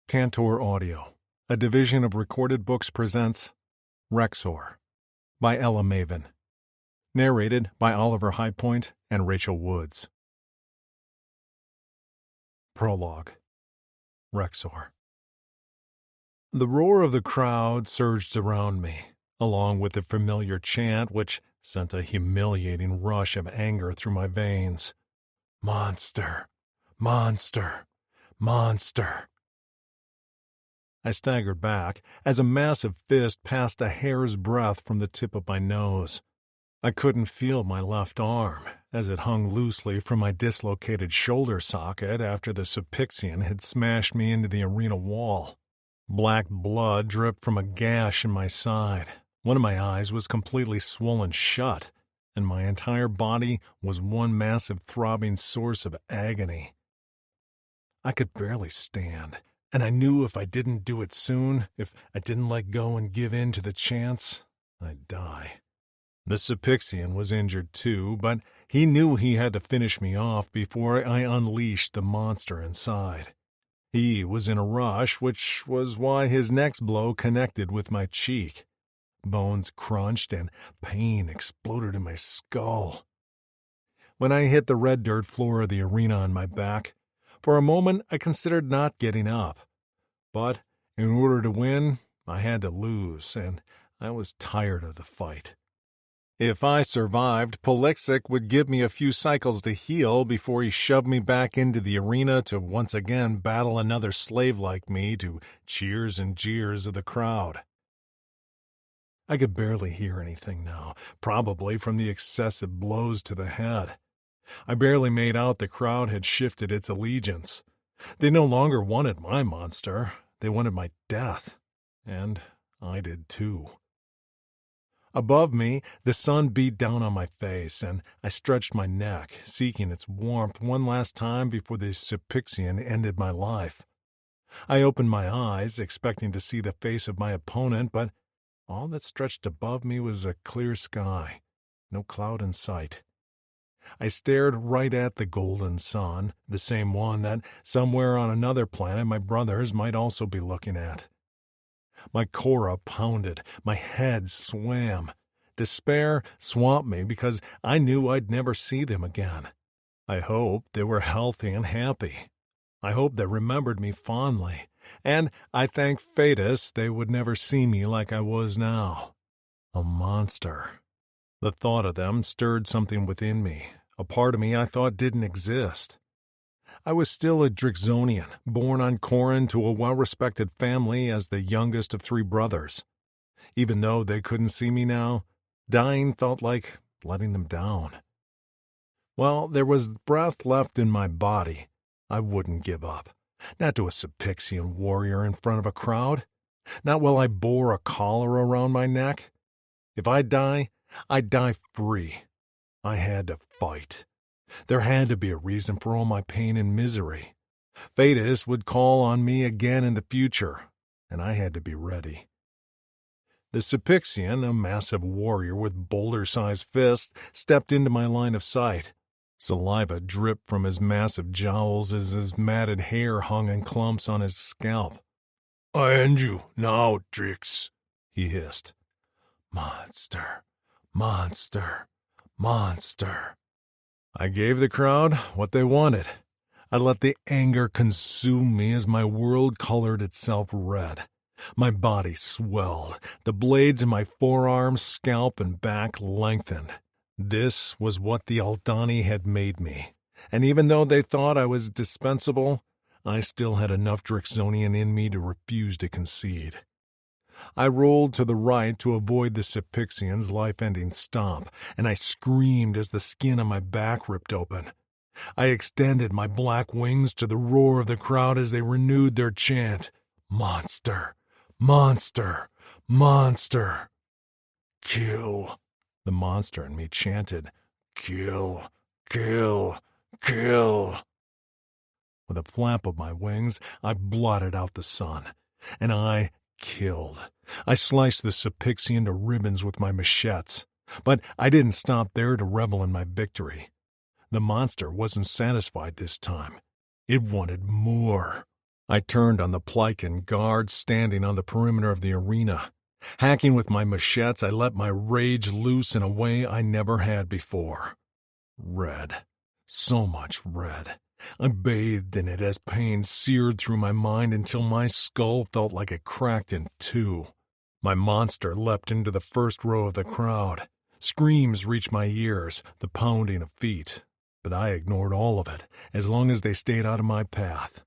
Tantor Audio, a division of Recorded Books, presents Rexor by Ella Maven. Narrated by Oliver Highpoint and Rachel Woods. Prologue. Rexor. The roar of the crowd surged around me, along with the familiar chant which sent a humiliating rush of anger through my veins. Monster! Monster! Monster! I staggered back as a massive fist passed a hair's breadth from the tip of my nose. I couldn't feel my left arm, as it hung loosely from my dislocated shoulder socket after the Supixian had smashed me into the arena wall. Black blood dripped from a gash in my side. One of my eyes was completely swollen shut, and my entire body was one massive throbbing source of agony. I could barely stand, and I knew if I didn't do it soon, if I didn't let go and give in to the chance, I'd die. The Supixian was injured too, but he knew he had to finish me off before I unleashed the monster inside. He was in a rush, which was why his next blow connected with my cheek. Bones crunched and pain exploded in my skull. When I hit the red dirt floor of the arena on my back, for a moment I considered not getting up. But in order to win, I had to lose, and I was tired of the fight. If I survived, Polixic would give me a few cycles to heal before he shoved me back into the arena to once again battle another slave like me to cheers and jeers of the crowd. I could barely hear anything now, probably from the excessive blows to the head. I barely made out the crowd had shifted its allegiance. They no longer wanted my monster. They wanted my death. And I did too. Above me, the sun beat down on my face, and I stretched my neck, seeking its warmth one last time before the Supixian ended my life. I opened my eyes, expecting to see the face of my opponent, but all that stretched above me was a clear sky, no cloud in sight. I stared right at the golden sun, the same one that somewhere on another planet my brothers might also be looking at. My cora pounded, my head swam. Despair swamped me because I knew I'd never see them again. I hoped they were healthy and happy. I hoped they remembered me fondly, and I thanked Fatus they would never see me like I was now. A monster. The thought of them stirred something within me, a part of me I thought didn't exist. I was still a Drixonian, born on Corin to a well-respected family as the youngest of 3 brothers. Even though they couldn't see me now, dying felt like letting them down. While there was breath left in my body, I wouldn't give up. Not to a Supixian warrior in front of a crowd. Not while I bore a collar around my neck. If I die, I'd die free. I had to fight. There had to be a reason for all my pain and misery. Fatus would call on me again in the future, and I had to be ready. The Supixian, a massive warrior with boulder-sized fists, stepped into my line of sight. Saliva dripped from his massive jowls as his matted hair hung in clumps on his scalp. "I end you now, Drix," he hissed. Monster, monster, monster. I gave the crowd what they wanted. I let the anger consume me as my world colored itself red. My body swelled. The blades in my forearms, scalp, and back lengthened. This was what the Aldani had made me. And even though they thought I was dispensable, I still had enough Drixonian in me to refuse to concede. I rolled to the right to avoid the Supixian's life-ending stomp, and I screamed as the skin on my back ripped open. I extended my black wings to the roar of the crowd as they renewed their chant, "Monster! Monster! Monster!" "Kill!" The monster in me chanted. "Kill! Kill! Kill!" With a flap of my wings, I blotted out the sun, and I killed. I sliced the Supixian to ribbons with my machetes, but I didn't stop there to revel in my victory. The monster wasn't satisfied this time. It wanted more. I turned on the Plycan guards standing on the perimeter of the arena. Hacking with my machetes, I let my rage loose in a way I never had before. Red. So much red. I bathed in it as pain seared through my mind until my skull felt like it cracked in two. My monster leapt into the first row of the crowd. Screams reached my ears, the pounding of feet. But I ignored all of it, as long as they stayed out of my path.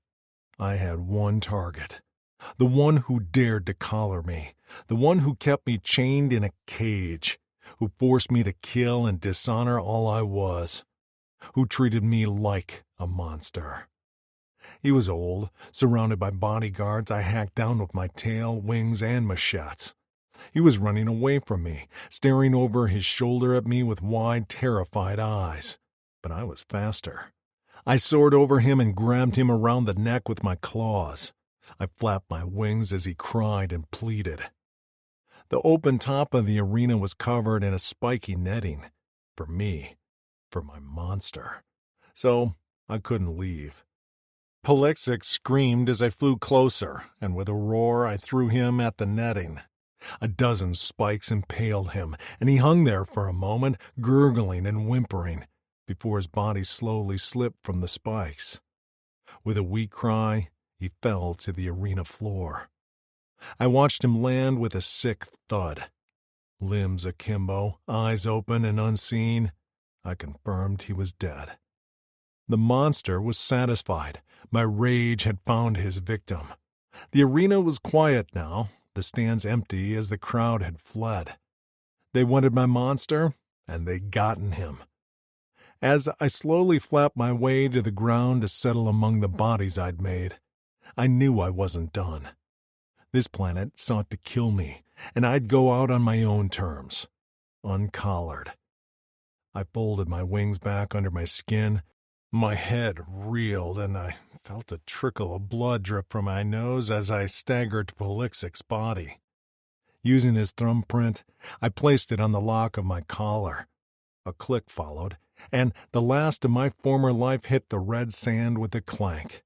I had one target. The one who dared to collar me. The one who kept me chained in a cage. Who forced me to kill and dishonor all I was. Who treated me like a monster. He was old, surrounded by bodyguards I hacked down with my tail, wings, and machetes. He was running away from me, staring over his shoulder at me with wide, terrified eyes. But I was faster. I soared over him and grabbed him around the neck with my claws. I flapped my wings as he cried and pleaded. The open top of the arena was covered in a spiky netting. For me. For my monster. So I couldn't leave. Polixix screamed as I flew closer, and with a roar I threw him at the netting. A dozen spikes impaled him, and he hung there for a moment, gurgling and whimpering, before his body slowly slipped from the spikes. With a weak cry, he fell to the arena floor. I watched him land with a sick thud. Limbs akimbo, eyes open and unseen, I confirmed he was dead. The monster was satisfied. My rage had found his victim. The arena was quiet now, the stands empty as the crowd had fled. They wanted my monster, and they'd gotten him. As I slowly flapped my way to the ground to settle among the bodies I'd made, I knew I wasn't done. This planet sought to kill me, and I'd go out on my own terms, uncollared. I folded my wings back under my skin. My head reeled, and I felt a trickle of blood drip from my nose as I staggered to Polixix's body. Using his thumbprint, I placed it on the lock of my collar. A click followed, and the last of my former life hit the red sand with a clank.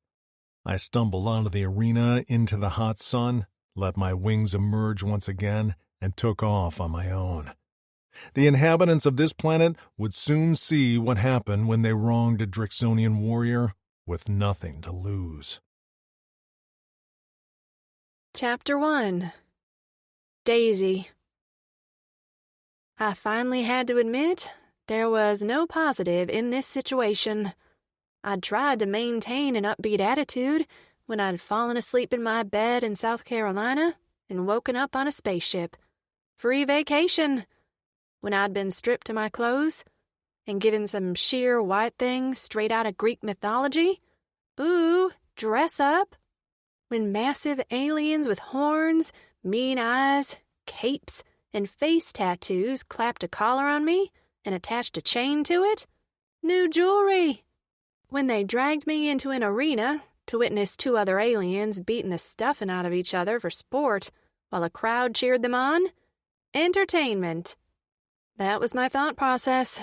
I stumbled onto the arena into the hot sun, let my wings emerge once again, and took off on my own. The inhabitants of this planet would soon see what happened when they wronged a Drixonian warrior with nothing to lose. Chapter 1. Daisy. I finally had to admit there was no positive in this situation. I'd tried to maintain an upbeat attitude when I'd fallen asleep in my bed in South Carolina and woken up on a spaceship. Free vacation. When I'd been stripped to my clothes and given some sheer white thing straight out of Greek mythology. Ooh, dress up. When massive aliens with horns, mean eyes, capes, and face tattoos clapped a collar on me and attached a chain to it. New jewelry. When they dragged me into an arena to witness two other aliens beating the stuffing out of each other for sport while a crowd cheered them on. Entertainment. That was my thought process,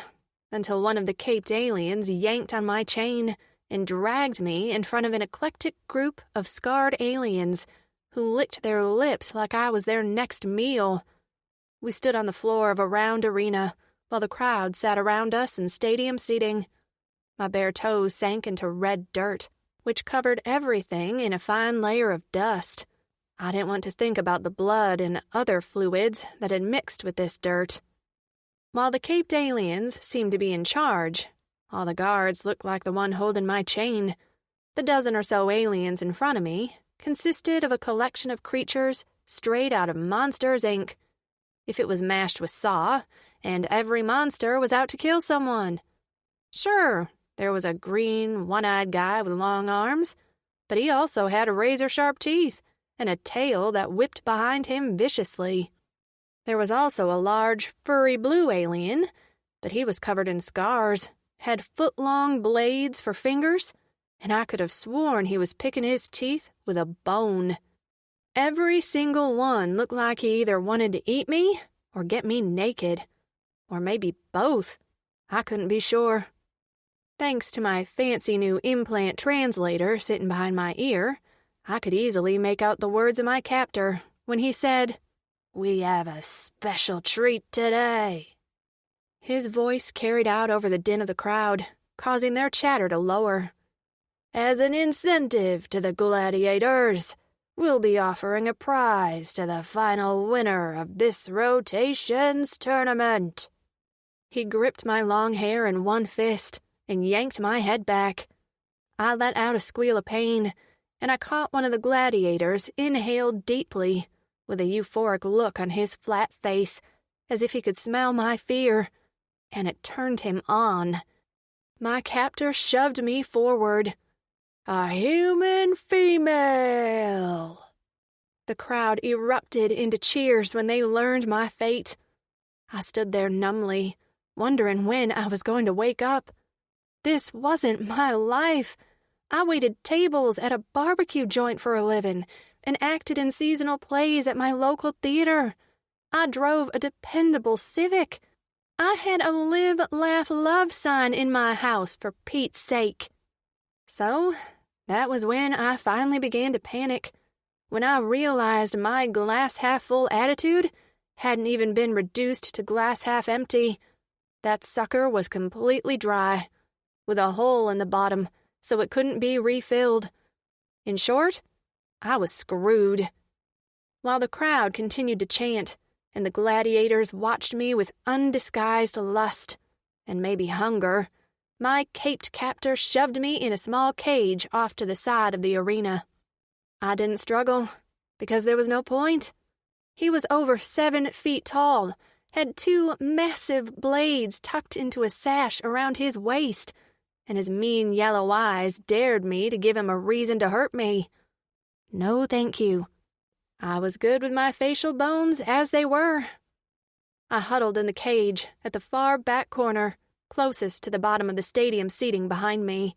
until one of the caped aliens yanked on my chain and dragged me in front of an eclectic group of scarred aliens who licked their lips like I was their next meal. We stood on the floor of a round arena while the crowd sat around us in stadium seating. My bare toes sank into red dirt, which covered everything in a fine layer of dust. I didn't want to think about the blood and other fluids that had mixed with this dirt. While the caped aliens seemed to be in charge, all the guards looked like the one holding my chain. The dozen or so aliens in front of me consisted of a collection of creatures straight out of Monsters, Inc. If it was mashed with saw, and every monster was out to kill someone. Sure, there was a green, one-eyed guy with long arms, but he also had razor-sharp teeth and a tail that whipped behind him viciously. There was also a large, furry blue alien, but he was covered in scars, had foot-long blades for fingers, and I could have sworn he was picking his teeth with a bone. Every single one looked like he either wanted to eat me or get me naked. Or maybe both. I couldn't be sure. Thanks to my fancy new implant translator sitting behind my ear, I could easily make out the words of my captor when he said, "We have a special treat today." His voice carried out over the din of the crowd, causing their chatter to lower. "As an incentive to the gladiators, we'll be offering a prize to the final winner of this rotations tournament." He gripped my long hair in one fist and yanked my head back. I let out a squeal of pain, and I caught one of the gladiators inhaled deeply, with a euphoric look on his flat face, as if he could smell my fear, and it turned him on. My captor shoved me forward. "A human female!" The crowd erupted into cheers when they learned my fate. I stood there numbly, wondering when I was going to wake up. This wasn't my life. I waited tables at a barbecue joint for a living and acted in seasonal plays at my local theater. I drove a dependable Civic. I had a live, laugh, love sign in my house, for Pete's sake. So, that was when I finally began to panic, when I realized my glass-half-full attitude hadn't even been reduced to glass-half-empty. That sucker was completely dry, with a hole in the bottom so it couldn't be refilled. In short, I was screwed. While the crowd continued to chant, and the gladiators watched me with undisguised lust, and maybe hunger, my caped captor shoved me in a small cage off to the side of the arena. I didn't struggle, because there was no point. He was over 7 feet tall, had 2 massive blades tucked into a sash around his waist, and his mean yellow eyes dared me to give him a reason to hurt me. No, thank you. I was good with my facial bones as they were. I huddled in the cage at the far back corner, closest to the bottom of the stadium seating behind me.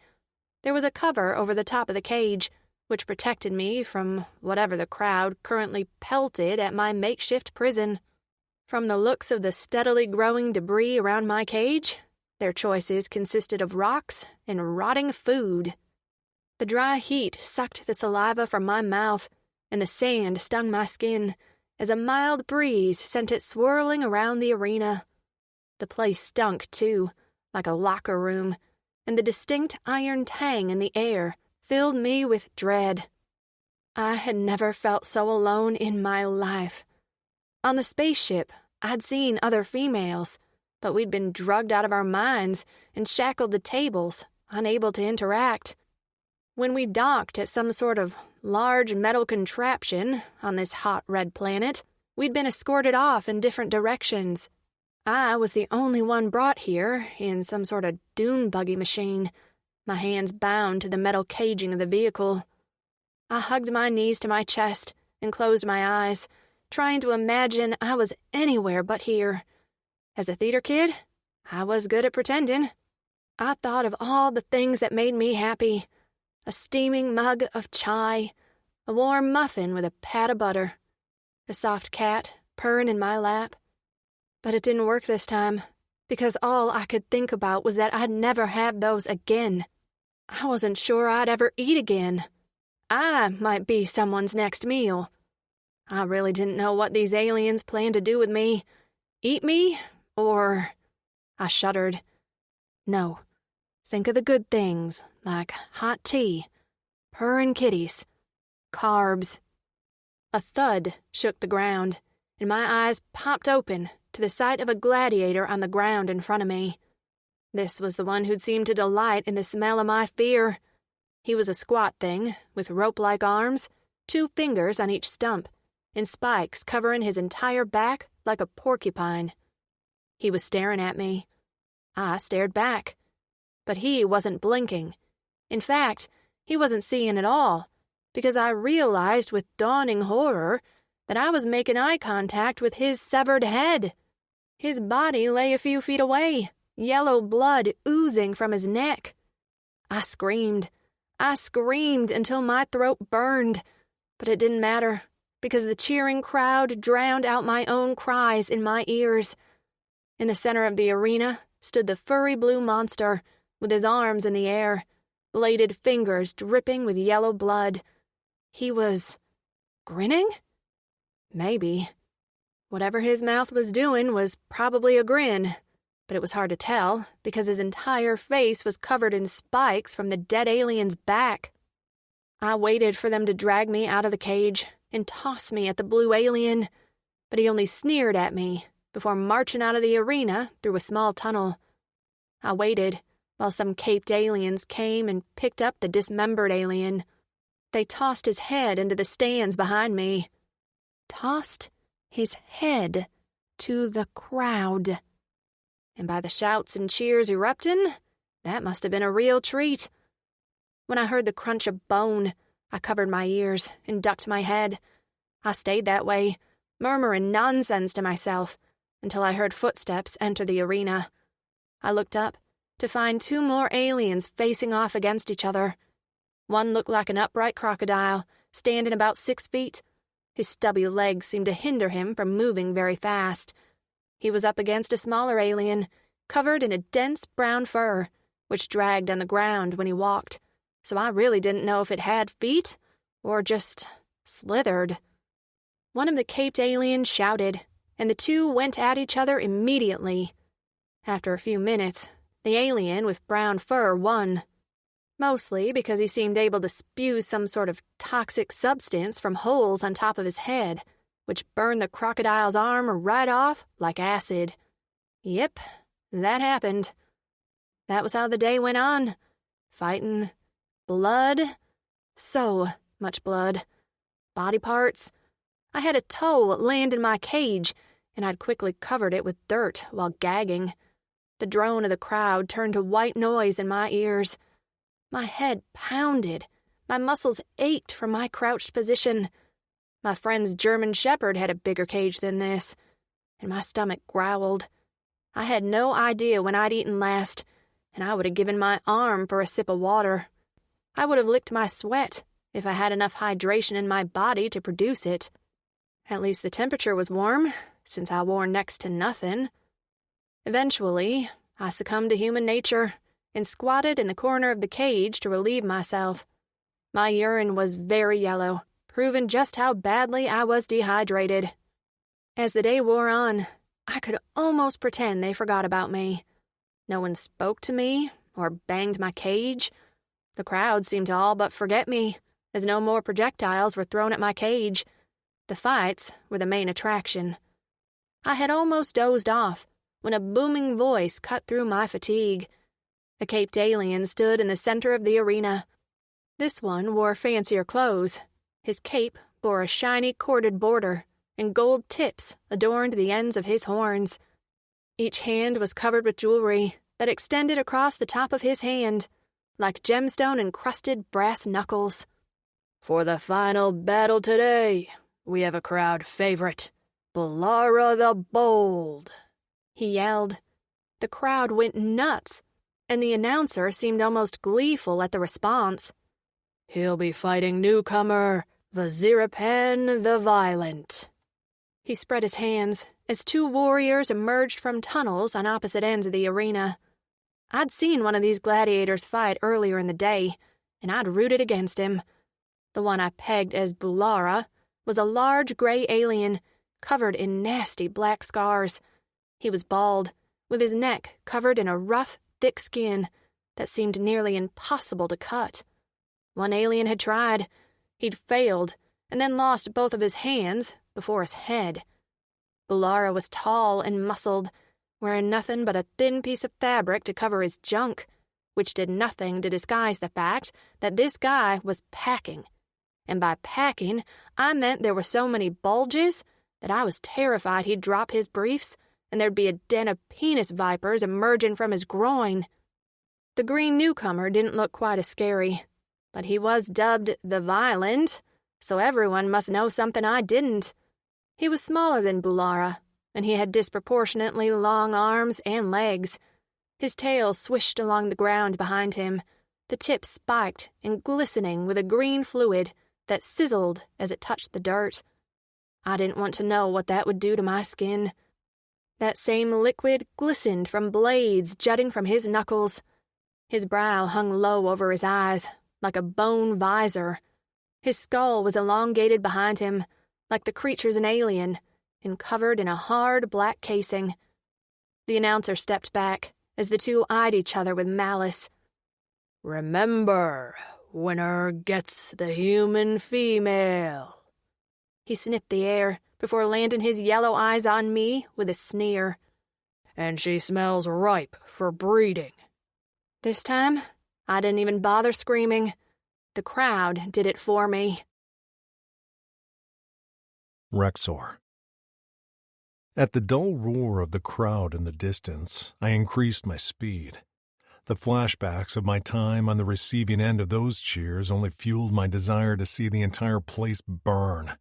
There was a cover over the top of the cage, which protected me from whatever the crowd currently pelted at my makeshift prison. From the looks of the steadily growing debris around my cage, their choices consisted of rocks and rotting food. The dry heat sucked the saliva from my mouth, and the sand stung my skin as a mild breeze sent it swirling around the arena. The place stunk, too, like a locker room, and the distinct iron tang in the air filled me with dread. I had never felt so alone in my life. On the spaceship, I'd seen other females, but we'd been drugged out of our minds and shackled to tables, unable to interact. When we docked at some sort of large metal contraption on this hot red planet, we'd been escorted off in different directions. I was the only one brought here in some sort of dune buggy machine, my hands bound to the metal caging of the vehicle. I hugged my knees to my chest and closed my eyes, trying to imagine I was anywhere but here. As a theater kid, I was good at pretending. I thought of all the things that made me happy. A steaming mug of chai, a warm muffin with a pat of butter, a soft cat purring in my lap. But it didn't work this time, because all I could think about was that I'd never have those again. I wasn't sure I'd ever eat again. I might be someone's next meal. I really didn't know what these aliens planned to do with me. Eat me, or... I shuddered. No. Think of the good things, like hot tea, purring kitties, carbs. A thud shook the ground, and my eyes popped open to the sight of a gladiator on the ground in front of me. This was the one who'd seemed to delight in the smell of my fear. He was a squat thing, with rope-like arms, 2 fingers on each stump, and spikes covering his entire back like a porcupine. He was staring at me. I stared back. But he wasn't blinking. In fact, he wasn't seeing at all, because I realized with dawning horror that I was making eye contact with his severed head. His body lay a few feet away, yellow blood oozing from his neck. I screamed until my throat burned, but it didn't matter, because the cheering crowd drowned out my own cries in my ears. In the center of the arena stood the furry blue monster, with his arms in the air, bladed fingers dripping with yellow blood. he was grinning? Maybe. Whatever his mouth was doing was probably a grin, but it was hard to tell because his entire face was covered in spikes from the dead alien's back. I waited for them to drag me out of the cage and toss me at the blue alien, but he only sneered at me before marching out of the arena through a small tunnel. I waited while some caped aliens came and picked up the dismembered alien. They tossed his head into the stands behind me. Tossed his head to the crowd. And by the shouts and cheers erupting, that must have been a real treat. When I heard the crunch of bone, I covered my ears and ducked my head. I stayed that way, murmuring nonsense to myself, until I heard footsteps enter the arena. I looked up to find 2 more aliens facing off against each other. One looked like an upright crocodile, standing about 6 feet. His stubby legs seemed to hinder him from moving very fast. He was up against a smaller alien, covered in a dense brown fur, which dragged on the ground when he walked, so I really didn't know if it had feet or just slithered. One of the caped aliens shouted, and the 2 went at each other immediately. After a few minutes, the alien with brown fur won. Mostly because he seemed able to spew some sort of toxic substance from holes on top of his head, which burned the crocodile's arm right off like acid. Yep, that happened. That was how the day went on. Fighting. Blood. So much blood. Body parts. I had a toe land in my cage, and I'd quickly covered it with dirt while gagging. The drone of the crowd turned to white noise in my ears. My head pounded. My muscles ached from my crouched position. My friend's German shepherd had a bigger cage than this, and my stomach growled. I had no idea when I'd eaten last, and I would have given my arm for a sip of water. I would have licked my sweat if I had enough hydration in my body to produce it. At least the temperature was warm, since I wore next to nothing. Eventually, I succumbed to human nature and squatted in the corner of the cage to relieve myself. My urine was very yellow, proving just how badly I was dehydrated. As the day wore on, I could almost pretend they forgot about me. No one spoke to me or banged my cage. The crowd seemed to all but forget me, as no more projectiles were thrown at my cage. The fights were the main attraction. I had almost dozed off when a booming voice cut through my fatigue. A caped alien stood in the center of the arena. This one wore fancier clothes. His cape bore a shiny corded border, and gold tips adorned the ends of his horns. Each hand was covered with jewelry that extended across the top of his hand, like gemstone-encrusted brass knuckles. "For the final battle today, we have a crowd favorite, Bulara the Bold," he yelled. The crowd went nuts, and the announcer seemed almost gleeful at the response. "He'll be fighting newcomer Vazirapan the Violent." He spread his hands as 2 warriors emerged from tunnels on opposite ends of the arena. I'd seen one of these gladiators fight earlier in the day, and I'd rooted against him. The one I pegged as Bulara was a large gray alien covered in nasty black scars. He was bald, with his neck covered in a rough, thick skin that seemed nearly impossible to cut. One alien had tried. He'd failed, and then lost both of his hands before his head. Bulara was tall and muscled, wearing nothing but a thin piece of fabric to cover his junk, which did nothing to disguise the fact that this guy was packing. And by packing, I meant there were so many bulges that I was terrified he'd drop his briefs and there'd be a den of penis vipers emerging from his groin. The green newcomer didn't look quite as scary, but he was dubbed the Violent, so everyone must know something I didn't. He was smaller than Bulara, and he had disproportionately long arms and legs. His tail swished along the ground behind him, the tip spiked and glistening with a green fluid that sizzled as it touched the dirt. I didn't want to know what that would do to my skin. That same liquid glistened from blades jutting from his knuckles. His brow hung low over his eyes, like a bone visor. His skull was elongated behind him, like the creature's an alien, and covered in a hard black casing. The announcer stepped back as the two eyed each other with malice. "Remember, winner gets the human female." He sniffed the air before landing his yellow eyes on me with a sneer. "And she smells ripe for breeding." This time, I didn't even bother screaming. The crowd did it for me. Rexor. At the dull roar of the crowd in the distance, I increased my speed. The flashbacks of my time on the receiving end of those cheers only fueled my desire to see the entire place burn.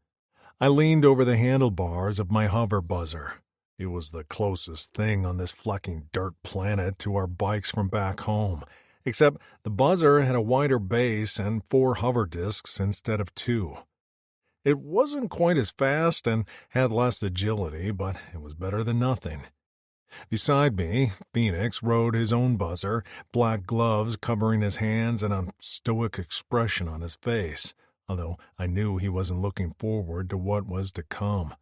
I leaned over the handlebars of my hover buzzer. It was the closest thing on this flecking dirt planet to our bikes from back home, except the buzzer had a wider base and 4 hover discs instead of 2. It wasn't quite as fast and had less agility, but it was better than nothing. Beside me, Phoenix rode his own buzzer, black gloves covering his hands and a stoic expression on his face, although I knew he wasn't looking forward to what was to come.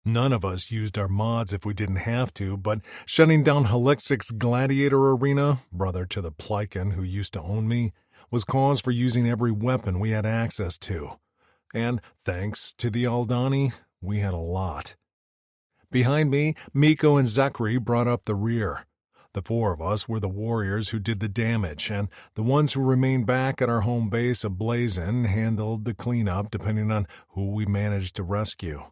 None of us used our mods if we didn't have to, but shutting down Halixic's Gladiator Arena, brother to the Plycan who used to own me, was cause for using every weapon we had access to. And thanks to the Aldani, we had a lot. Behind me, Miko and Zachary brought up the rear. The 4 of us were the warriors who did the damage, and the ones who remained back at our home base of Blazin handled the cleanup depending on who we managed to rescue.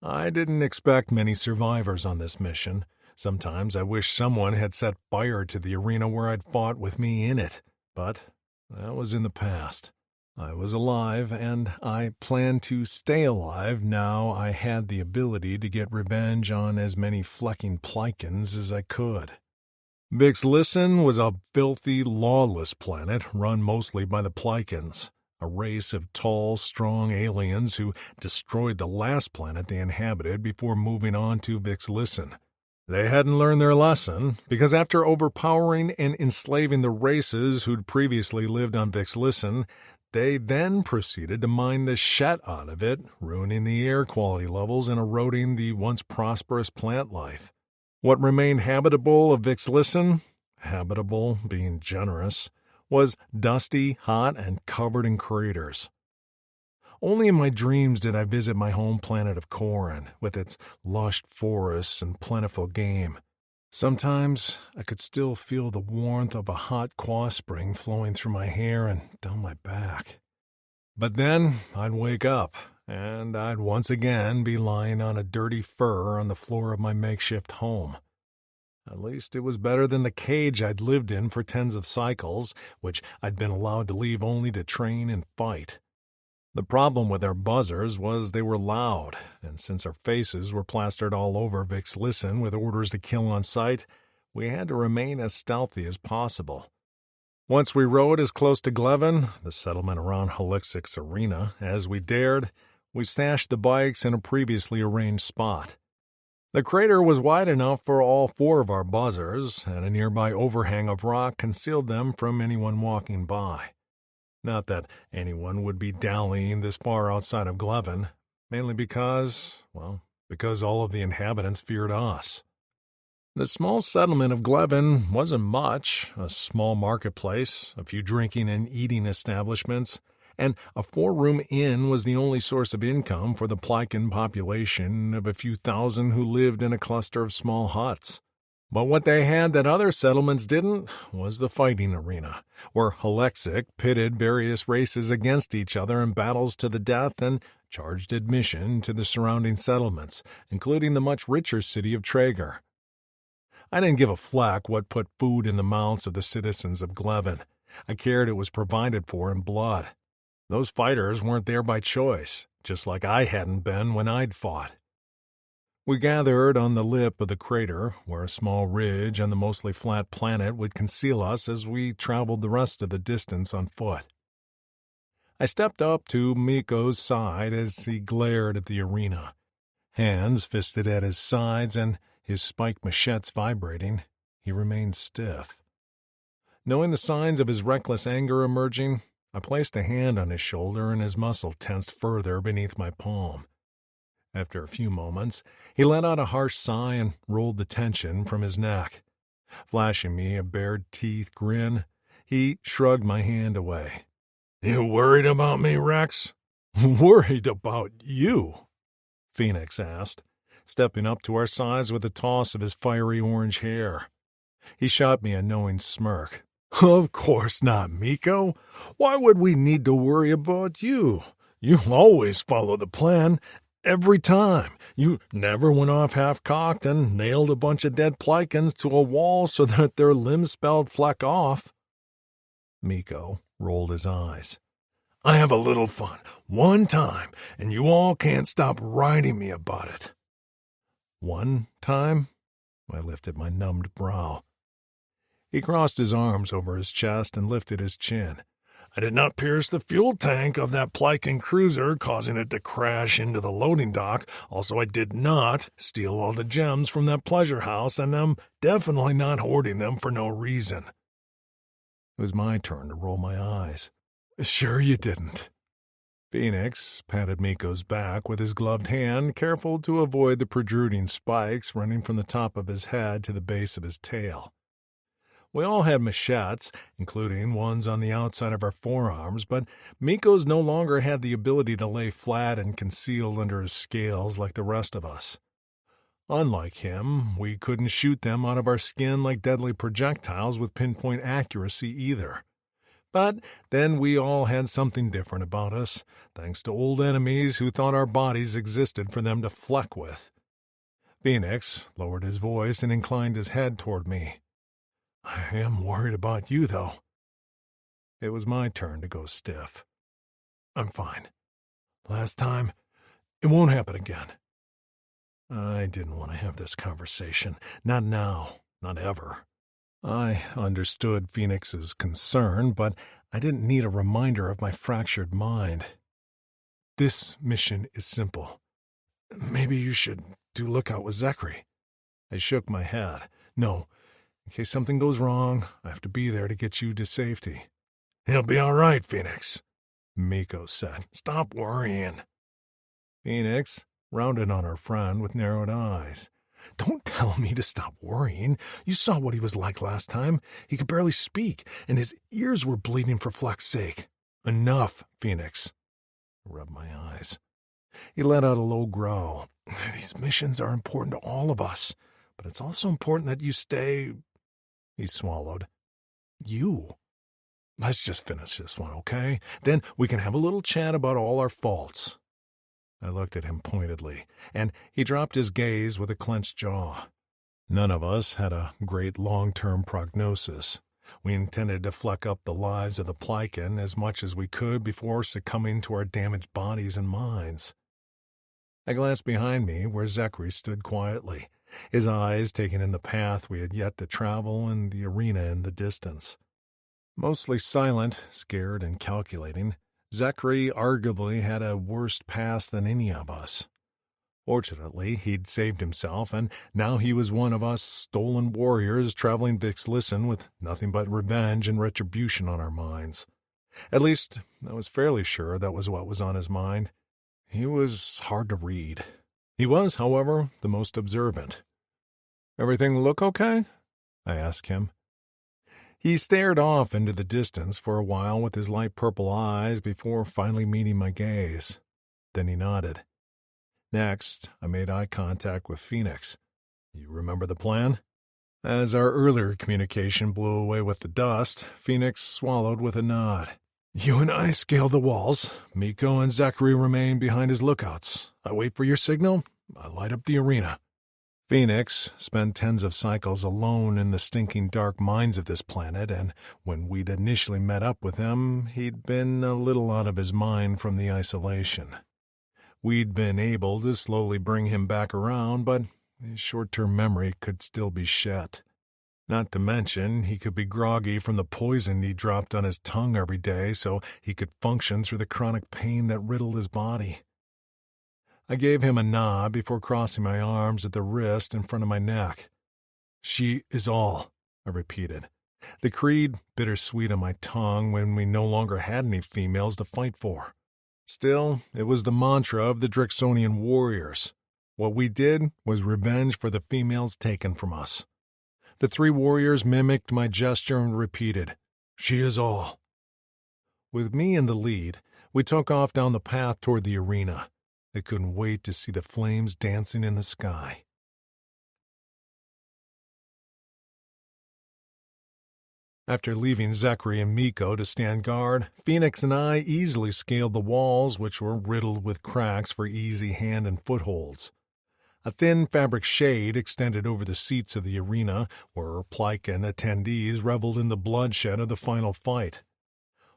I didn't expect many survivors on this mission. Sometimes I wish someone had set fire to the arena where I'd fought with me in it, but that was in the past. I was alive, and I planned to stay alive now I had the ability to get revenge on as many flecking Plycans as I could. Vixlisten was a filthy, lawless planet run mostly by the Plycans, a race of tall, strong aliens who destroyed the last planet they inhabited before moving on to Vixlisten. They hadn't learned their lesson, because after overpowering and enslaving the races who'd previously lived on Vixlisten, they then proceeded to mine the shit out of it, ruining the air quality levels and eroding the once prosperous plant life. What remained habitable of Vixlisten, habitable being generous, was dusty, hot, and covered in craters. Only in my dreams did I visit my home planet of Corin, with its lush forests and plentiful game. Sometimes I could still feel the warmth of a hot qua spring flowing through my hair and down my back. But then I'd wake up, and I'd once again be lying on a dirty fur on the floor of my makeshift home. At least it was better than the cage I'd lived in for tens of cycles, which I'd been allowed to leave only to train and fight. The problem with our buzzers was they were loud, and since our faces were plastered all over Vixlisten with orders to kill on sight, we had to remain as stealthy as possible. Once we rode as close to Glevin, the settlement around Halixic's arena, as we dared, we stashed the bikes in a previously arranged spot. The crater was wide enough for all 4 of our buzzers, and a nearby overhang of rock concealed them from anyone walking by. Not that anyone would be dallying this far outside of Glevin, mainly because all of the inhabitants feared us. The small settlement of Glevin wasn't much, a small marketplace, a few drinking and eating establishments, and a 4-room inn was the only source of income for the Plycan population of a few thousand who lived in a cluster of small huts. But what they had that other settlements didn't was the fighting arena, where Halexic pitted various races against each other in battles to the death and charged admission to the surrounding settlements, including the much richer city of Traeger. I didn't give a flack what put food in the mouths of the citizens of Glevin. I cared it was provided for in blood. Those fighters weren't there by choice, just like I hadn't been when I'd fought. We gathered on the lip of the crater, where a small ridge on the mostly flat planet would conceal us as we traveled the rest of the distance on foot. I stepped up to Miko's side as he glared at the arena. Hands fisted at his sides and his spiked machetes vibrating, he remained stiff. Knowing the signs of his reckless anger emerging, I placed a hand on his shoulder and his muscle tensed further beneath my palm. After a few moments, he let out a harsh sigh and rolled the tension from his neck. Flashing me a bared-teeth grin, he shrugged my hand away. "You worried about me, Rex?" "Worried about you?" Phoenix asked, stepping up to our sides with a toss of his fiery orange hair. He shot me a knowing smirk. "Of course not, Miko. Why would we need to worry about you? You always follow the plan. Every time. You never went off half-cocked and nailed a bunch of dead Plycans to a wall so that their limbs spelled fleck off." Miko rolled his eyes. "I have a little fun, one time, and you all can't stop riding me about it." "One time?" I lifted my numbed brow. He crossed his arms over his chest and lifted his chin. "I did not pierce the fuel tank of that Plycan cruiser, causing it to crash into the loading dock. Also, I did not steal all the gems from that pleasure house, and I'm definitely not hoarding them for no reason." It was my turn to roll my eyes. "Sure you didn't." Phoenix patted Miko's back with his gloved hand, careful to avoid the protruding spikes running from the top of his head to the base of his tail. We all had machetes, including ones on the outside of our forearms, but Miko's no longer had the ability to lay flat and concealed under his scales like the rest of us. Unlike him, we couldn't shoot them out of our skin like deadly projectiles with pinpoint accuracy either. But then we all had something different about us, thanks to old enemies who thought our bodies existed for them to fleck with. Phoenix lowered his voice and inclined his head toward me. "I am worried about you, though." It was my turn to go stiff. "I'm fine. Last time, it won't happen again." I didn't want to have this conversation. Not now. Not ever. I understood Phoenix's concern, but I didn't need a reminder of my fractured mind. "This mission is simple. Maybe you should do lookout with Zachary." I shook my head. "No. In case something goes wrong, I have to be there to get you to safety." "He'll be all right, Phoenix," Miko said. "Stop worrying." Phoenix rounded on her friend with narrowed eyes. "Don't tell me to stop worrying. You saw what he was like last time. He could barely speak, and his ears were bleeding for Fleck's sake." "Enough, Phoenix." I rubbed my eyes. He let out a low growl. "These missions are important to all of us, but it's also important that you stay—" He swallowed. "You? Let's just finish this one, okay? Then we can have a little chat about all our faults." I looked at him pointedly, and he dropped his gaze with a clenched jaw. None of us had a great long-term prognosis. We intended to fleck up the lives of the Plycan as much as we could before succumbing to our damaged bodies and minds. I glanced behind me where Zachary stood quietly, his eyes taking in the path we had yet to travel and the arena in the distance. Mostly silent, scared, and calculating, Zachary arguably had a worse past than any of us. Fortunately, he'd saved himself, and now he was one of us stolen warriors traveling Vixlisten with nothing but revenge and retribution on our minds. At least, I was fairly sure that was what was on his mind. He was hard to read. He was, however, the most observant. "Everything look okay?" I asked him. He stared off into the distance for a while with his light purple eyes before finally meeting my gaze. Then he nodded. Next, I made eye contact with Phoenix. "You remember the plan?" As our earlier communication blew away with the dust, Phoenix swallowed with a nod. "You and I scale the walls. Miko and Zachary remain behind as lookouts. I wait for your signal. I light up the arena." Phoenix spent tens of cycles alone in the stinking dark mines of this planet, and when we'd initially met up with him, he'd been a little out of his mind from the isolation. We'd been able to slowly bring him back around, but his short-term memory could still be shed. Not to mention, he could be groggy from the poison he dropped on his tongue every day so he could function through the chronic pain that riddled his body. I gave him a nod before crossing my arms at the wrist in front of my neck. "She is all," I repeated. The creed bittersweet on my tongue when we no longer had any females to fight for. Still, it was the mantra of the Drexonian warriors. What we did was revenge for the females taken from us. The 3 warriors mimicked my gesture and repeated, "She is all." With me in the lead, we took off down the path toward the arena. I couldn't wait to see the flames dancing in the sky. After leaving Zachary and Miko to stand guard, Phoenix and I easily scaled the walls, which were riddled with cracks for easy hand and footholds. A thin fabric shade extended over the seats of the arena, where Plycan attendees reveled in the bloodshed of the final fight.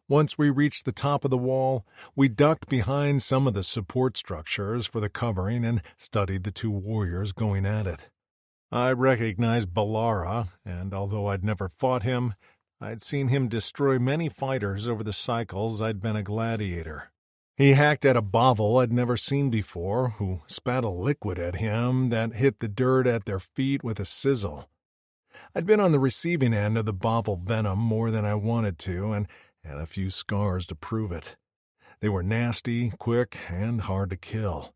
Once we reached the top of the wall, we ducked behind some of the support structures for the covering and studied the 2 warriors going at it. I recognized Balara, and although I'd never fought him, I'd seen him destroy many fighters over the cycles I'd been a gladiator. He hacked at a Bavel I'd never seen before, who spat a liquid at him that hit the dirt at their feet with a sizzle. I'd been on the receiving end of the Bavel venom more than I wanted to, and had a few scars to prove it. They were nasty, quick, and hard to kill.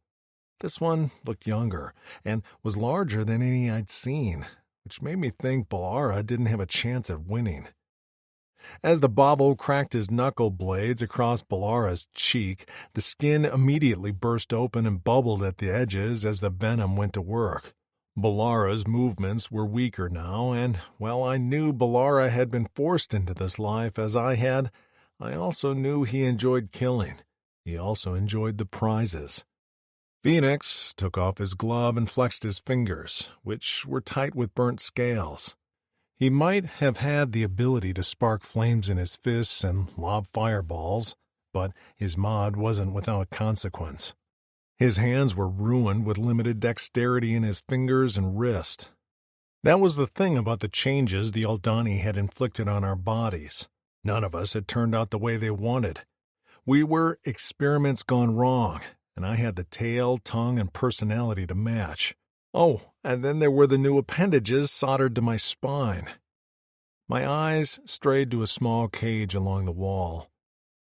This one looked younger, and was larger than any I'd seen, which made me think Balara didn't have a chance at winning. As the Bavel cracked his knuckle blades across Balara's cheek, the skin immediately burst open and bubbled at the edges as the venom went to work. Balara's movements were weaker now, and while I knew Balara had been forced into this life as I had, I also knew he enjoyed killing. He also enjoyed the prizes. Phoenix took off his glove and flexed his fingers, which were tight with burnt scales. He might have had the ability to spark flames in his fists and lob fireballs, but his mod wasn't without consequence. His hands were ruined with limited dexterity in his fingers and wrist. That was the thing about the changes the Aldani had inflicted on our bodies. None of us had turned out the way they wanted. We were experiments gone wrong, and I had the tail, tongue, and personality to match. Oh, and then there were the new appendages soldered to my spine. My eyes strayed to a small cage along the wall.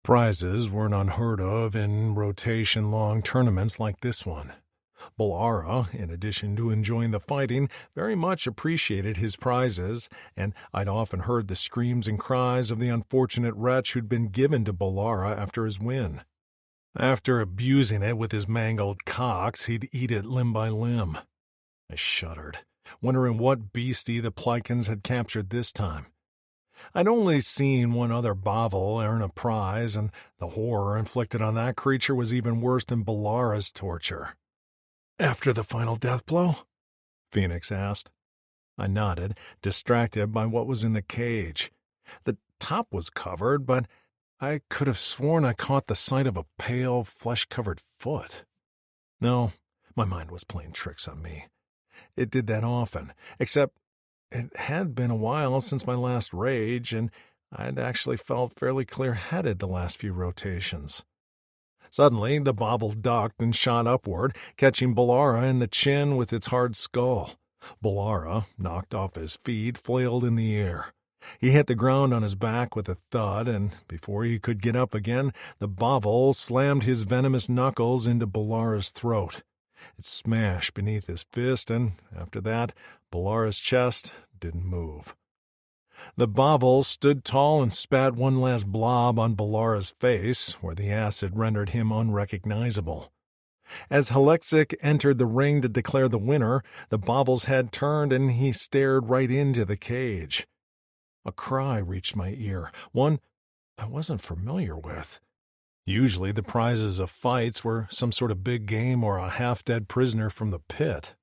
Prizes weren't unheard of in rotation-long tournaments like this one. Balara, in addition to enjoying the fighting, very much appreciated his prizes, and I'd often heard the screams and cries of the unfortunate wretch who'd been given to Balara after his win. After abusing it with his mangled cocks, he'd eat it limb by limb. I shuddered, wondering what beastie the Plycans had captured this time. I'd only seen one other Bavel earn a prize, and the horror inflicted on that creature was even worse than Balara's torture. "After the final death blow?" Phoenix asked. I nodded, distracted by what was in the cage. The top was covered, but I could have sworn I caught the sight of a pale, flesh-covered foot. No, my mind was playing tricks on me. It did that often, except it had been a while since my last rage, and I'd actually felt fairly clear-headed the last few rotations. Suddenly, the Bavel ducked and shot upward, catching Balara in the chin with its hard skull. Balara, knocked off his feet, flailed in the air. He hit the ground on his back with a thud, and before he could get up again, the Bavel slammed his venomous knuckles into Balara's throat. It smashed beneath his fist, and after that, Balara's chest didn't move. The Bavel stood tall and spat one last blob on Balara's face, where the acid rendered him unrecognizable. As Halexic entered the ring to declare the winner, the Bavel's head turned and he stared right into the cage. A cry reached my ear, one I wasn't familiar with. Usually the prizes of fights were some sort of big game or a half-dead prisoner from the pit.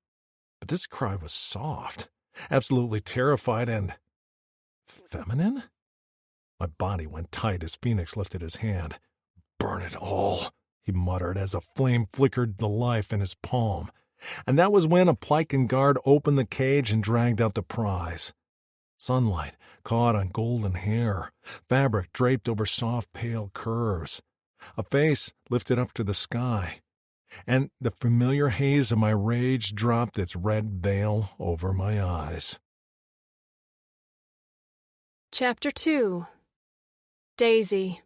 But this cry was soft, absolutely terrified, and feminine? My body went tight as Phoenix lifted his hand. "Burn it all," he muttered as a flame flickered the life in his palm. And that was when a Plycan guard opened the cage and dragged out the prize. Sunlight caught on golden hair, fabric draped over soft, pale curves. A face lifted up to the sky, and the familiar haze of my rage dropped its red veil over my eyes. Chapter 2. Daisy.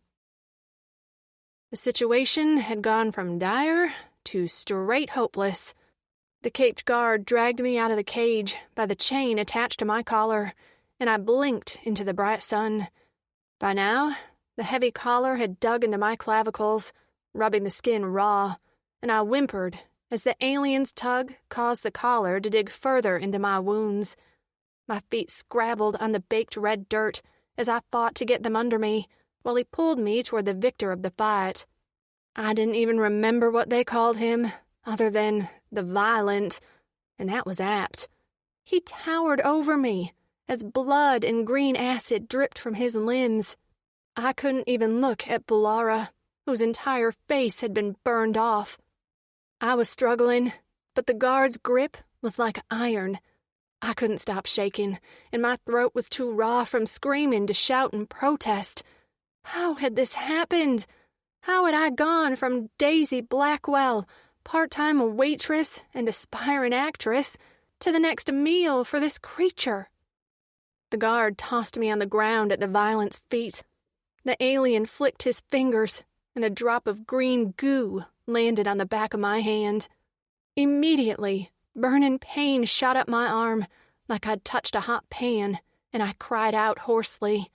The situation had gone from dire to straight hopeless. The caped guard dragged me out of the cage by the chain attached to my collar, and I blinked into the bright sun. By now, the heavy collar had dug into my clavicles, rubbing the skin raw, and I whimpered as the alien's tug caused the collar to dig further into my wounds. My feet scrabbled on the baked red dirt as I fought to get them under me, while he pulled me toward the victor of the fight. I didn't even remember what they called him, other than the Violent, and that was apt. He towered over me as blood and green acid dripped from his limbs. I couldn't even look at Bulara, whose entire face had been burned off. I was struggling, but the guard's grip was like iron. I couldn't stop shaking, and my throat was too raw from screaming to shout and protest. How had this happened? How had I gone from Daisy Blackwell, part-time waitress and aspiring actress, to the next meal for this creature? The guard tossed me on the ground at the Violent's feet. The alien flicked his fingers, and a drop of green goo landed on the back of my hand. Immediately, burning pain shot up my arm like I'd touched a hot pan, and I cried out hoarsely.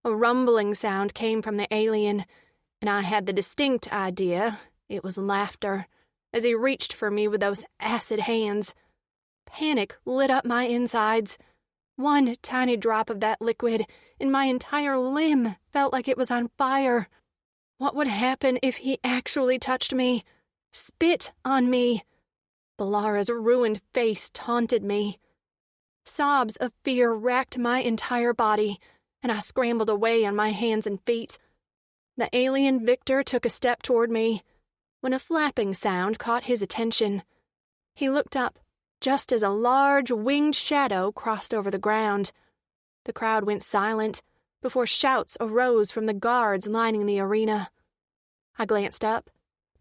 A rumbling sound came from the alien, and I had the distinct idea it was laughter as he reached for me with those acid hands. Panic lit up my insides. One tiny drop of that liquid, and my entire limb felt like it was on fire. What would happen if he actually touched me? Spit on me? Bulara's ruined face taunted me. Sobs of fear racked my entire body, and I scrambled away on my hands and feet. The alien victor took a step toward me, when a flapping sound caught his attention. He looked up, just as a large winged shadow crossed over the ground. The crowd went silent before shouts arose from the guards lining the arena. I glanced up,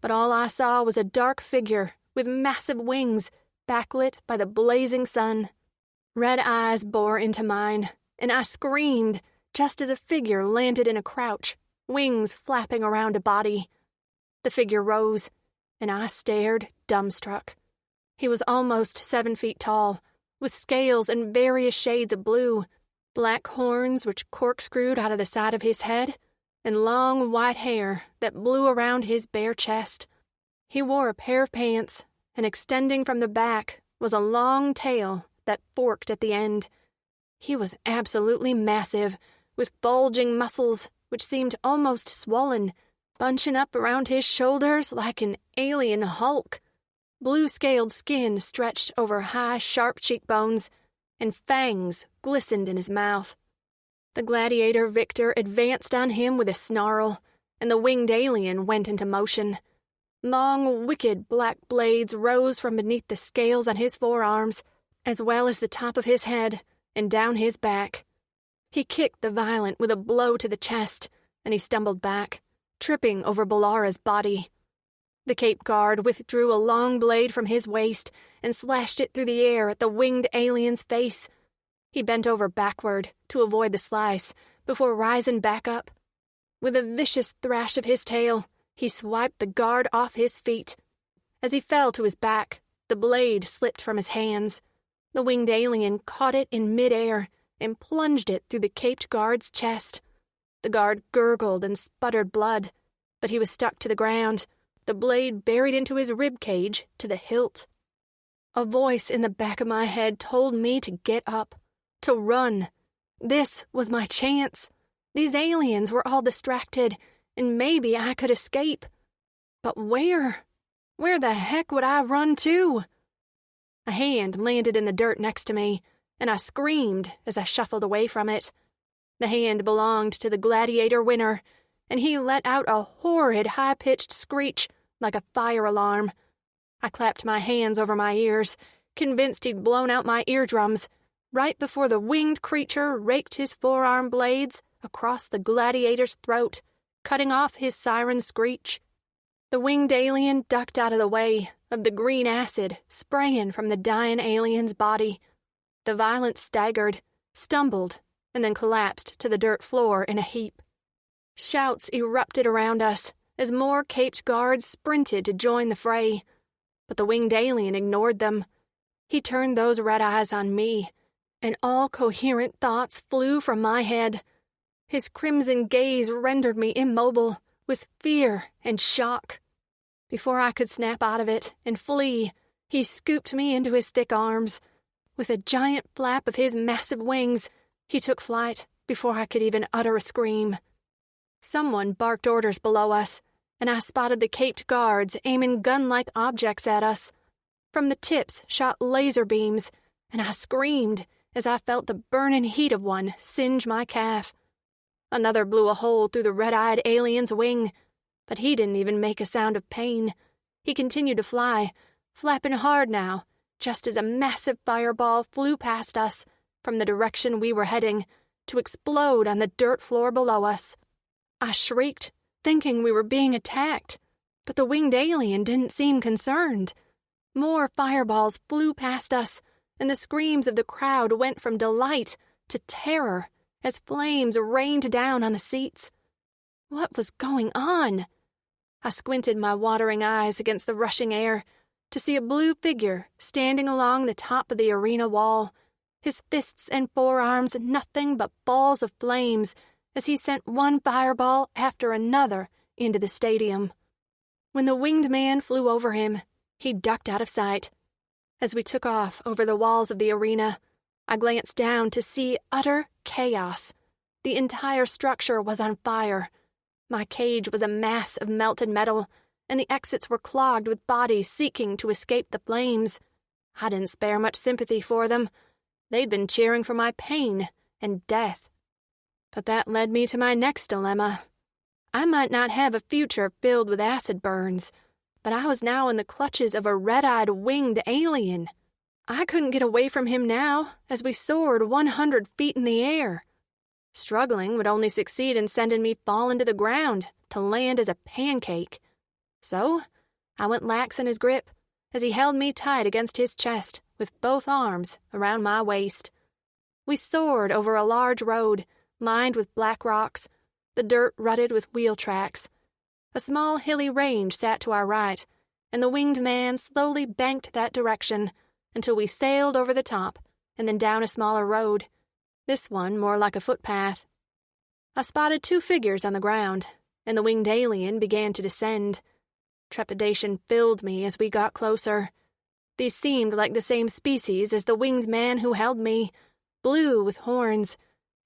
but all I saw was a dark figure with massive wings, backlit by the blazing sun. Red eyes bore into mine, and I screamed just as a figure landed in a crouch, wings flapping around a body. The figure rose, and I stared, dumbstruck. He was almost 7 feet tall, with scales in various shades of blue, black horns which corkscrewed out of the side of his head, and long white hair that blew around his bare chest. He wore a pair of pants, and extending from the back was a long tail that forked at the end. He was absolutely massive, with bulging muscles which seemed almost swollen, bunching up around his shoulders like an alien Hulk. Blue-scaled skin stretched over high, sharp cheekbones, and fangs glistened in his mouth. The gladiator victor advanced on him with a snarl, and the winged alien went into motion. Long, wicked black blades rose from beneath the scales on his forearms, as well as the top of his head, and down his back. He kicked the Violent with a blow to the chest, and he stumbled back, tripping over Bulara's body. The Cape Guard withdrew a long blade from his waist and slashed it through the air at the winged alien's face. He bent over backward to avoid the slice before rising back up. With a vicious thrash of his tail, he swiped the guard off his feet. As he fell to his back, the blade slipped from his hands. The winged alien caught it in midair and plunged it through the caped guard's chest. The guard gurgled and sputtered blood, but he was stuck to the ground, the blade buried into his rib cage to the hilt. A voice in the back of my head told me to get up, to run. This was my chance. These aliens were all distracted, and maybe I could escape. But where? Where the heck would I run to? A hand landed in the dirt next to me, and I screamed as I shuffled away from it. The hand belonged to the gladiator winner, and he let out a horrid high-pitched screech like a fire alarm. I clapped my hands over my ears, convinced he'd blown out my eardrums, right before the winged creature raked his forearm blades across the gladiator's throat, cutting off his siren screech. The winged alien ducked out of the way of the green acid spraying from the dying alien's body. The Violent staggered, stumbled, and then collapsed to the dirt floor in a heap. Shouts erupted around us as more caped guards sprinted to join the fray, but the winged alien ignored them. He turned those red eyes on me, and all coherent thoughts flew from my head. His crimson gaze rendered me immobile with fear and shock. Before I could snap out of it and flee, he scooped me into his thick arms. With a giant flap of his massive wings, he took flight before I could even utter a scream. Someone barked orders below us, and I spotted the caped guards aiming gun-like objects at us. From the tips shot laser beams, and I screamed as I felt the burning heat of one singe my calf. Another blew a hole through the red-eyed alien's wing, but he didn't even make a sound of pain. He continued to fly, flapping hard now, just as a massive fireball flew past us from the direction we were heading to explode on the dirt floor below us. I shrieked, thinking we were being attacked, but the winged alien didn't seem concerned. More fireballs flew past us, and the screams of the crowd went from delight to terror as flames rained down on the seats. What was going on? I squinted my watering eyes against the rushing air to see a blue figure standing along the top of the arena wall, his fists and forearms nothing but balls of flames as he sent one fireball after another into the stadium. When the winged man flew over him, he ducked out of sight. As we took off over the walls of the arena, I glanced down to see utter chaos. The entire structure was on fire. My cage was a mass of melted metal, and the exits were clogged with bodies seeking to escape the flames. I didn't spare much sympathy for them. They'd been cheering for my pain and death. But that led me to my next dilemma. I might not have a future filled with acid burns, but I was now in the clutches of a red-eyed winged alien. I couldn't get away from him now as we soared 100 feet in the air. Struggling would only succeed in sending me falling to the ground to land as a pancake. So I went lax in his grip as he held me tight against his chest with both arms around my waist. We soared over a large road lined with black rocks, the dirt rutted with wheel tracks. A small hilly range sat to our right, and the winged man slowly banked that direction until we sailed over the top and then down a smaller road, this one more like a footpath. I spotted 2 figures on the ground, and the winged alien began to descend. Trepidation filled me as we got closer. These seemed like the same species as the winged man who held me, blue with horns,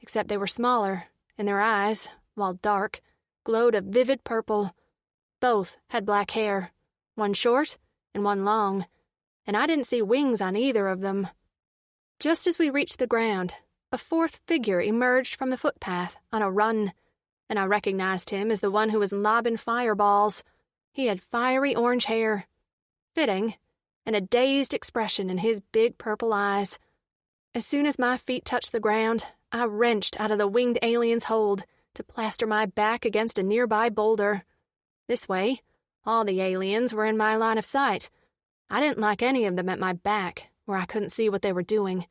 except they were smaller, and their eyes, while dark, glowed a vivid purple. Both had black hair, one short and one long, and I didn't see wings on either of them. Just as we reached the ground, a 4th figure emerged from the footpath on a run, and I recognized him as the one who was lobbing fireballs. He had fiery orange hair, fitting, and a dazed expression in his big purple eyes. As soon as my feet touched the ground, I wrenched out of the winged alien's hold to plaster my back against a nearby boulder. This way, all the aliens were in my line of sight. I didn't like any of them at my back, where I couldn't see what they were doing.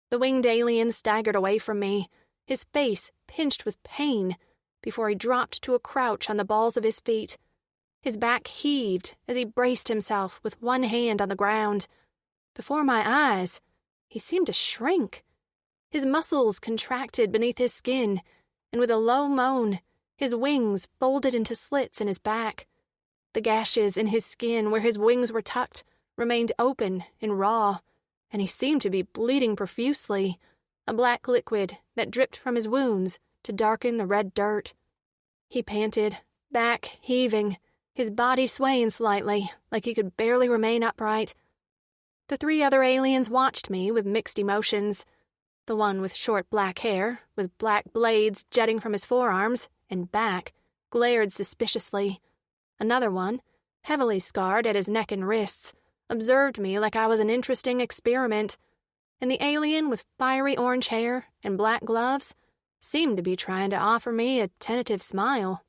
The winged alien staggered away from me, his face pinched with pain, before he dropped to a crouch on the balls of his feet. His back heaved as he braced himself with one hand on the ground. Before my eyes, he seemed to shrink. His muscles contracted beneath his skin, and with a low moan, his wings folded into slits in his back. The gashes in his skin where his wings were tucked remained open and raw, and he seemed to be bleeding profusely, a black liquid that dripped from his wounds to darken the red dirt. He panted, back heaving, his body swaying slightly, like he could barely remain upright. The 3 other aliens watched me with mixed emotions. The one with short black hair, with black blades jutting from his forearms and back, glared suspiciously. Another one, heavily scarred at his neck and wrists, observed me like I was an interesting experiment, and the alien with fiery orange hair and black gloves seemed to be trying to offer me a tentative smile.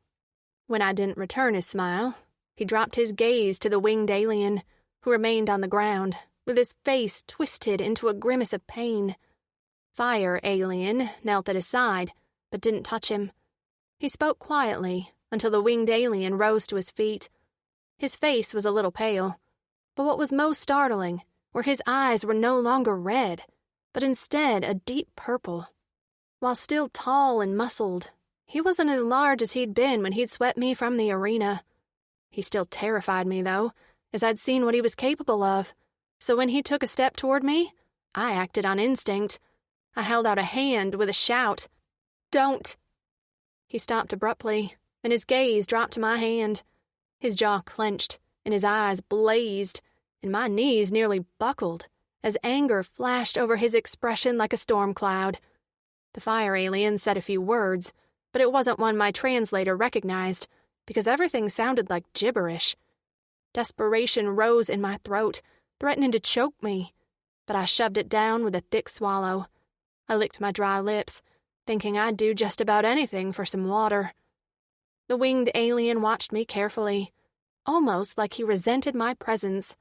When I didn't return his smile, he dropped his gaze to the winged alien, who remained on the ground, with his face twisted into a grimace of pain. Fire alien knelt at his side, but didn't touch him. He spoke quietly until the winged alien rose to his feet. His face was a little pale, but what was most startling were his eyes were no longer red, but instead a deep purple. While still tall and muscled, he wasn't as large as he'd been when he'd swept me from the arena. He still terrified me, though, as I'd seen what he was capable of. So when he took a step toward me, I acted on instinct. I held out a hand with a shout. "Don't!" He stopped abruptly, and his gaze dropped to my hand. His jaw clenched, and his eyes blazed, and my knees nearly buckled as anger flashed over his expression like a storm cloud. The fire alien said a few words, but it wasn't one my translator recognized, because everything sounded like gibberish. Desperation rose in my throat, threatening to choke me, but I shoved it down with a thick swallow. I licked my dry lips, thinking I'd do just about anything for some water. The winged alien watched me carefully, almost like he resented my presence,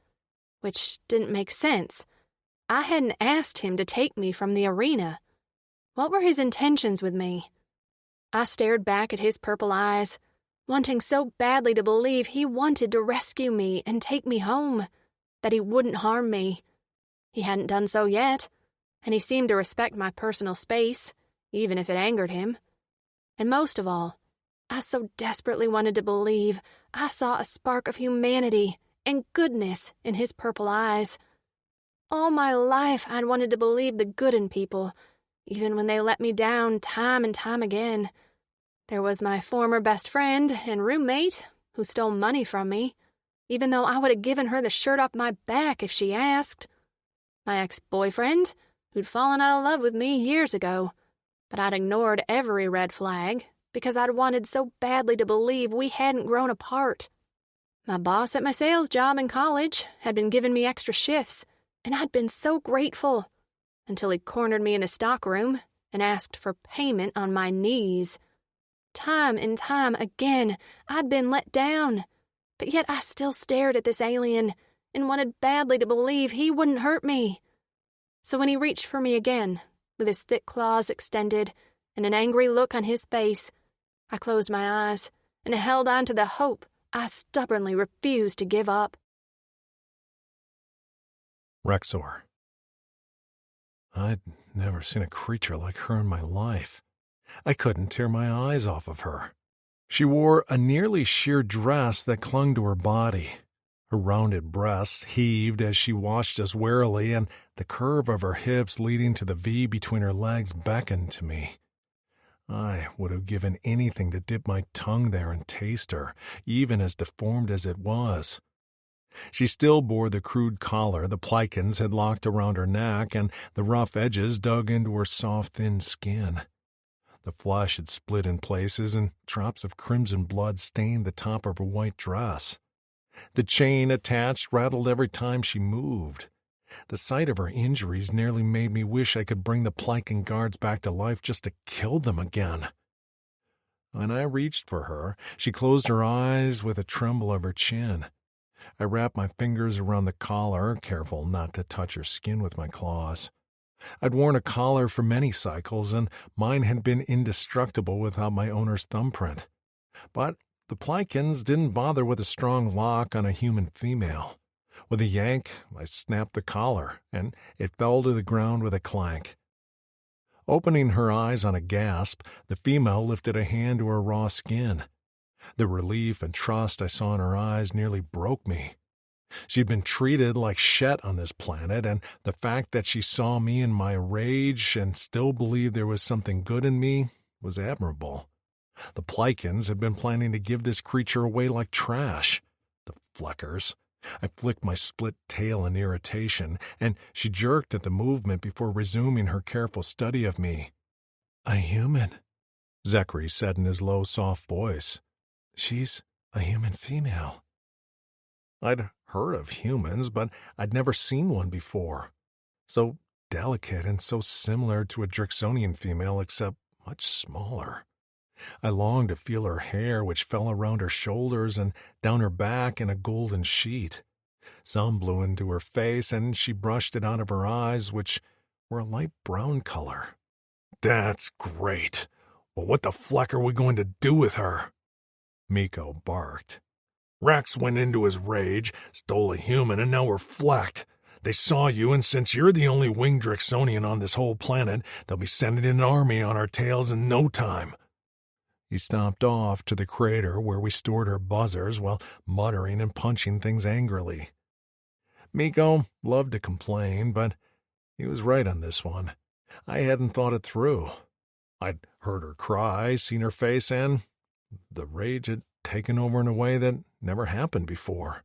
which didn't make sense. I hadn't asked him to take me from the arena. What were his intentions with me? I stared back at his purple eyes, wanting so badly to believe he wanted to rescue me and take me home, that he wouldn't harm me. He hadn't done so yet, and he seemed to respect my personal space, even if it angered him. And most of all, I so desperately wanted to believe I saw a spark of humanity and goodness in his purple eyes. All my life I'd wanted to believe the good in people, even when they let me down time and time again. There was my former best friend and roommate who stole money from me, even though I would have given her the shirt off my back if she asked. My ex-boyfriend, who'd fallen out of love with me years ago, but I'd ignored every red flag because I'd wanted so badly to believe we hadn't grown apart. My boss at my sales job in college had been giving me extra shifts, and I'd been so grateful, until he cornered me in a stockroom and asked for payment on my knees. Time and time again, I'd been let down, but yet I still stared at this alien and wanted badly to believe he wouldn't hurt me. So when he reached for me again, with his thick claws extended and an angry look on his face, I closed my eyes and held on to the hope I stubbornly refused to give up. Rexor. I'd never seen a creature like her in my life. I couldn't tear my eyes off of her. She wore a nearly sheer dress that clung to her body. Her rounded breasts heaved as she watched us warily, and the curve of her hips leading to the V between her legs beckoned to me. I would have given anything to dip my tongue there and taste her, even as deformed as it was. She still bore the crude collar the Plikins had locked around her neck, and the rough edges dug into her soft, thin skin. The flesh had split in places, and drops of crimson blood stained the top of her white dress. The chain attached rattled every time she moved. The sight of her injuries nearly made me wish I could bring the Plikin guards back to life just to kill them again. When I reached for her, she closed her eyes with a tremble of her chin. I wrapped my fingers around the collar, careful not to touch her skin with my claws. I'd worn a collar for many cycles, and mine had been indestructible without my owner's thumbprint. But the Plikins didn't bother with a strong lock on a human female. With a yank, I snapped the collar, and it fell to the ground with a clank. Opening her eyes on a gasp, the female lifted a hand to her raw skin. The relief and trust I saw in her eyes nearly broke me. She'd been treated like shit on this planet, and the fact that she saw me in my rage and still believed there was something good in me was admirable. The Plikins had been planning to give this creature away like trash. The fleckers. I flicked my split tail in irritation, and she jerked at the movement before resuming her careful study of me. "A human," Zachary said in his low, soft voice. "She's a human female." I'd heard of humans, but I'd never seen one before. So delicate and so similar to a Drixonian female, except much smaller. I longed to feel her hair, which fell around her shoulders and down her back in a golden sheet. Some blew into her face, and she brushed it out of her eyes, which were a light brown color. "That's great. Well, what the fleck are we going to do with her?" Miko barked. "Rex went into his rage, stole a human, and now we're flecked. They saw you, and since you're the only winged Drixonian on this whole planet, they'll be sending an army on our tails in no time." He stomped off to the crater where we stored our buzzers while muttering and punching things angrily. Miko loved to complain, but he was right on this one. I hadn't thought it through. I'd heard her cry, seen her face, and the rage had taken over in a way that never happened before.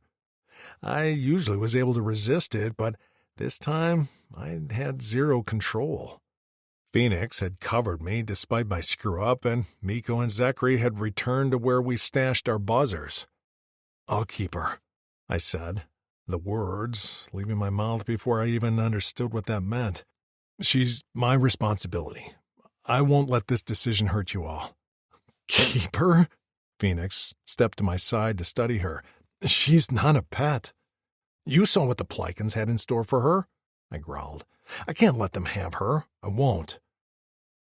I usually was able to resist it, but this time I had zero control. Phoenix had covered me despite my screw-up, and Miko and Zachary had returned to where we stashed our buzzers. "I'll keep her," I said, the words leaving my mouth before I even understood what that meant. "She's my responsibility. I won't let this decision hurt you all." "Keep her?" Phoenix stepped to my side to study her. "She's not a pet." "You saw what the Plycans had in store for her," I growled. "I can't let them have her. I won't."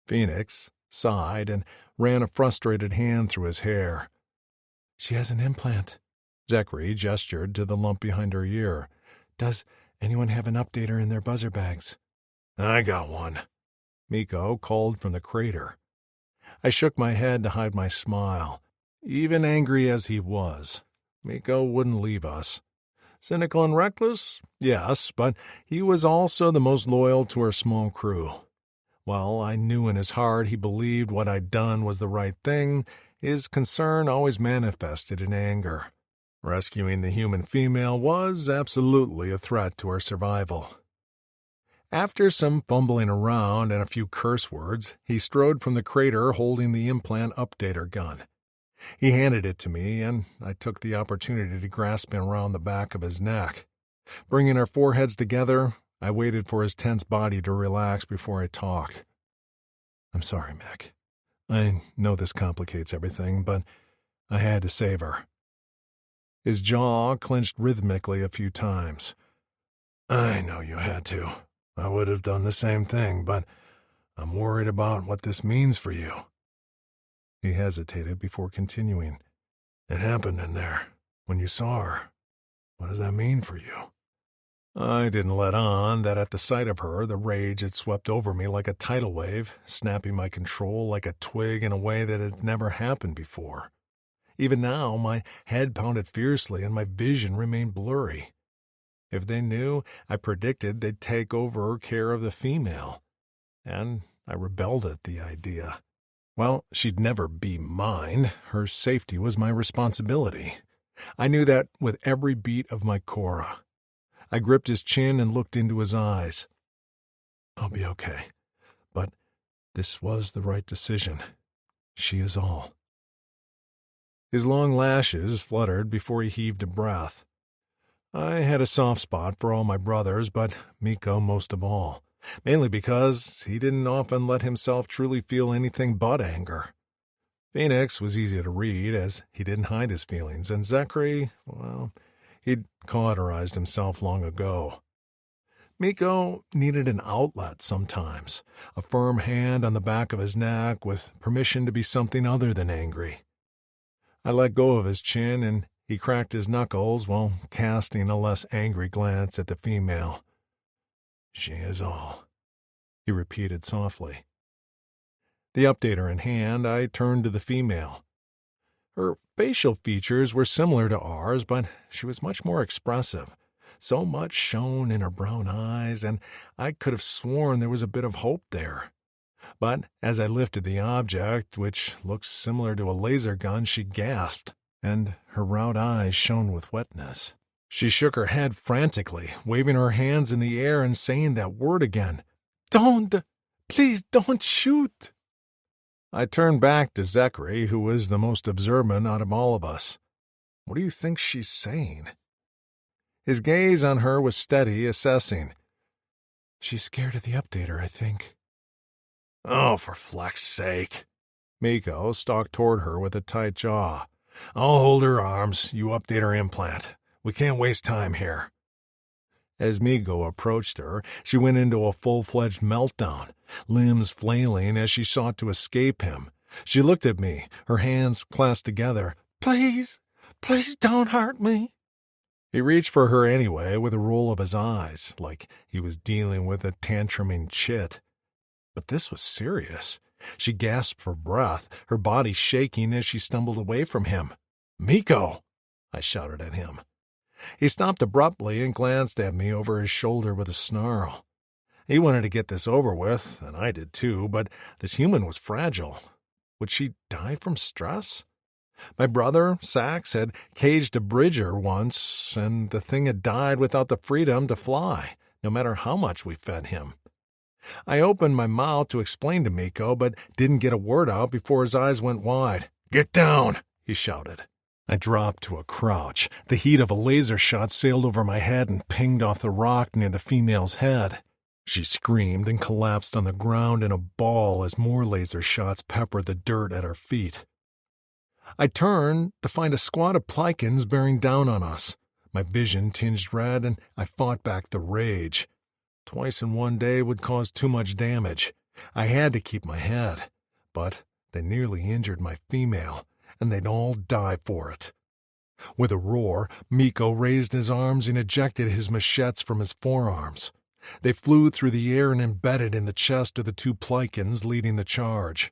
Phoenix sighed and ran a frustrated hand through his hair. "She has an implant." Zachary gestured to the lump behind her ear. "Does anyone have an updater in their buzzer bags?" "I got one," Miko called from the crater. I shook my head to hide my smile. Even angry as he was, Miko wouldn't leave us. Cynical and reckless? Yes, but he was also the most loyal to our small crew. While I knew in his heart he believed what I'd done was the right thing, his concern always manifested in anger. Rescuing the human female was absolutely a threat to our survival. After some fumbling around and a few curse words, he strode from the crater holding the implant updater gun. He handed it to me, and I took the opportunity to grasp him around the back of his neck. Bringing our foreheads together, I waited for his tense body to relax before I talked. "I'm sorry, Mick. I know this complicates everything, but I had to save her." His jaw clenched rhythmically a few times. "I know you had to. I would have done the same thing, but I'm worried about what this means for you." He hesitated before continuing. "It happened in there, when you saw her. What does that mean for you?" I didn't let on that at the sight of her, the rage had swept over me like a tidal wave, snapping my control like a twig in a way that had never happened before. Even now, my head pounded fiercely and my vision remained blurry. If they knew, I predicted they'd take over care of the female. And I rebelled at the idea. Well, she'd never be mine. Her safety was my responsibility. I knew that with every beat of my cora. I gripped his chin and looked into his eyes. "I'll be okay. But this was the right decision. She is all." His long lashes fluttered before he heaved a breath. I had a soft spot for all my brothers, but Miko most of all. Mainly because he didn't often let himself truly feel anything but anger. Phoenix was easy to read, as he didn't hide his feelings, and Zachary, well, he'd cauterized himself long ago. Miko needed an outlet sometimes, a firm hand on the back of his neck with permission to be something other than angry. I let go of his chin, and he cracked his knuckles while casting a less angry glance at the female. "She is all," he repeated softly. The updater in hand, I turned to the female. Her facial features were similar to ours, but she was much more expressive. So much shone in her brown eyes, and I could have sworn there was a bit of hope there. But as I lifted the object, which looked similar to a laser gun, she gasped, and her round eyes shone with wetness. She shook her head frantically, waving her hands in the air and saying that word again. "Don't! Please don't shoot!" I turned back to Zachary, who was the most observant out of all of us. "What do you think she's saying?" His gaze on her was steady, assessing. "She's scared of the updater, I think." "Oh, for fleck's sake." Miko stalked toward her with a tight jaw. "I'll hold her arms, you update her implant. We can't waste time here." As Miko approached her, she went into a full-fledged meltdown, limbs flailing as she sought to escape him. She looked at me, her hands clasped together. "Please, please don't hurt me." He reached for her anyway with a roll of his eyes, like he was dealing with a tantruming chit. But this was serious. She gasped for breath, her body shaking as she stumbled away from him. "Miko!" I shouted at him. He stopped abruptly and glanced at me over his shoulder with a snarl. He wanted to get this over with, and I did too, but this human was fragile. Would she die from stress? My brother, Sax, had caged a bridger once, and the thing had died without the freedom to fly, no matter how much we fed him. I opened my mouth to explain to Miko, but didn't get a word out before his eyes went wide. "Get down!" he shouted. I dropped to a crouch. The heat of a laser shot sailed over my head and pinged off the rock near the female's head. She screamed and collapsed on the ground in a ball as more laser shots peppered the dirt at our feet. I turned to find a squad of Plikins bearing down on us. My vision tinged red, and I fought back the rage. Twice in one day would cause too much damage. I had to keep my head. But they nearly injured my female, and they'd all die for it. With a roar, Miko raised his arms and ejected his machetes from his forearms. They flew through the air and embedded in the chest of the two Plikins leading the charge.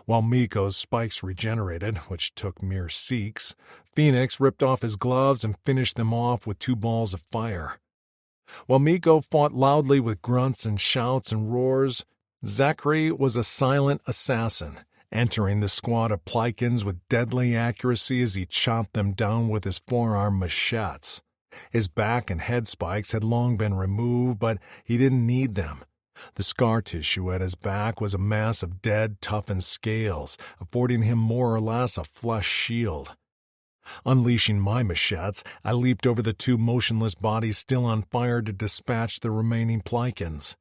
While Miko's spikes regenerated, which took mere seeks, Phoenix ripped off his gloves and finished them off with 2 balls of fire. While Miko fought loudly with grunts and shouts and roars, Zachary was a silent assassin, entering the squad of Plikins with deadly accuracy as he chopped them down with his forearm machetes. His back and head spikes had long been removed, but he didn't need them. The scar tissue at his back was a mass of dead, toughened scales, affording him more or less a flesh shield. Unleashing my machetes, I leaped over the 2 motionless bodies still on fire to dispatch the remaining Plikins.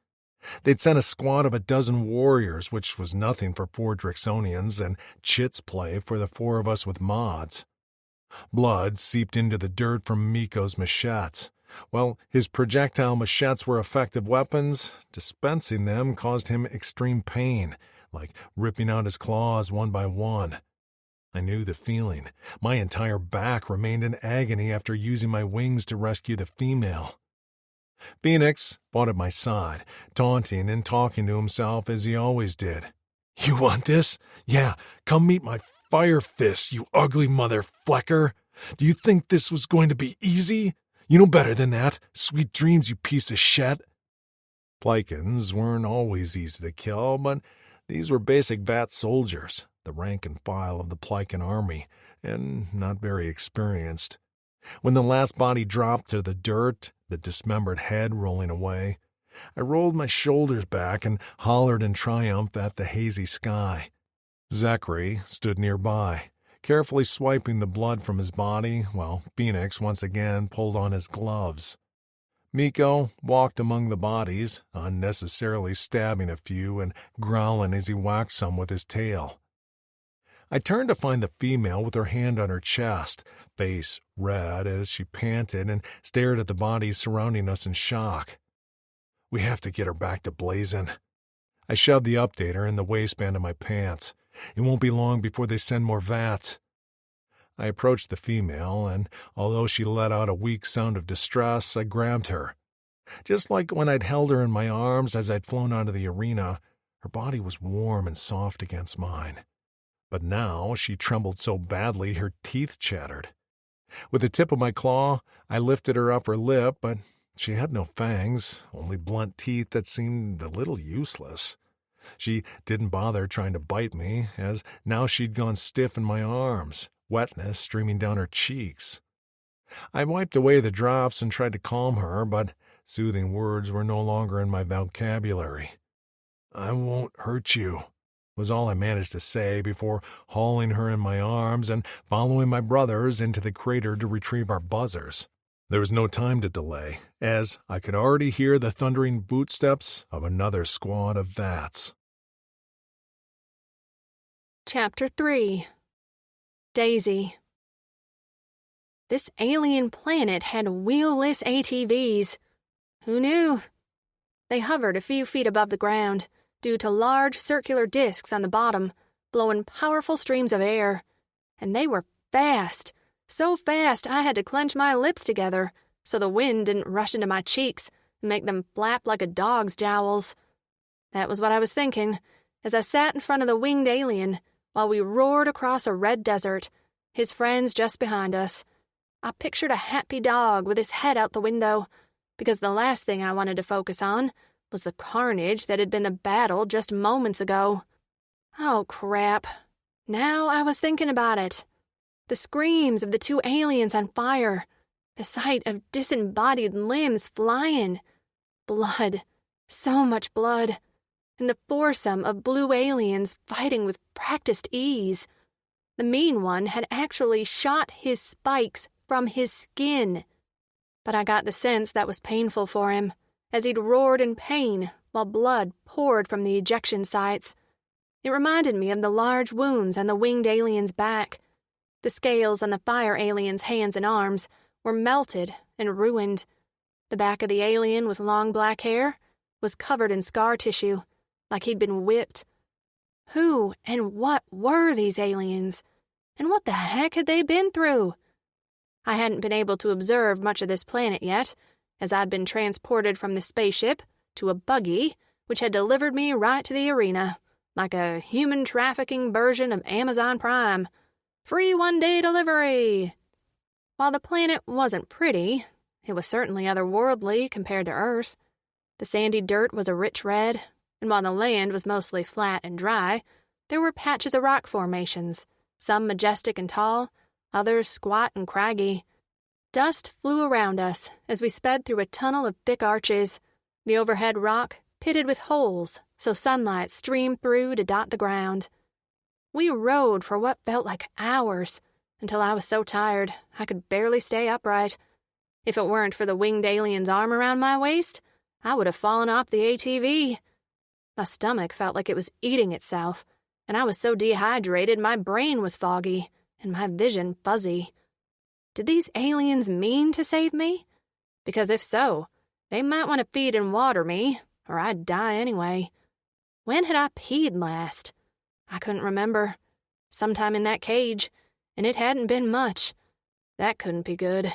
They'd sent a squad of 12 warriors, which was nothing for 4 Drixonians, and chit's play for the 4 of us with mods. Blood seeped into the dirt from Miko's machetes. While his projectile machetes were effective weapons, dispensing them caused him extreme pain, like ripping out his claws one by one. I knew the feeling. My entire back remained in agony after using my wings to rescue the female. Phoenix fought at my side, taunting and talking to himself as he always did. "You want this? Yeah, come meet my fire fist, you ugly mother flecker. Do you think this was going to be easy? You know better than that. Sweet dreams, you piece of shit." Plikins weren't always easy to kill, but these were basic VAT soldiers, the rank and file of the Plikin army, and not very experienced. When the last body dropped to the dirt, the dismembered head rolling away, I rolled my shoulders back and hollered in triumph at the hazy sky. Zachary stood nearby, carefully swiping the blood from his body, while Phoenix once again pulled on his gloves. Miko walked among the bodies, unnecessarily stabbing a few and growling as he whacked some with his tail. I turned to find the female with her hand on her chest, face red as she panted and stared at the bodies surrounding us in shock. "We have to get her back to Blazin'." I shoved the updater in the waistband of my pants. It won't be long before they send more VATs. I approached the female, and although she let out a weak sound of distress, I grabbed her. Just like when I'd held her in my arms as I'd flown out of the arena, her body was warm and soft against mine. But now she trembled so badly her teeth chattered. With the tip of my claw, I lifted her upper lip, but she had no fangs, only blunt teeth that seemed a little useless. She didn't bother trying to bite me, as now she'd gone stiff in my arms, wetness streaming down her cheeks. I wiped away the drops and tried to calm her, but soothing words were no longer in my vocabulary. "I won't hurt you," was all I managed to say before hauling her in my arms and following my brothers into the crater to retrieve our buzzers. There was no time to delay, as I could already hear the thundering footsteps of another squad of VATs. Chapter 3. Daisy. This alien planet had wheelless ATVs. Who knew? They hovered a few feet above the ground, due to large circular discs on the bottom, blowing powerful streams of air. And they were fast, so fast I had to clench my lips together so the wind didn't rush into my cheeks and make them flap like a dog's jowls. That was what I was thinking as I sat in front of the winged alien while we roared across a red desert, his friends just behind us. I pictured a happy dog with his head out the window, because the last thing I wanted to focus on was the carnage that had been the battle just moments ago. Oh, crap. Now I was thinking about it. The screams of the two aliens on fire, the sight of disembodied limbs flying, blood, so much blood, and the foursome of blue aliens fighting with practiced ease. The mean one had actually shot his spikes from his skin. But I got the sense that was painful for him, as he'd roared in pain while blood poured from the ejection sites. It reminded me of the large wounds on the winged alien's back. The scales on the fire alien's hands and arms were melted and ruined. The back of the alien with long black hair was covered in scar tissue, like he'd been whipped. Who and what were these aliens? And what the heck had they been through? I hadn't been able to observe much of this planet yet, as I'd been transported from the spaceship to a buggy which had delivered me right to the arena, like a human trafficking version of Amazon Prime. Free one-day delivery! While the planet wasn't pretty, it was certainly otherworldly compared to Earth. The sandy dirt was a rich red, and while the land was mostly flat and dry, there were patches of rock formations, some majestic and tall, others squat and craggy. Dust flew around us as we sped through a tunnel of thick arches, the overhead rock pitted with holes so sunlight streamed through to dot the ground. We rode for what felt like hours, until I was so tired I could barely stay upright. If it weren't for the winged alien's arm around my waist, I would have fallen off the ATV. My stomach felt like it was eating itself, and I was so dehydrated my brain was foggy and my vision fuzzy. Did these aliens mean to save me? Because if so, they might want to feed and water me, or I'd die anyway. When had I peed last? I couldn't remember. Sometime in that cage, and it hadn't been much. That couldn't be good.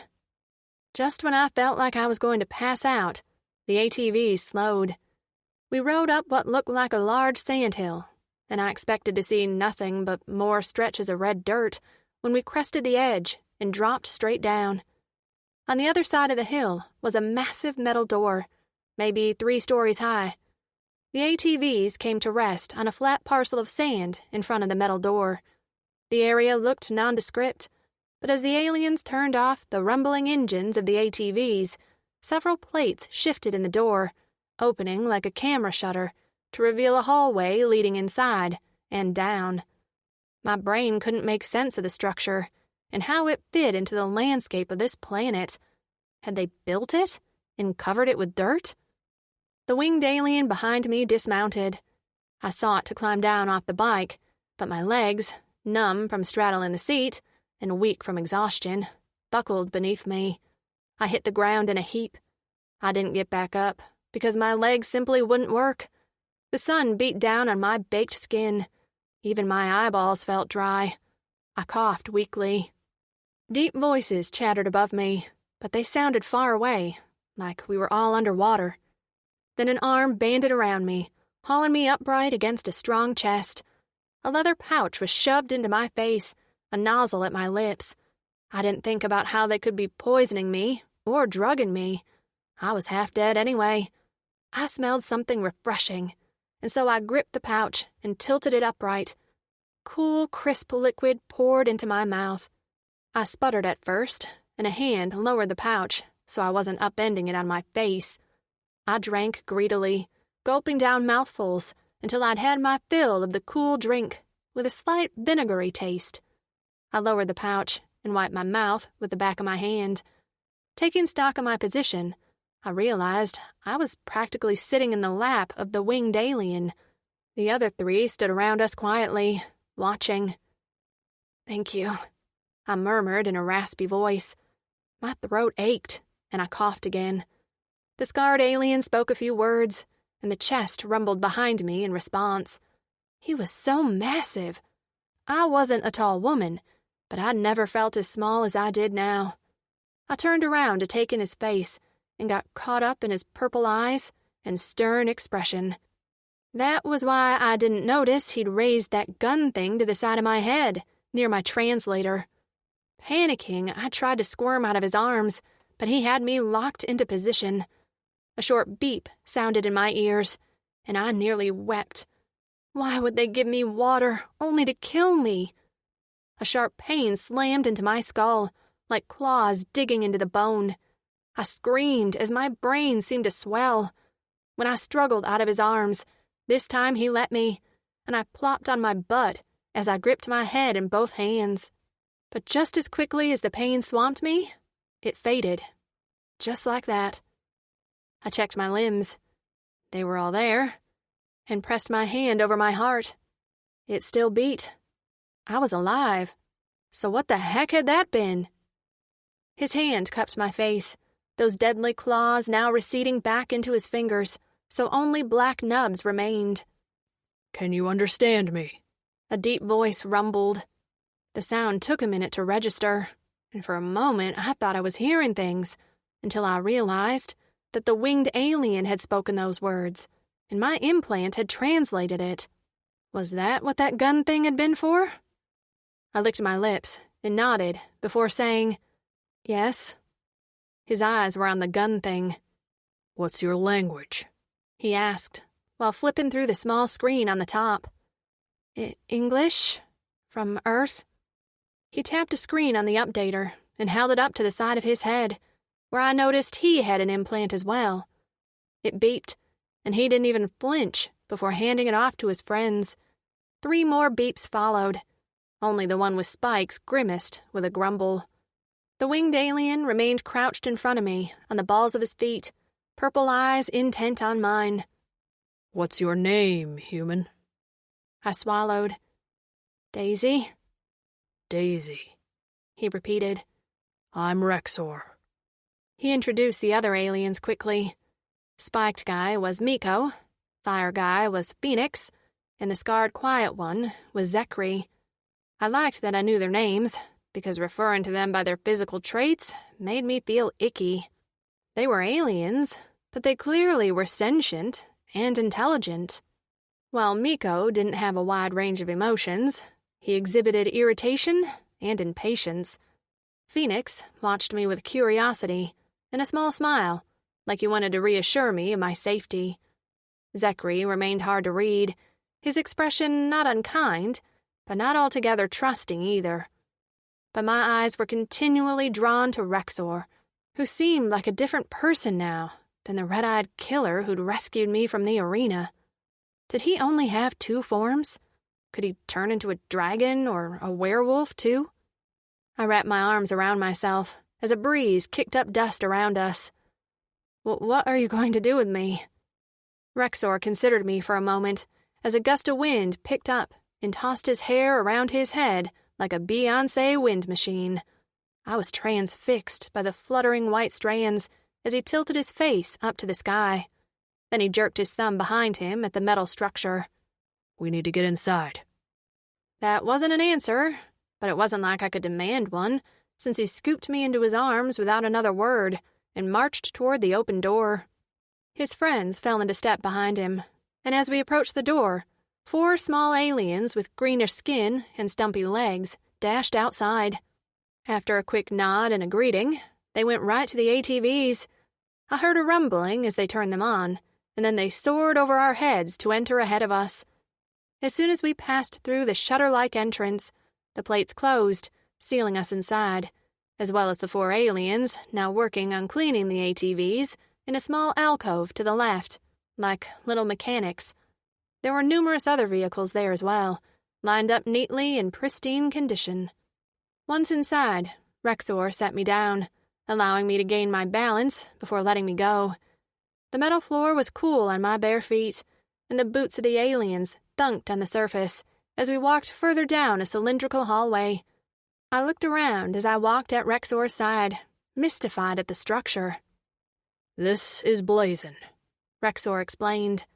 Just when I felt like I was going to pass out, the ATV slowed. We rode up what looked like a large sandhill, and I expected to see nothing but more stretches of red dirt when we crested the edge and dropped straight down. On the other side of the hill was a massive metal door, maybe 3 stories high. The ATVs came to rest on a flat parcel of sand in front of the metal door. The area looked nondescript, but as the aliens turned off the rumbling engines of the ATVs, several plates shifted in the door, opening like a camera shutter to reveal a hallway leading inside and down. My brain couldn't make sense of the structure and how it fit into the landscape of this planet. Had they built it and covered it with dirt? The winged alien behind me dismounted. I sought to climb down off the bike, but my legs, numb from straddling the seat and weak from exhaustion, buckled beneath me. I hit the ground in a heap. I didn't get back up because my legs simply wouldn't work. The sun beat down on my baked skin. Even my eyeballs felt dry. I coughed weakly. Deep voices chattered above me, but they sounded far away, like we were all underwater. Then an arm banded around me, hauling me upright against a strong chest. A leather pouch was shoved into my face, a nozzle at my lips. I didn't think about how they could be poisoning me or drugging me. I was half dead anyway. I smelled something refreshing, and so I gripped the pouch and tilted it upright. Cool, crisp liquid poured into my mouth. I sputtered at first, and a hand lowered the pouch so I wasn't upending it on my face. I drank greedily, gulping down mouthfuls until I'd had my fill of the cool drink with a slight vinegary taste. I lowered the pouch and wiped my mouth with the back of my hand. Taking stock of my position, I realized I was practically sitting in the lap of the winged alien. The other 3 stood around us quietly, watching. "Thank you," I murmured in a raspy voice. My throat ached, and I coughed again. The scarred alien spoke a few words, and the chest rumbled behind me in response. He was so massive. I wasn't a tall woman, but I'd never felt as small as I did now. I turned around to take in his face and got caught up in his purple eyes and stern expression. That was why I didn't notice he'd raised that gun thing to the side of my head, near my translator. Panicking, I tried to squirm out of his arms, but he had me locked into position. A short beep sounded in my ears, and I nearly wept. Why would they give me water only to kill me? A sharp pain slammed into my skull, like claws digging into the bone. I screamed as my brain seemed to swell. When I struggled out of his arms, this time he let me, and I plopped on my butt as I gripped my head in both hands. But just as quickly as the pain swamped me, it faded. Just like that. I checked my limbs. They were all there, and pressed my hand over my heart. It still beat. I was alive. So what the heck had that been? His hand cupped my face, those deadly claws now receding back into his fingers, so only black nubs remained. "Can you understand me?" A deep voice rumbled. The sound took a minute to register, and for a moment I thought I was hearing things, until I realized that the winged alien had spoken those words, and my implant had translated it. Was that what that gun thing had been for? I licked my lips and nodded before saying, "Yes." His eyes were on the gun thing. "What's your language?" he asked, while flipping through the small screen on the top. English? From Earth? He tapped a screen on the updater and held it up to the side of his head, where I noticed he had an implant as well. It beeped, and he didn't even flinch before handing it off to his friends. 3 more beeps followed. Only the one with spikes grimaced with a grumble. The winged alien remained crouched in front of me on the balls of his feet, purple eyes intent on mine. "What's your name, human?" I swallowed. "Daisy?" "Daisy," he repeated. "I'm Rexor." He introduced the other aliens quickly. Spiked guy was Miko, fire guy was Phoenix, and the scarred quiet one was Zechri. I liked that I knew their names, because referring to them by their physical traits made me feel icky. They were aliens, but they clearly were sentient and intelligent. While Miko didn't have a wide range of emotions, he exhibited irritation and impatience. Phoenix watched me with curiosity and a small smile, like he wanted to reassure me of my safety. Zechri remained hard to read, his expression not unkind, but not altogether trusting either. But my eyes were continually drawn to Rexor, who seemed like a different person now than the red-eyed killer who'd rescued me from the arena. Did he only have 2 forms? Could he turn into a dragon or a werewolf, too? I wrapped my arms around myself as a breeze kicked up dust around us. What are you going to do with me? Rexor considered me for a moment as a gust of wind picked up and tossed his hair around his head like a Beyoncé wind machine. I was transfixed by the fluttering white strands as he tilted his face up to the sky. Then he jerked his thumb behind him at the metal structure. "We need to get inside." That wasn't an answer, but it wasn't like I could demand one, since he scooped me into his arms without another word and marched toward the open door. His friends fell into step behind him, and as we approached the door, 4 small aliens with greenish skin and stumpy legs dashed outside. After a quick nod and a greeting, they went right to the ATVs. I heard a rumbling as they turned them on, and then they soared over our heads to enter ahead of us. As soon as we passed through the shutter-like entrance, the plates closed, sealing us inside, as well as the 4 aliens now working on cleaning the ATVs in a small alcove to the left, like little mechanics. There were numerous other vehicles there as well, lined up neatly in pristine condition. Once inside, Rexor sat me down, allowing me to gain my balance before letting me go. The metal floor was cool on my bare feet, and the boots of the aliens thunked on the surface as we walked further down a cylindrical hallway. I looked around as I walked at Rexor's side, mystified at the structure. This is Blazon. Rexor explained.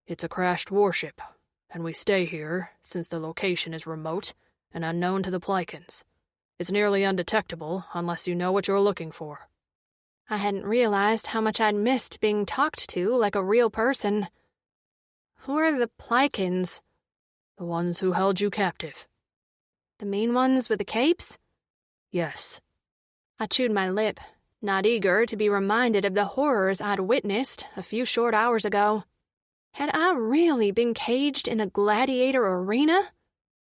It's a crashed warship, and we stay here since the location is remote and unknown to the Plycans. It's nearly undetectable unless you know what you're looking for. I hadn't realized how much I'd missed being talked to like a real person. Who are the Plycans? The ones who held you captive. The mean ones with the capes? Yes. I chewed my lip, not eager to be reminded of the horrors I'd witnessed a few short hours ago. Had I really been caged in a gladiator arena?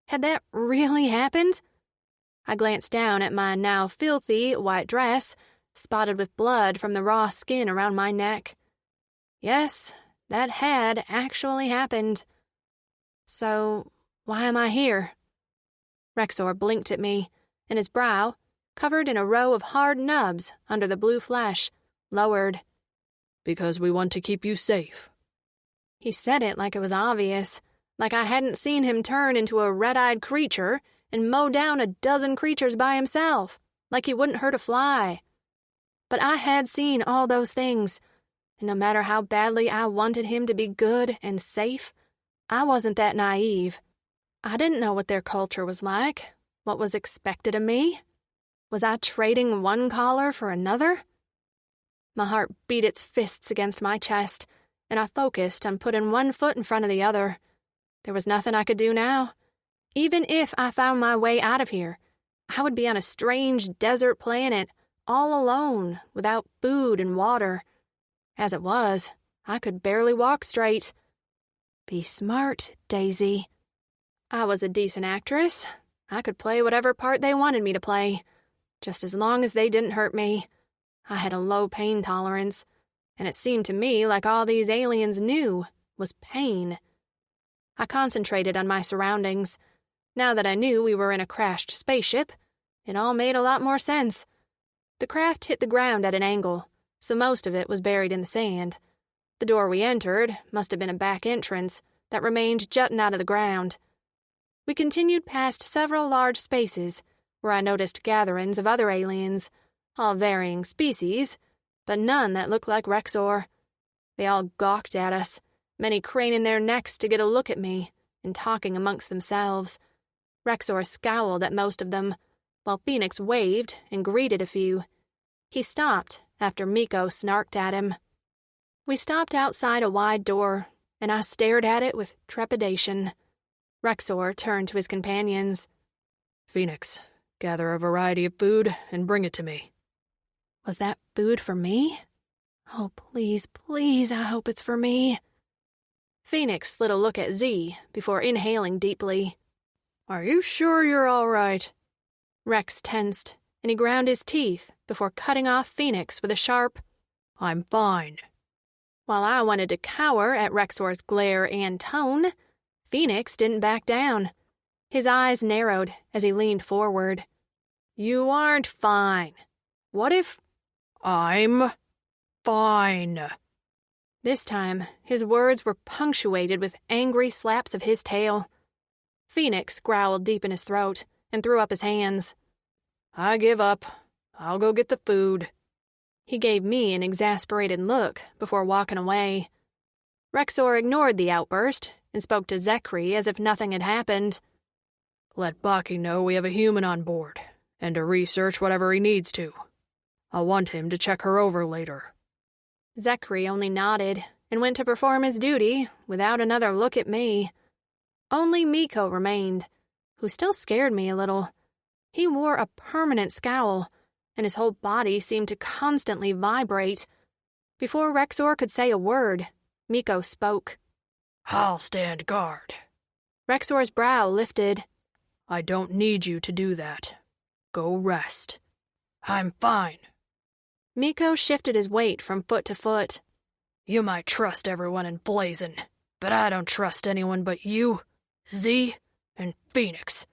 Had that really happened? I glanced down at my now filthy white dress, spotted with blood from the raw skin around my neck. Yes, that had actually happened. So, why am I here? Rexor blinked at me, and his brow, covered in a row of hard nubs under the blue flesh, lowered. Because we want to keep you safe. He said it like it was obvious, like I hadn't seen him turn into a red-eyed creature and mow down a dozen creatures by himself, like he wouldn't hurt a fly. But I had seen all those things, and no matter how badly I wanted him to be good and safe, I wasn't that naive. I didn't know what their culture was like, what was expected of me. Was I trading one collar for another? My heart beat its fists against my chest, and I focused on putting one foot in front of the other. There was nothing I could do now. Even if I found my way out of here, I would be on a strange desert planet, all alone, without food and water. As it was, I could barely walk straight. Be smart, Daisy. I was a decent actress. I could play whatever part they wanted me to play, just as long as they didn't hurt me. I had a low pain tolerance, and it seemed to me like all these aliens knew was pain. I concentrated on my surroundings. Now that I knew we were in a crashed spaceship, it all made a lot more sense. The craft hit the ground at an angle, so most of it was buried in the sand. The door we entered must have been a back entrance that remained jutting out of the ground. We continued past several large spaces, where I noticed gatherings of other aliens, all varying species, but none that looked like Rexor. They all gawked at us, many craning their necks to get a look at me, and talking amongst themselves. Rexor scowled at most of them, while Phoenix waved and greeted a few. He stopped after Miko snarked at him. We stopped outside a wide door, and I stared at it with trepidation. Rexor turned to his companions. Phoenix, gather a variety of food and bring it to me. Was that food for me? Oh, please, please, I hope it's for me. Phoenix slid a look at Z before inhaling deeply. Are you sure you're all right? Rex tensed, and he ground his teeth before cutting off Phoenix with a sharp, I'm fine. While I wanted to cower at Rexor's glare and tone, Phoenix didn't back down. His eyes narrowed as he leaned forward. You aren't fine. What if... I'm fine. This time, his words were punctuated with angry slaps of his tail. Phoenix growled deep in his throat and threw up his hands. I give up. I'll go get the food. He gave me an exasperated look before walking away. Rexor ignored the outburst and spoke to Zekri as if nothing had happened. Let Baki know we have a human on board, and to research whatever he needs to. I'll want him to check her over later. Zekri only nodded and went to perform his duty without another look at me. Only Miko remained, who still scared me a little. He wore a permanent scowl, and his whole body seemed to constantly vibrate. Before Rexor could say a word, Miko spoke. I'll stand guard. Rexor's brow lifted. I don't need you to do that. Go rest. I'm fine. Miko shifted his weight from foot to foot. You might trust everyone in Blazon, but I don't trust anyone but you, Z, and Phoenix.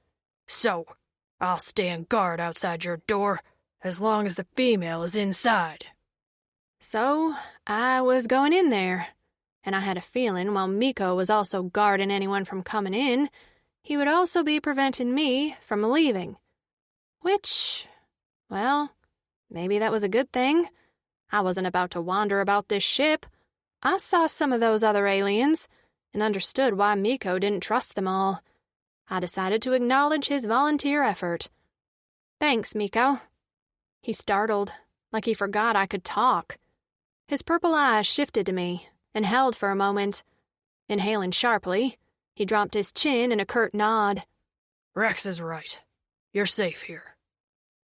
So, I'll stand guard outside your door as long as the female is inside. So, I was going in there, and I had a feeling while Miko was also guarding anyone from coming in, he would also be preventing me from leaving. Which, well, maybe that was a good thing. I wasn't about to wander about this ship. I saw some of those other aliens and understood why Miko didn't trust them all. I decided to acknowledge his volunteer effort. "Thanks, Miko." He startled, like he forgot I could talk. His purple eyes shifted to me and held for a moment. Inhaling sharply, he dropped his chin in a curt nod. Rex is right. You're safe here.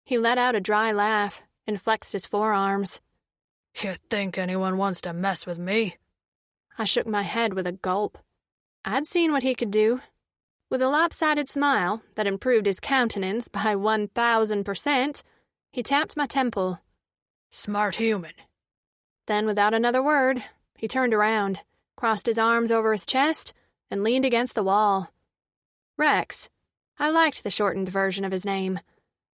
He let out a dry laugh and flexed his forearms. You think anyone wants to mess with me? I shook my head with a gulp. I'd seen what he could do. With a lopsided smile that improved his countenance by 1,000%, he tapped my temple. Smart human. Then, without another word, he turned around, crossed his arms over his chest, and leaned against the wall. Rex. I liked the shortened version of his name.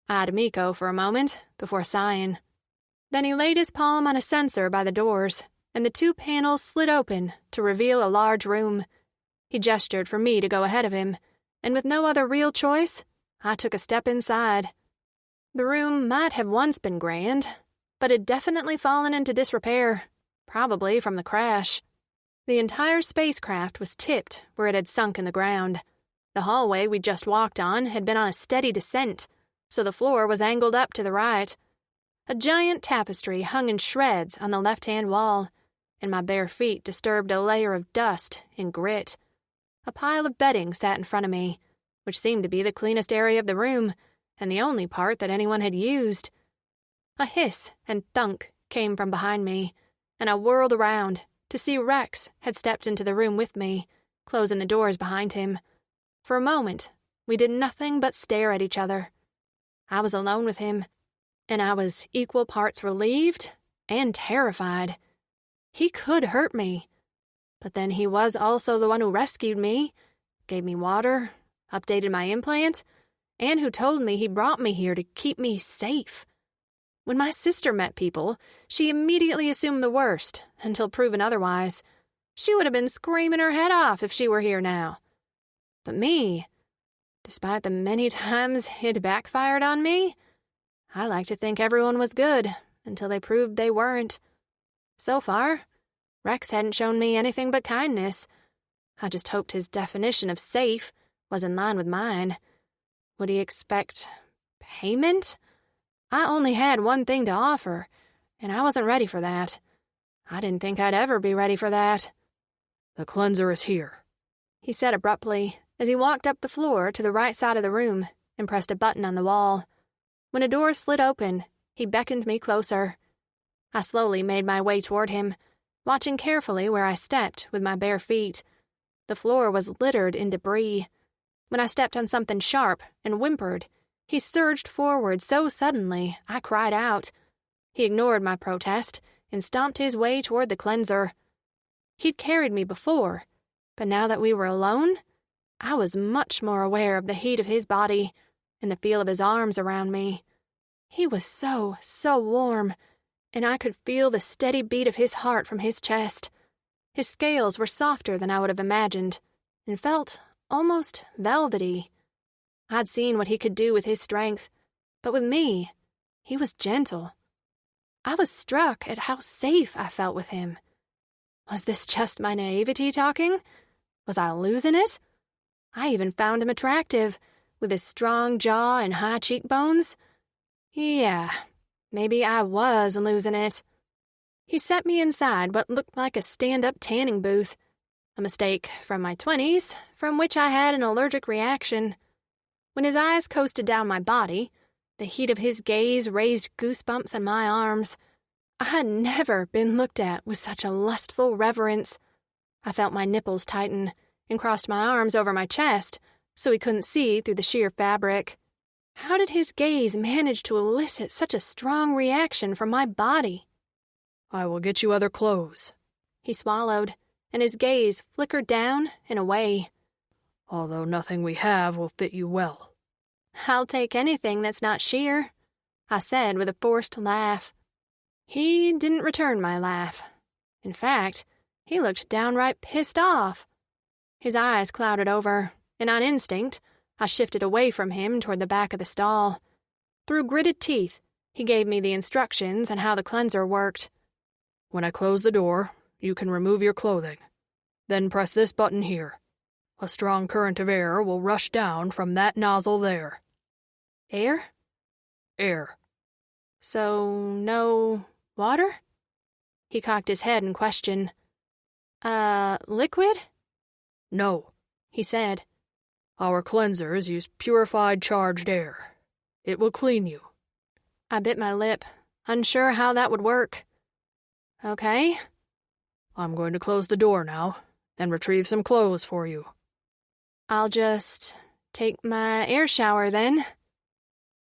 Eyed Miko for a moment, before sighing. Then he laid his palm on a sensor by the doors, and the two panels slid open to reveal a large room. He gestured for me to go ahead of him, and with no other real choice, I took a step inside. The room might have once been grand, but had definitely fallen into disrepair, probably from the crash. The entire spacecraft was tipped where it had sunk in the ground. The hallway we'd just walked on had been on a steady descent, so the floor was angled up to the right. A giant tapestry hung in shreds on the left-hand wall, and my bare feet disturbed a layer of dust and grit. A pile of bedding sat in front of me, which seemed to be the cleanest area of the room, and the only part that anyone had used. A hiss and thunk came from behind me, and I whirled around to see Rex had stepped into the room with me, closing the doors behind him. For a moment, we did nothing but stare at each other. I was alone with him, and I was equal parts relieved and terrified. He could hurt me, but then he was also the one who rescued me, gave me water, updated my implant, and who told me he brought me here to keep me safe. When my sister met people, she immediately assumed the worst, until proven otherwise. She would have been screaming her head off if she were here now. But me, despite the many times it backfired on me, I like to think everyone was good until they proved they weren't. So far, Rex hadn't shown me anything but kindness. I just hoped his definition of safe was in line with mine. Would he expect payment? I only had one thing to offer, and I wasn't ready for that. I didn't think I'd ever be ready for that. The cleanser is here, he said abruptly as he walked up the floor to the right side of the room and pressed a button on the wall. When a door slid open, he beckoned me closer. I slowly made my way toward him, watching carefully where I stepped with my bare feet. The floor was littered in debris. When I stepped on something sharp and whimpered, he surged forward so suddenly I cried out. He ignored my protest and stomped his way toward the cleanser. He'd carried me before, but now that we were alone, I was much more aware of the heat of his body and the feel of his arms around me. He was so warm, and I could feel the steady beat of his heart from his chest. His scales were softer than I would have imagined, and felt almost velvety. I'd seen what he could do with his strength, but with me, he was gentle. I was struck at how safe I felt with him. Was this just my naivety talking? Was I losing it? I even found him attractive, with his strong jaw and high cheekbones. Yeah, maybe I was losing it. He set me inside what looked like a stand-up tanning booth, a mistake from my 20s, from which I had an allergic reaction. When his eyes coasted down my body, the heat of his gaze raised goosebumps on my arms. I had never been looked at with such a lustful reverence. I felt my nipples tighten and crossed my arms over my chest so he couldn't see through the sheer fabric. How did his gaze manage to elicit such a strong reaction from my body? I will get you other clothes. He swallowed, and his gaze flickered down and away. Although nothing we have will fit you well. I'll take anything that's not sheer, I said with a forced laugh. He didn't return my laugh. In fact, he looked downright pissed off. His eyes clouded over, and on instinct, I shifted away from him toward the back of the stall. Through gritted teeth, he gave me the instructions on how the cleanser worked. When I close the door, you can remove your clothing. Then press this button here. A strong current of air will rush down from that nozzle there. Air? Air. So, no water? He cocked his head in question. Liquid? No, He said. our cleansers use purified charged air. It will clean you. I bit my lip, unsure how that would work. Okay. I'm going to close the door now and retrieve some clothes for you. I'll just take my air shower then.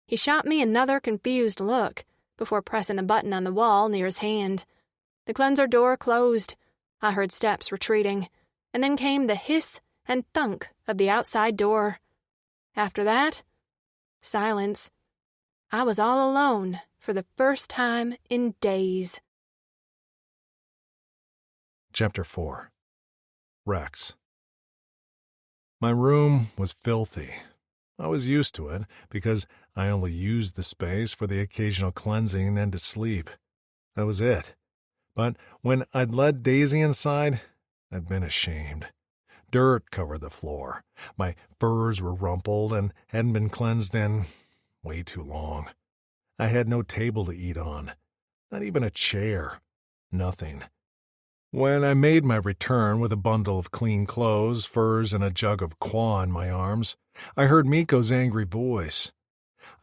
He shot me another confused look before pressing a button on the wall near his hand. The cleanser door closed. I heard steps retreating, and then came the hiss and thunk of the outside door. After that, silence. I was all alone for the first time in days. Chapter 4. Rex. My room was filthy. I was used to it because I only used the space for the occasional cleansing and to sleep. That was it. But when I'd led Daisy inside, I'd been ashamed. Dirt covered the floor. My furs were rumpled and hadn't been cleansed in way too long. I had no table to eat on. Not even a chair. Nothing. When I made my return with a bundle of clean clothes, furs, and a jug of qua in my arms, I heard Miko's angry voice.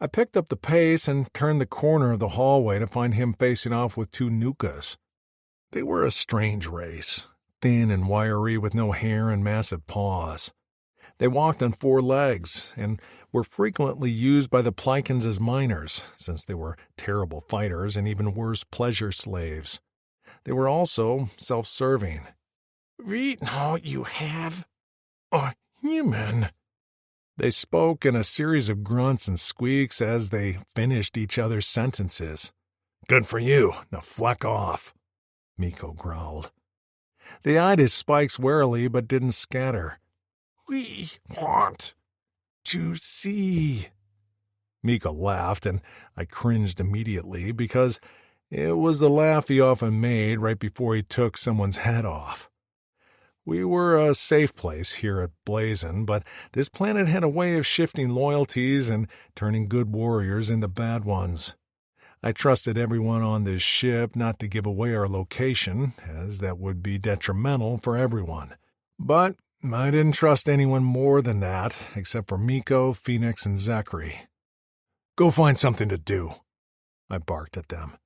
I picked up the pace and turned the corner of the hallway to find him facing off with two nukas. They were a strange race, thin and wiry with no hair and massive paws. They walked on four legs and were frequently used by the Plycans as miners, since they were terrible fighters and even worse pleasure slaves. They were also self-serving. "We know you have a human." They spoke in a series of grunts and squeaks as they finished each other's sentences. "Good for you. Now fleck off," Miko growled. They eyed his spikes warily but didn't scatter. "We want to see." Miko laughed, and I cringed immediately because it was the laugh he often made right before he took someone's head off. We were a safe place here at Blazon, but this planet had a way of shifting loyalties and turning good warriors into bad ones. I trusted everyone on this ship not to give away our location, as that would be detrimental for everyone. But I didn't trust anyone more than that, except for Miko, Phoenix, and Zachary. "Go find something to do," I barked at them.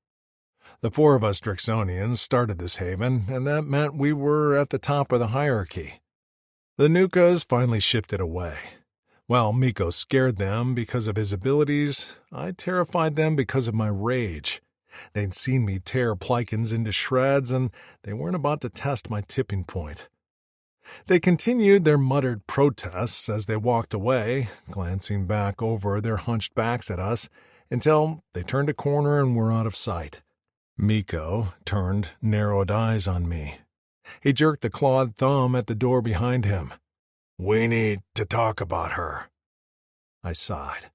The four of us Drixonians started this haven, and that meant we were at the top of the hierarchy. The Nukas finally shifted away. While Miko scared them because of his abilities, I terrified them because of my rage. They'd seen me tear Plycans into shreds, and they weren't about to test my tipping point. They continued their muttered protests as they walked away, glancing back over their hunched backs at us, until they turned a corner and were out of sight. Miko turned narrowed eyes on me. He jerked a clawed thumb at the door behind him. "We need to talk about her." I sighed.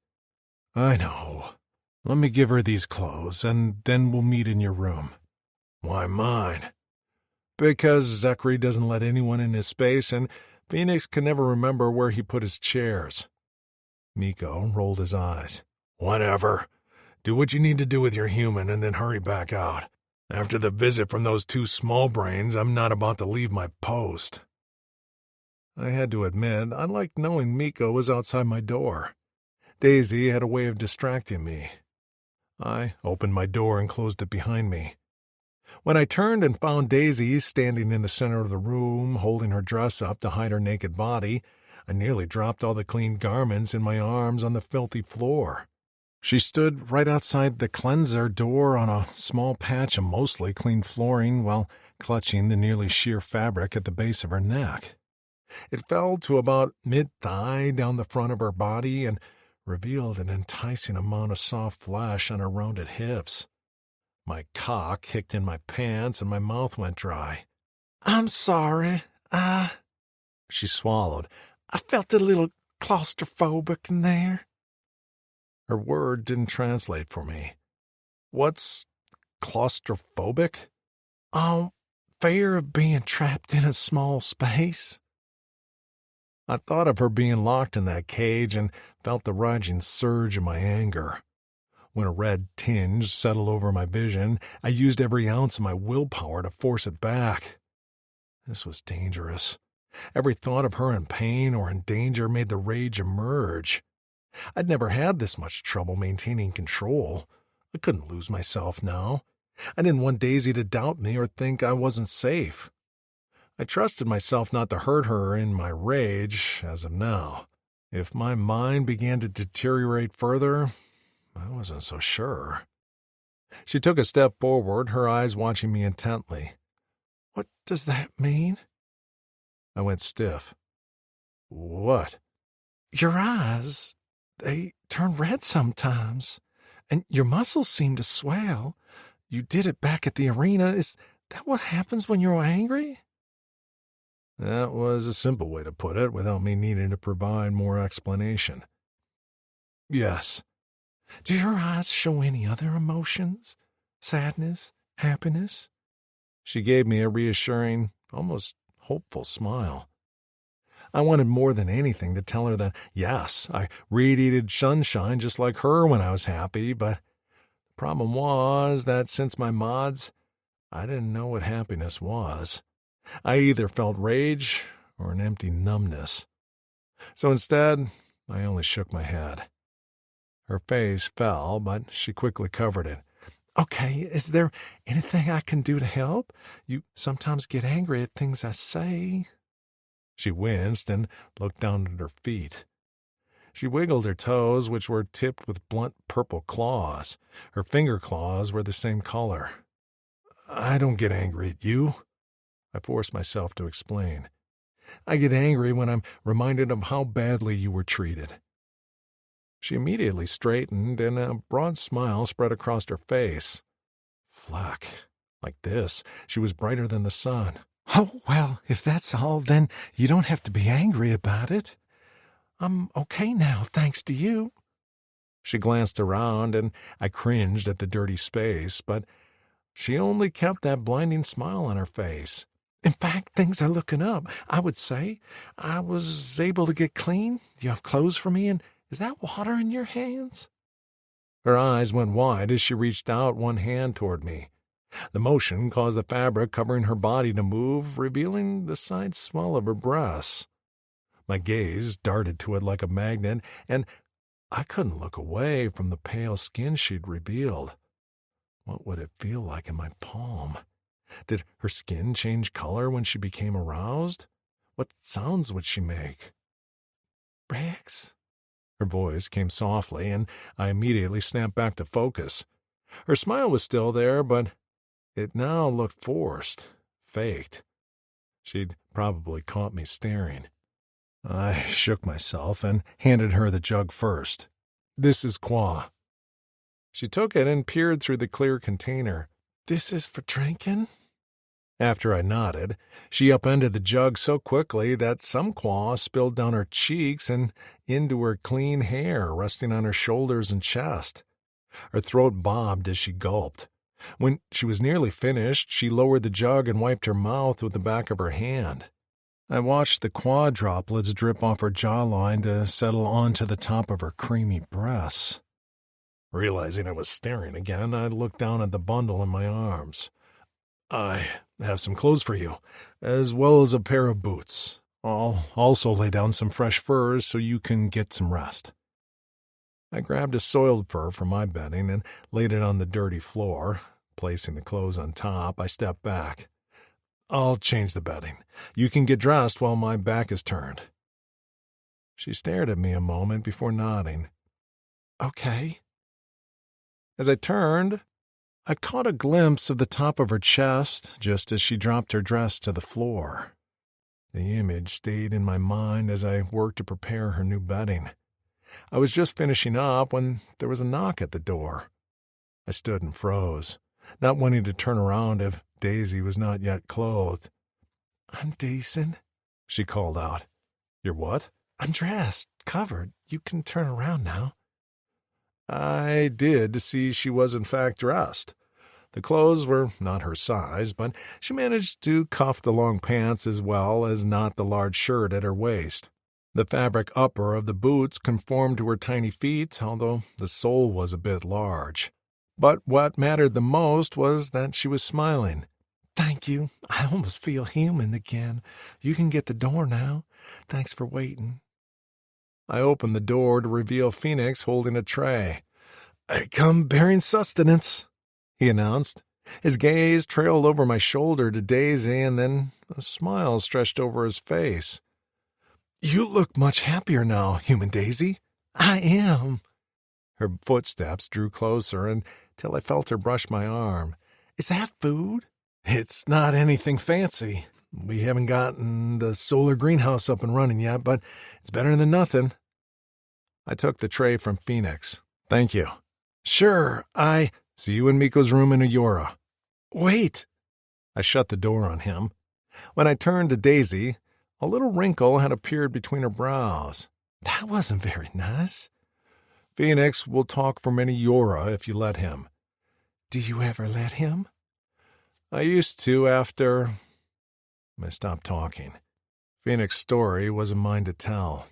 "I know. Let me give her these clothes, and then we'll meet in your room." "Why mine?" "Because Zachary doesn't let anyone in his space, and Phoenix can never remember where he put his chairs." Miko rolled his eyes. "Whatever. Do what you need to do with your human and then hurry back out. After the visit from those two small brains, I'm not about to leave my post." I had to admit, I liked knowing Miko was outside my door. Daisy had a way of distracting me. I opened my door and closed it behind me. When I turned and found Daisy standing in the center of the room, holding her dress up to hide her naked body, I nearly dropped all the clean garments in my arms on the filthy floor. She stood right outside the cleanser door on a small patch of mostly clean flooring while clutching the nearly sheer fabric at the base of her neck. It fell to about mid-thigh down the front of her body and revealed an enticing amount of soft flesh on her rounded hips. My cock kicked in my pants and my mouth went dry. "I'm sorry. She swallowed. "I felt a little claustrophobic in there." Her word didn't translate for me. "What's claustrophobic?" Fear of being trapped in a small space. I thought of her being locked in that cage and felt the rising surge of my anger. When a red tinge settled over my vision, I used every ounce of my willpower to force it back. This was dangerous. Every thought of her in pain or in danger made the rage emerge. I'd never had this much trouble maintaining control. I couldn't lose myself now. I didn't want Daisy to doubt me or think I wasn't safe. I trusted myself not to hurt her in my rage as of now. If my mind began to deteriorate further, I wasn't so sure. She took a step forward, her eyes watching me intently. "What does that mean?" I went stiff. "What?" "Your eyes, they turn red sometimes, and your muscles seem to swell. You did it back at the arena. Is that what happens when you're angry?" That was a simple way to put it without me needing to provide more explanation. "Yes." "Do your eyes show any other emotions? Sadness? Happiness?" She gave me a reassuring, almost hopeful smile. I wanted more than anything to tell her that, yes, I radiated sunshine just like her when I was happy, but the problem was that since my mods, I didn't know what happiness was. I either felt rage or an empty numbness. So instead, I only shook my head. Her face fell, but she quickly covered it. "Okay, is there anything I can do to help? You sometimes get angry at things I say." She winced and looked down at her feet. She wiggled her toes, which were tipped with blunt purple claws. Her finger claws were the same color. "I don't get angry at you," I forced myself to explain. "I get angry when I'm reminded of how badly you were treated." She immediately straightened, and a broad smile spread across her face. Fluck. Like this, she was brighter than the sun. "Oh, well, if that's all, then you don't have to be angry about it. I'm okay now, thanks to you." She glanced around, and I cringed at the dirty space, but she only kept that blinding smile on her face. "In fact, things are looking up, I would say. I was able to get clean. You have clothes for me, and is that water in your hands?" Her eyes went wide as she reached out one hand toward me. The motion caused the fabric covering her body to move, revealing the side swell of her breasts. My gaze darted to it like a magnet, and I couldn't look away from the pale skin she'd revealed. What would it feel like in my palm? Did her skin change color when she became aroused? What sounds would she make? "Rex?" Her voice came softly, and I immediately snapped back to focus. Her smile was still there, but it now looked forced, faked. She'd probably caught me staring. I shook myself and handed her the jug first. "This is Qua." She took it and peered through the clear container. "This is for drinking?" After I nodded, she upended the jug so quickly that some Qua spilled down her cheeks and into her clean hair resting on her shoulders and chest. Her throat bobbed as she gulped. When she was nearly finished, she lowered the jug and wiped her mouth with the back of her hand. I watched the Qua droplets drip off her jawline to settle onto the top of her creamy breasts. Realizing I was staring again, I looked down at the bundle in my arms. "I have some clothes for you, as well as a pair of boots. I'll also lay down some fresh furs so you can get some rest." I grabbed a soiled fur from my bedding and laid it on the dirty floor. Placing the clothes on top, I stepped back. "I'll change the bedding. You can get dressed while my back is turned." She stared at me a moment before nodding. "Okay." As I turned, I caught a glimpse of the top of her chest just as she dropped her dress to the floor. The image stayed in my mind as I worked to prepare her new bedding. I was just finishing up when there was a knock at the door. I stood and froze, not wanting to turn around if Daisy was not yet clothed. "I'm decent," she called out. "You're what?" "I'm dressed, covered. You can turn around now." I did to see she was in fact dressed. The clothes were not her size, but she managed to cuff the long pants as well as knot the large shirt at her waist. The fabric upper of the boots conformed to her tiny feet, although the sole was a bit large. But what mattered the most was that she was smiling. "Thank you. I almost feel human again. You can get the door now. Thanks for waiting." I opened the door to reveal Phoenix holding a tray. "I come bearing sustenance," he announced. His gaze trailed over my shoulder to Daisy, and then a smile stretched over his face. "You look much happier now, human Daisy." "I am." Her footsteps drew closer until I felt her brush my arm. "Is that food?" "It's not anything fancy. We haven't gotten the solar greenhouse up and running yet, but it's better than nothing." I took the tray from Phoenix. "Thank you." "Sure, See you in Miko's room in Eora." "Wait." I shut the door on him. When I turned to Daisy, a little wrinkle had appeared between her brows. "That wasn't very nice." "Phoenix will talk for many Eora if you let him." "Do you ever let him?" "I used to after—" I stopped talking. Phoenix's story wasn't mine to tell.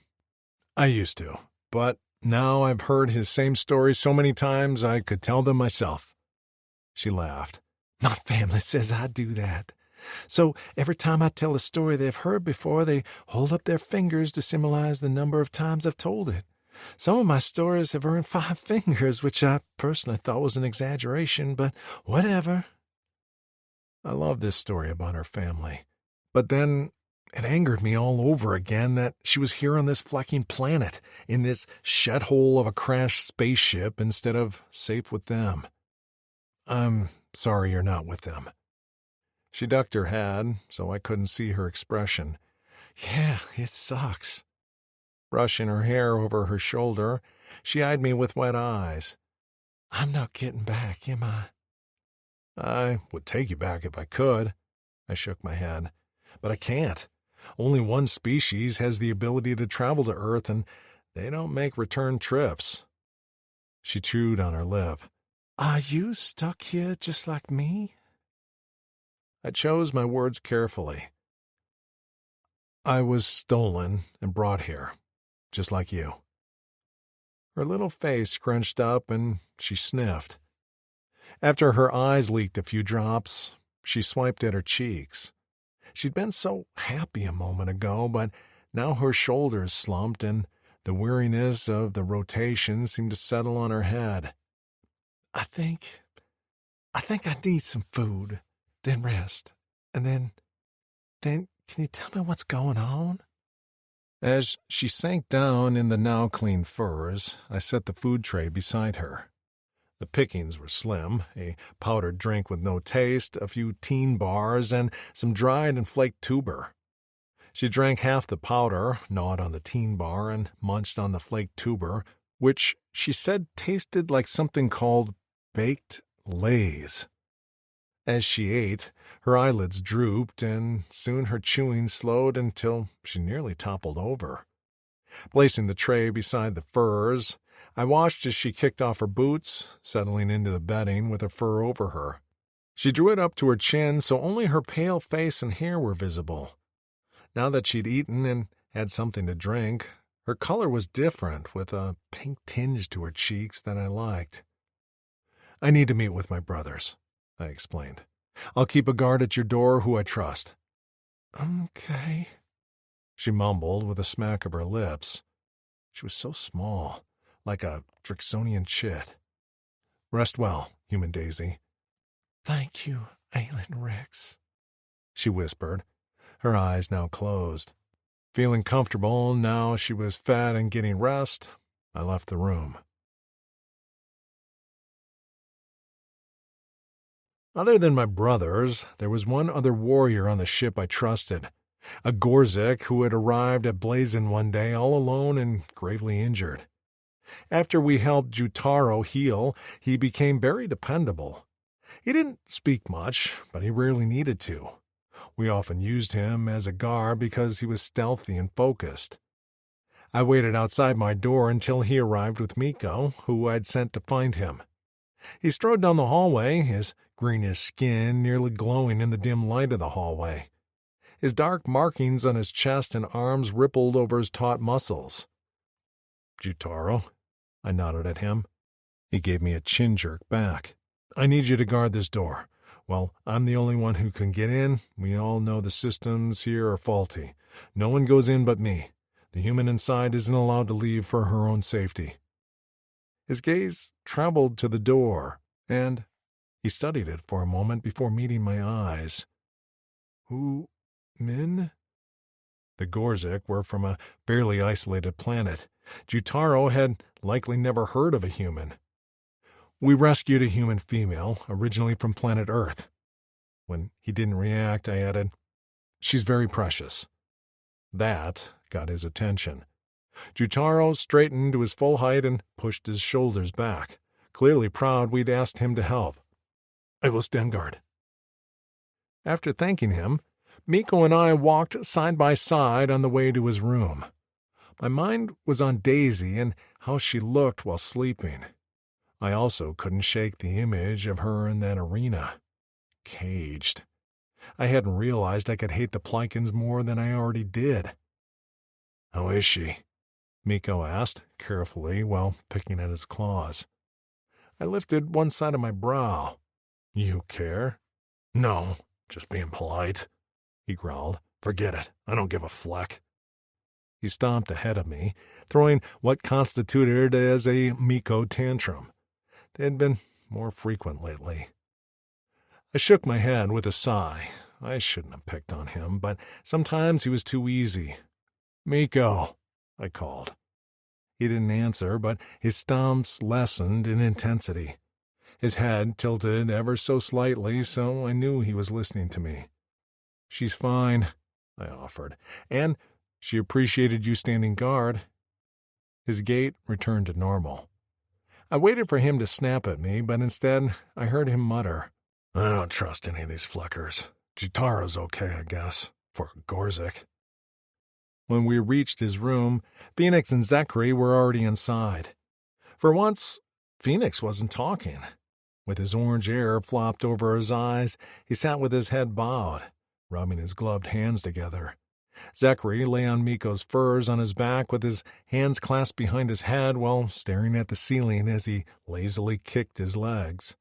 "I used to, but now I've heard his same story so many times I could tell them myself." She laughed. "My family says I do that. So every time I tell a story they've heard before, they hold up their fingers to symbolize the number of times I've told it. Some of my stories have earned 5 fingers, which I personally thought was an exaggeration, but whatever." I love this story about her family. But then it angered me all over again that she was here on this flecking planet, in this shithole of a crashed spaceship, instead of safe with them. "I'm sorry you're not with them." She ducked her head, so I couldn't see her expression. "Yeah, it sucks." Brushing her hair over her shoulder, she eyed me with wet eyes. "I'm not getting back, am I?" "I would take you back if I could." I shook my head. "But I can't. Only one species has the ability to travel to Earth, and they don't make return trips." She chewed on her lip. "Are you stuck here just like me?" I chose my words carefully. "I was stolen and brought here, just like you." Her little face scrunched up and she sniffed. After her eyes leaked a few drops, she swiped at her cheeks. She'd been so happy a moment ago, but now her shoulders slumped and the weariness of the rotation seemed to settle on her head. I think I need some food, then rest, and then can you tell me what's going on?" As she sank down in the now clean furs, I set the food tray beside her. The pickings were slim, a powdered drink with no taste, a few teen bars, and some dried and flaked tuber. She drank half the powder, gnawed on the teen bar, and munched on the flaked tuber, which she said tasted like something called baked Lays. As she ate, her eyelids drooped, and soon her chewing slowed until she nearly toppled over. Placing the tray beside the furs, I watched as she kicked off her boots, settling into the bedding with her fur over her. She drew it up to her chin so only her pale face and hair were visible. Now that she'd eaten and had something to drink, her color was different, with a pink tinge to her cheeks that I liked. "I need to meet with my brothers," I explained. "I'll keep a guard at your door who I trust." "Okay," she mumbled with a smack of her lips. She was so small, like a Drixonian chit. "Rest well, human Daisy." "Thank you, Aelin Rex," she whispered, her eyes now closed. Feeling comfortable now she was fed and getting rest, I left the room. Other than my brothers, there was one other warrior on the ship I trusted, a Gorzik who had arrived at Blazon one day all alone and gravely injured. After we helped Jutaro heal, he became very dependable. He didn't speak much, but he rarely needed to. We often used him as a guard because he was stealthy and focused. I waited outside my door until he arrived with Miko, who I'd sent to find him. He strode down the hallway, his greenish skin nearly glowing in the dim light of the hallway. His dark markings on his chest and arms rippled over his taut muscles. "Jutaro?" I nodded at him. He gave me a chin jerk back. "I need you to guard this door. Well, I'm the only one who can get in. We all know the systems here are faulty. No one goes in but me. The human inside isn't allowed to leave for her own safety." His gaze traveled to the door, and he studied it for a moment before meeting my eyes. "Who, Min?" The Gorzik were from a fairly isolated planet. Jutaro had likely never heard of a human. "We rescued a human female, originally from planet Earth." When he didn't react, I added, "She's very precious." That got his attention. Jutaro straightened to his full height and pushed his shoulders back, clearly proud we'd asked him to help. "I will stand guard." After thanking him, Miko and I walked side by side on the way to his room. My mind was on Daisy and how she looked while sleeping. I also couldn't shake the image of her in that arena, caged. I hadn't realized I could hate the Plikins more than I already did. "How is she?" Miko asked, carefully, while picking at his claws. I lifted one side of my brow. "You care?" "No, just being polite," he growled. "Forget it. I don't give a fleck." He stomped ahead of me, throwing what constituted as a Miko tantrum. They had been more frequent lately. I shook my head with a sigh. I shouldn't have picked on him, but sometimes he was too easy. "Miko," I called. He didn't answer, but his stomps lessened in intensity. His head tilted ever so slightly, so I knew he was listening to me. "She's fine," I offered, "and she appreciated you standing guard." His gait returned to normal. I waited for him to snap at me, but instead I heard him mutter, "I don't trust any of these fleckers. Jutaro's okay, I guess, for Gorzik." When we reached his room, Phoenix and Zachary were already inside. For once, Phoenix wasn't talking. With his orange hair flopped over his eyes, he sat with his head bowed, rubbing his gloved hands together. Zachary lay on Miko's furs on his back with his hands clasped behind his head while staring at the ceiling as he lazily kicked his legs.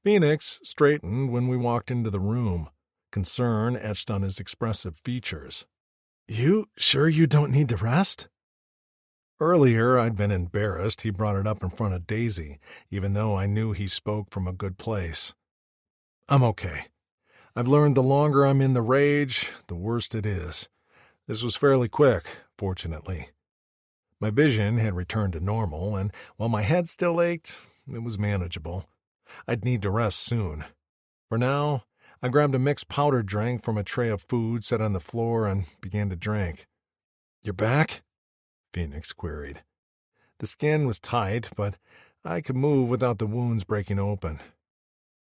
Phoenix straightened when we walked into the room, concern etched on his expressive features. "You sure you don't need to rest?" Earlier, I'd been embarrassed he brought it up in front of Daisy, even though I knew he spoke from a good place. "I'm okay. I've learned the longer I'm in the rage, the worse it is. This was fairly quick, fortunately." My vision had returned to normal, and while my head still ached, it was manageable. I'd need to rest soon. For now, I grabbed a mixed powder drink from a tray of food set on the floor and began to drink. "You're back?" Phoenix queried. The skin was tight, but I could move without the wounds breaking open.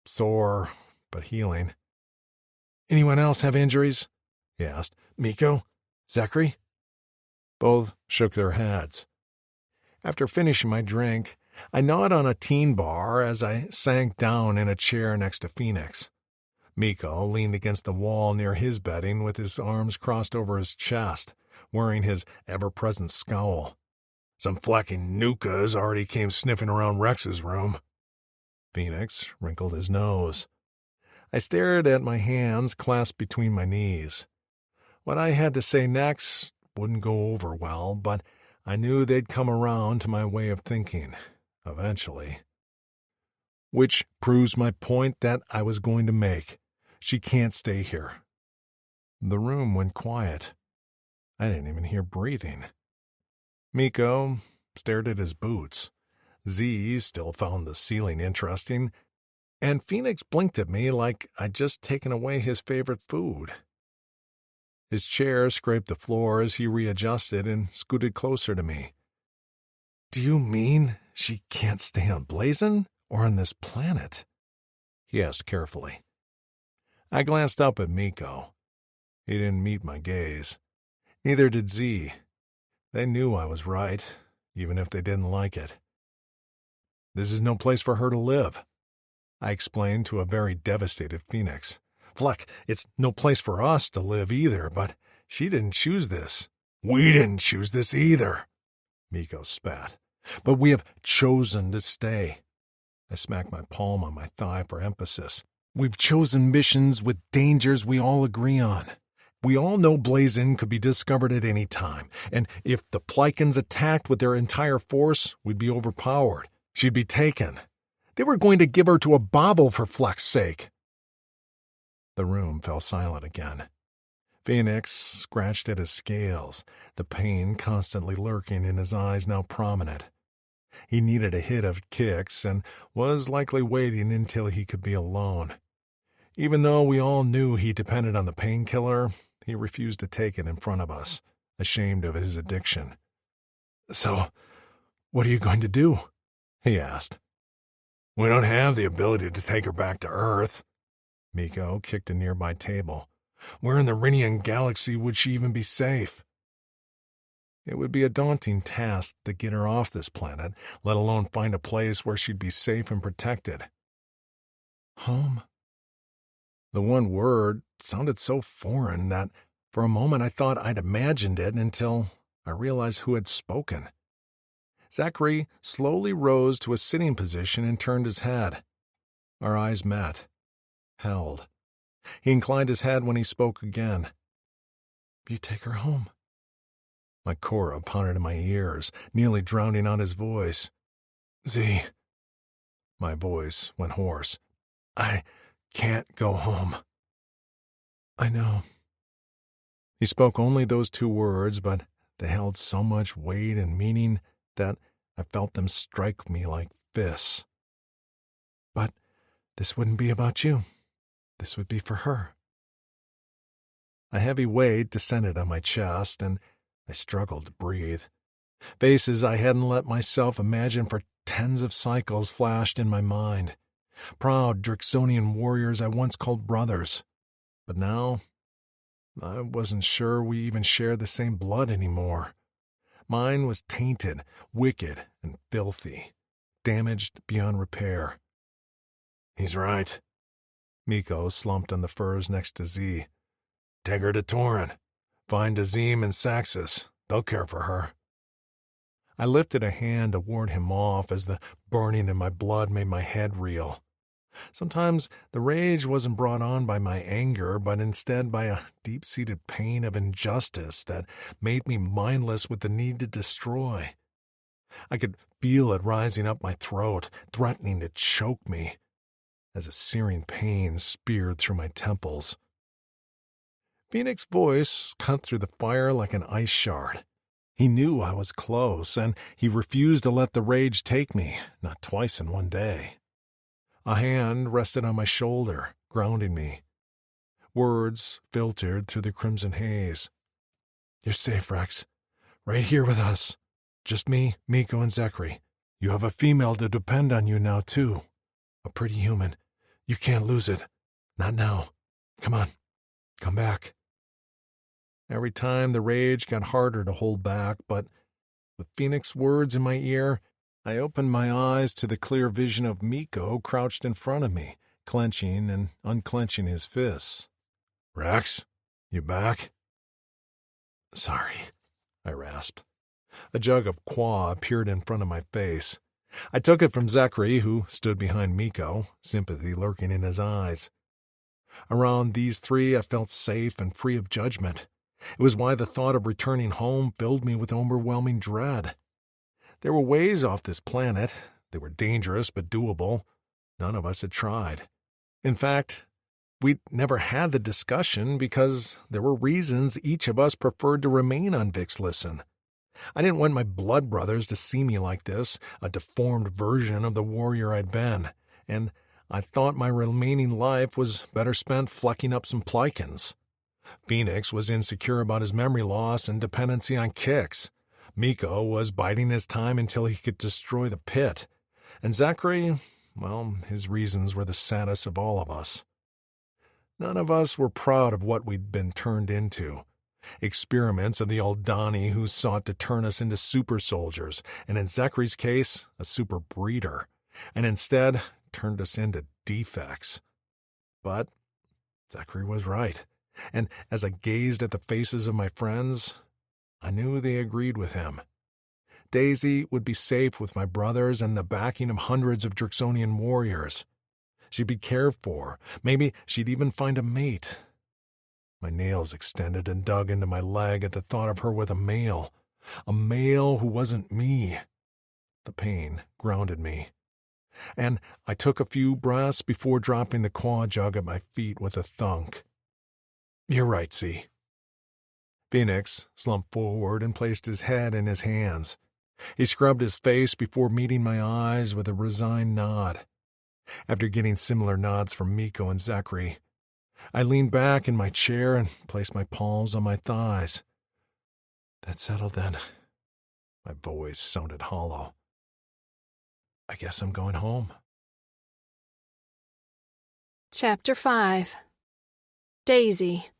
Sore, but healing. "Anyone else have injuries?" he asked. "Miko? Zachary?" Both shook their heads. After finishing my drink, I gnawed on a teen bar as I sank down in a chair next to Phoenix. Miko leaned against the wall near his bedding with his arms crossed over his chest, wearing his ever-present scowl. "Some flacking nukas already came sniffing around Rex's room." Phoenix wrinkled his nose. I stared at my hands clasped between my knees. What I had to say next wouldn't go over well, but I knew they'd come around to my way of thinking, eventually. Which proves my point that I was going to make. She can't stay here. The room went quiet. I didn't even hear breathing. Miko stared at his boots. Z still found the ceiling interesting, and Phoenix blinked at me like I'd just taken away his favorite food. His chair scraped the floor as he readjusted and scooted closer to me. "Do you mean she can't stay on Blazin' or on this planet?" he asked carefully. I glanced up at Miko. He didn't meet my gaze. Neither did Z. They knew I was right, even if they didn't like it. "This is no place for her to live." I explained to a very devastated Phoenix. Fleck, it's no place for us to live either, but she didn't choose this. We didn't choose this either, Miko spat. But we have chosen to stay. I smacked my palm on my thigh for emphasis. We've chosen missions with dangers we all agree on. We all know Blazin could be discovered at any time, and if the Plikins attacked with their entire force, we'd be overpowered. She'd be taken. They were going to give her to a bauble for Fleck's sake. The room fell silent again. Phoenix scratched at his scales, the pain constantly lurking in his eyes now prominent. He needed a hit of kicks and was likely waiting until he could be alone. Even though we all knew he depended on the painkiller, he refused to take it in front of us, ashamed of his addiction. "So, what are you going to do?" he asked. "We don't have the ability to take her back to Earth." Miko kicked a nearby table. "Where in the Rinian galaxy would she even be safe?" It would be a daunting task to get her off this planet, let alone find a place where she'd be safe and protected. Home? The one word sounded so foreign that for a moment I thought I'd imagined it until I realized who had spoken. Zachary slowly rose to a sitting position and turned his head. Our eyes met. Held. He inclined his head when he spoke again. "You take her home." My Cora pounded in my ears, nearly drowning out his voice. "Z." My voice went hoarse. "I can't go home." "I know." He spoke only those two words, but they held so much weight and meaning that I felt them strike me like fists. "But this wouldn't be about you. This would be for her." A heavy weight descended on my chest, and I struggled to breathe. Faces I hadn't let myself imagine for tens of cycles flashed in my mind. Proud Drixonian warriors I once called brothers. But now, I wasn't sure we even shared the same blood anymore. Mine was tainted, wicked, and filthy, damaged beyond repair. "He's right." Miko slumped on the furs next to Z. "Take her to Torin. Find Azim and Saxus. They'll care for her." I lifted a hand to ward him off as the burning in my blood made my head reel. Sometimes the rage wasn't brought on by my anger, but instead by a deep-seated pain of injustice that made me mindless with the need to destroy. I could feel it rising up my throat, threatening to choke me, as a searing pain speared through my temples. Phoenix's voice cut through the fire like an ice shard. He knew I was close, and he refused to let the rage take me, not twice in one day. A hand rested on my shoulder, grounding me. Words filtered through the crimson haze. "You're safe, Rex. Right here with us. Just me, Miko, and Zachary. You have a female to depend on you now, too. A pretty human. You can't lose it. Not now. Come on. Come back." Every time the rage got harder to hold back, but with Phoenix's words in my ear, I opened my eyes to the clear vision of Miko crouched in front of me, clenching and unclenching his fists. "Rex, you back?" "Sorry," I rasped. A jug of Qua appeared in front of my face. I took it from Zachary, who stood behind Miko, sympathy lurking in his eyes. Around these three I felt safe and free of judgment. It was why the thought of returning home filled me with overwhelming dread. There were ways off this planet. They were dangerous but doable. None of us had tried. In fact, we'd never had the discussion because there were reasons each of us preferred to remain on Vixlisten. I didn't want my blood brothers to see me like this, a deformed version of the warrior I'd been, and I thought my remaining life was better spent flecking up some Plikins. Phoenix was insecure about his memory loss and dependency on kicks. Miko was biding his time until he could destroy the pit. And Zachary, well, his reasons were the saddest of all of us. None of us were proud of what we'd been turned into. Experiments of the Aldani who sought to turn us into super soldiers, and in Zachary's case, a super breeder, and instead turned us into defects. But Zachary was right, and as I gazed at the faces of my friends, I knew they agreed with him. Daisy would be safe with my brothers and the backing of hundreds of Drixonian warriors. She'd be cared for. Maybe she'd even find a mate. My nails extended and dug into my leg at the thought of her with a male who wasn't me. The pain grounded me, and I took a few breaths before dropping the quad jug at my feet with a thunk. "You're right, Z." Phoenix slumped forward and placed his head in his hands. He scrubbed his face before meeting my eyes with a resigned nod. After getting similar nods from Miko and Zachary, I leaned back in my chair and placed my palms on my thighs. "That's settled then." My voice sounded hollow. "I guess I'm going home." Chapter 5. Daisy.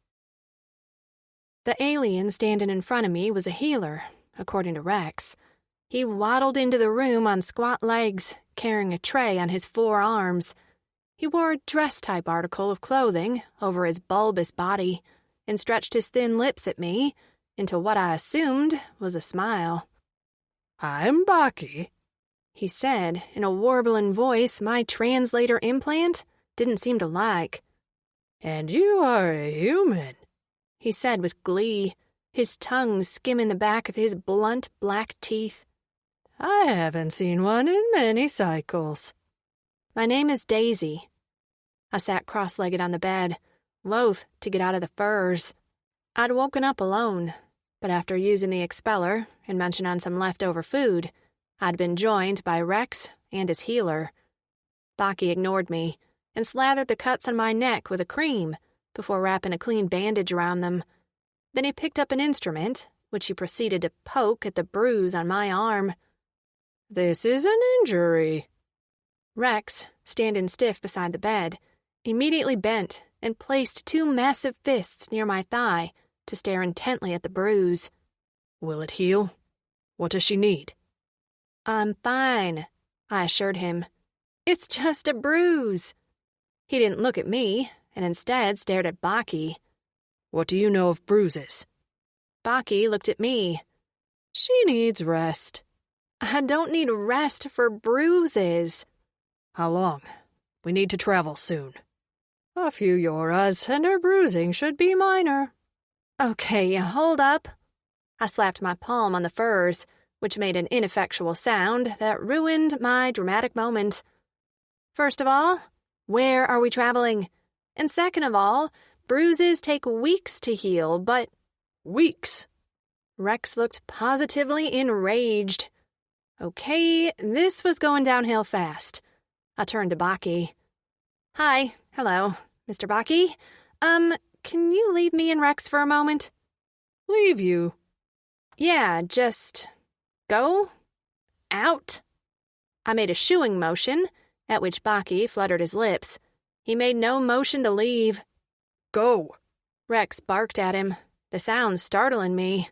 The alien standing in front of me was a healer, according to Rex. He waddled into the room on squat legs, carrying a tray on his 4 arms. He wore a dress-type article of clothing over his bulbous body and stretched his thin lips at me into what I assumed was a smile. "I'm Baki," he said in a warbling voice my translator implant didn't seem to like. "And you are a human," he said with glee, his tongue skimming the back of his blunt black teeth. "I haven't seen one in many cycles." "My name is Daisy." I sat cross-legged on the bed, loath to get out of the furs. I'd woken up alone, but after using the expeller and munching on some leftover food, I'd been joined by Rex and his healer. Baki ignored me and slathered the cuts on my neck with a cream before wrapping a clean bandage around them. Then he picked up an instrument, which he proceeded to poke at the bruise on my arm. "This is an injury." Rex, standing stiff beside the bed, immediately bent and placed 2 massive fists near my thigh to stare intently at the bruise. "Will it heal? What does she need?" "I'm fine," I assured him. "It's just a bruise." He didn't look at me, and instead stared at Baki. "What do you know of bruises?" Baki looked at me. "She needs rest." "I don't need rest for bruises." "How long? We need to travel soon." "A few yoras, and her bruising should be minor." "Okay, hold up." I slapped my palm on the furs, which made an ineffectual sound that ruined my dramatic moment. "First of all, where are we traveling? And second of all, bruises take weeks to heal, but—" "Weeks?" Rex looked positively enraged. Okay, this was going downhill fast. I turned to Baki. "Hi, hello, Mr. Baki. Can you leave me and Rex for a moment?" "Leave you?" "Yeah, just go out." I made a shooing motion, at which Baki fluttered his lips. He made no motion to leave. "Go." Rex barked at him, the sound startling me.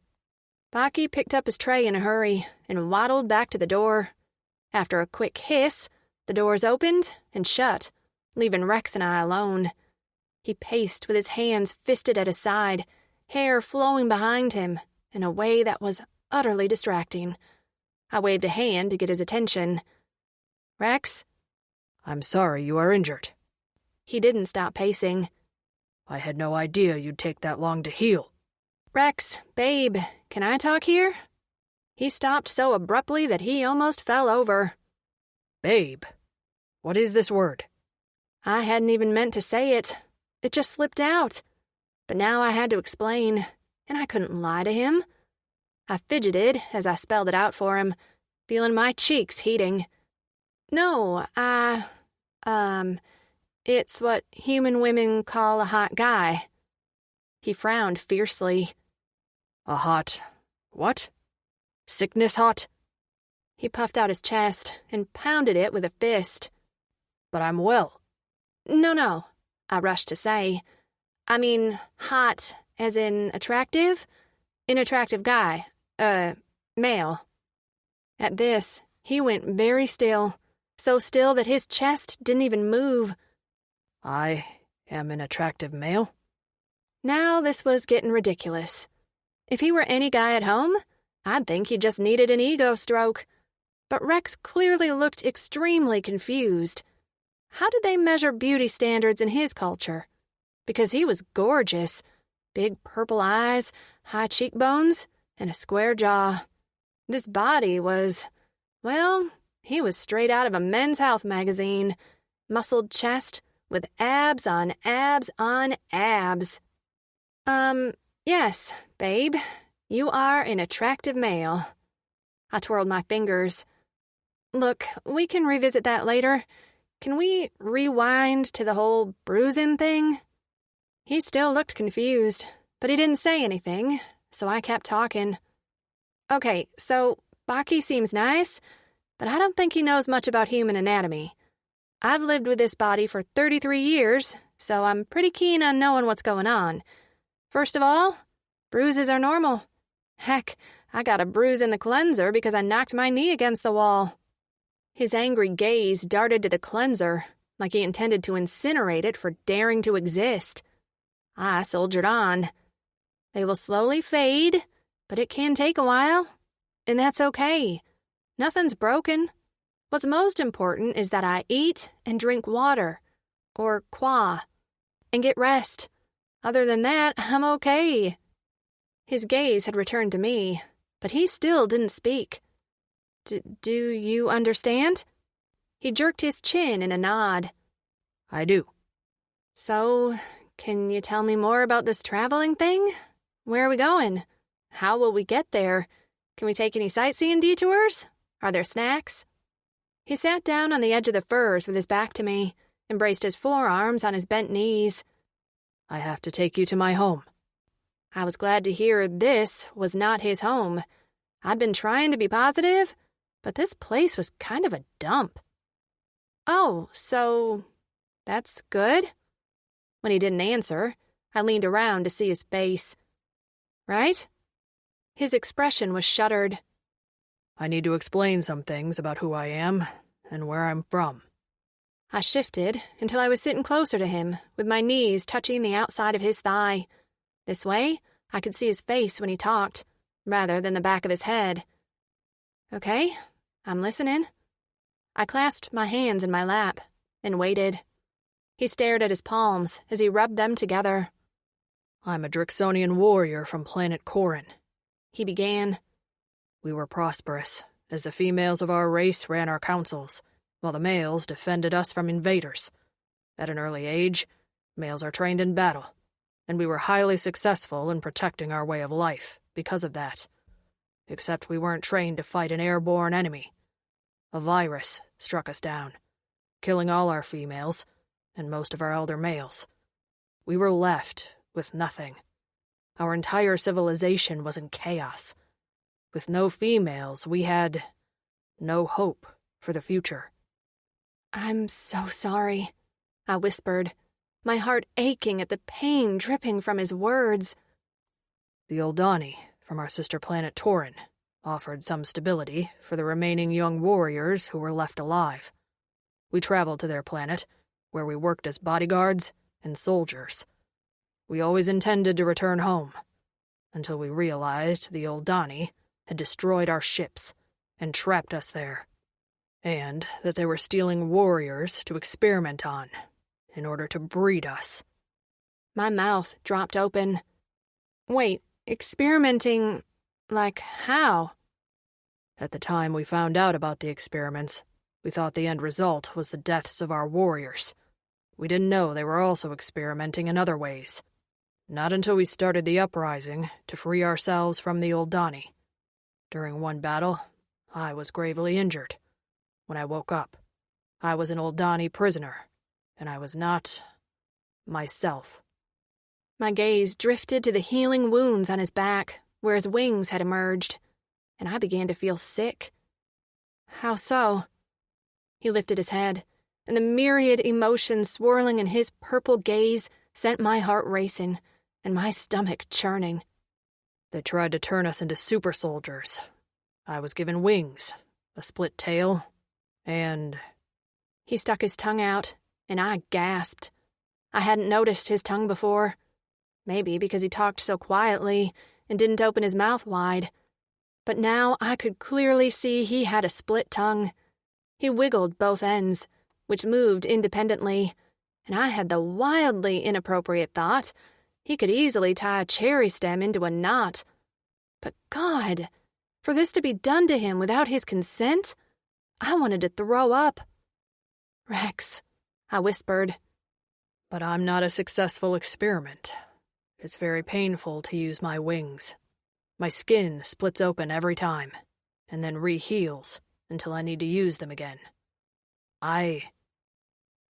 Baki picked up his tray in a hurry and waddled back to the door. After a quick hiss, the doors opened and shut, leaving Rex and I alone. He paced with his hands fisted at his side, hair flowing behind him in a way that was utterly distracting. I waved a hand to get his attention. "Rex?" "I'm sorry you are injured." He didn't stop pacing. "I had no idea you'd take that long to heal." "Rex, babe, can I talk here?" He stopped so abruptly that he almost fell over. "Babe? What is this word?" I hadn't even meant to say it. It just slipped out. But now I had to explain, and I couldn't lie to him. I fidgeted as I spelled it out for him, feeling my cheeks heating. "No, it's what human women call a hot guy." He frowned fiercely. "A hot... what? Sickness hot?" He puffed out his chest and pounded it with a fist. "But I'm well." No, I rushed to say. "I mean hot as in attractive? An attractive guy. Male." At this, he went very still, so still that his chest didn't even move. I am an attractive male? Now this was getting ridiculous. If he were any guy at home, I'd think he just needed an ego stroke. But Rex clearly looked extremely confused. How did they measure beauty standards in his culture? Because he was gorgeous. Big purple eyes, high cheekbones, and a square jaw. This body was, well, he was straight out of a Men's Health magazine. Muscled chest with abs on abs on abs. Yes, babe, you are an attractive male. I twirled my fingers. Look, we can revisit that later. Can we rewind to the whole bruising thing? He still looked confused, but he didn't say anything, so I kept talking. Okay, so Baki seems nice, but I don't think he knows much about human anatomy. I've lived with this body for 33 years, so I'm pretty keen on knowing what's going on. First of all, bruises are normal. Heck, I got a bruise in the cleanser because I knocked my knee against the wall. His angry gaze darted to the cleanser, like he intended to incinerate it for daring to exist. I soldiered on. They will slowly fade, but it can take a while, and that's okay. Nothing's broken. What's most important is that I eat and drink water, or qua, and get rest. Other than that, I'm okay. His gaze had returned to me, but he still didn't speak. Do you understand? He jerked his chin in a nod. I do. So, can you tell me more about this traveling thing? Where are we going? How will we get there? Can we take any sightseeing detours? Are there snacks? He sat down on the edge of the furs with his back to me and braced his forearms on his bent knees. I have to take you to my home. I was glad to hear this was not his home. I'd been trying to be positive, but this place was kind of a dump. Oh, so that's good? When he didn't answer, I leaned around to see his face. Right? His expression was shuttered. I need to explain some things about who I am and where I'm from. I shifted until I was sitting closer to him, with my knees touching the outside of his thigh. This way, I could see his face when he talked, rather than the back of his head. Okay, I'm listening. I clasped my hands in my lap and waited. He stared at his palms as he rubbed them together. I'm a Drixonian warrior from planet Corin, he began. We were prosperous, as the females of our race ran our councils, while the males defended us from invaders. At an early age, males are trained in battle, and we were highly successful in protecting our way of life because of that. Except we weren't trained to fight an airborne enemy. A virus struck us down, killing all our females and most of our elder males. We were left with nothing. Our entire civilization was in chaos. With no females, we had no hope for the future. I'm so sorry, I whispered, my heart aching at the pain dripping from his words. The Oldani, from our sister planet Torin, offered some stability for the remaining young warriors who were left alive. We traveled to their planet, where we worked as bodyguards and soldiers. We always intended to return home, until we realized the Oldani had destroyed our ships and trapped us there, and that they were stealing warriors to experiment on in order to breed us. My mouth dropped open. Wait, experimenting, like how? At the time we found out about the experiments, we thought the end result was the deaths of our warriors. We didn't know they were also experimenting in other ways. Not until we started the uprising to free ourselves from the Oldani. During one battle, I was gravely injured. When I woke up, I was an Oldani prisoner, and I was not myself. My gaze drifted to the healing wounds on his back, where his wings had emerged, and I began to feel sick. How so? He lifted his head, and the myriad emotions swirling in his purple gaze sent my heart racing and my stomach churning. They tried to turn us into super soldiers. I was given wings, a split tail, and He stuck his tongue out, and I gasped. I hadn't noticed his tongue before. Maybe because he talked so quietly and didn't open his mouth wide. But now I could clearly see he had a split tongue. He wiggled both ends, which moved independently, and I had the wildly inappropriate thought he could easily tie a cherry stem into a knot. But God, for this to be done to him without his consent, I wanted to throw up. "Rex," I whispered. But I'm not a successful experiment. It's very painful to use my wings. My skin splits open every time, and then re-heals until I need to use them again.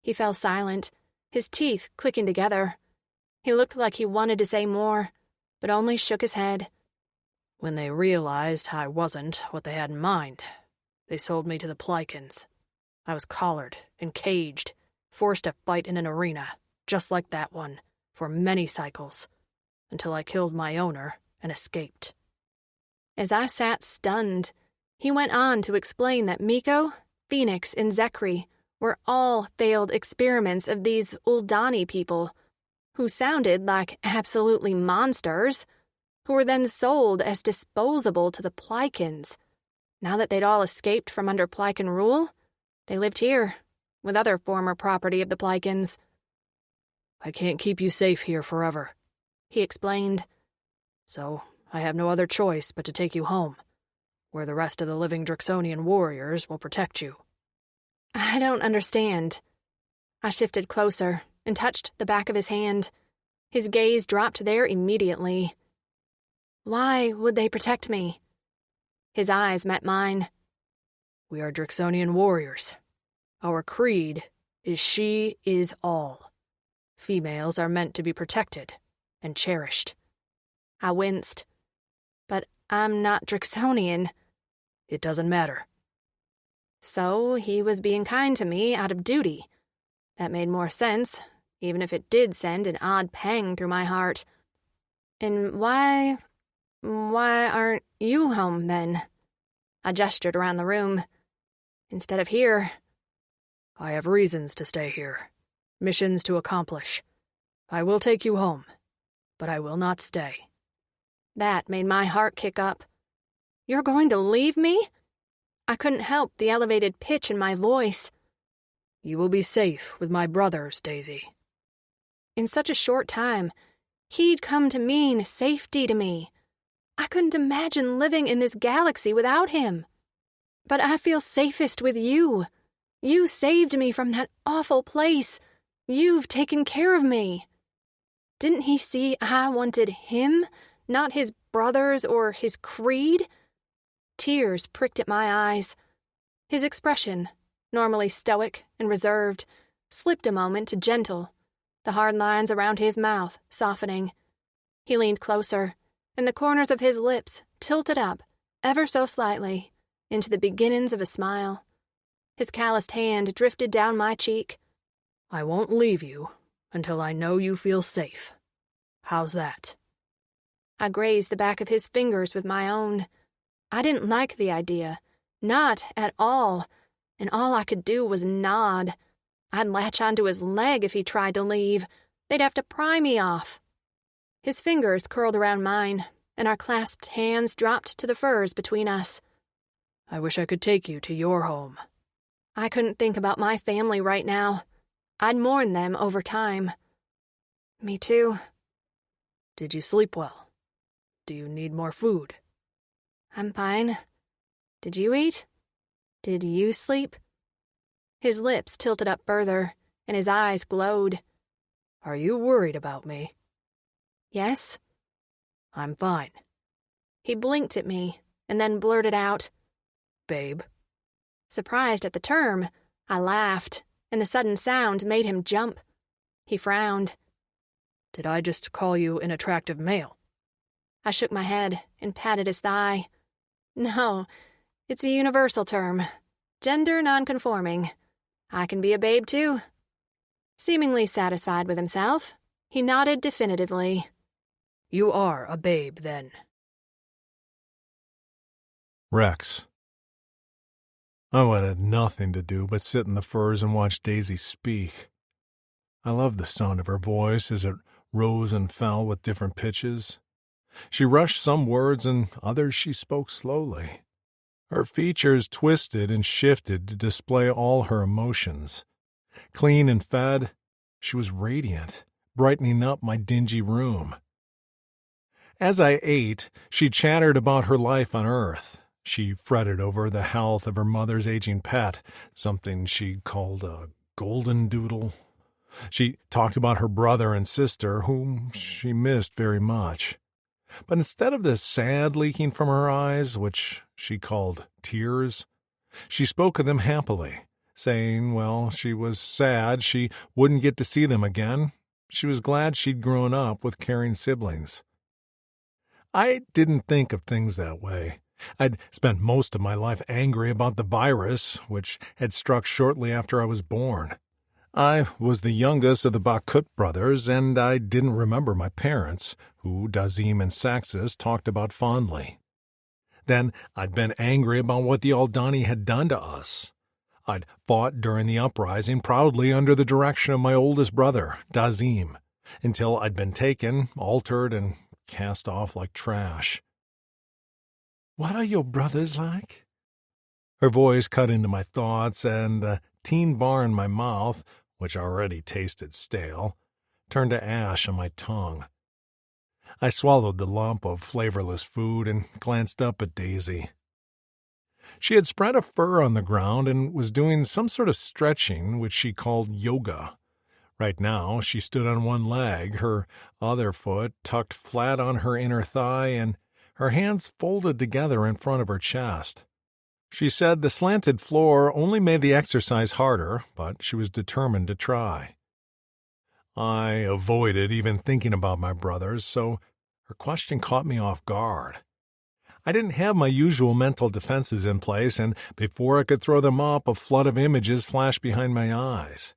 He fell silent, his teeth clicking together. He looked like he wanted to say more, but only shook his head. When they realized I wasn't what they had in mind, they sold me to the Plycans. I was collared and caged, forced to fight in an arena, just like that one, for many cycles, until I killed my owner and escaped. As I sat stunned, he went on to explain that Miko, Phoenix, and Zekri were all failed experiments of these Uldani people, who sounded like absolutely monsters, who were then sold as disposable to the Plycans. Now that they'd all escaped from under Plycan rule, they lived here, with other former property of the Plycans. I can't keep you safe here forever, he explained. So I have no other choice but to take you home, where the rest of the living Drexonian warriors will protect you. I don't understand. I shifted closer and touched the back of his hand. His gaze dropped there immediately. Why would they protect me? His eyes met mine. We are Drexonian warriors. Our creed is she is all. Females are meant to be protected and cherished. I winced. But I'm not Drexonian. It doesn't matter. So he was being kind to me out of duty. That made more sense, even if it did send an odd pang through my heart. And why aren't you home, then? I gestured around the room. Instead of here. I have reasons to stay here. Missions to accomplish. I will take you home, but I will not stay. That made my heart kick up. You're going to leave me? I couldn't help the elevated pitch in my voice. You will be safe with my brothers, Daisy. In such a short time, he'd come to mean safety to me. I couldn't imagine living in this galaxy without him. But I feel safest with you. You saved me from that awful place. You've taken care of me. Didn't he see I wanted him, not his brothers or his creed? Tears pricked at my eyes. His expression, normally stoic and reserved, slipped a moment to gentle, the hard lines around his mouth softening. He leaned closer, and the corners of his lips tilted up, ever so slightly, into the beginnings of a smile. His calloused hand drifted down my cheek. I won't leave you until I know you feel safe. How's that? I grazed the back of his fingers with my own. I didn't like the idea. Not at all. And all I could do was nod. I'd latch onto his leg if he tried to leave. They'd have to pry me off. His fingers curled around mine, and our clasped hands dropped to the furs between us. I wish I could take you to your home. I couldn't think about my family right now. I'd mourn them over time. Me too. Did you sleep well? Do you need more food? I'm fine. Did you eat? Did you sleep? His lips tilted up further, and his eyes glowed. Are you worried about me? Yes. I'm fine. He blinked at me, and then blurted out, Babe. Surprised at the term, I laughed, and the sudden sound made him jump. He frowned. Did I just call you an attractive male? I shook my head and patted his thigh. No, it's a universal term. Gender nonconforming. I can be a babe, too. Seemingly satisfied with himself, he nodded definitively. You are a babe, then. Rex. I wanted nothing to do but sit in the furs and watch Daisy speak. I loved the sound of her voice as it rose and fell with different pitches. She rushed some words and others she spoke slowly. Her features twisted and shifted to display all her emotions. Clean and fed, she was radiant, brightening up my dingy room. As I ate, she chattered about her life on Earth. She fretted over the health of her mother's aging pet, something she called a golden doodle. She talked about her brother and sister, whom she missed very much. But instead of the sad leaking from her eyes, which she called tears, she spoke of them happily, saying, well, she was sad she wouldn't get to see them again. She was glad she'd grown up with caring siblings. I didn't think of things that way. I'd spent most of my life angry about the virus, which had struck shortly after I was born. I was the youngest of the Bakut brothers, and I didn't remember my parents, who Dazim and Saxis talked about fondly. Then I'd been angry about what the Aldani had done to us. I'd fought during the uprising proudly under the direction of my oldest brother, Dazim, until I'd been taken, altered, and cast off like trash. "What are your brothers like?" Her voice cut into my thoughts, and the teen bar in my mouth, which already tasted stale, turned to ash on my tongue. I swallowed the lump of flavorless food and glanced up at Daisy. She had spread a fur on the ground and was doing some sort of stretching, which she called yoga. Right now, she stood on one leg, her other foot tucked flat on her inner thigh, and her hands folded together in front of her chest. She said the slanted floor only made the exercise harder, but she was determined to try. I avoided even thinking about my brothers, so her question caught me off guard. I didn't have my usual mental defenses in place, and before I could throw them up, a flood of images flashed behind my eyes.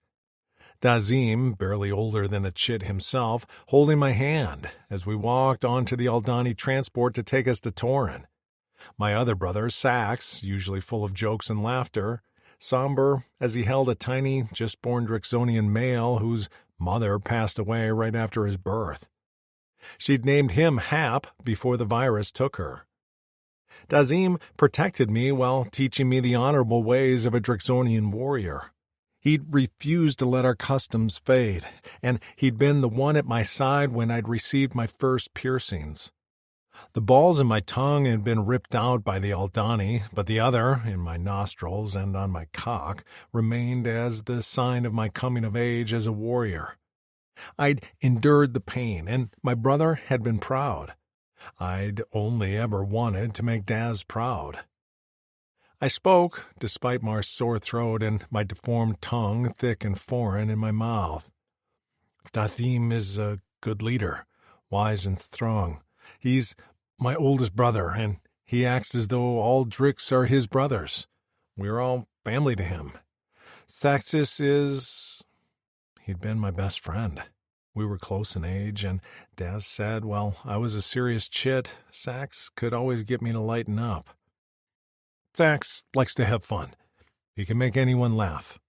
Dazim, barely older than a chit himself, holding my hand as we walked onto the Aldani transport to take us to Torin. My other brother, Sax, usually full of jokes and laughter, somber as he held a tiny, just-born Drixonian male whose mother passed away right after his birth. She'd named him Hap before the virus took her. Dazim protected me while teaching me the honorable ways of a Drixonian warrior. He'd refused to let our customs fade, and he'd been the one at my side when I'd received my first piercings. The balls in my tongue had been ripped out by the Aldani, but the other, in my nostrils and on my cock, remained as the sign of my coming of age as a warrior. I'd endured the pain, and my brother had been proud. I'd only ever wanted to make Daz proud. I spoke, despite my sore throat and my deformed tongue thick and foreign in my mouth. Dathim is a good leader, wise and strong. He's my oldest brother, and he acts as though all Drix are his brothers. We're all family to him. Thaxis is... He'd been my best friend. We were close in age, and Daz said, while I was a serious chit, Sax could always get me to lighten up. Sax likes to have fun. He can make anyone laugh.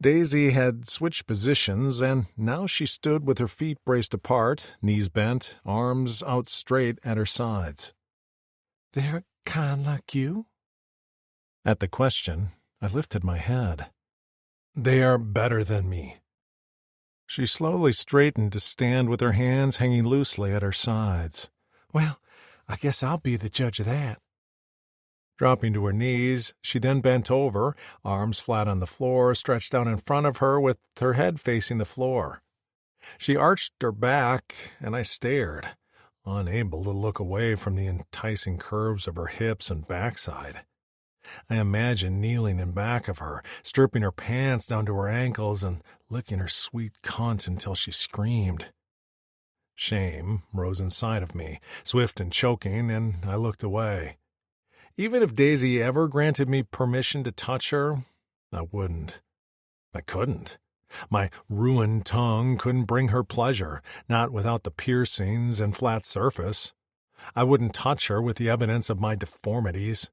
Daisy had switched positions, and now she stood with her feet braced apart, knees bent, arms out straight at her sides. "They're kind like you?" At the question, I lifted my head. "They are better than me." She slowly straightened to stand with her hands hanging loosely at her sides. "Well, I guess I'll be the judge of that." Dropping to her knees, she then bent over, arms flat on the floor, stretched out in front of her with her head facing the floor. She arched her back, and I stared, unable to look away from the enticing curves of her hips and backside. I imagined kneeling in back of her, stripping her pants down to her ankles and licking her sweet cunt until she screamed. Shame rose inside of me, swift and choking, and I looked away. Even if Daisy ever granted me permission to touch her, I wouldn't. I couldn't. My ruined tongue couldn't bring her pleasure, not without the piercings and flat surface. I wouldn't touch her with the evidence of my deformities.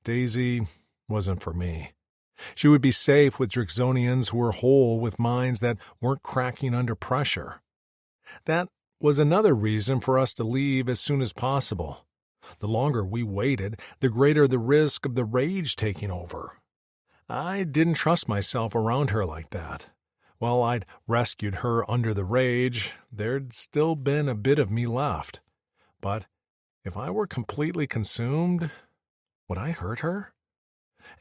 Daisy wasn't for me. She would be safe with Drixonians who were whole with minds that weren't cracking under pressure. That was another reason for us to leave as soon as possible. The longer we waited, the greater the risk of the rage taking over. I didn't trust myself around her like that. While I'd rescued her under the rage, there'd still been a bit of me left. But if I were completely consumed, would I hurt her?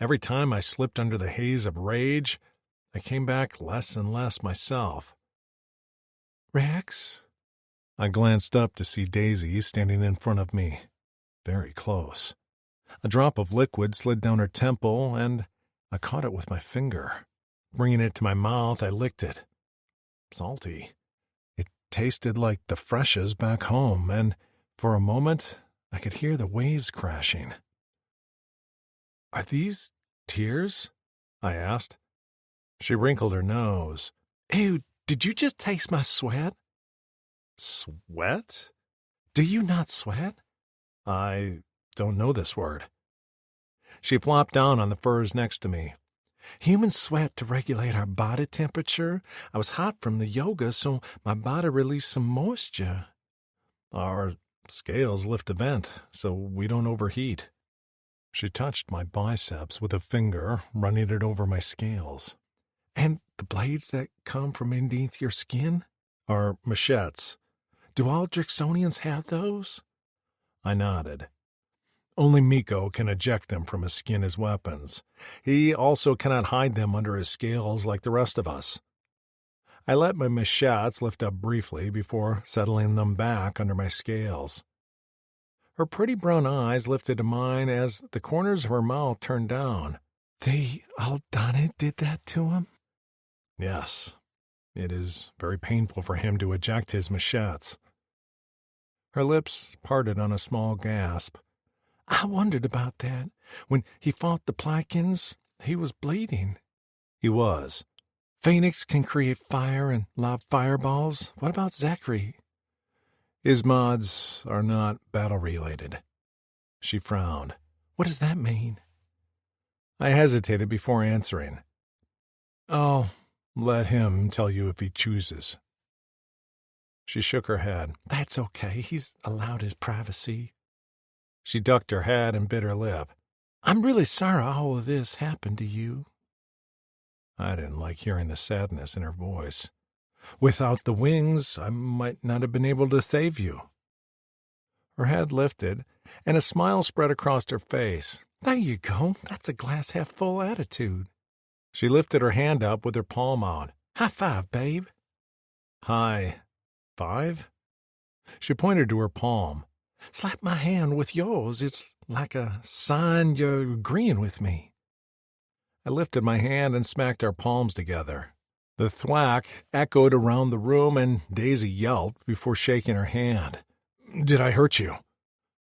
Every time I slipped under the haze of rage, I came back less and less myself. "Rex?" I glanced up to see Daisy standing in front of me, very close. A drop of liquid slid down her temple, and I caught it with my finger. Bringing it to my mouth, I licked it. Salty. It tasted like the freshes back home, and for a moment, I could hear the waves crashing. "Are these tears?" I asked. She wrinkled her nose. "Ew, did you just taste my sweat?" "Sweat? Do you not sweat?" "I don't know this word." She flopped down on the furs next to me. "Humans sweat to regulate our body temperature. I was hot from the yoga, so my body released some moisture." "Our scales lift a vent, so we don't overheat." She touched my biceps with a finger, running it over my scales. "And the blades that come from beneath your skin?" "Are machetes." "Do all Drixonians have those?" I nodded. Only Miko can eject them from his skin as weapons. He also cannot hide them under his scales like the rest of us. I let my machetes lift up briefly before settling them back under my scales. Her pretty brown eyes lifted to mine as the corners of her mouth turned down. "The Aldani did that to him?" "Yes. It is very painful for him to eject his machetes." Her lips parted on a small gasp. "I wondered about that. When he fought the Plycans, he was bleeding." "He was." "Phoenix can create fire and lob fireballs. What about Zachary?" "His mods are not battle-related." She frowned. "What does that mean?" I hesitated before answering. "I'll let him tell you if he chooses." She shook her head. "That's okay. He's allowed his privacy." She ducked her head and bit her lip. "I'm really sorry all of this happened to you." I didn't like hearing the sadness in her voice. "Without the wings, I might not have been able to save you." Her head lifted, and a smile spread across her face. "There you go. That's a glass-half-full attitude." She lifted her hand up with her palm out. "High five, babe." "High five?" She pointed to her palm. "Slap my hand with yours. It's like a sign you're agreeing with me." I lifted my hand and smacked our palms together. The thwack echoed around the room, and Daisy yelped before shaking her hand. "Did I hurt you?"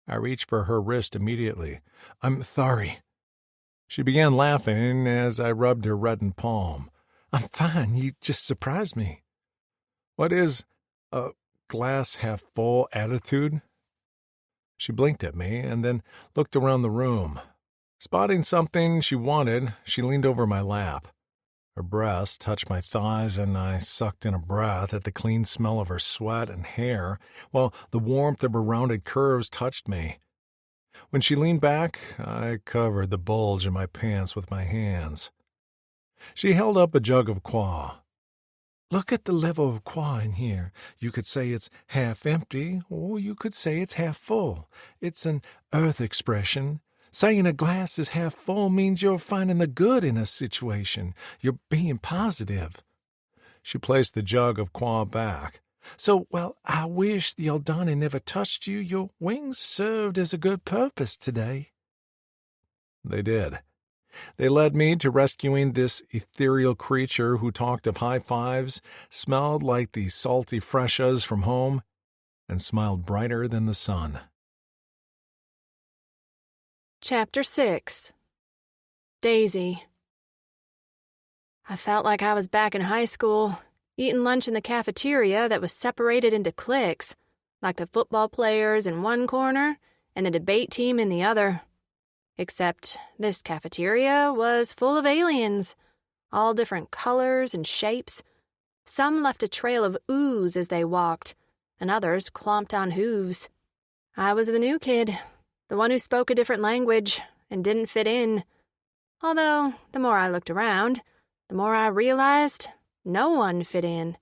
I reached for her wrist immediately. "I'm sorry." She began laughing as I rubbed her reddened palm. "I'm fine. You just surprised me." "What is a glass-half-full attitude?" She blinked at me and then looked around the room. Spotting something she wanted, she leaned over my lap. Her breasts touched my thighs, and I sucked in a breath at the clean smell of her sweat and hair, while the warmth of her rounded curves touched me. When she leaned back, I covered the bulge in my pants with my hands. She held up a jug of qua. "Look at the level of qua in here. You could say it's half empty, or you could say it's half full. It's an earth expression. Saying a glass is half full means you're finding the good in a situation. You're being positive." She placed the jug of qua back. "So, while I wish the Aldani never touched you, your wings served as a good purpose today." They did. They led me to rescuing this ethereal creature who talked of high fives, smelled like the salty freshas from home, and smiled brighter than the sun. Chapter 6. Daisy. I felt like I was back in high school, eating lunch in the cafeteria that was separated into cliques, like the football players in one corner and the debate team in the other. Except this cafeteria was full of aliens, all different colors and shapes. Some left a trail of ooze as they walked, and others clomped on hooves. I was the new kid, the one who spoke a different language and didn't fit in. Although, the more I looked around, the more I realized no one fit in.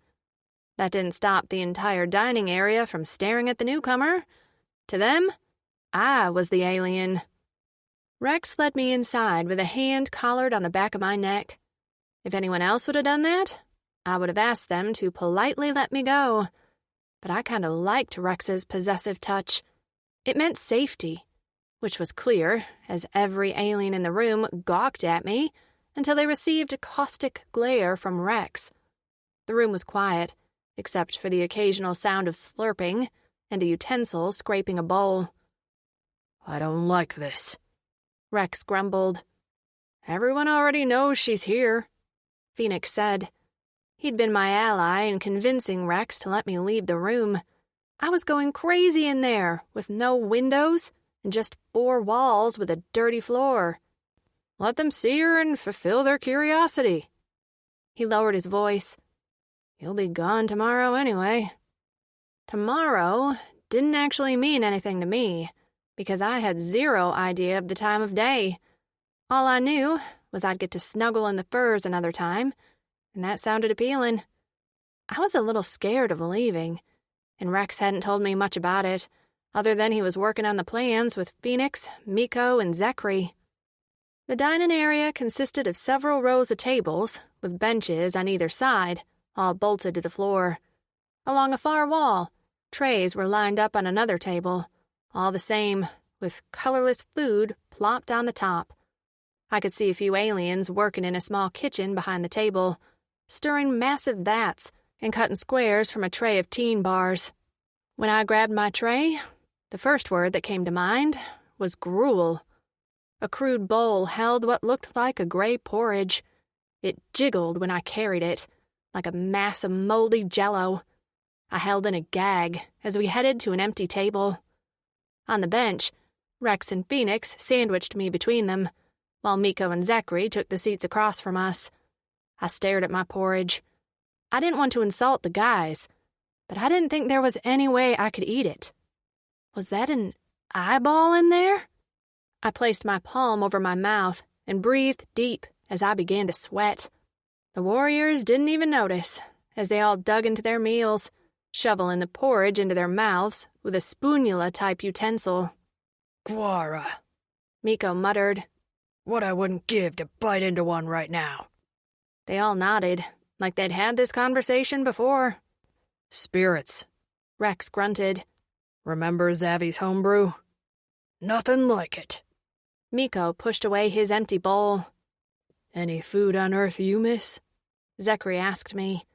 That didn't stop the entire dining area from staring at the newcomer. To them, I was the alien. Rex led me inside with a hand collared on the back of my neck. If anyone else would have done that, I would have asked them to politely let me go. But I kind of liked Rex's possessive touch. It meant safety, which was clear, as every alien in the room gawked at me until they received a caustic glare from Rex. The room was quiet, except for the occasional sound of slurping and a utensil scraping a bowl. I don't like this, Rex grumbled. Everyone already knows she's here, Phoenix said. He'd been my ally in convincing Rex to let me leave the room. I was going crazy in there, with no windows and just 4 walls with a dirty floor. Let them see her and fulfill their curiosity. He lowered his voice. You'll be gone tomorrow anyway. Tomorrow didn't actually mean anything to me, because I had 0 idea of the time of day. All I knew was I'd get to snuggle in the furs another time, and that sounded appealing. I was a little scared of leaving, and Rex hadn't told me much about it, other than he was working on the plans with Phoenix, Miko, and Zachary. The dining area consisted of several rows of tables, with benches on either side, all bolted to the floor. Along a far wall, trays were lined up on another table, all the same, with colorless food plopped on the top. I could see a few aliens working in a small kitchen behind the table, stirring massive vats and cutting squares from a tray of teen bars. When I grabbed my tray, the first word that came to mind was gruel. A crude bowl held what looked like a gray porridge. It jiggled when I carried it, like a mass of moldy jello. I held in a gag as we headed to an empty table. On the bench, Rex and Phoenix sandwiched me between them, while Miko and Zachary took the seats across from us. I stared at my porridge. I didn't want to insult the guys, but I didn't think there was any way I could eat it. Was that an eyeball in there? I placed my palm over my mouth and breathed deep as I began to sweat. The warriors didn't even notice, as they all dug into their meals, shoveling the porridge into their mouths with a spoonula-type utensil. Guara, Miko muttered. What I wouldn't give to bite into one right now. They all nodded, like they'd had this conversation before. Spirits, Rex grunted. Remember Zavi's homebrew? Nothing like it. Miko pushed away his empty bowl. Any food on Earth you miss? Zachary asked me.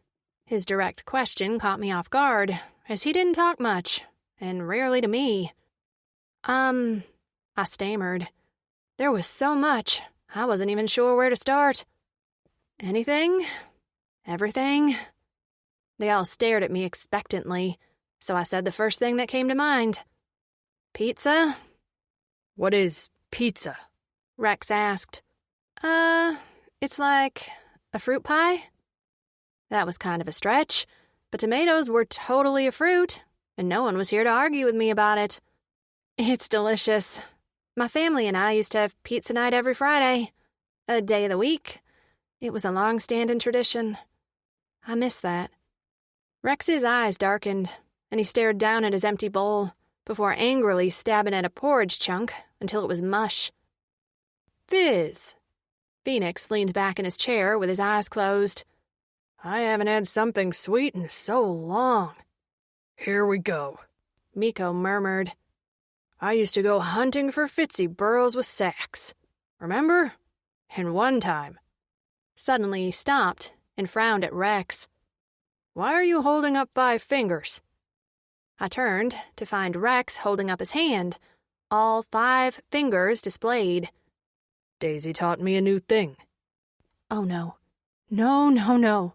His direct question caught me off guard, as he didn't talk much, and rarely to me. I stammered. There was so much, I wasn't even sure where to start. Anything? Everything? They all stared at me expectantly, so I said the first thing that came to mind. Pizza? What is pizza? Rex asked. It's like a fruit pie? That was kind of a stretch, but tomatoes were totally a fruit, and no one was here to argue with me about it. It's delicious. My family and I used to have pizza night every Friday, a day of the week. It was a long-standing tradition. I miss that. Rex's eyes darkened, and he stared down at his empty bowl before angrily stabbing at a porridge chunk until it was mush. Fizz. Phoenix leaned back in his chair with his eyes closed. I haven't had something sweet in so long. Here we go, Miko murmured. I used to go hunting for Fitzy burrows with sacks. Remember? And one time. Suddenly he stopped and frowned at Rex. Why are you holding up 5 fingers? I turned to find Rex holding up his hand, all 5 fingers displayed. Daisy taught me a new thing. Oh no. No.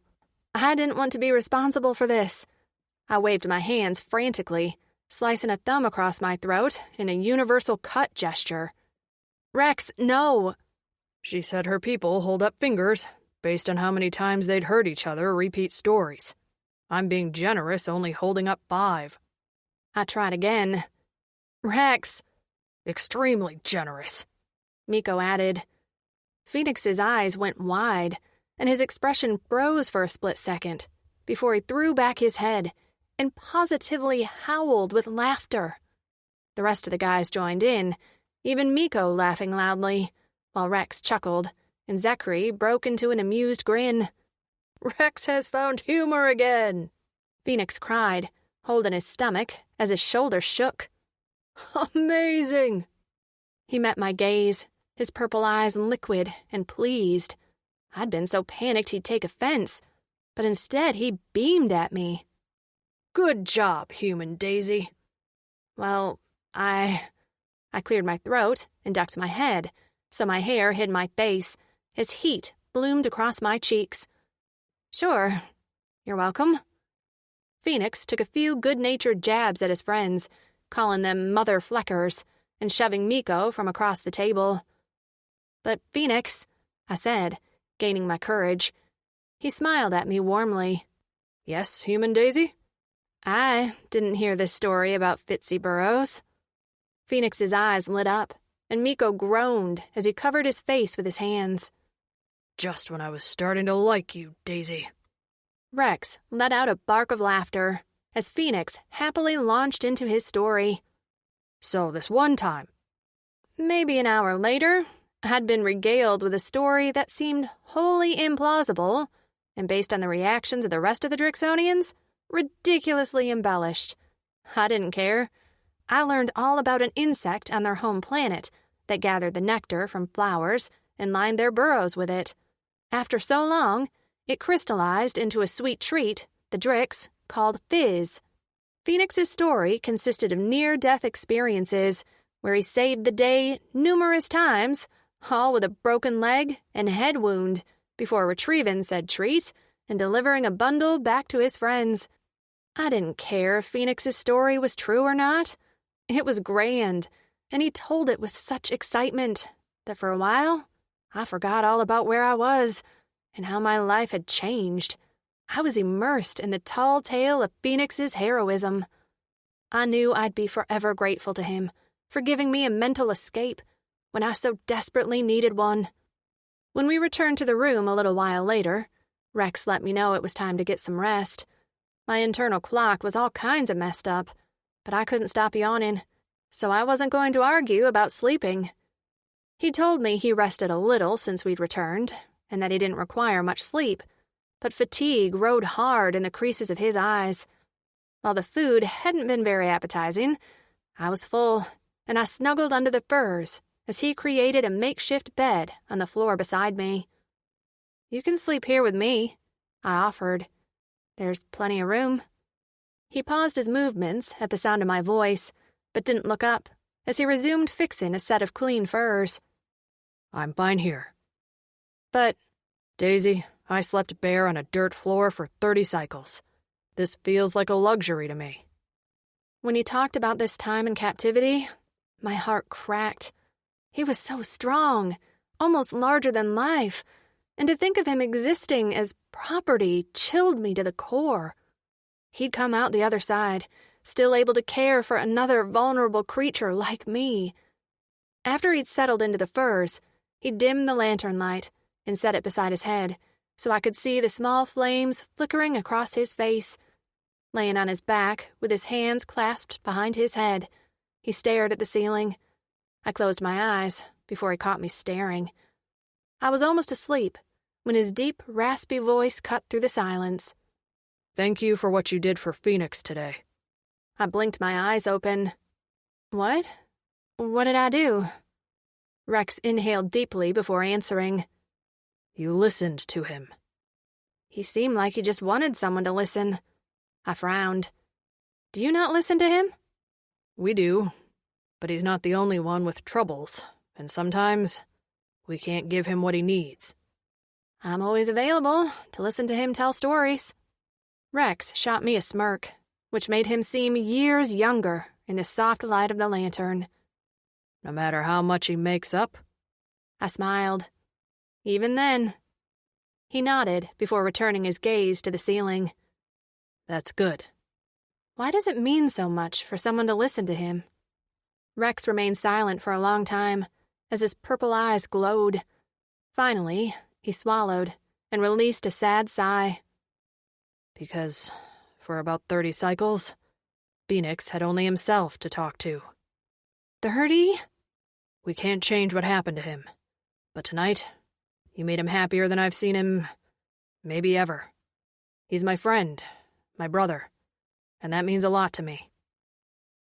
I didn't want to be responsible for this. I waved my hands frantically, slicing a thumb across my throat in a universal cut gesture. Rex, no! She said her people hold up fingers based on how many times they'd heard each other repeat stories. I'm being generous, only holding up 5. I tried again. Rex! Extremely generous, Miko added. Phoenix's eyes went wide, and his expression froze for a split second before he threw back his head and positively howled with laughter. The rest of the guys joined in, even Miko laughing loudly, while Rex chuckled, and Zachary broke into an amused grin. Rex has found humor again, Phoenix cried, holding his stomach as his shoulders shook. Amazing! He met my gaze, his purple eyes liquid and pleased. I'd been so panicked he'd take offense, but instead he beamed at me. Good job, human Daisy. Well, I cleared my throat and ducked my head, so my hair hid my face as heat bloomed across my cheeks. Sure, you're welcome. Phoenix took a few good-natured jabs at his friends, calling them mother fleckers and shoving Miko from across the table. But Phoenix, I said, gaining my courage. He smiled at me warmly. Yes, human Daisy? I didn't hear this story about Fitzy Burrows. Phoenix's eyes lit up, and Miko groaned as he covered his face with his hands. Just when I was starting to like you, Daisy. Rex let out a bark of laughter as Phoenix happily launched into his story. So this one time. Maybe an hour later, I'd been regaled with a story that seemed wholly implausible, and based on the reactions of the rest of the Drixonians, ridiculously embellished. I didn't care. I learned all about an insect on their home planet that gathered the nectar from flowers and lined their burrows with it. After so long, it crystallized into a sweet treat, the Drix, called Fizz. Phoenix's story consisted of near-death experiences where he saved the day numerous times, all with a broken leg and head wound, before retrieving said treat and delivering a bundle back to his friends. I didn't care if Phoenix's story was true or not. It was grand, and he told it with such excitement that for a while, I forgot all about where I was and how my life had changed. I was immersed in the tall tale of Phoenix's heroism. I knew I'd be forever grateful to him for giving me a mental escape when I so desperately needed one. When we returned to the room a little while later, Rex let me know it was time to get some rest. My internal clock was all kinds of messed up, but I couldn't stop yawning, so I wasn't going to argue about sleeping. He told me he rested a little since we'd returned, and that he didn't require much sleep, but fatigue rode hard in the creases of his eyes. While the food hadn't been very appetizing, I was full, and I snuggled under the furs as he created a makeshift bed on the floor beside me. You can sleep here with me, I offered. There's plenty of room. He paused his movements at the sound of my voice, but didn't look up as he resumed fixing a set of clean furs. I'm fine here. But, Daisy, I slept bare on a dirt floor for 30 cycles. This feels like a luxury to me. When he talked about this time in captivity, my heart cracked. He was so strong, almost larger than life, and to think of him existing as property chilled me to the core. He'd come out the other side, still able to care for another vulnerable creature like me. After he'd settled into the furs, he dimmed the lantern light and set it beside his head so I could see the small flames flickering across his face. Laying on his back, with his hands clasped behind his head, he stared at the ceiling. I closed my eyes before he caught me staring. I was almost asleep when his deep, raspy voice cut through the silence. Thank you for what you did for Phoenix today. I blinked my eyes open. What? What did I do? Rex inhaled deeply before answering. You listened to him. He seemed like he just wanted someone to listen. I frowned. Do you not listen to him? We do, but he's not the only one with troubles, and sometimes we can't give him what he needs. I'm always available to listen to him tell stories. Rex shot me a smirk, which made him seem years younger in the soft light of the lantern. No matter how much he makes up, I smiled. Even then. He nodded before returning his gaze to the ceiling. That's good. Why does it mean so much for someone to listen to him? Rex remained silent for a long time, as his purple eyes glowed. Finally, he swallowed and released a sad sigh. Because for about 30 cycles, Phoenix had only himself to talk to. 30? We can't change what happened to him. But tonight, you made him happier than I've seen him, maybe ever. He's my friend, my brother, and that means a lot to me.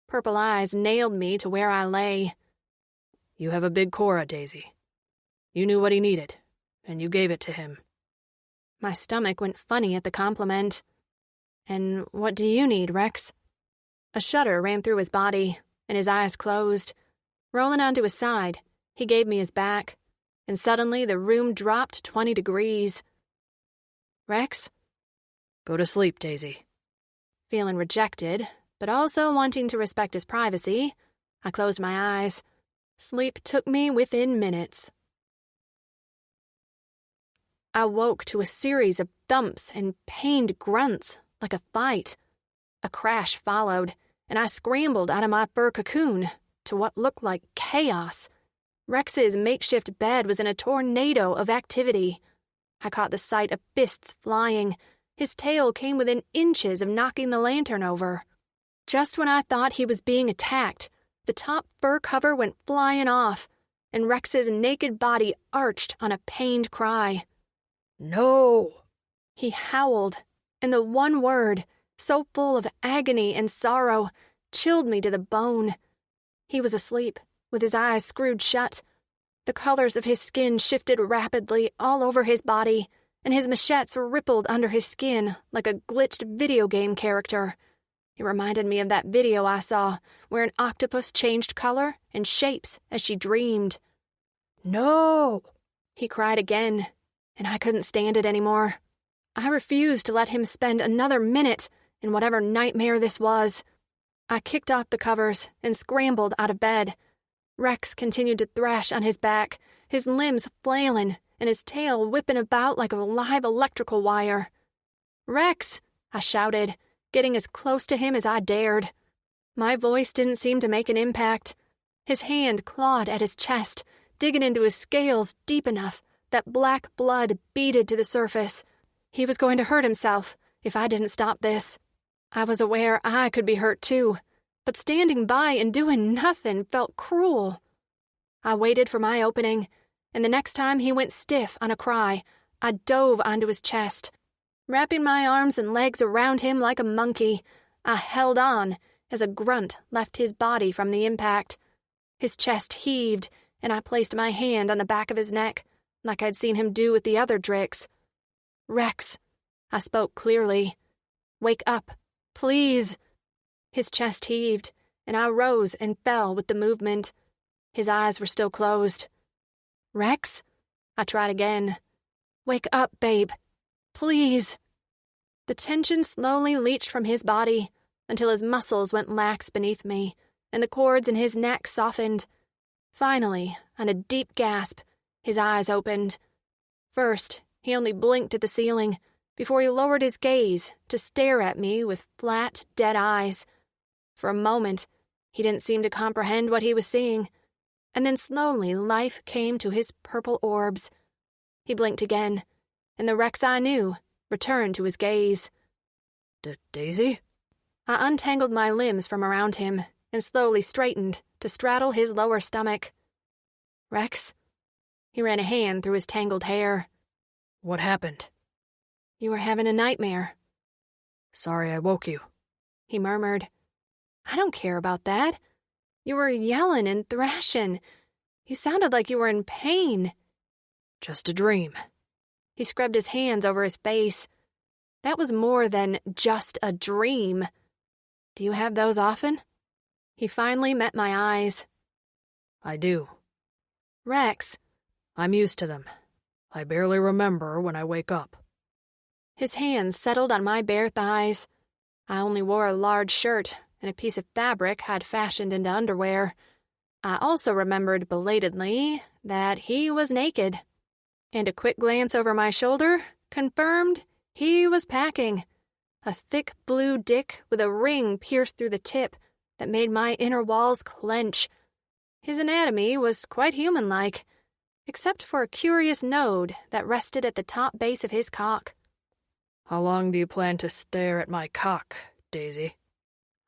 Purple eyes nailed me to where I lay. You have a big Cora, Daisy. You knew what he needed, and you gave it to him. My stomach went funny at the compliment. And what do you need, Rex? A shudder ran through his body, and his eyes closed. Rolling onto his side, he gave me his back, and suddenly the room dropped 20 degrees. Rex? Go to sleep, Daisy. Feeling rejected, but also wanting to respect his privacy, I closed my eyes. Sleep took me within minutes. I woke to a series of thumps and pained grunts, like a fight. A crash followed, and I scrambled out of my fur cocoon to what looked like chaos. Rex's makeshift bed was in a tornado of activity. I caught the sight of fists flying. His tail came within inches of knocking the lantern over. Just when I thought he was being attacked, the top fur cover went flying off, and Rex's naked body arched on a pained cry. No! He howled, and the one word, so full of agony and sorrow, chilled me to the bone. He was asleep, with his eyes screwed shut. The colors of his skin shifted rapidly all over his body, and his machettes rippled under his skin like a glitched video game character. It reminded me of that video I saw, where an octopus changed color and shapes as she dreamed. No! He cried again, and I couldn't stand it anymore. I refused to let him spend another minute in whatever nightmare this was. I kicked off the covers and scrambled out of bed. Rex continued to thrash on his back, his limbs flailing and his tail whipping about like a live electrical wire. "Rex!" I shouted, getting as close to him as I dared. My voice didn't seem to make an impact. His hand clawed at his chest, digging into his scales deep enough that black blood beaded to the surface. He was going to hurt himself if I didn't stop this. I was aware I could be hurt too, but standing by and doing nothing felt cruel. I waited for my opening, and the next time he went stiff on a cry, I dove onto his chest. Wrapping my arms and legs around him like a monkey, I held on as a grunt left his body from the impact. His chest heaved, and I placed my hand on the back of his neck, like I'd seen him do with the other Dricks. "Rex," I spoke clearly. "Wake up, please." His chest heaved, and I rose and fell with the movement. His eyes were still closed. "Rex?" I tried again. "Wake up, babe. Please." The tension slowly leached from his body until his muscles went lax beneath me, and the cords in his neck softened. Finally, on a deep gasp, his eyes opened. First, he only blinked at the ceiling before he lowered his gaze to stare at me with flat, dead eyes. For a moment, he didn't seem to comprehend what he was seeing, and then slowly life came to his purple orbs. He blinked again, and the Rex I knew returned to his gaze. Daisy? I untangled my limbs from around him and slowly straightened to straddle his lower stomach. "Rex?" He ran a hand through his tangled hair. What happened? "You were having a nightmare." Sorry I woke you. He murmured. "I don't care about that. You were yelling and thrashing. You sounded like you were in pain." Just a dream. He scrubbed his hands over his face. That was more than just a dream. "Do you have those often?" He finally met my eyes. I do. "Rex." I'm used to them. I barely remember when I wake up. His hands settled on my bare thighs. I only wore a large shirt and a piece of fabric I'd fashioned into underwear. I also remembered belatedly that he was naked, and a quick glance over my shoulder confirmed he was packing a thick blue dick with a ring pierced through the tip that made my inner walls clench. His anatomy was quite human-like, except for a curious node that rested at the top base of his cock. How long do you plan to stare at my cock, Daisy?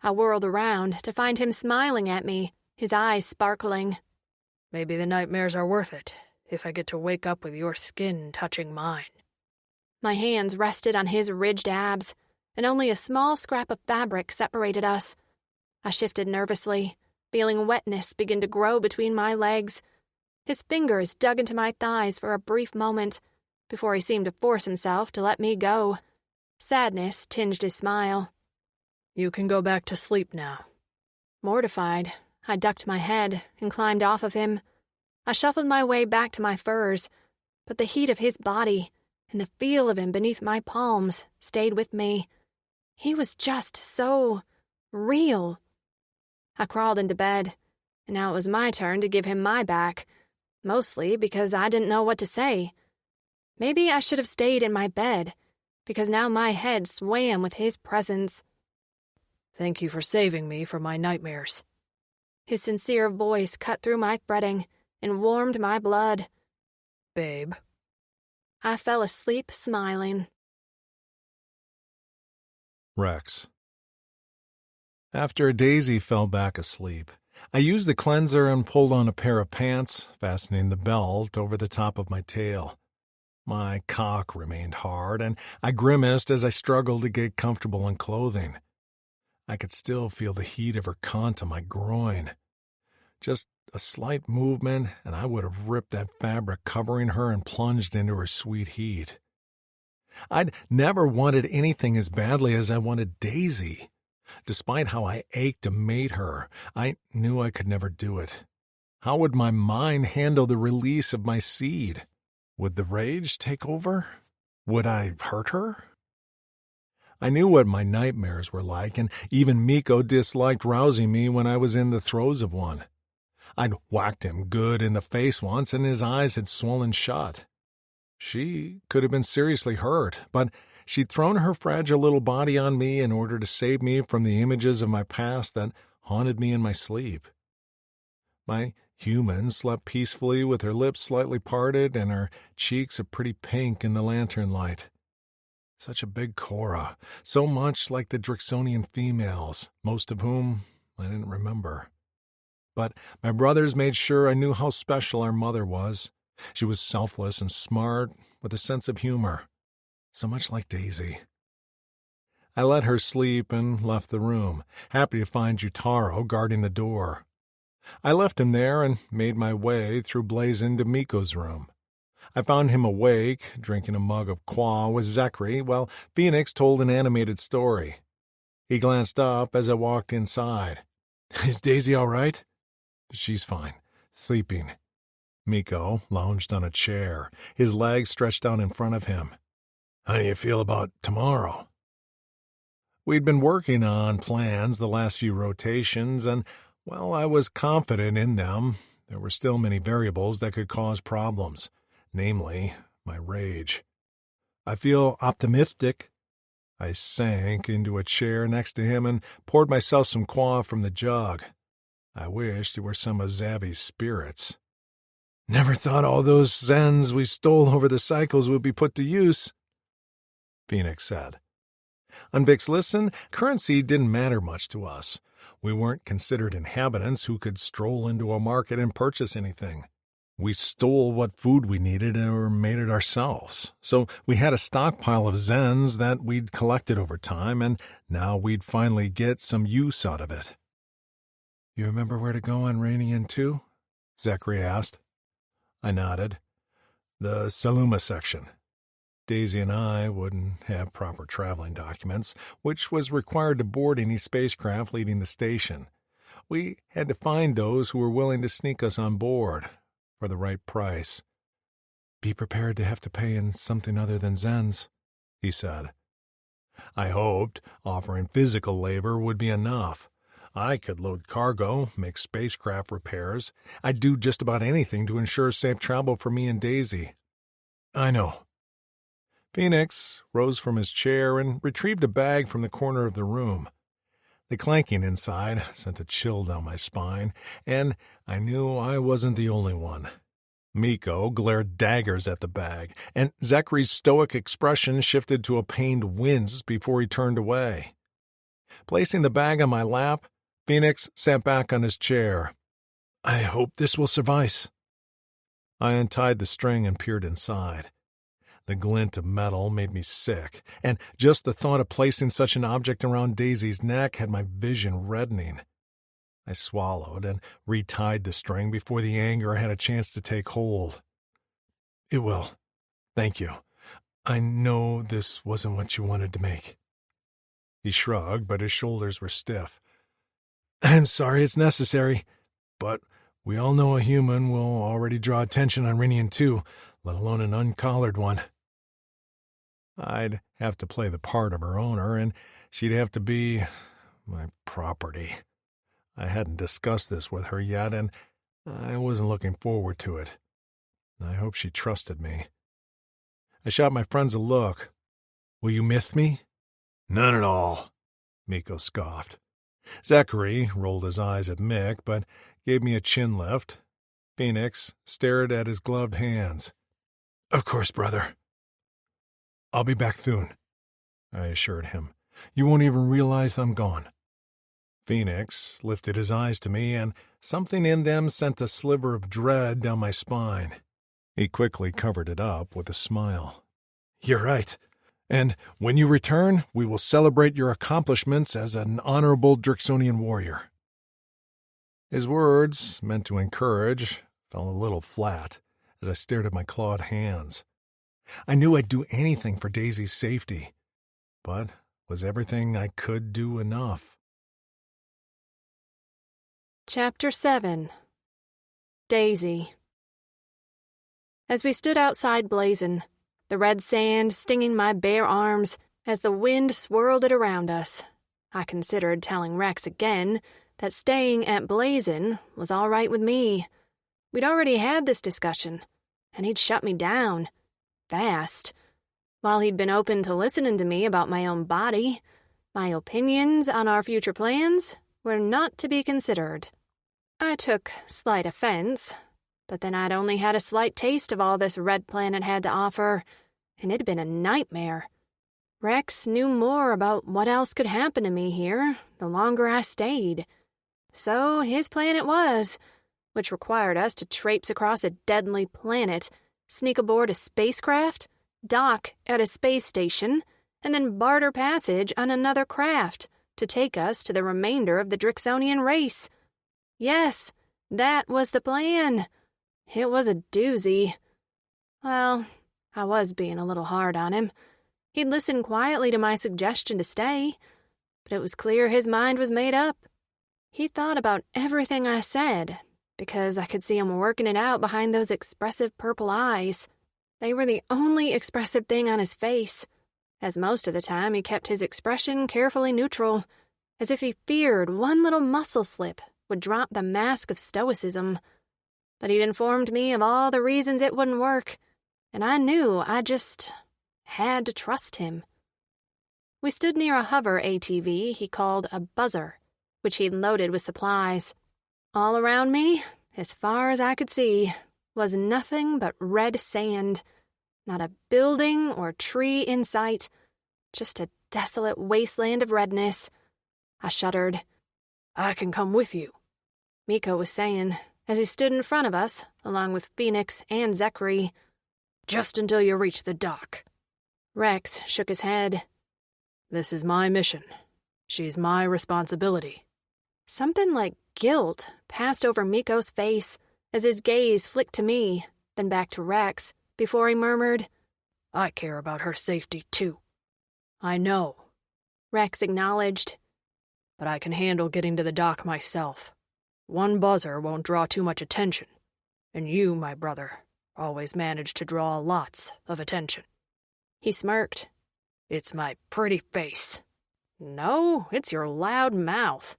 I whirled around to find him smiling at me, his eyes sparkling. Maybe the nightmares are worth it, if I get to wake up with your skin touching mine. My hands rested on his ridged abs, and only a small scrap of fabric separated us. I shifted nervously, feeling wetness begin to grow between my legs. His fingers dug into my thighs for a brief moment, before he seemed to force himself to let me go. Sadness tinged his smile. You can go back to sleep now. Mortified, I ducked my head and climbed off of him. I shuffled my way back to my furs, but the heat of his body and the feel of him beneath my palms stayed with me. He was just so real. I crawled into bed, and now it was my turn to give him my back, mostly because I didn't know what to say. Maybe I should have stayed in my bed, because now my head swam with his presence. Thank you for saving me from my nightmares. His sincere voice cut through my fretting and warmed my blood. Babe. I fell asleep smiling. Rex. After Daisy fell back asleep, I used the cleanser and pulled on a pair of pants, fastening the belt over the top of my tail. My cock remained hard, and I grimaced as I struggled to get comfortable in clothing. I could still feel the heat of her cunt on my groin. Just a slight movement, and I would have ripped that fabric covering her and plunged into her sweet heat. I'd never wanted anything as badly as I wanted Daisy. Despite how I ached to mate her, I knew I could never do it. How would my mind handle the release of my seed? Would the rage take over? Would I hurt her? I knew what my nightmares were like, and even Miko disliked rousing me when I was in the throes of one. I'd whacked him good in the face once, and his eyes had swollen shut. She could have been seriously hurt, but she'd thrown her fragile little body on me in order to save me from the images of my past that haunted me in my sleep. My human slept peacefully with her lips slightly parted and her cheeks a pretty pink in the lantern light. Such a big Cora, so much like the Drixonian females, most of whom I didn't remember. But my brothers made sure I knew how special our mother was. She was selfless and smart, with a sense of humor. So much like Daisy. I let her sleep and left the room, happy to find Jutaro guarding the door. I left him there and made my way through Blazin to Miko's room. I found him awake, drinking a mug of qua with Zachary, while Phoenix told an animated story. He glanced up as I walked inside. "Is Daisy all right?" "She's fine. Sleeping." Miko lounged on a chair, his legs stretched out in front of him. "How do you feel about tomorrow?" We'd been working on plans the last few rotations, and while I was confident in them, there were still many variables that could cause problems, namely, my rage. "I feel optimistic." I sank into a chair next to him and poured myself some qua from the jug. I wished it were some of Zabby's spirits. "Never thought all those Zens we stole over the cycles would be put to use," Phoenix said. On Vixlisten, currency didn't matter much to us. We weren't considered inhabitants who could stroll into a market and purchase anything. We stole what food we needed or made it ourselves. So we had a stockpile of Zens that we'd collected over time, and now we'd finally get some use out of it. "You remember where to go on Rainian 2? Zachary asked. I nodded. "The Saluma section." Daisy and I wouldn't have proper traveling documents, which was required to board any spacecraft leaving the station. We had to find those who were willing to sneak us on board, for the right price. "Be prepared to have to pay in something other than Zens," he said. I hoped offering physical labor would be enough. I could load cargo, make spacecraft repairs. I'd do just about anything to ensure safe travel for me and Daisy. I know. Phoenix rose from his chair and retrieved a bag from the corner of the room. The clanking inside sent a chill down my spine, and I knew I wasn't the only one. Miko glared daggers at the bag, and Zachary's stoic expression shifted to a pained wince before he turned away. Placing the bag on my lap, Phoenix sat back on his chair. I hope this will suffice. I untied the string and peered inside. The glint of metal made me sick, and just the thought of placing such an object around Daisy's neck had my vision reddening. I swallowed and retied the string before the anger had a chance to take hold. It will. Thank you. I know this wasn't what you wanted to make. He shrugged, but his shoulders were stiff. I'm sorry it's necessary, but we all know a human will already draw attention on Rinian too, let alone an uncollared one. I'd have to play the part of her owner, and she'd have to be my property. I hadn't discussed this with her yet, and I wasn't looking forward to it. I hope she trusted me. I shot my friends a look. Will you myth me? None at all, Miko scoffed. Zachary rolled his eyes at Mick, but gave me a chin lift. Phoenix stared at his gloved hands. Of course, brother. I'll be back soon, I assured him. You won't even realize I'm gone. Phoenix lifted his eyes to me, and something in them sent a sliver of dread down my spine. He quickly covered it up with a smile. You're right. And when you return, we will celebrate your accomplishments as an honorable Drixonian warrior. His words, meant to encourage, fell a little flat as I stared at my clawed hands. I knew I'd do anything for Daisy's safety, but was everything I could do enough? Chapter 7. Daisy. As we stood outside Blazin', the red sand stinging my bare arms as the wind swirled it around us, I considered telling Rex again that staying at Blazin' was all right with me. We'd already had this discussion, and he'd shut me down. Fast. While he'd been open to listening to me about my own body, my opinions on our future plans were not to be considered. I took slight offense, but then I'd only had a slight taste of all this Red Planet had to offer, and it'd been a nightmare. Rex knew more about what else could happen to me here the longer I stayed. So his plan it was, which required us to traipse across a deadly planet, sneak aboard a spacecraft, dock at a space station, and then barter passage on another craft to take us to the remainder of the Drixonian race. Yes, that was the plan. It was a doozy. Well, I was being a little hard on him. He'd listened quietly to my suggestion to stay, but it was clear his mind was made up. He thought about everything I said, because I could see him working it out behind those expressive purple eyes. They were the only expressive thing on his face, as most of the time he kept his expression carefully neutral, as if he feared one little muscle slip would drop the mask of stoicism. But he'd informed me of all the reasons it wouldn't work, and I knew I just had to trust him. We stood near a hover ATV he called a buzzer, which he'd loaded with supplies. All around me, as far as I could see, was nothing but red sand. Not a building or tree in sight, just a desolate wasteland of redness. I shuddered. I can come with you, Miko was saying, as he stood in front of us, along with Phoenix and Zachary. Just until you reach the dock. Rex shook his head. This is my mission. She's my responsibility. Something like guilt passed over Miko's face as his gaze flicked to me, then back to Rex, before he murmured, I care about her safety, too. I know. Rex acknowledged. But I can handle getting to the dock myself. One buzzer won't draw too much attention, and you, my brother, always manage to draw lots of attention. He smirked. It's my pretty face. No, it's your loud mouth.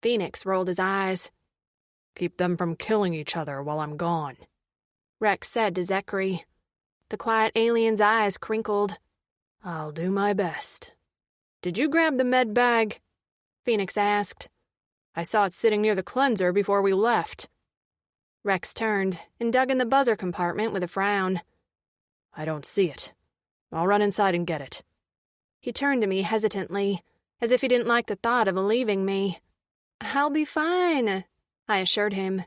Phoenix rolled his eyes. Keep them from killing each other while I'm gone, Rex said to Zachary. The quiet alien's eyes crinkled. I'll do my best. Did you grab the med bag? Phoenix asked. I saw it sitting near the cleanser before we left. Rex turned and dug in the buzzer compartment with a frown. I don't see it. I'll run inside and get it. He turned to me hesitantly, as if he didn't like the thought of leaving me. I'll be fine, I assured him.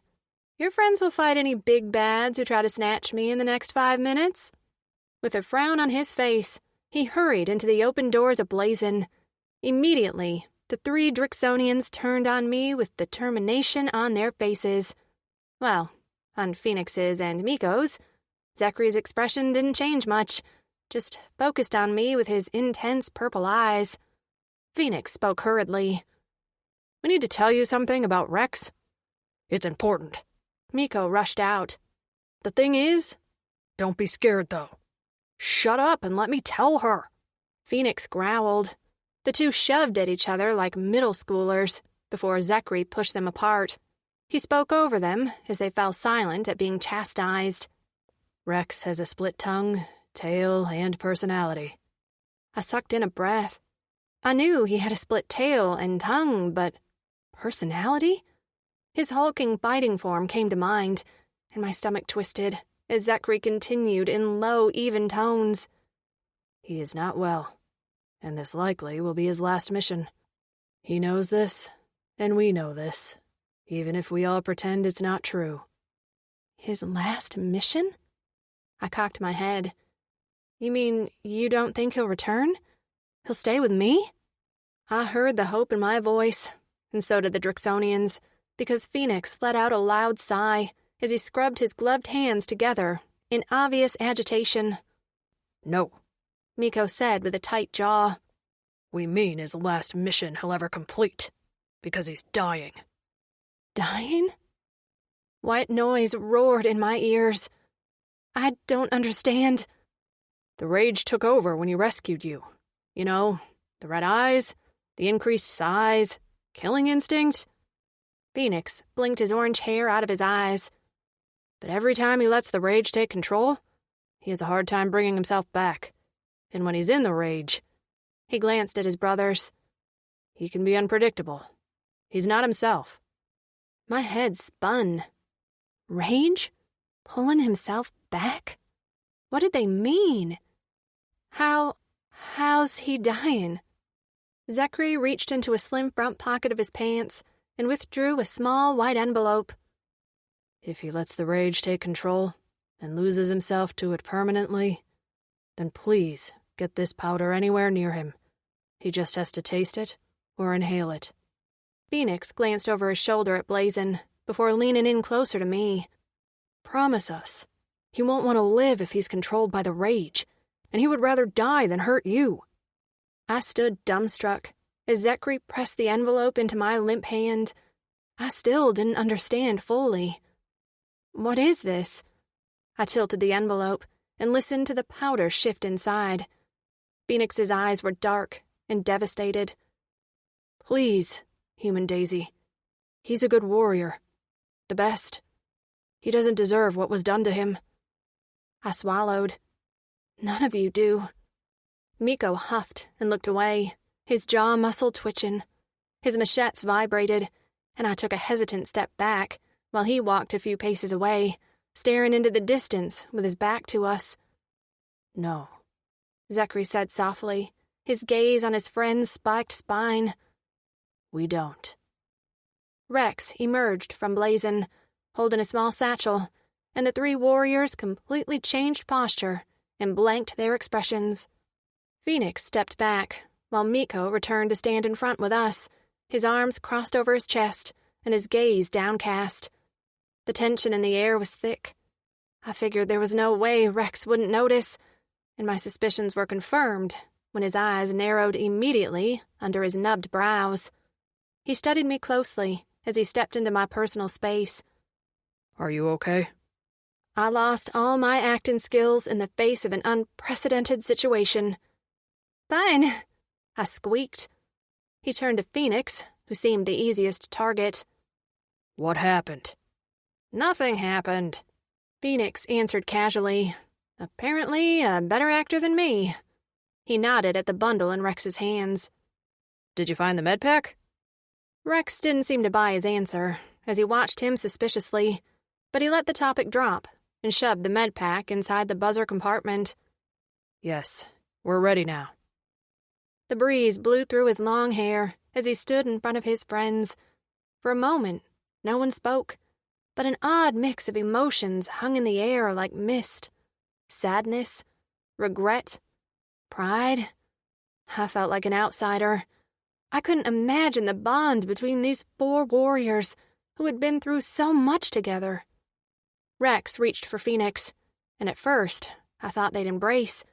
Your friends will fight any big bads who try to snatch me in the next 5 minutes. With a frown on his face, he hurried into the open doors of Blazon. Immediately, the 3 Drixonians turned on me with determination on their faces. Well, on Phoenix's and Miko's. Zachary's expression didn't change much, just focused on me with his intense purple eyes. Phoenix spoke hurriedly. We need to tell you something about Rex. It's important. Miko rushed out. The thing is, don't be scared, though. Shut up and let me tell her. Phoenix growled. The two shoved at each other like middle schoolers before Zachary pushed them apart. He spoke over them as they fell silent at being chastised. Rex has a split tongue, tail, and personality. I sucked in a breath. I knew he had a split tail and tongue, but personality? His hulking fighting form came to mind, and my stomach twisted as Zachary continued in low, even tones. He is not well, and this likely will be his last mission. He knows this, and we know this, even if we all pretend it's not true. His last mission? I cocked my head. You mean you don't think he'll return? He'll stay with me? I heard the hope in my voice, and so did the Drixonians, because Phoenix let out a loud sigh as he scrubbed his gloved hands together in obvious agitation. No, Miko said with a tight jaw. We mean his last mission he'll ever complete, because he's dying. Dying? White noise roared in my ears. I don't understand. The rage took over when he rescued you. You know, the red eyes, the increased size, killing instinct. Phoenix blinked his orange hair out of his eyes. But every time he lets the rage take control, he has a hard time bringing himself back. And when he's in the rage, he glanced at his brothers. He can be unpredictable. He's not himself. My head spun. Rage? Pulling himself back? What did they mean? How's he dying? Zachary reached into a slim front pocket of his pants and withdrew a small white envelope. If he lets the rage take control and loses himself to it permanently, then please get this powder anywhere near him. He just has to taste it or inhale it. Phoenix glanced over his shoulder at Blazon before leaning in closer to me. Promise us. He won't want to live if he's controlled by the rage, and he would rather die than hurt you. I stood dumbstruck as Zachary pressed the envelope into my limp hand. I still didn't understand fully. What is this? I tilted the envelope and listened to the powder shift inside. Phoenix's eyes were dark and devastated. Please, Human Daisy. He's a good warrior. The best. He doesn't deserve what was done to him. I swallowed. None of you do. Miko huffed and looked away, his jaw muscle twitching. His machetes vibrated, and I took a hesitant step back while he walked a few paces away, staring into the distance with his back to us. No, Zachary said softly, his gaze on his friend's spiked spine. We don't. Rex emerged from Blazon, holding a small satchel, and the 3 warriors completely changed posture and blanked their expressions. Phoenix stepped back, while Miko returned to stand in front with us, his arms crossed over his chest and his gaze downcast. The tension in the air was thick. I figured there was no way Rex wouldn't notice, and my suspicions were confirmed when his eyes narrowed immediately under his nubbed brows. He studied me closely as he stepped into my personal space. Are you okay? I lost all my acting skills in the face of an unprecedented situation. Fine, I squeaked. He turned to Phoenix, who seemed the easiest target. What happened? Nothing happened, Phoenix answered casually. Apparently a better actor than me. He nodded at the bundle in Rex's hands. Did you find the med pack? Rex didn't seem to buy his answer, as he watched him suspiciously, but he let the topic drop and shoved the med pack inside the buzzer compartment. Yes, we're ready now. The breeze blew through his long hair as he stood in front of his friends. For a moment, no one spoke, but an odd mix of emotions hung in the air like mist. Sadness, regret, pride. I felt like an outsider. I couldn't imagine the bond between these 4 warriors who had been through so much together. Rex reached for Phoenix, and at first I thought they'd embrace,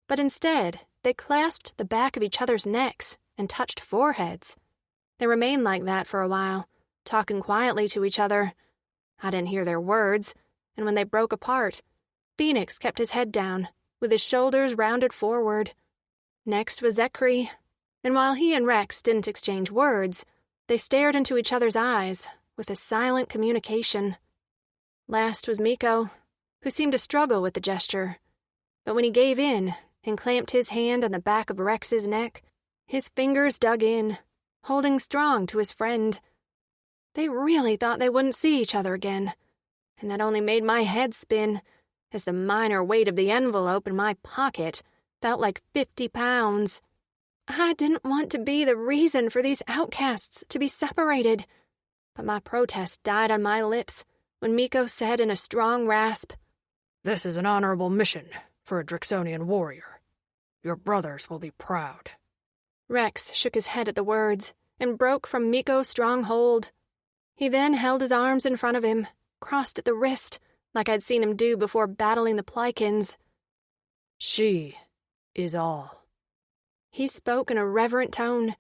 but instead they clasped the back of each other's necks and touched foreheads. They remained like that for a while, talking quietly to each other. I didn't hear their words, and when they broke apart, Phoenix kept his head down, with his shoulders rounded forward. Next was Zechary, and while he and Rex didn't exchange words, they stared into each other's eyes with a silent communication. Last was Miko, who seemed to struggle with the gesture, but when he gave in and clamped his hand on the back of Rex's neck, his fingers dug in, holding strong to his friend. They really thought they wouldn't see each other again, and that only made my head spin, as the minor weight of the envelope in my pocket felt like 50 pounds. I didn't want to be the reason for these outcasts to be separated, but my protest died on my lips when Miko said in a strong rasp, This is an honorable mission for a Drixonian warrior. Your brothers will be proud. Rex shook his head at the words and broke from Miko's strong hold. He then held his arms in front of him, crossed at the wrist, like I'd seen him do before battling the Plikins. She is all. He spoke in a reverent tone,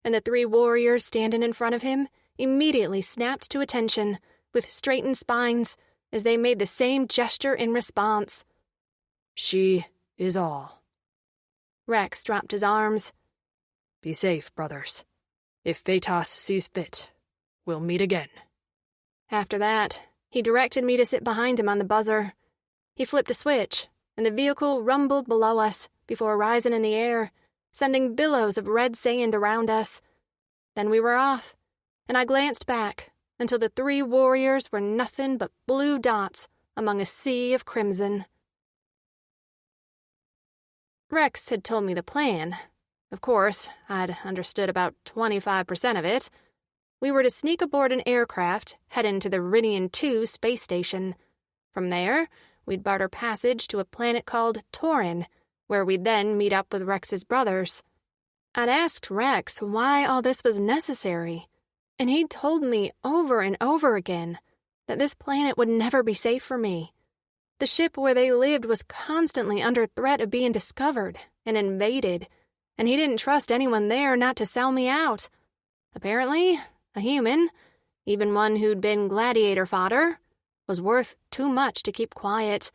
and the 3 warriors standing in front of him immediately snapped to attention with straightened spines as they made the same gesture in response. She is all. Rex dropped his arms. Be safe, brothers. If Phaetos sees fit, we'll meet again. After that, he directed me to sit behind him on the buzzer. He flipped a switch, and the vehicle rumbled below us before rising in the air, sending billows of red sand around us. Then we were off, and I glanced back until the 3 warriors were nothing but blue dots among a sea of crimson. Rex had told me the plan. Of course, I'd understood about 25% of it. We were to sneak aboard an aircraft heading to the Ridian 2 space station. From there, we'd barter passage to a planet called Torin, where we'd then meet up with Rex's brothers. I'd asked Rex why all this was necessary, and he'd told me over and over again that this planet would never be safe for me. The ship where they lived was constantly under threat of being discovered and invaded, and he didn't trust anyone there not to sell me out. Apparently, a human, even one who'd been gladiator fodder, was worth too much to keep quiet.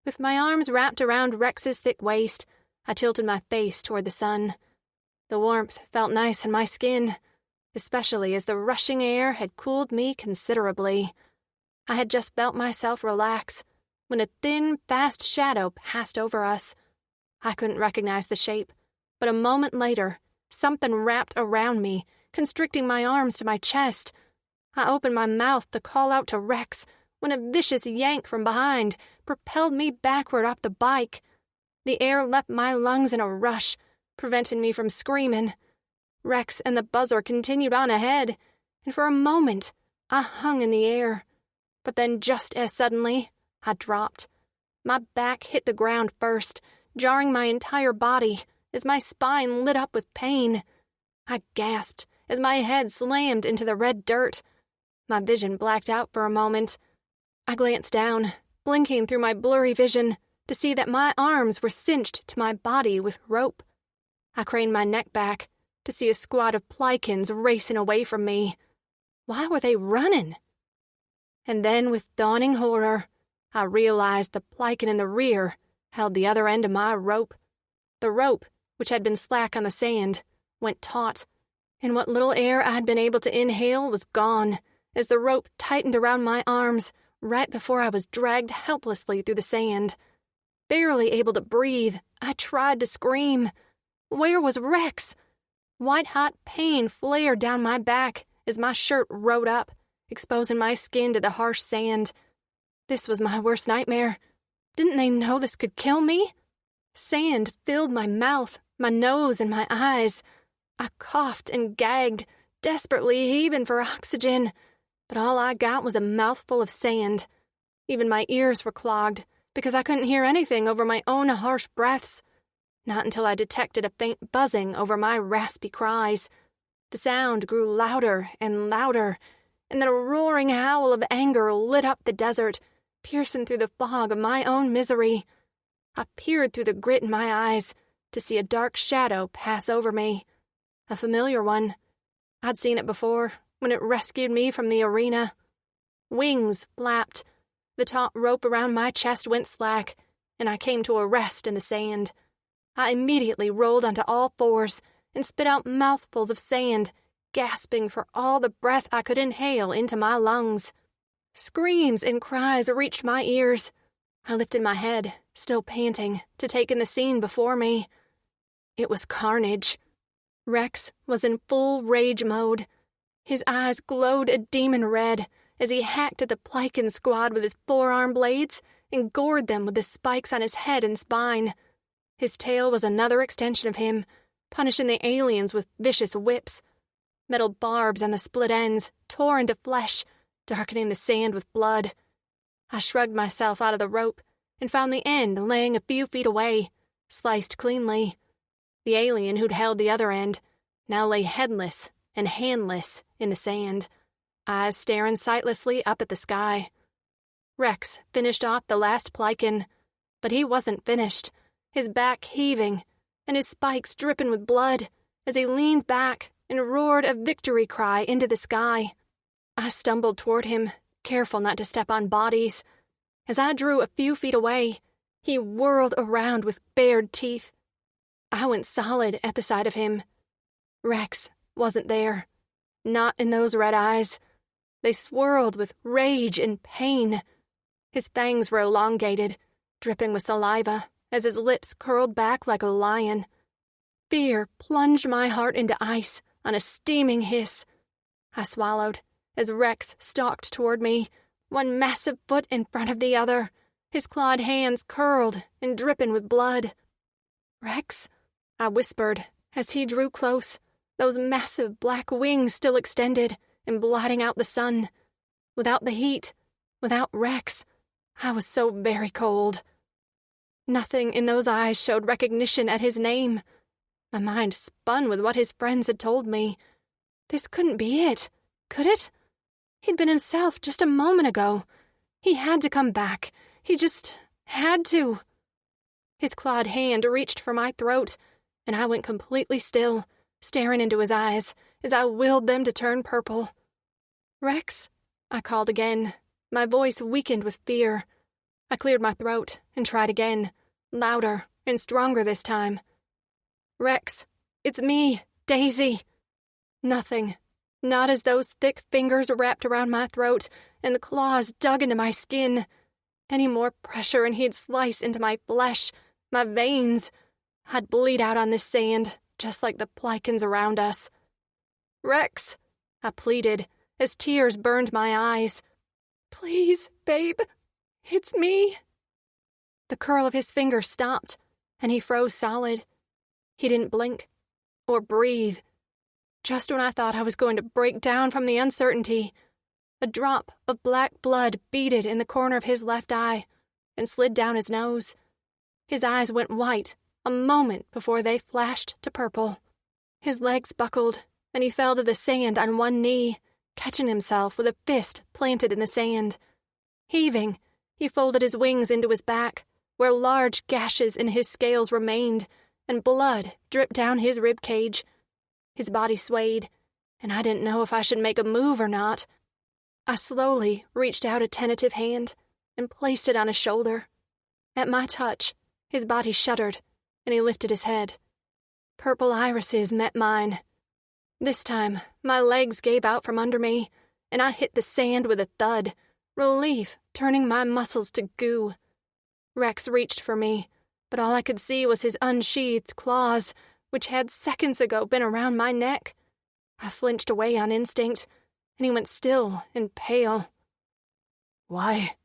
With my arms wrapped around Rex's thick waist, I tilted my face toward the sun. The warmth felt nice in my skin, especially as the rushing air had cooled me considerably. I had just felt myself relax when a thin, fast shadow passed over us. I couldn't recognize the shape, but a moment later, something wrapped around me, constricting my arms to my chest. I opened my mouth to call out to Rex when a vicious yank from behind propelled me backward up the bike. The air left my lungs in a rush, preventing me from screaming. Rex and the buzzer continued on ahead, and for a moment I hung in the air. But then just as suddenly, I dropped. My back hit the ground first, jarring my entire body as my spine lit up with pain. I gasped as my head slammed into the red dirt. My vision blacked out for a moment. I glanced down, blinking through my blurry vision to see that my arms were cinched to my body with rope. I craned my neck back to see a squad of Plikins racing away from me. Why were they running? And then, with dawning horror, I realized the Plikin in the rear held the other end of my rope. The rope, which had been slack on the sand, went taut, and what little air I had been able to inhale was gone as the rope tightened around my arms right before I was dragged helplessly through the sand. Barely able to breathe, I tried to scream. Where was Rex? White-hot pain flared down my back as my shirt rode up, exposing my skin to the harsh sand. This was my worst nightmare. Didn't they know this could kill me? Sand filled my mouth, my nose, and my eyes. I coughed and gagged, desperately heaving for oxygen, but all I got was a mouthful of sand. Even my ears were clogged because I couldn't hear anything over my own harsh breaths. Not until I detected a faint buzzing over my raspy cries. The sound grew louder and louder, and then a roaring howl of anger lit up the desert, piercing through the fog of my own misery. I peered through the grit in my eyes to see a dark shadow pass over me. A familiar one. I'd seen it before, when it rescued me from the arena. Wings flapped. The taut rope around my chest went slack, and I came to a rest in the sand. I immediately rolled onto all fours and spit out mouthfuls of sand, gasping for all the breath I could inhale into my lungs. Screams and cries reached my ears. I lifted my head, still panting, to take in the scene before me. It was carnage. Rex was in full rage mode. His eyes glowed a demon red as he hacked at the Plycan squad with his forearm blades and gored them with the spikes on his head and spine. His tail was another extension of him, punishing the aliens with vicious whips. Metal barbs on the split ends tore into flesh, darkening the sand with blood. I shrugged myself out of the rope and found the end laying a few feet away, sliced cleanly. The alien who'd held the other end now lay headless and handless in the sand, eyes staring sightlessly up at the sky. Rex finished off the last Plycan, but he wasn't finished, his back heaving and his spikes dripping with blood as he leaned back and roared a victory cry into the sky. I stumbled toward him, careful not to step on bodies. As I drew a few feet away, he whirled around with bared teeth. I went solid at the sight of him. Rex wasn't there. Not in those red eyes. They swirled with rage and pain. His fangs were elongated, dripping with saliva as his lips curled back like a lion. Fear plunged my heart into ice on a steaming hiss. I swallowed as Rex stalked toward me, one massive foot in front of the other, his clawed hands curled and dripping with blood. "Rex?" I whispered as he drew close, those massive black wings still extended and blotting out the sun. Without the heat, without Rex, I was so very cold. Nothing in those eyes showed recognition at his name. My mind spun with what his friends had told me. This couldn't be it, could it? He'd been himself just a moment ago. He had to come back. He just had to. His clawed hand reached for my throat, and I went completely still, staring into his eyes as I willed them to turn purple. "Rex?" I called again, my voice weakened with fear. I cleared my throat and tried again, louder and stronger this time. "Rex, it's me, Daisy." Nothing. Not as those thick fingers wrapped around my throat and the claws dug into my skin. Any more pressure and he'd slice into my flesh, my veins. I'd bleed out on this sand, just like the Plycans around us. "Rex," I pleaded, as tears burned my eyes. "Please, babe, it's me." The curl of his finger stopped, and he froze solid. He didn't blink or breathe. Just when I thought I was going to break down from the uncertainty, a drop of black blood beaded in the corner of his left eye and slid down his nose. His eyes went white a moment before they flashed to purple. His legs buckled, and he fell to the sand on one knee, catching himself with a fist planted in the sand. Heaving, he folded his wings into his back, where large gashes in his scales remained, and blood dripped down his rib cage. His body swayed, and I didn't know if I should make a move or not. I slowly reached out a tentative hand and placed it on his shoulder. At my touch, his body shuddered, and he lifted his head. Purple irises met mine. This time, my legs gave out from under me, and I hit the sand with a thud, relief turning my muscles to goo. Rex reached for me, but all I could see was his unsheathed claws, which had seconds ago been around my neck. I flinched away on instinct, and he went still and pale. Why?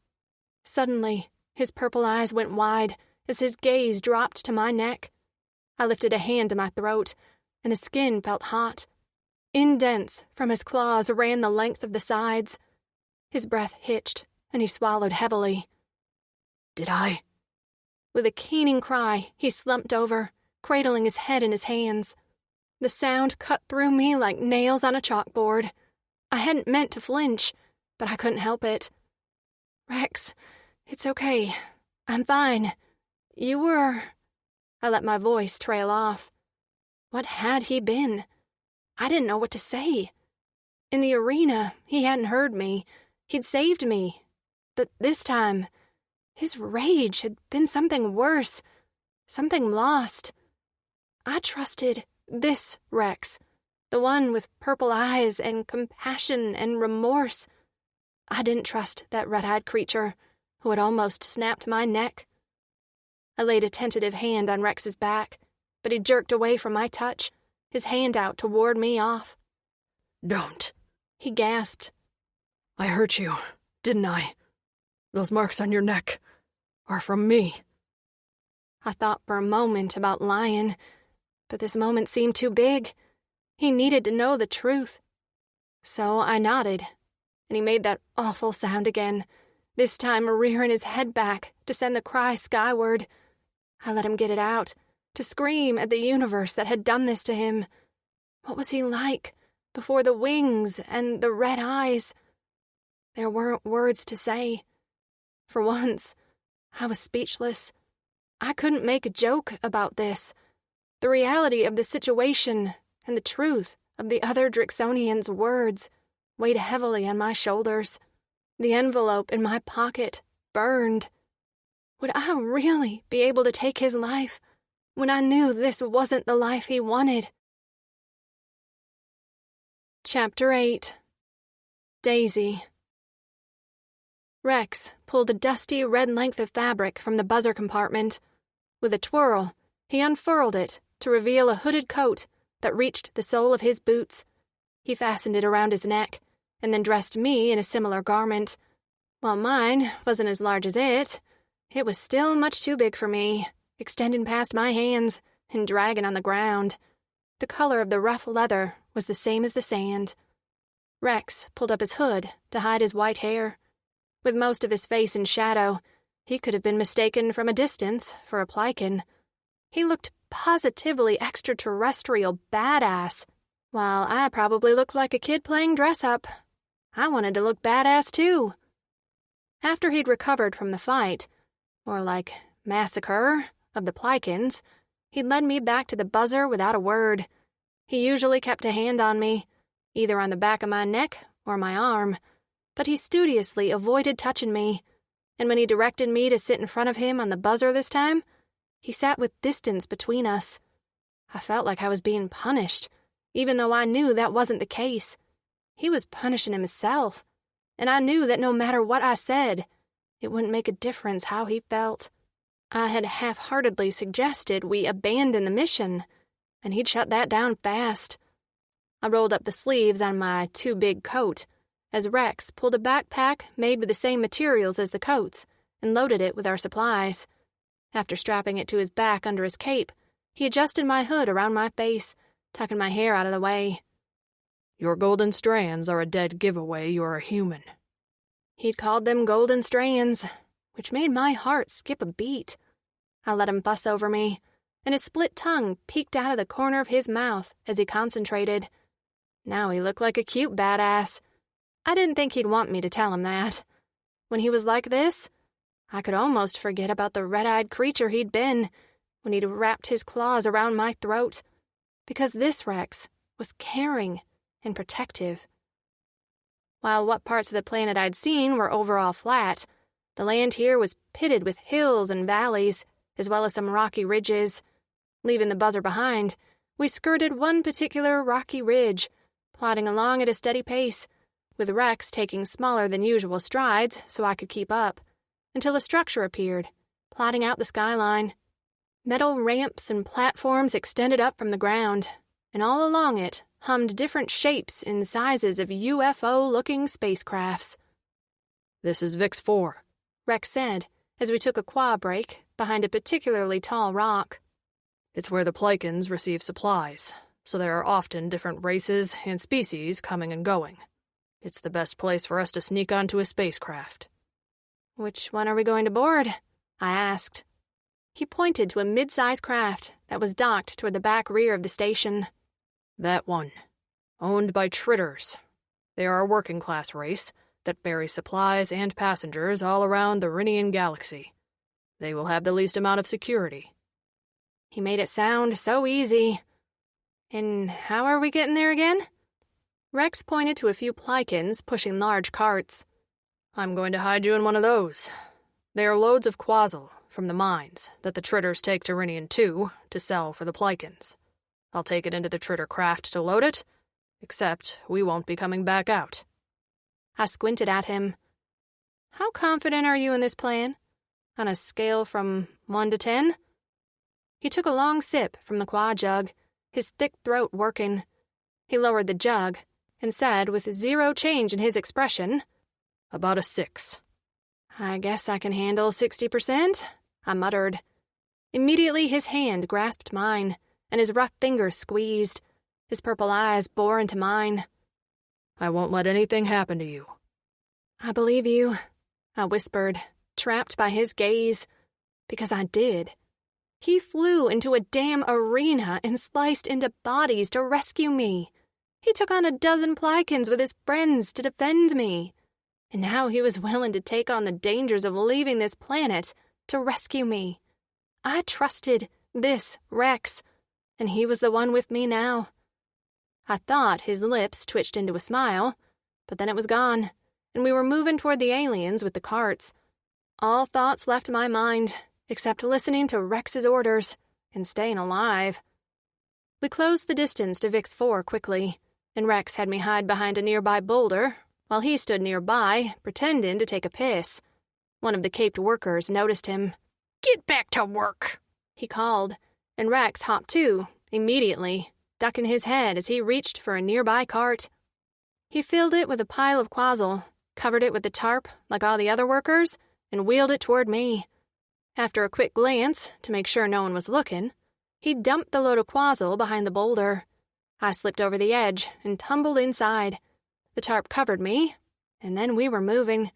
Suddenly, his purple eyes went wide as his gaze dropped to my neck. I lifted a hand to my throat, and the skin felt hot. Indents from his claws ran the length of the sides. His breath hitched, and he swallowed heavily. Did I? With a keening cry, he slumped over, cradling his head in his hands. The sound cut through me like nails on a chalkboard. I hadn't meant to flinch, but I couldn't help it. Rex, it's okay. I'm fine. You were... I let my voice trail off. What had he been? I didn't know what to say. In the arena, he hadn't heard me. He'd saved me. But this time, his rage had been something worse, something lost. I trusted this Rex, the one with purple eyes and compassion and remorse. I didn't trust that red-eyed creature who had almost snapped my neck. I laid a tentative hand on Rex's back, but he jerked away from my touch, his hand out to ward me off. Don't. He gasped. I hurt you, didn't I? Those marks on your neck are from me. I thought for a moment about lying, but this moment seemed too big. He needed to know the truth. So I nodded, and he made that awful sound again, this time rearing his head back to send the cry skyward. I let him get it out, to scream at the universe that had done this to him. What was he like before the wings and the red eyes? There weren't words to say. For once, I was speechless. I couldn't make a joke about this. The reality of the situation and the truth of the other Drixonian's words weighed heavily on my shoulders. The envelope in my pocket burned. Would I really be able to take his life when I knew this wasn't the life he wanted? Chapter 8. Daisy. Rex pulled a dusty red length of fabric from the buzzer compartment. With a twirl, he unfurled it to reveal a hooded coat that reached the sole of his boots. He fastened it around his neck, and then dressed me in a similar garment. While mine wasn't as large as it was still much too big for me, extending past my hands and dragging on the ground. The color of the rough leather was the same as the sand. Rex pulled up his hood to hide his white hair. With most of his face in shadow, he could have been mistaken from a distance for a Plycan. He looked positively extraterrestrial badass, while I probably looked like a kid playing dress-up. I wanted to look badass, too. After he'd recovered from the fight, or like massacre, of the Plycans, he'd led me back to the buzzer without a word. He usually kept a hand on me, either on the back of my neck or my arm, but he studiously avoided touching me, and when he directed me to sit in front of him on the buzzer this time, he sat with distance between us. I felt like I was being punished, even though I knew that wasn't the case. He was punishing himself, and I knew that no matter what I said, it wouldn't make a difference how he felt. I had half-heartedly suggested we abandon the mission, and he'd shut that down fast. I rolled up the sleeves on my too-big coat, as Rex pulled a backpack made with the same materials as the coats and loaded it with our supplies. After strapping it to his back under his cape, he adjusted my hood around my face, tucking my hair out of the way. Your golden strands are a dead giveaway you're a human. He'd called them golden strands, which made my heart skip a beat. I let him fuss over me, and his split tongue peeked out of the corner of his mouth as he concentrated. Now he looked like a cute badass. I didn't think he'd want me to tell him that. When he was like this, I could almost forget about the red-eyed creature he'd been when he'd wrapped his claws around my throat, because this Rex was caring and protective. While what parts of the planet I'd seen were overall flat, the land here was pitted with hills and valleys, as well as some rocky ridges. Leaving the buzzer behind, We skirted one particular rocky ridge, plodding along at a steady pace, with Rex taking smaller than usual strides so I could keep up, until a structure appeared, plotting out the skyline. Metal ramps and platforms extended up from the ground, and all along it hummed different shapes and sizes of UFO-looking spacecrafts. "This is VIX 4, Rex said, as we took a quad break behind a particularly tall rock. It's where the Plikins receive supplies, so there are often different races and species coming and going. It's the best place for us to sneak onto a spacecraft." "Which one are we going to board?" I asked. He pointed to a mid-sized craft that was docked toward the back rear of the station. "That one. Owned by Tritters. They are a working-class race that ferry supplies and passengers all around the Rinian galaxy. They will have the least amount of security." He made it sound so easy. "And how are we getting there again?" Rex pointed to a few Plikins pushing large carts. "I'm going to hide you in one of those. They are loads of quasel from the mines that the Tritters take to Rinian 2 to sell for the Plikins. I'll take it into the Tritter craft to load it, except we won't be coming back out." I squinted at him. "How confident are you in this plan? On a scale from 1 to 10? He took a long sip from the quad jug, his thick throat working. He lowered the jug and said with zero change in his expression, "About a 6. "I guess I can handle 60%, I muttered. Immediately his hand grasped mine, and his rough fingers squeezed. His purple eyes bore into mine. "I won't let anything happen to you." "I believe you," I whispered, trapped by his gaze. Because I did. He flew into a damn arena and sliced into bodies to rescue me. He took on a dozen Plikins with his friends to defend me. And now he was willing to take on the dangers of leaving this planet to rescue me. I trusted this Rex, and he was the one with me now. I thought his lips twitched into a smile, but then it was gone, and we were moving toward the aliens with the carts. All thoughts left my mind, except listening to Rex's orders and staying alive. We closed the distance to VIX 4 quickly, and Rex had me hide behind a nearby boulder, while he stood nearby, pretending to take a piss. One of the caped workers noticed him. "Get back to work," he called, and Rex hopped too, immediately, ducking his head as he reached for a nearby cart. He filled it with a pile of quasel, covered it with the tarp like all the other workers, and wheeled it toward me. After a quick glance, to make sure no one was looking, he dumped the load of quasel behind the boulder. I slipped over the edge and tumbled inside. The tarp covered me, and then we were moving.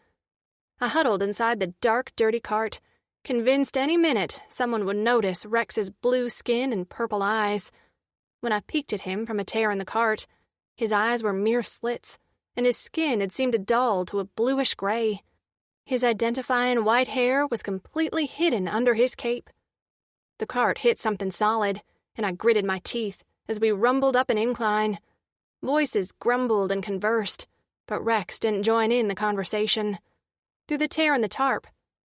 I huddled inside the dark, dirty cart, convinced any minute someone would notice Rex's blue skin and purple eyes. When I peeked at him from a tear in the cart, his eyes were mere slits, and his skin had seemed to dull to a bluish gray. His identifying white hair was completely hidden under his cape. The cart hit something solid, and I gritted my teeth as we rumbled up an incline. Voices grumbled and conversed, but Rex didn't join in the conversation. Through the tear in the tarp,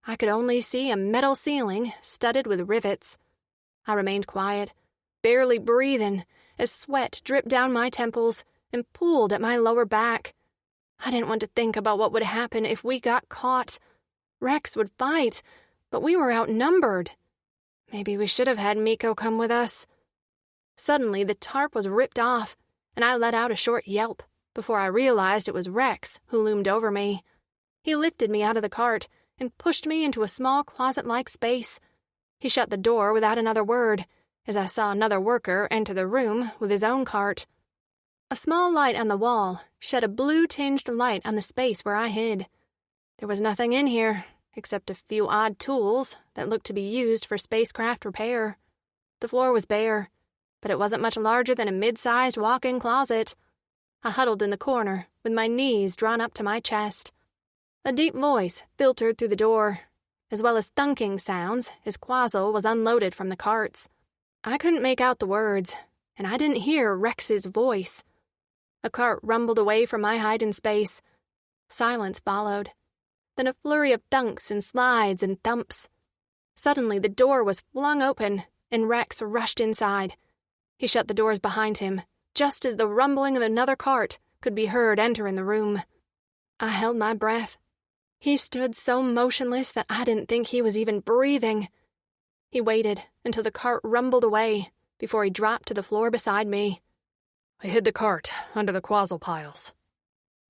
I could only see a metal ceiling studded with rivets. I remained quiet, barely breathing, as sweat dripped down my temples and pooled at my lower back. I didn't want to think about what would happen if we got caught. Rex would fight, but we were outnumbered. Maybe we should have had Miko come with us. Suddenly, the tarp was ripped off, and I let out a short yelp before I realized it was Rex who loomed over me. He lifted me out of the cart and pushed me into a small closet-like space. He shut the door without another word, as I saw another worker enter the room with his own cart. A small light on the wall shed a blue-tinged light on the space where I hid. There was nothing in here, except a few odd tools that looked to be used for spacecraft repair. The floor was bare, but it wasn't much larger than a mid-sized walk-in closet. I huddled in the corner, with my knees drawn up to my chest. A deep voice filtered through the door, as well as thunking sounds as quasel was unloaded from the carts. I couldn't make out the words, and I didn't hear Rex's voice. A cart rumbled away from my hiding space. Silence followed. Then a flurry of thunks and slides and thumps. Suddenly the door was flung open, and Rex rushed inside. He shut the doors behind him, just as the rumbling of another cart could be heard entering the room. I held my breath. He stood so motionless that I didn't think he was even breathing. He waited until the cart rumbled away before he dropped to the floor beside me. I hid the cart under the quazzle piles.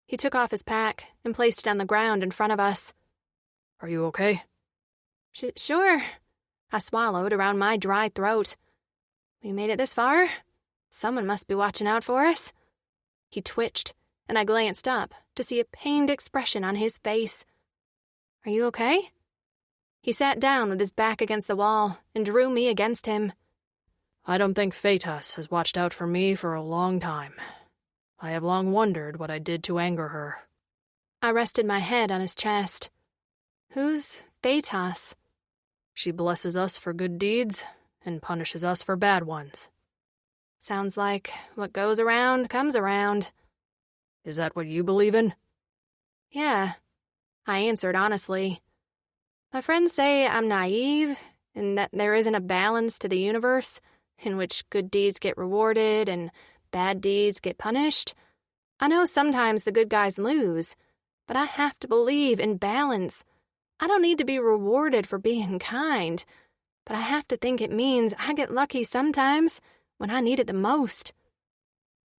He took off his pack and placed it on the ground in front of us. Are you okay? Sure. I swallowed around my dry throat. We made it this far. Someone must be watching out for us. He twitched, and I glanced up to see a pained expression on his face. Are you okay? He sat down with his back against the wall and drew me against him. I don't think Phaetos has watched out for me for a long time. I have long wondered what I did to anger her. I rested my head on his chest. Who's Phaetos? She blesses us for good deeds and punishes us for bad ones. Sounds like what goes around comes around. Is that what you believe in? Yeah, I answered honestly. My friends say I'm naive and that there isn't a balance to the universe in which good deeds get rewarded and bad deeds get punished. I know sometimes the good guys lose, but I have to believe in balance. I don't need to be rewarded for being kind, but I have to think it means I get lucky sometimes when I need it the most.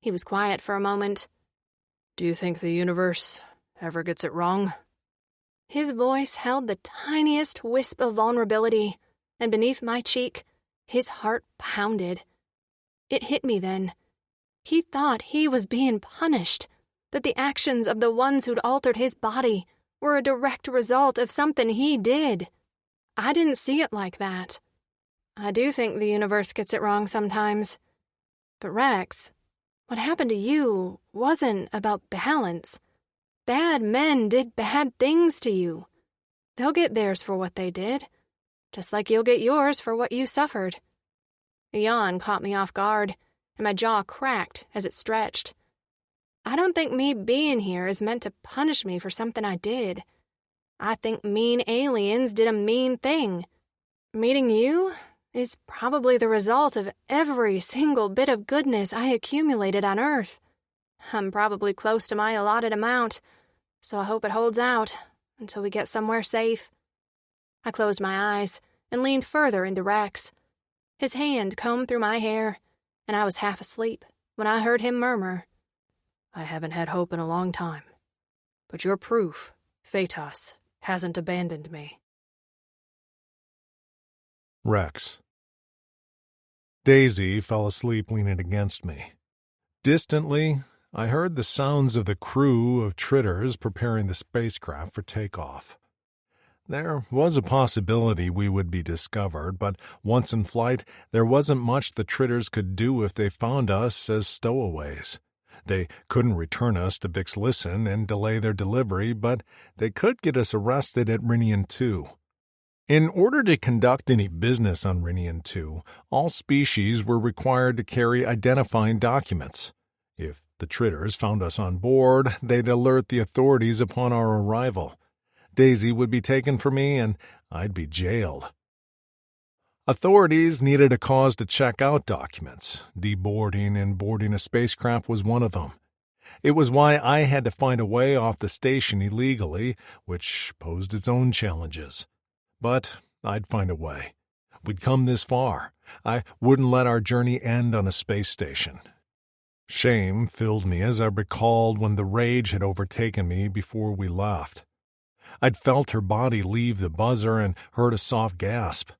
He was quiet for a moment. Do you think the universe ever gets it wrong? His voice held the tiniest wisp of vulnerability, and beneath my cheek, his heart pounded. It hit me then. He thought he was being punished, that the actions of the ones who'd altered his body were a direct result of something he did. I didn't see it like that. I do think the universe gets it wrong sometimes. But Rex, what happened to you wasn't about balance. Bad men did bad things to you. They'll get theirs for what they did, just like you'll get yours for what you suffered. A yawn caught me off guard, and my jaw cracked as it stretched. I don't think me being here is meant to punish me for something I did. I think mean aliens did a mean thing. Meeting you is probably the result of every single bit of goodness I accumulated on Earth. I'm probably close to my allotted amount, so I hope it holds out until we get somewhere safe. I closed my eyes and leaned further into Rex. His hand combed through my hair, and I was half asleep when I heard him murmur, I haven't had hope in a long time, but you're proof Phaetos hasn't abandoned me. Rex. Daisy fell asleep leaning against me. Distantly, I heard the sounds of the crew of Tritters preparing the spacecraft for takeoff. There was a possibility we would be discovered, but once in flight, there wasn't much the Tritters could do if they found us as stowaways. They couldn't return us to Vixlisten and delay their delivery, but they could get us arrested at Rinian 2. In order to conduct any business on Rinian 2, all species were required to carry identifying documents. If the Tritters found us on board, they'd alert the authorities upon our arrival. Daisy would be taken from me, and I'd be jailed. Authorities needed a cause to check out documents. Deboarding and boarding a spacecraft was one of them. It was why I had to find a way off the station illegally, which posed its own challenges. But I'd find a way. We'd come this far. I wouldn't let our journey end on a space station. Shame filled me as I recalled when the rage had overtaken me before we left. I'd felt her body leave the buzzer and heard a soft gasp.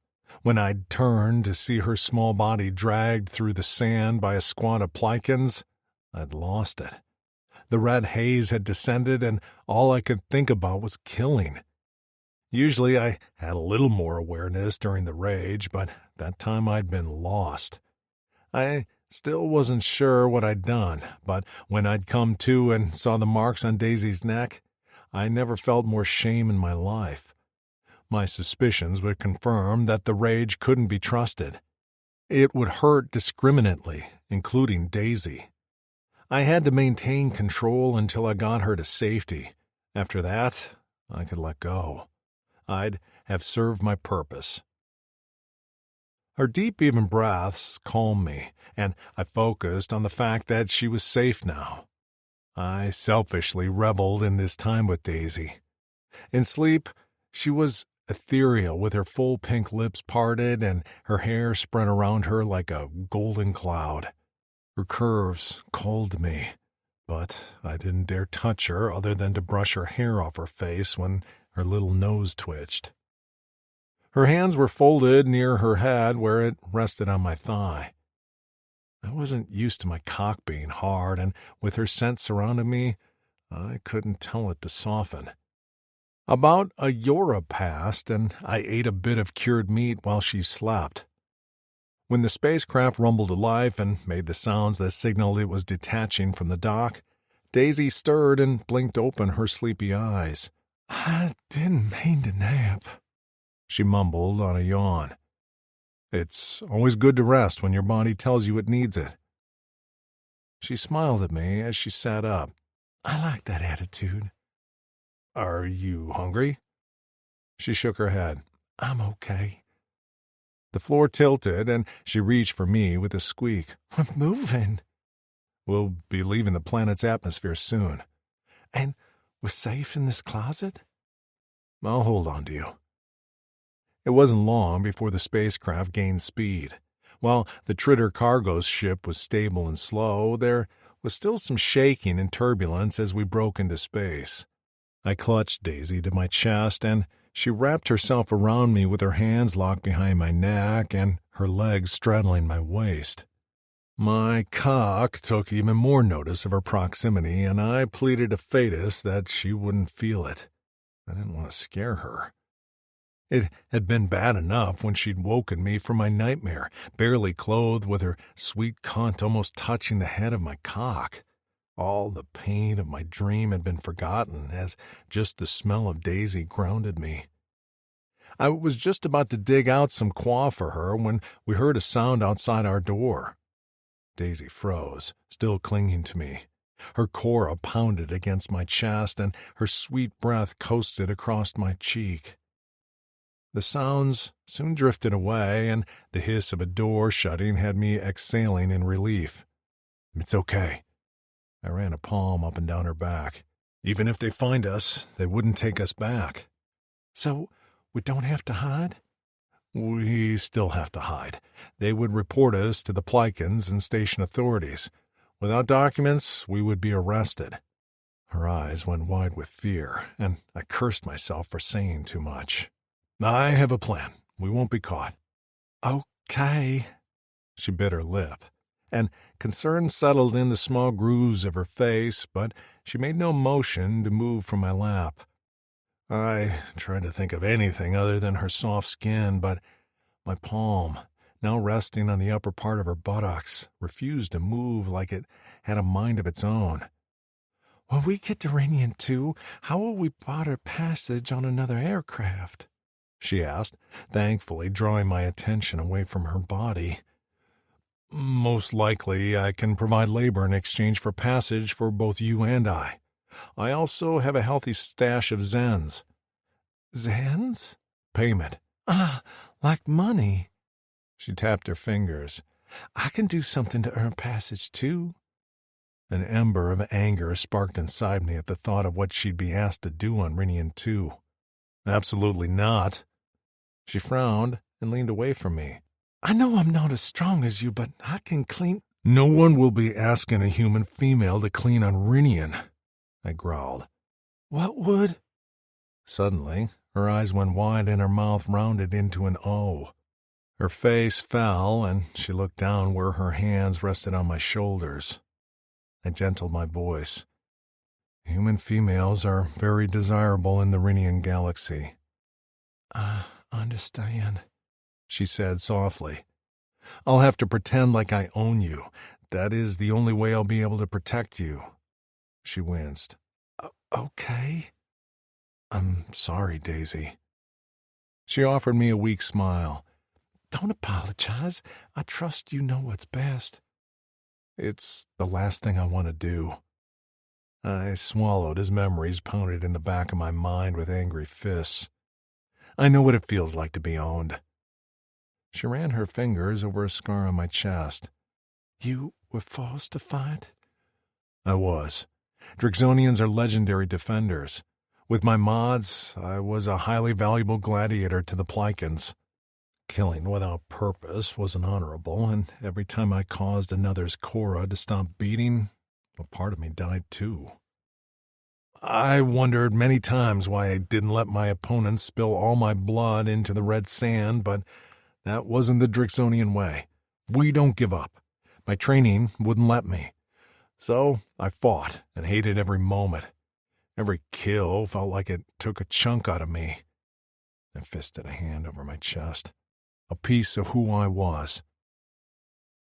When I'd turned to see her small body dragged through the sand by a squad of Plikins, I'd lost it. The red haze had descended, and all I could think about was killing. Usually I had a little more awareness during the rage, but that time I'd been lost. I still wasn't sure what I'd done, but when I'd come to and saw the marks on Daisy's neck, I never felt more shame in my life. My suspicions would confirm that the rage couldn't be trusted. It would hurt discriminately, including Daisy. I had to maintain control until I got her to safety. After that, I could let go. I'd have served my purpose. Her deep, even breaths calmed me, and I focused on the fact that she was safe now. I selfishly reveled in this time with Daisy. In sleep, she was ethereal, with her full pink lips parted and her hair spread around her like a golden cloud. Her curves called me, but I didn't dare touch her other than to brush her hair off her face when her little nose twitched. Her hands were folded near her head where it rested on my thigh. I wasn't used to my cock being hard, and with her scent surrounding me, I couldn't tell it to soften. About a Yora passed, and I ate a bit of cured meat while she slept. When the spacecraft rumbled to life and made the sounds that signaled it was detaching from the dock, Daisy stirred and blinked open her sleepy eyes. "I didn't mean to nap," she mumbled on a yawn. "It's always good to rest when your body tells you it needs it." She smiled at me as she sat up. "I like that attitude." "Are you hungry?" She shook her head. "I'm okay." The floor tilted, and she reached for me with a squeak. "We're moving." "We'll be leaving the planet's atmosphere soon." "And we're safe in this closet?" "I'll hold on to you." It wasn't long before the spacecraft gained speed. While the Tritter cargo ship was stable and slow, there was still some shaking and turbulence as we broke into space. I clutched Daisy to my chest, and she wrapped herself around me with her hands locked behind my neck and her legs straddling my waist. My cock took even more notice of her proximity, and I pleaded to Fetus that she wouldn't feel it. I didn't want to scare her. It had been bad enough when she'd woken me from my nightmare, barely clothed, with her sweet cunt almost touching the head of my cock. All the pain of my dream had been forgotten, as just the smell of Daisy grounded me. I was just about to dig out some quaff for her when we heard a sound outside our door. Daisy froze, still clinging to me. Her cora pounded against my chest, and her sweet breath coasted across my cheek. The sounds soon drifted away, and the hiss of a door shutting had me exhaling in relief. "It's okay." I ran a palm up and down her back. "Even if they find us, they wouldn't take us back." "So we don't have to hide?" "We still have to hide. They would report us to the Plikins and station authorities. Without documents, we would be arrested." Her eyes went wide with fear, and I cursed myself for saying too much. "I have a plan. We won't be caught." "Okay." She bit her lip, and concern settled in the small grooves of her face, but she made no motion to move from my lap. I tried to think of anything other than her soft skin, but my palm, now resting on the upper part of her buttocks, refused to move like it had a mind of its own. "When we get to Rinian 2, how will we barter passage on another aircraft?" she asked, thankfully drawing my attention away from her body. "Most likely I can provide labor in exchange for passage for both you and I. I also have a healthy stash of Zens." "Zens?" "Payment." "Ah, like money." She tapped her fingers. "I can do something to earn passage, too." An ember of anger sparked inside me at the thought of what she'd be asked to do on Rinian 2. "Absolutely not." She frowned and leaned away from me. "I know I'm not as strong as you, but I can clean—" "No one will be asking a human female to clean on Rinian," I growled. "What would—" Suddenly, her eyes went wide and her mouth rounded into an O. Her face fell, and she looked down where her hands rested on my shoulders. I gentled my voice. "Human females are very desirable in the Rinian galaxy." "I understand," she said softly. "I'll have to pretend like I own you. That is the only way I'll be able to protect you." She winced. "Okay." "I'm sorry, Daisy." She offered me a weak smile. "Don't apologize. I trust you know what's best." "It's the last thing I want to do." I swallowed as memories pounded in the back of my mind with angry fists. I know what it feels like to be owned. She ran her fingers over a scar on my chest. "You were forced to fight?" I was. Drixonians are legendary defenders. With my mods, I was a highly valuable gladiator to the Plycans. Killing without purpose wasn't honorable, and every time I caused another's Cora to stop beating, a part of me died too. I wondered many times why I didn't let my opponents spill all my blood into the red sand, but that wasn't the Drixonian way. We don't give up. My training wouldn't let me. So I fought and hated every moment. Every kill felt like it took a chunk out of me. I fisted a hand over my chest. A piece of who I was.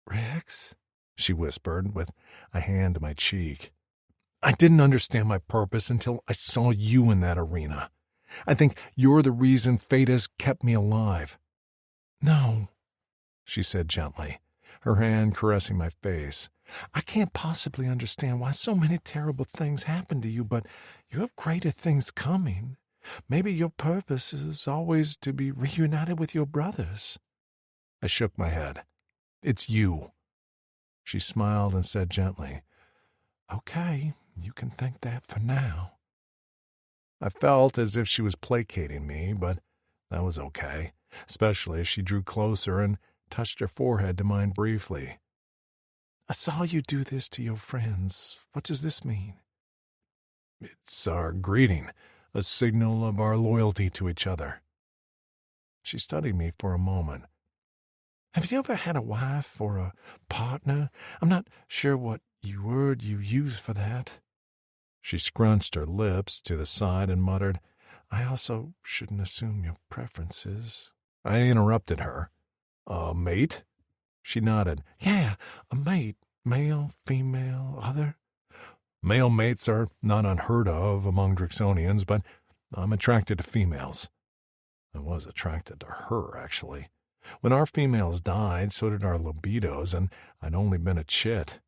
"Rex?" she whispered, with a hand to my cheek. I didn't understand my purpose until I saw you in that arena. I think you're the reason fate has kept me alive. "No," she said gently, her hand caressing my face. "I can't possibly understand why so many terrible things happen to you, but you have greater things coming. Maybe your purpose is always to be reunited with your brothers." I shook my head. "It's you." She smiled and said gently, "Okay, you can think that for now." I felt as if she was placating me, but that was okay, especially as she drew closer and touched her forehead to mine briefly. "I saw you do this to your friends. What does this mean?" "It's our greeting, a signal of our loyalty to each other." She studied me for a moment. "Have you ever had a wife or a partner? I'm not sure what word you use for that." She scrunched her lips to the side and muttered, "I also shouldn't assume your preferences." I interrupted her. "A mate?" She nodded. "Yeah, a mate. Male, female, other." "Male mates are not unheard of among Drixonians, but I'm attracted to females." I was attracted to her, actually. When our females died, so did our libidos, and I'd only been a chit.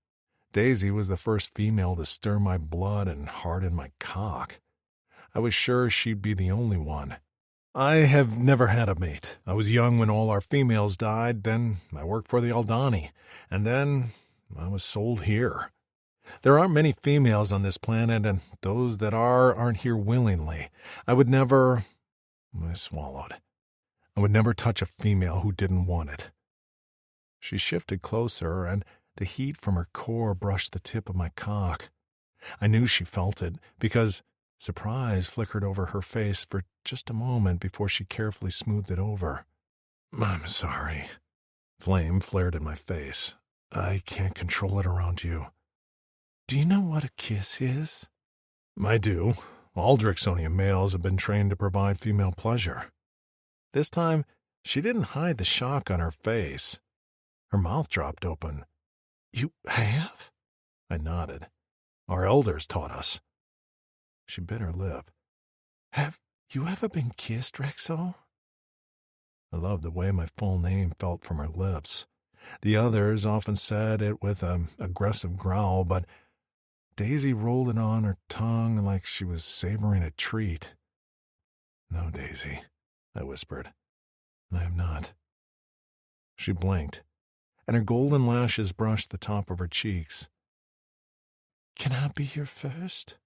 Daisy was the first female to stir my blood and harden my cock. I was sure she'd be the only one. I have never had a mate. I was young when all our females died, then I worked for the Aldani, and then I was sold here. There aren't many females on this planet, and those that aren't here willingly. I swallowed. I would never touch a female who didn't want it. She shifted closer, and the heat from her core brushed the tip of my cock. I knew she felt it, because surprise flickered over her face for just a moment before she carefully smoothed it over. "I'm sorry." Flame flared in my face. "I can't control it around you." "Do you know what a kiss is?" "I do. All Drixonian males have been trained to provide female pleasure." This time, she didn't hide the shock on her face. Her mouth dropped open. "You have?" I nodded. "Our elders taught us." She bit her lip. "Have you ever been kissed, Rexor?" I loved the way my full name felt from her lips. The others often said it with an aggressive growl, but Daisy rolled it on her tongue like she was savoring a treat. "No, Daisy," I whispered. "I have not." She blinked, and her golden lashes brushed the top of her cheeks. "Can I be your first?"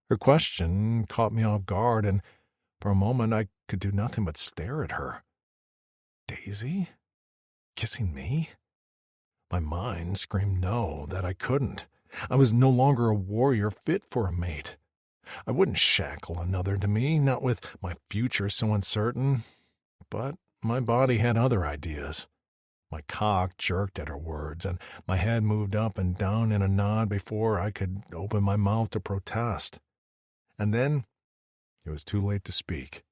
Her question caught me off guard, and for a moment I could do nothing but stare at her. Daisy? Kissing me? My mind screamed no, that I couldn't. I was no longer a warrior fit for a mate. I wouldn't shackle another to me, not with my future so uncertain. But my body had other ideas. My cock jerked at her words, and my head moved up and down in a nod before I could open my mouth to protest. And then it was too late to speak.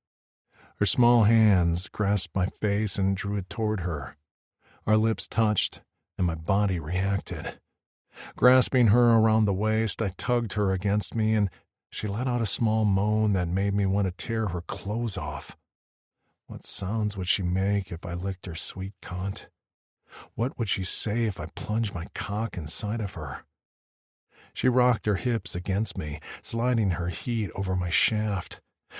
Her small hands grasped my face and drew it toward her. Our lips touched, and my body reacted. Grasping her around the waist, I tugged her against me, and she let out a small moan that made me want to tear her clothes off. What sounds would she make if I licked her sweet cunt? What would she say if I plunged my cock inside of her? She rocked her hips against me, sliding her heat over my shaft.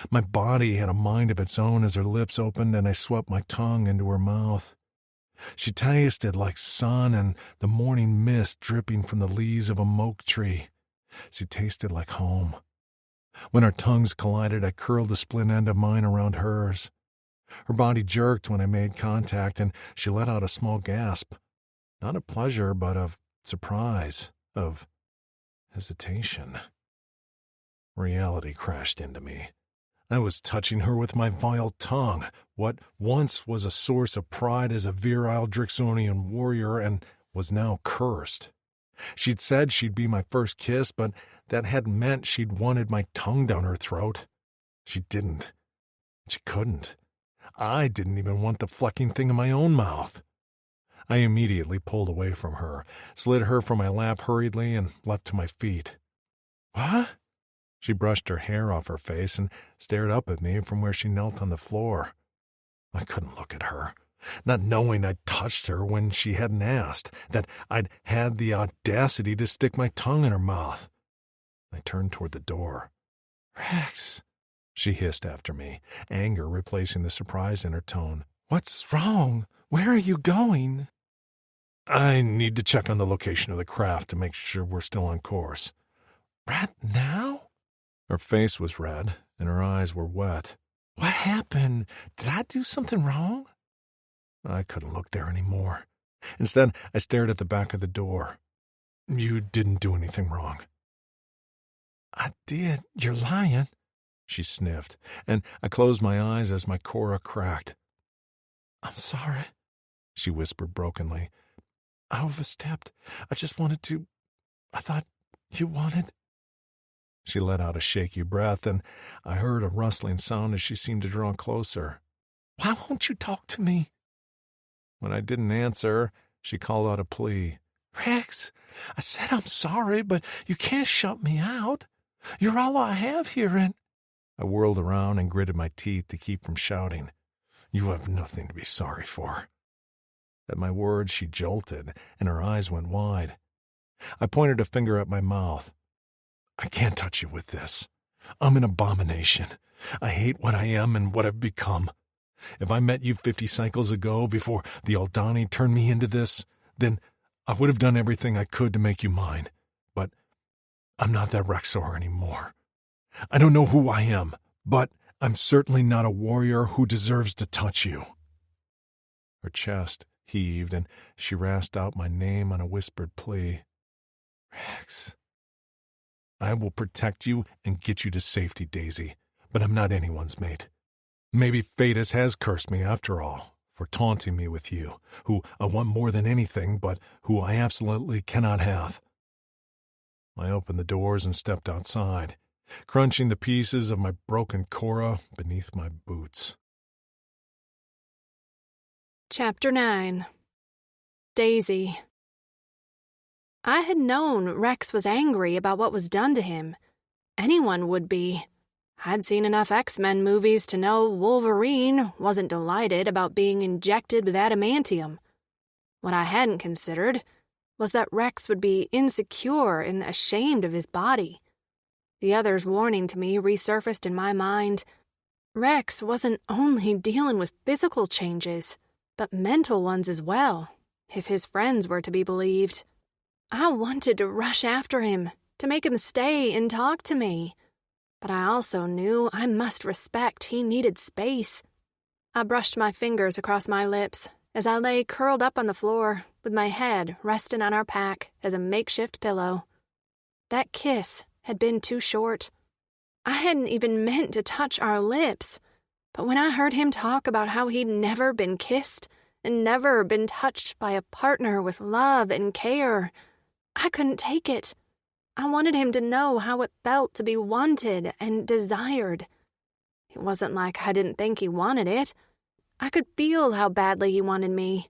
My body had a mind of its own as her lips opened and I swept my tongue into her mouth. She tasted like sun and the morning mist dripping from the leaves of a moke tree. She tasted like home. When our tongues collided, I curled the split end of mine around hers. Her body jerked when I made contact, and she let out a small gasp. Not of pleasure, but of surprise, of hesitation. Reality crashed into me. I was touching her with my vile tongue, what once was a source of pride as a virile Drixonian warrior and was now cursed. She'd said she'd be my first kiss, but that hadn't meant she'd wanted my tongue down her throat. She didn't. She couldn't. I didn't even want the flecking thing in my own mouth. I immediately pulled away from her, slid her from my lap hurriedly, and leapt to my feet. What? She brushed her hair off her face and stared up at me from where she knelt on the floor. I couldn't look at her, not knowing I'd touched her when she hadn't asked, that I'd had the audacity to stick my tongue in her mouth. I turned toward the door. Rex, she hissed after me, anger replacing the surprise in her tone. What's wrong? Where are you going? I need to check on the location of the craft to make sure we're still on course. Right now? Her face was red, and her eyes were wet. What happened? Did I do something wrong? I couldn't look there anymore. Instead, I stared at the back of the door. You didn't do anything wrong. I did. You're lying, she sniffed, and I closed my eyes as my cora cracked. I'm sorry, she whispered brokenly. I overstepped. I just wanted to... I thought you wanted... She let out a shaky breath, and I heard a rustling sound as she seemed to draw closer. Why won't you talk to me? When I didn't answer, she called out a plea. Rex, I said I'm sorry, but you can't shut me out. You're all I have here, and... I whirled around and gritted my teeth to keep from shouting. You have nothing to be sorry for. At my words, she jolted, and her eyes went wide. I pointed a finger at my mouth. I can't touch you with this. I'm an abomination. I hate what I am and what I've become. If I met you 50 cycles ago, before the Aldani turned me into this, then I would have done everything I could to make you mine. But I'm not that Rexor anymore. I don't know who I am, but I'm certainly not a warrior who deserves to touch you. Her chest heaved, and she rasped out my name on a whispered plea. Rex. I will protect you and get you to safety, Daisy, but I'm not anyone's mate. Maybe Fatus has cursed me after all, for taunting me with you, who I want more than anything, but who I absolutely cannot have. I opened the doors and stepped outside, crunching the pieces of my broken cora beneath my boots. Chapter 9. Daisy. I had known Rex was angry about what was done to him. Anyone would be. I'd seen enough X-Men movies to know Wolverine wasn't delighted about being injected with adamantium. What I hadn't considered was that Rex would be insecure and ashamed of his body. The other's warning to me resurfaced in my mind. Rex wasn't only dealing with physical changes, but mental ones as well, if his friends were to be believed. I wanted to rush after him, to make him stay and talk to me. But I also knew I must respect he needed space. I brushed my fingers across my lips as I lay curled up on the floor with my head resting on our pack as a makeshift pillow. That kiss had been too short. I hadn't even meant to touch our lips, but when I heard him talk about how he'd never been kissed and never been touched by a partner with love and care, I couldn't take it. I wanted him to know how it felt to be wanted and desired. It wasn't like I didn't think he wanted it. I could feel how badly he wanted me.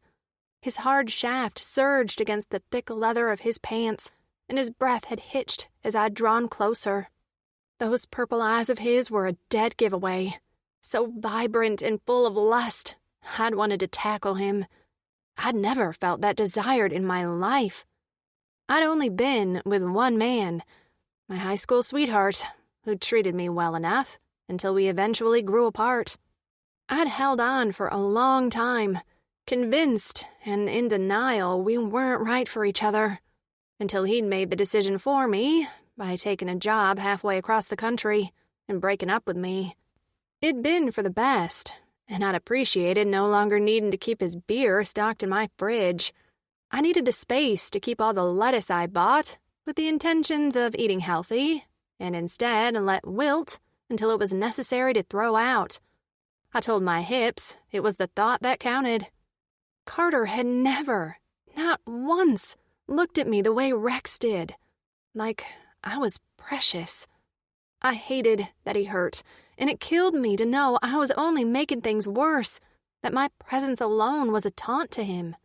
His hard shaft surged against the thick leather of his pants, and his breath had hitched as I'd drawn closer. Those purple eyes of his were a dead giveaway. So vibrant and full of lust, I'd wanted to tackle him. I'd never felt that desired in my life. I'd only been with one man, my high school sweetheart, who treated me well enough until we eventually grew apart. I'd held on for a long time, convinced and in denial we weren't right for each other, until he'd made the decision for me by taking a job halfway across the country and breaking up with me. It'd been for the best, and I'd appreciated no longer needing to keep his beer stocked in my fridge. I needed the space to keep all the lettuce I bought with the intentions of eating healthy, and instead let wilt until it was necessary to throw out. I told my hips it was the thought that counted. Carter had never, not once, looked at me the way Rex did, like I was precious. I hated that he hurt, and it killed me to know I was only making things worse, that my presence alone was a taunt to him.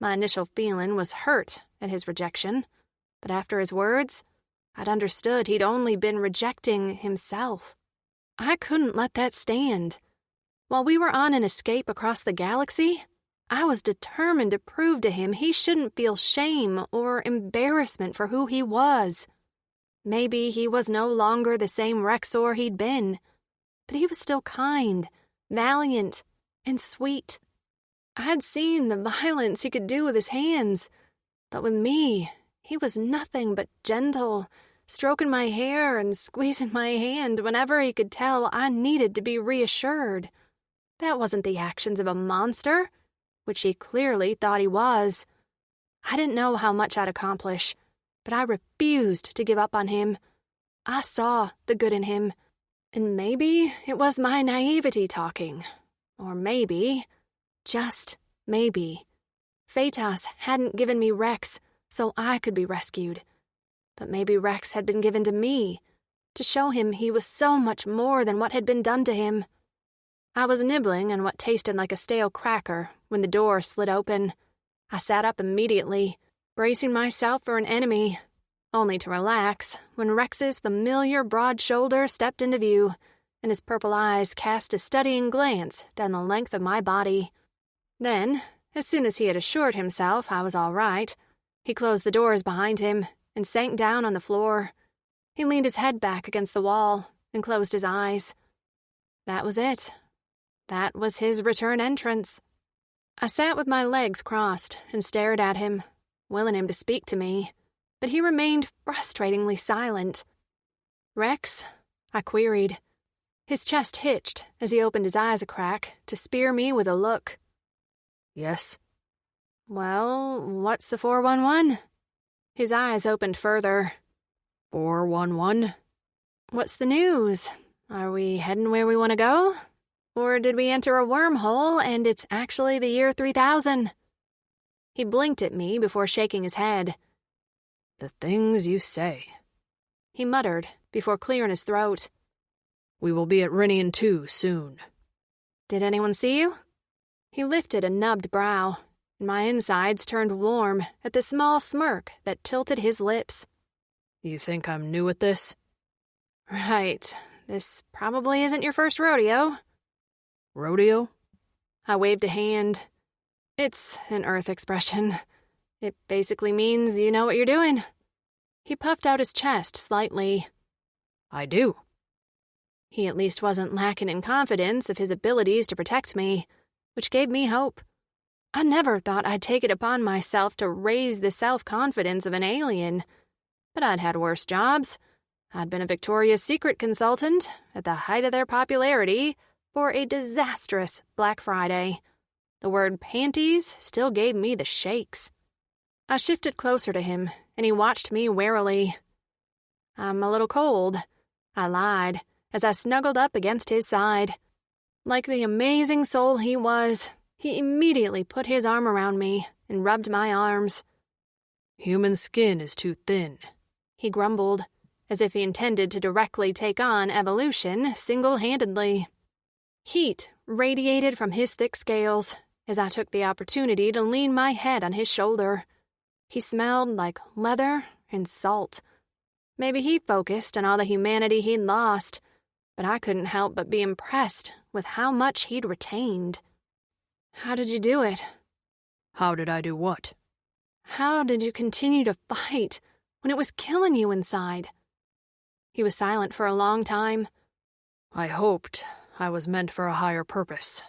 My initial feeling was hurt at his rejection, but after his words, I'd understood he'd only been rejecting himself. I couldn't let that stand. While we were on an escape across the galaxy, I was determined to prove to him he shouldn't feel shame or embarrassment for who he was. Maybe he was no longer the same Rexor he'd been, but he was still kind, valiant, and sweet. I'd seen the violence he could do with his hands, but with me, he was nothing but gentle, stroking my hair and squeezing my hand whenever he could tell I needed to be reassured. That wasn't the actions of a monster, which he clearly thought he was. I didn't know how much I'd accomplish, but I refused to give up on him. I saw the good in him, and maybe it was my naivety talking. Or maybe, just maybe, Phaetos hadn't given me Rex so I could be rescued. But maybe Rex had been given to me, to show him he was so much more than what had been done to him. I was nibbling on what tasted like a stale cracker when the door slid open. I sat up immediately, bracing myself for an enemy, only to relax when Rex's familiar broad shoulder stepped into view, and his purple eyes cast a studying glance down the length of my body. Then, as soon as he had assured himself I was all right, he closed the doors behind him and sank down on the floor. He leaned his head back against the wall and closed his eyes. That was it. That was his return entrance. I sat with my legs crossed and stared at him, willing him to speak to me, but he remained frustratingly silent. "Rex?" I queried. His chest hitched as he opened his eyes a crack to spear me with a look. Yes? Well, what's the 411? His eyes opened further. 411? What's the news? Are we heading where we want to go? Or did we enter a wormhole and it's actually the year 3000? He blinked at me before shaking his head. The things you say. He muttered before clearing his throat. We will be at Rinian 2 soon. Did anyone see you? He lifted a nubbed brow, and my insides turned warm at the small smirk that tilted his lips. You think I'm new at this? Right. This probably isn't your first rodeo. Rodeo? I waved a hand. It's an Earth expression. It basically means you know what you're doing. He puffed out his chest slightly. I do. He at least wasn't lacking in confidence of his abilities to protect me, which gave me hope. I never thought I'd take it upon myself to raise the self-confidence of an alien, but I'd had worse jobs. I'd been a Victoria's Secret consultant at the height of their popularity for a disastrous Black Friday. The word panties still gave me the shakes. I shifted closer to him, and he watched me warily. I'm a little cold, I lied, as I snuggled up against his side. Like the amazing soul he was, he immediately put his arm around me and rubbed my arms. Human skin is too thin, he grumbled, as if he intended to directly take on evolution single-handedly. Heat radiated from his thick scales as I took the opportunity to lean my head on his shoulder. He smelled like leather and salt. Maybe he focused on all the humanity he'd lost, but I couldn't help but be impressed with how much he'd retained. How did you do it? How did I do what? How did you continue to fight when it was killing you inside? He was silent for a long time. I hoped I was meant for a higher purpose.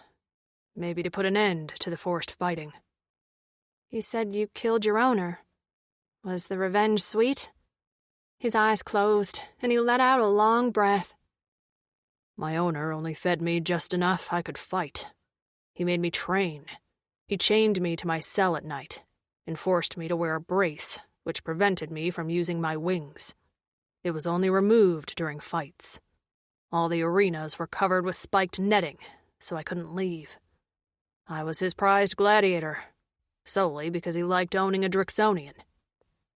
Maybe to put an end to the forced fighting. You said you killed your owner. Was the revenge sweet? His eyes closed, and he let out a long breath. My owner only fed me just enough I could fight. He made me train. He chained me to my cell at night and forced me to wear a brace, which prevented me from using my wings. It was only removed during fights. All the arenas were covered with spiked netting, so I couldn't leave. I was his prized gladiator, solely because he liked owning a Drixonian.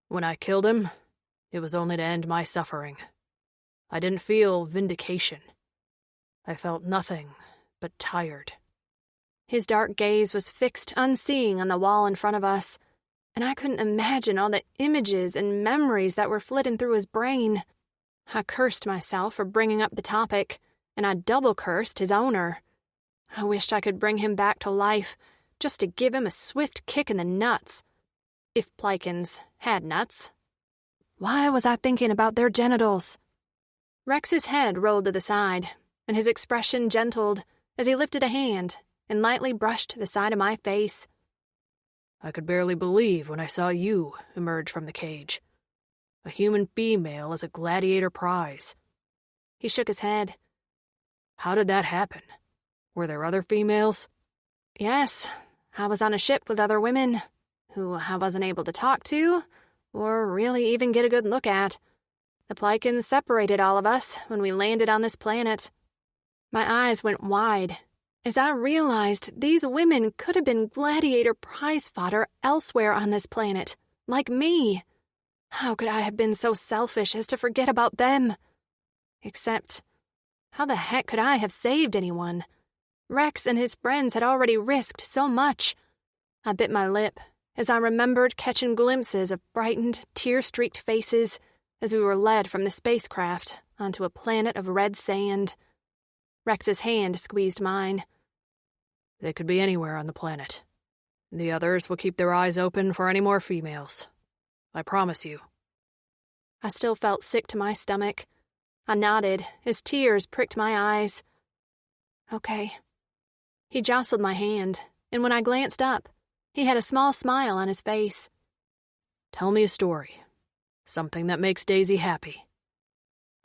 When I killed him, it was only to end my suffering. I didn't feel vindication. I felt nothing but tired. His dark gaze was fixed unseeing on the wall in front of us, and I couldn't imagine all the images and memories that were flitting through his brain. I cursed myself for bringing up the topic, and I double-cursed his owner. I wished I could bring him back to life, just to give him a swift kick in the nuts. If Plikins had nuts. Why was I thinking about their genitals? Rex's head rolled to the side, and his expression gentled as he lifted a hand and lightly brushed the side of my face. I could barely believe when I saw you emerge from the cage. A human female as a gladiator prize. He shook his head. How did that happen? Were there other females? Yes, I was on a ship with other women, who I wasn't able to talk to, or really even get a good look at. The Plikins separated all of us when we landed on this planet. My eyes went wide as I realized these women could have been gladiator prize fodder elsewhere on this planet, like me. How could I have been so selfish as to forget about them? Except, how the heck could I have saved anyone? Rex and his friends had already risked so much. I bit my lip as I remembered catching glimpses of brightened, tear-streaked faces as we were led from the spacecraft onto a planet of red sand. Rex's hand squeezed mine. They could be anywhere on the planet. The others will keep their eyes open for any more females. I promise you. I still felt sick to my stomach. I nodded as tears pricked my eyes. Okay. He jostled my hand, and when I glanced up, he had a small smile on his face. Tell me a story. Something that makes Daisy happy.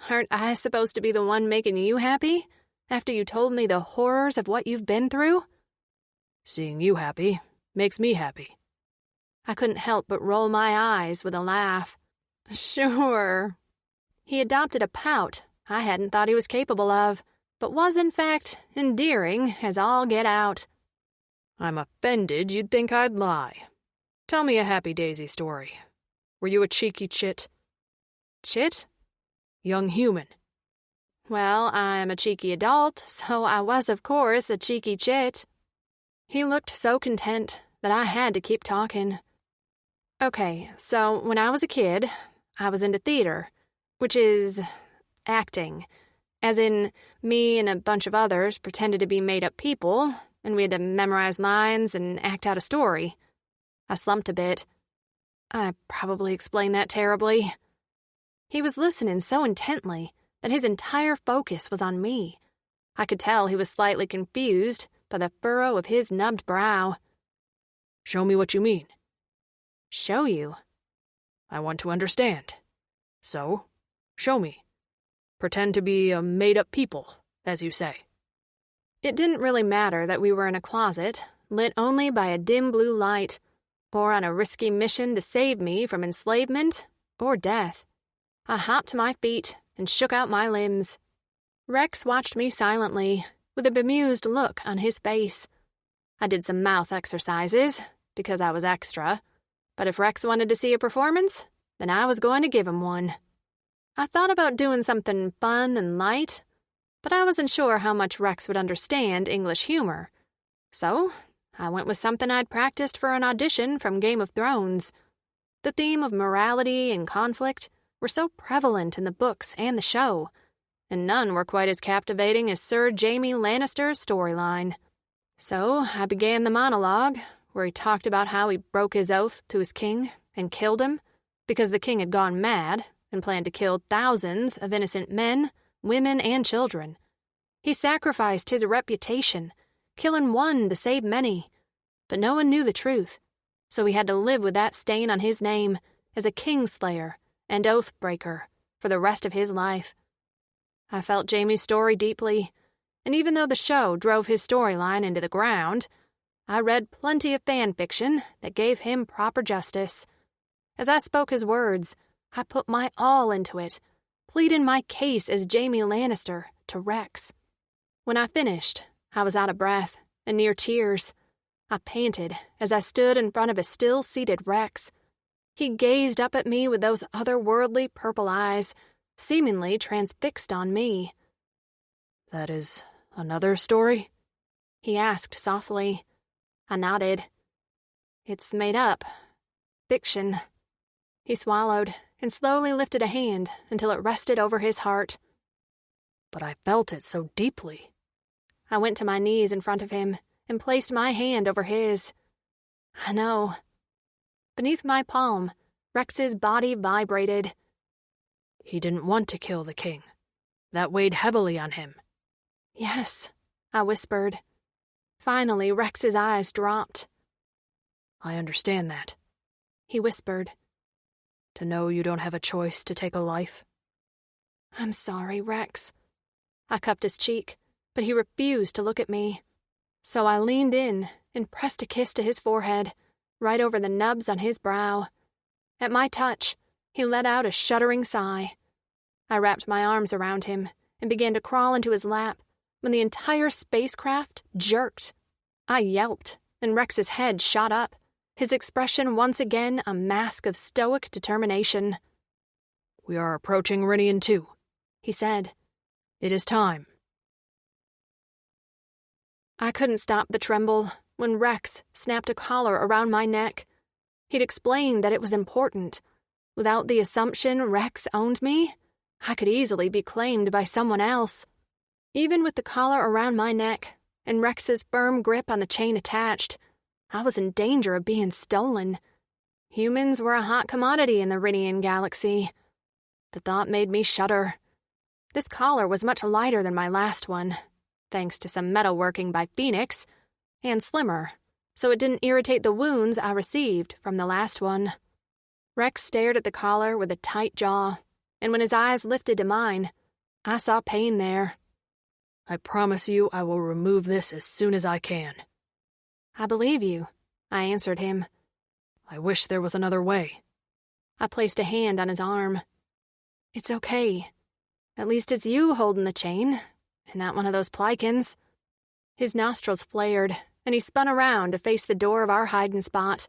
Aren't I supposed to be the one making you happy, after you told me the horrors of what you've been through? Seeing you happy makes me happy. I couldn't help but roll my eyes with a laugh. Sure. He adopted a pout I hadn't thought he was capable of, but was in fact endearing as all get out. I'm offended you'd think I'd lie. Tell me a happy Daisy story. Were you a cheeky chit? Chit? Young human. Well, I'm a cheeky adult, so I was of course a cheeky chit. He looked so content that I had to keep talking. Okay, so when I was a kid, I was into theater, which is acting. As in, me and a bunch of others pretended to be made-up people, and we had to memorize lines and act out a story. I slumped a bit. I probably explained that terribly. He was listening so intently that his entire focus was on me. I could tell he was slightly confused by the furrow of his nubbed brow. Show me what you mean. Show you? I want to understand. So, show me. Pretend to be a made-up people, as you say. It didn't really matter that we were in a closet, lit only by a dim blue light, or on a risky mission to save me from enslavement or death. I hopped to my feet and shook out my limbs. Rex watched me silently, with a bemused look on his face. I did some mouth exercises, because I was extra, but if Rex wanted to see a performance, then I was going to give him one. I thought about doing something fun and light, but I wasn't sure how much Rex would understand English humor. So, I went with something I'd practiced for an audition from Game of Thrones. The theme of morality and conflict were so prevalent in the books and the show, and none were quite as captivating as Sir Jaime Lannister's storyline. So I began the monologue, where he talked about how he broke his oath to his king and killed him because the king had gone mad and planned to kill thousands of innocent men, women, and children. He sacrificed his reputation, killing one to save many. But no one knew the truth, so he had to live with that stain on his name as a kingslayer and oath-breaker for the rest of his life. I felt Jamie's story deeply, and even though the show drove his storyline into the ground, I read plenty of fan fiction that gave him proper justice. As I spoke his words, I put my all into it, pleading my case as Jaime Lannister to Rex. When I finished, I was out of breath and near tears. I panted as I stood in front of a still-seated Rex. He gazed up at me with those otherworldly purple eyes, seemingly transfixed on me. "That is another story?" he asked softly. I nodded. "It's made up. Fiction." He swallowed and slowly lifted a hand until it rested over his heart. "But I felt it so deeply." I went to my knees in front of him and placed my hand over his. I know. Beneath my palm, Rex's body vibrated. "He didn't want to kill the king. That weighed heavily on him." "Yes," I whispered. Finally, Rex's eyes dropped. "I understand that," he whispered. "To know you don't have a choice to take a life." "I'm sorry, Rex." I cupped his cheek, but he refused to look at me. So I leaned in and pressed a kiss to his forehead, right over the nubs on his brow. At my touch, he let out a shuddering sigh. I wrapped my arms around him and began to crawl into his lap when the entire spacecraft jerked. I yelped, and Rex's head shot up, his expression once again a mask of stoic determination. "We are approaching Rinian 2, he said. "It is time." I couldn't stop the tremble when Rex snapped a collar around my neck. He'd explained that it was important. Without the assumption Rex owned me, I could easily be claimed by someone else. Even with the collar around my neck and Rex's firm grip on the chain attached, I was in danger of being stolen. Humans were a hot commodity in the Rinian galaxy. The thought made me shudder. This collar was much lighter than my last one, thanks to some metalworking by Phoenix, and slimmer, so it didn't irritate the wounds I received from the last one. Rex stared at the collar with a tight jaw, and when his eyes lifted to mine, I saw pain there. "I promise you I will remove this as soon as I can." "I believe you," I answered him. "I wish there was another way." I placed a hand on his arm. "It's okay. At least it's you holding the chain, and not one of those Plikins." His nostrils flared, and he spun around to face the door of our hiding spot.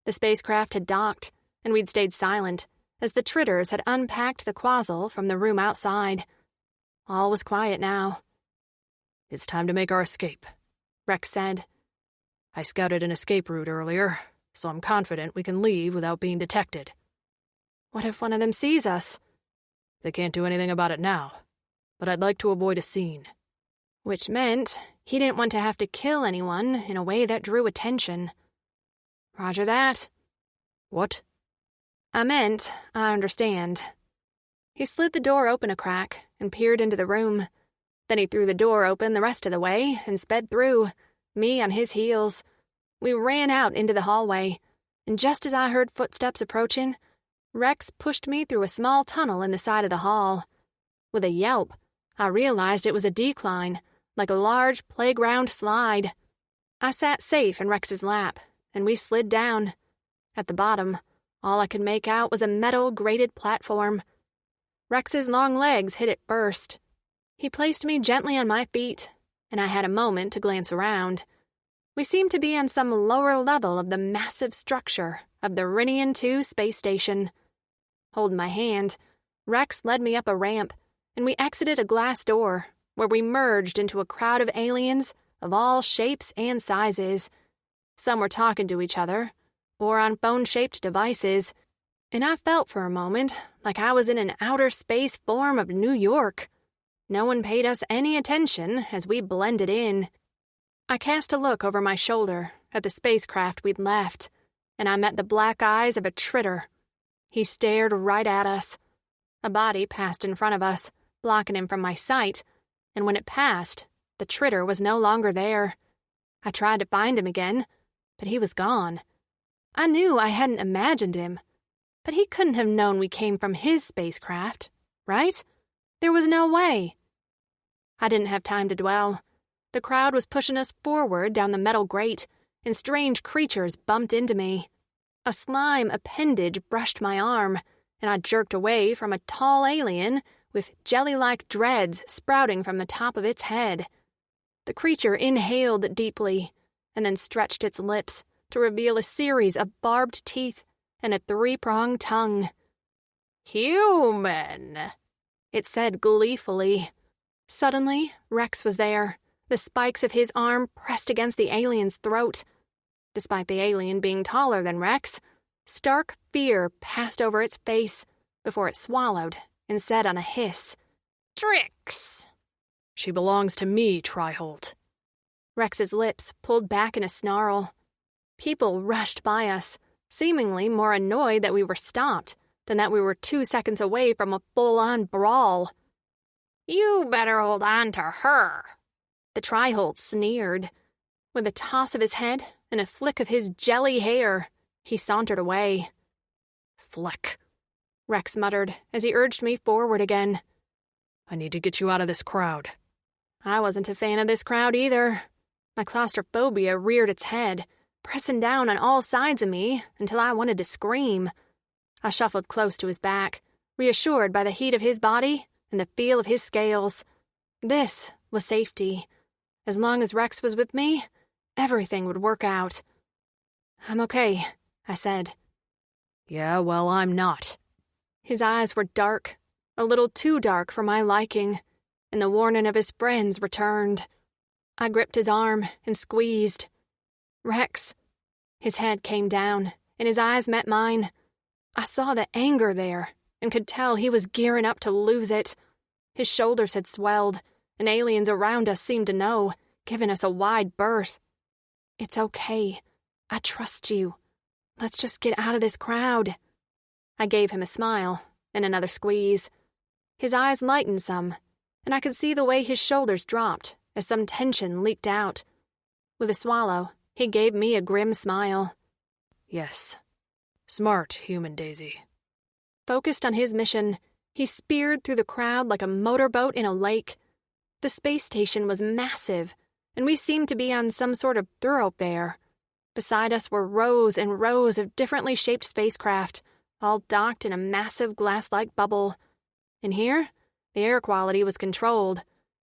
The spacecraft had docked, and we'd stayed silent, as the Tritters had unpacked the quazzle from the room outside. All was quiet now. "It's time to make our escape," Rex said. "I scouted an escape route earlier, so I'm confident we can leave without being detected." "What if one of them sees us?" "They can't do anything about it now, but I'd like to avoid a scene." Which meant he didn't want to have to kill anyone in a way that drew attention. "Roger that." "What?" "I meant, I understand." He slid the door open a crack and peered into the room. Then he threw the door open the rest of the way and sped through, me on his heels. We ran out into the hallway, and just as I heard footsteps approaching, Rex pushed me through a small tunnel in the side of the hall. With a yelp, I realized it was a decline, like a large playground slide. I sat safe in Rex's lap, and we slid down. At the bottom, all I could make out was a metal grated platform. Rex's long legs hit it first. He placed me gently on my feet, and I had a moment to glance around. We seemed to be on some lower level of the massive structure of the Rinian 2 space station. Holding my hand, Rex led me up a ramp, and we exited a glass door, where we merged into a crowd of aliens of all shapes and sizes. Some were talking to each other, or on phone-shaped devices, and I felt for a moment like I was in an outer space form of New York. No one paid us any attention as we blended in. I cast a look over my shoulder at the spacecraft we'd left, and I met the black eyes of a Tritter. He stared right at us. A body passed in front of us, blocking him from my sight, and when it passed, the Tritter was no longer there. I tried to find him again, but he was gone. I knew I hadn't imagined him, but he couldn't have known we came from his spacecraft, right? There was no way. I didn't have time to dwell. The crowd was pushing us forward down the metal grate, and strange creatures bumped into me. A slime appendage brushed my arm, and I jerked away from a tall alien with jelly-like dreads sprouting from the top of its head. The creature inhaled deeply, and then stretched its lips to reveal a series of barbed teeth and a 3-pronged tongue. "Human," it said gleefully. Suddenly, Rex was there, the spikes of his arm pressed against the alien's throat. Despite the alien being taller than Rex, stark fear passed over its face before it swallowed and said on a hiss, "Trix. She belongs to me, Triholt." Rex's lips pulled back in a snarl. People rushed by us, seemingly more annoyed that we were stopped than that we were 2 seconds away from a full-on brawl. "You better hold on to her," the Triholt sneered. With a toss of his head and a flick of his jelly hair, he sauntered away. "Fleck," Rex muttered as he urged me forward again. "I need to get you out of this crowd." I wasn't a fan of this crowd either. My claustrophobia reared its head, pressing down on all sides of me until I wanted to scream. I shuffled close to his back, reassured by the heat of his body and the feel of his scales. This was safety. As long as Rex was with me, everything would work out. "I'm okay," I said. "Yeah, well, I'm not." His eyes were dark, a little too dark for my liking, and the warning of his friends returned. I gripped his arm and squeezed. "Rex." His head came down, and his eyes met mine. I saw the anger there, and could tell he was gearing up to lose it. His shoulders had swelled, and aliens around us seemed to know, giving us a wide berth. "It's okay. I trust you. Let's just get out of this crowd." I gave him a smile and another squeeze. His eyes lightened some, and I could see the way his shoulders dropped as some tension leaked out. With a swallow, he gave me a grim smile. "Yes. Smart, human Daisy." Focused on his mission, he speared through the crowd like a motorboat in a lake. The space station was massive, and we seemed to be on some sort of thoroughfare. Beside us were rows and rows of differently shaped spacecraft, all docked in a massive glass-like bubble. In here, the air quality was controlled,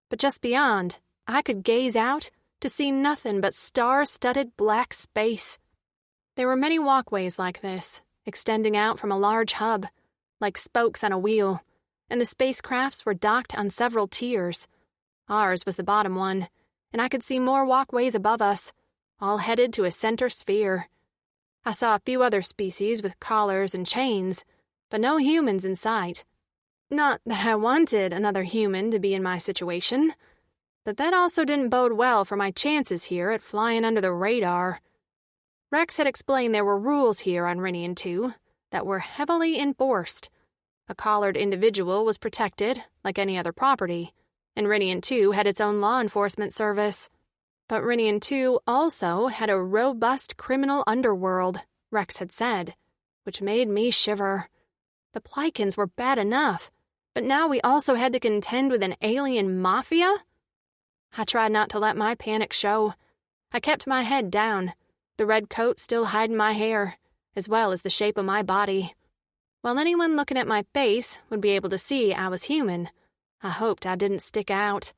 but just beyond, I could gaze out to see nothing but star-studded black space. There were many walkways like this, extending out from a large hub, like spokes on a wheel, and the spacecrafts were docked on several tiers. Ours was the bottom one, and I could see more walkways above us, all headed to a center sphere. I saw a few other species with collars and chains, but no humans in sight. Not that I wanted another human to be in my situation, but that also didn't bode well for my chances here at flying under the radar. Rex had explained there were rules here on Rinian 2 that were heavily enforced. A collared individual was protected, like any other property, and Rinian 2 had its own law enforcement service. But Rinian 2 also had a robust criminal underworld, Rex had said, which made me shiver. The Plikins were bad enough, but now we also had to contend with an alien mafia? I tried not to let my panic show. I kept my head down, the red coat still hiding my hair, as well as the shape of my body. While anyone looking at my face would be able to see I was human, I hoped I didn't stick out.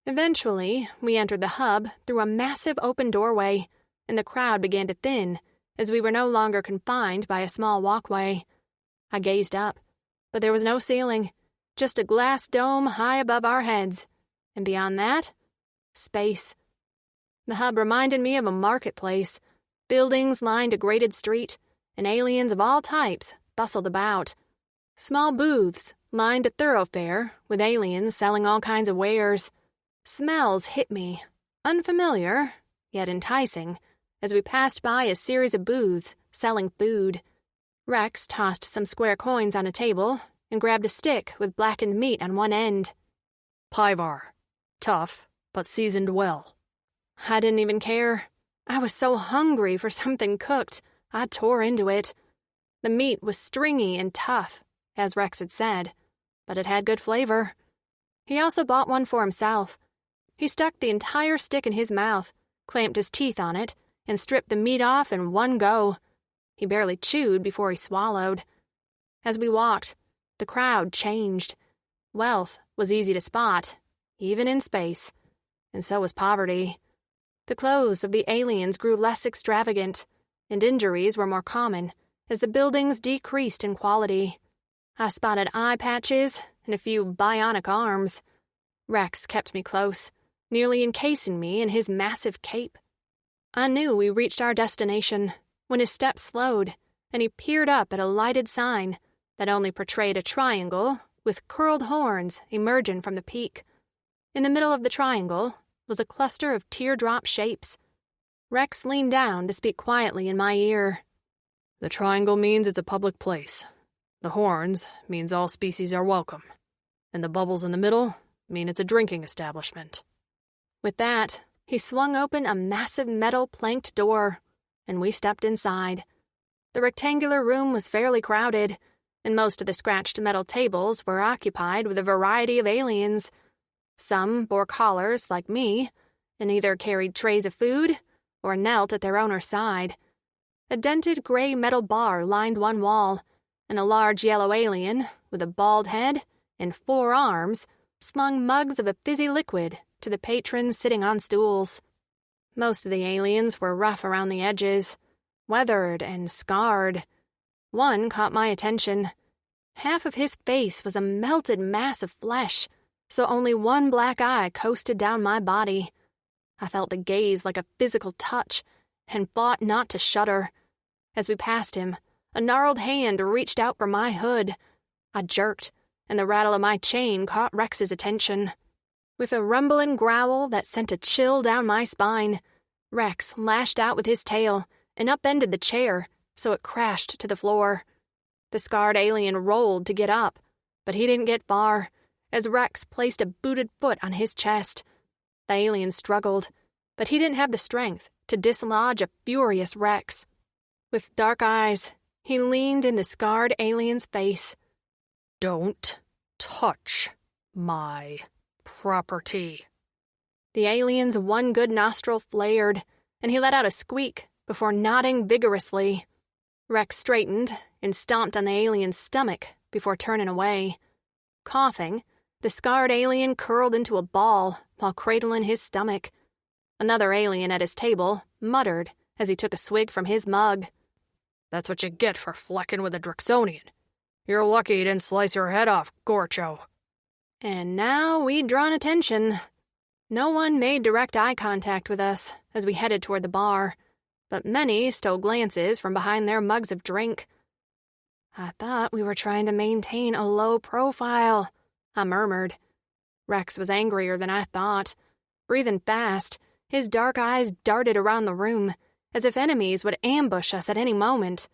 Eventually, we entered the hub through a massive open doorway, and the crowd began to thin as we were no longer confined by a small walkway. I gazed up, but there was no ceiling, just a glass dome high above our heads, and beyond that, space. The hub reminded me of a marketplace. Buildings lined a graded street, and aliens of all types bustled about. Small booths lined a thoroughfare with aliens selling all kinds of wares. Smells hit me, unfamiliar, yet enticing, as we passed by a series of booths selling food. Rex tossed some square coins on a table and grabbed a stick with blackened meat on one end. "Pivar," Tough, but seasoned well. I didn't even care. I was so hungry for something cooked, I tore into it. The meat was stringy and tough, as Rex had said, but it had good flavor. He also bought one for himself. He stuck the entire stick in his mouth, clamped his teeth on it, and stripped the meat off in one go. He barely chewed before he swallowed. As we walked, the crowd changed. Wealth was easy to spot, even in space, and so was poverty. The clothes of the aliens grew less extravagant, and injuries were more common as the buildings decreased in quality. I spotted eye patches and a few bionic arms. Rex kept me close, nearly encasing me in his massive cape. I knew we reached our destination when his steps slowed, and he peered up at a lighted sign that only portrayed a triangle with curled horns emerging from the peak. In the middle of the triangle was a cluster of teardrop shapes. Rex leaned down to speak quietly in my ear. The triangle means it's a public place. The horns means all species are welcome. And the bubbles in the middle mean it's a drinking establishment. With that, he swung open a massive metal planked door, and we stepped inside. The rectangular room was fairly crowded, and most of the scratched metal tables were occupied with a variety of aliens. Some bore collars like me, and either carried trays of food or knelt at their owner's side. A dented gray metal bar lined one wall, and a large yellow alien with a bald head and 4 arms slung mugs of a fizzy liquid to the patrons sitting on stools. Most of the aliens were rough around the edges, weathered and scarred. One caught my attention. Half of his face was a melted mass of flesh, so only one black eye coasted down my body. I felt the gaze like a physical touch, and fought not to shudder. As we passed him, a gnarled hand reached out for my hood. I jerked, and the rattle of my chain caught Rex's attention. With a rumbling growl that sent a chill down my spine, Rex lashed out with his tail and upended the chair so it crashed to the floor. The scarred alien rolled to get up, but he didn't get far, as Rex placed a booted foot on his chest. The alien struggled, but he didn't have the strength to dislodge a furious Rex. With dark eyes, he leaned in the scarred alien's face. Don't touch my property. The alien's one good nostril flared, and he let out a squeak before nodding vigorously. Rex straightened and stomped on the alien's stomach before turning away. Coughing, the scarred alien curled into a ball while cradling his stomach. Another alien at his table muttered as he took a swig from his mug. That's what you get for flecking with a Drexonian. You're lucky you didn't slice your head off, Gorcho. And now we'd drawn attention. No one made direct eye contact with us as we headed toward the bar, but many stole glances from behind their mugs of drink. I thought we were trying to maintain a low profile, I murmured. Rex was angrier than I thought. Breathing fast, his dark eyes darted around the room, as if enemies would ambush us at any moment.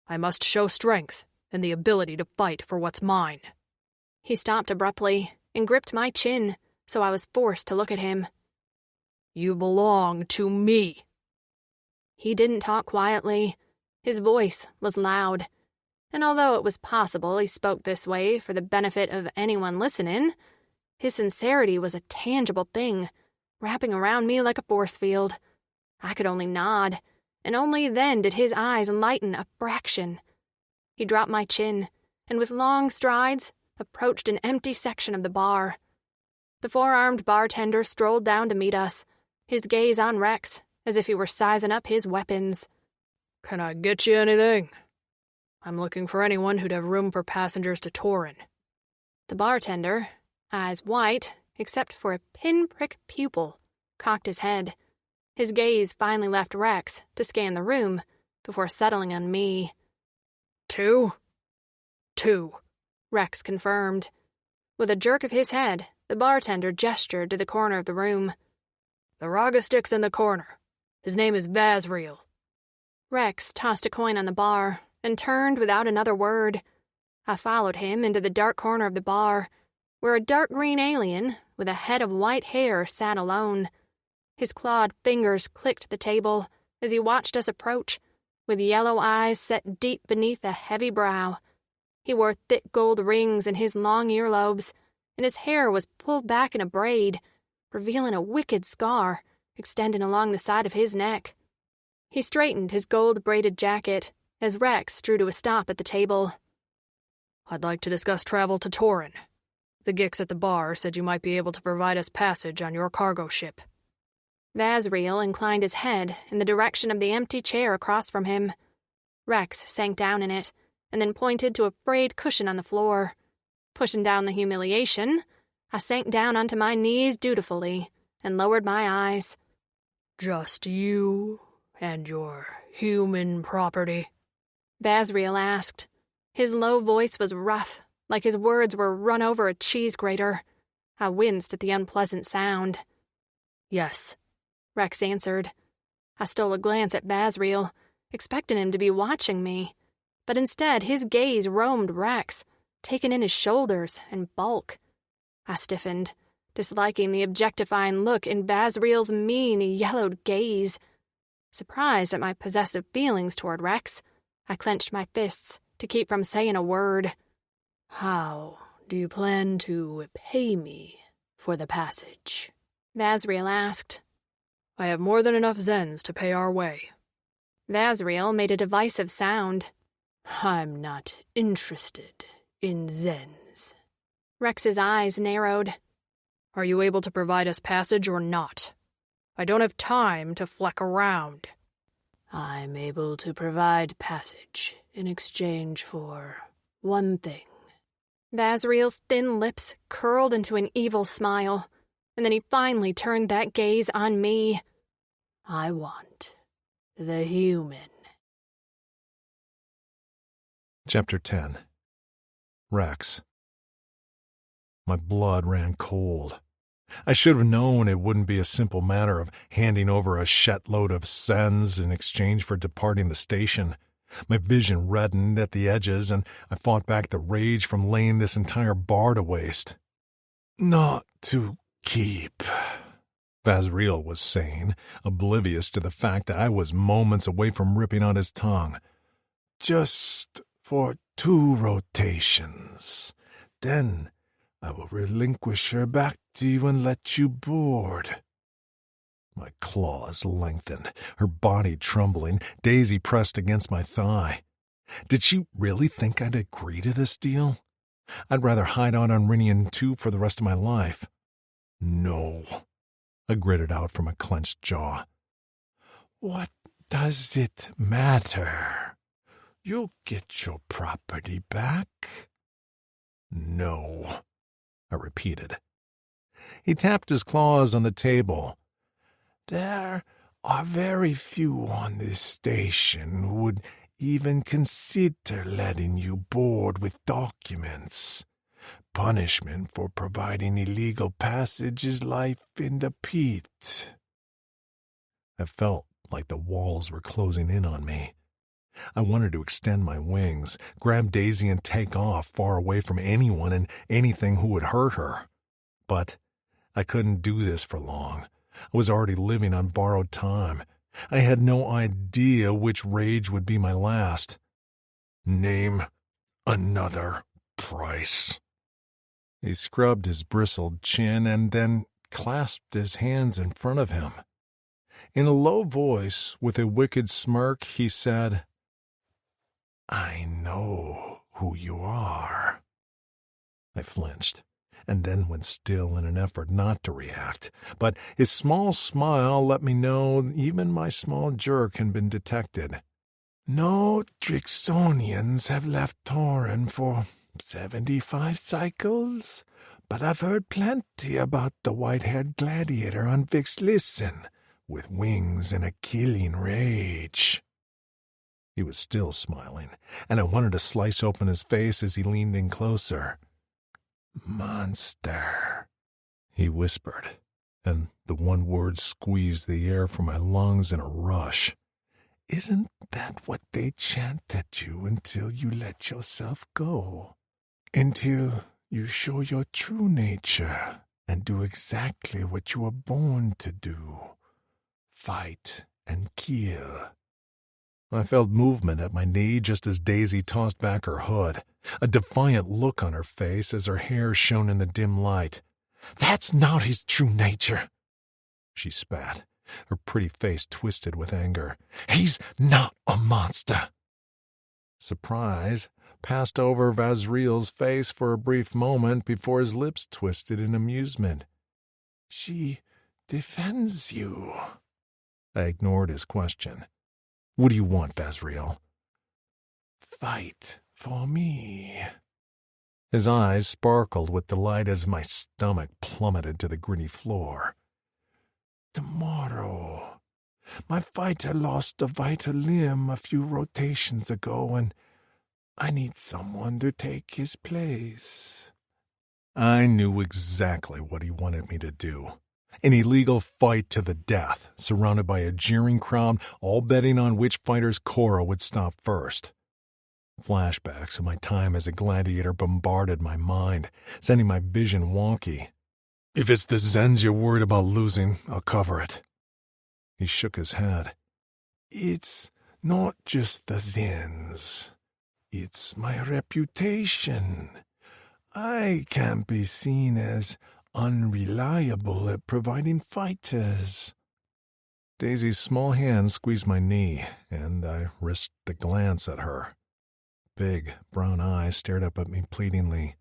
I must show strength and the ability to fight for what's mine. He stopped abruptly and gripped my chin, so I was forced to look at him. You belong to me. He didn't talk quietly. His voice was loud, and although it was possible he spoke this way for the benefit of anyone listening, his sincerity was a tangible thing, wrapping around me like a force field. I could only nod, and only then did his eyes lighten a fraction. He dropped my chin, and with long strides, approached an empty section of the bar. The 4-armed bartender strolled down to meet us, his gaze on Rex, as if he were sizing up his weapons. Can I get you anything? I'm looking for anyone who'd have room for passengers to tour in. The bartender, eyes white, except for a pinprick pupil, cocked his head. His gaze finally left Rex to scan the room before settling on me. 2? 2, Rex confirmed. With a jerk of his head, the bartender gestured to the corner of the room. The Raga stick's in the corner. His name is Vazriel. Rex tossed a coin on the bar and turned without another word. I followed him into the dark corner of the bar, where a dark green alien with a head of white hair, sat alone. His clawed fingers clicked the table as he watched us approach, with yellow eyes set deep beneath a heavy brow. He wore thick gold rings in his long earlobes, and his hair was pulled back in a braid, revealing a wicked scar extending along the side of his neck. He straightened his gold-braided jacket as Rex drew to a stop at the table. "I'd like to discuss travel to Torin. The Gix at the bar said you might be able to provide us passage on your cargo ship." Vazriel inclined his head in the direction of the empty chair across from him. Rex sank down in it, and then pointed to a frayed cushion on the floor. Pushing down the humiliation, I sank down onto my knees dutifully and lowered my eyes. "Just you and your human property?" Vazriel asked. His low voice was rough, like his words were run over a cheese grater. I winced at the unpleasant sound. "Yes," Rex answered. I stole a glance at Vazriel, expecting him to be watching me, but instead his gaze roamed Rex, taking in his shoulders and bulk. I stiffened, disliking the objectifying look in Vazriel's mean, yellowed gaze. Surprised at my possessive feelings toward Rex, I clenched my fists to keep from saying a word. "How do you plan to pay me for the passage?" Vazriel asked. "I have more than enough Zens to pay our way." Vazriel made a divisive sound. "I'm not interested in Zens." Rex's eyes narrowed. "Are you able to provide us passage or not? I don't have time to fleck around." "I'm able to provide passage in exchange for one thing." Vazriel's thin lips curled into an evil smile, and then he finally turned that gaze on me. "I want the human." Chapter 10. Rex. My blood ran cold. I should have known it wouldn't be a simple matter of handing over a shetload of Zens in exchange for departing the station. My vision reddened at the edges, and I fought back the rage from laying this entire bar to waste. "Not to keep," Vazriel was saying, oblivious to the fact that I was moments away from ripping out his tongue. "Just for 2 rotations. Then I will relinquish her back to you and let you board." My claws lengthened, her body trembling, Daisy pressed against my thigh. Did she really think I'd agree to this deal? I'd rather hide out on Rinian 2 for the rest of my life. "No," I gritted out from a clenched jaw. "What does it matter? You'll get your property back." "No," I repeated. He tapped his claws on the table. "There are very few on this station who would even consider letting you board with documents. Punishment for providing illegal passage is life in the pit." I felt like the walls were closing in on me. I wanted to extend my wings, grab Daisy and take off far away from anyone and anything who would hurt her. But I couldn't do this for long. I was already living on borrowed time. I had no idea which rage would be my last. "Name another price." He scrubbed his bristled chin and then clasped his hands in front of him. In a low voice, with a wicked smirk, he said, "I know who you are." I flinched, and then went still in an effort not to react. But his small smile let me know even my small jerk had been detected. "No Drixonians have left Torin for 75 cycles, but I've heard plenty about the white-haired gladiator on Vix Listen, with wings and a killing rage." He was still smiling, and I wanted to slice open his face as he leaned in closer. "Monster," he whispered, and the one word squeezed the air from my lungs in a rush. "Isn't that what they chant at you until you let yourself go? Until you show your true nature and do exactly what you were born to do. Fight and kill. I felt movement at my knee just as Daisy tossed back her hood, a defiant look on her face as her hair shone in the dim light. "That's not his true nature," she spat, her pretty face twisted with anger. "He's not a monster." Surprise passed over Vazriel's face for a brief moment before his lips twisted in amusement. "She defends you." I ignored his question. "What do you want, Vazriel?" "Fight for me." His eyes sparkled with delight as my stomach plummeted to the gritty floor. "Tomorrow. My fighter lost a vital limb a few rotations ago, and I need someone to take his place." I knew exactly what he wanted me to do. An illegal fight to the death, surrounded by a jeering crowd, all betting on which fighter's Cora would stop first. Flashbacks of my time as a gladiator bombarded my mind, sending my vision wonky. "If it's the Zens you're worried about losing, I'll cover it." He shook his head. "It's not just the Zens. It's my reputation. I can't be seen as unreliable at providing fighters." Daisy's small hand squeezed my knee, and I risked a glance at her. Big, brown eyes stared up at me pleadingly.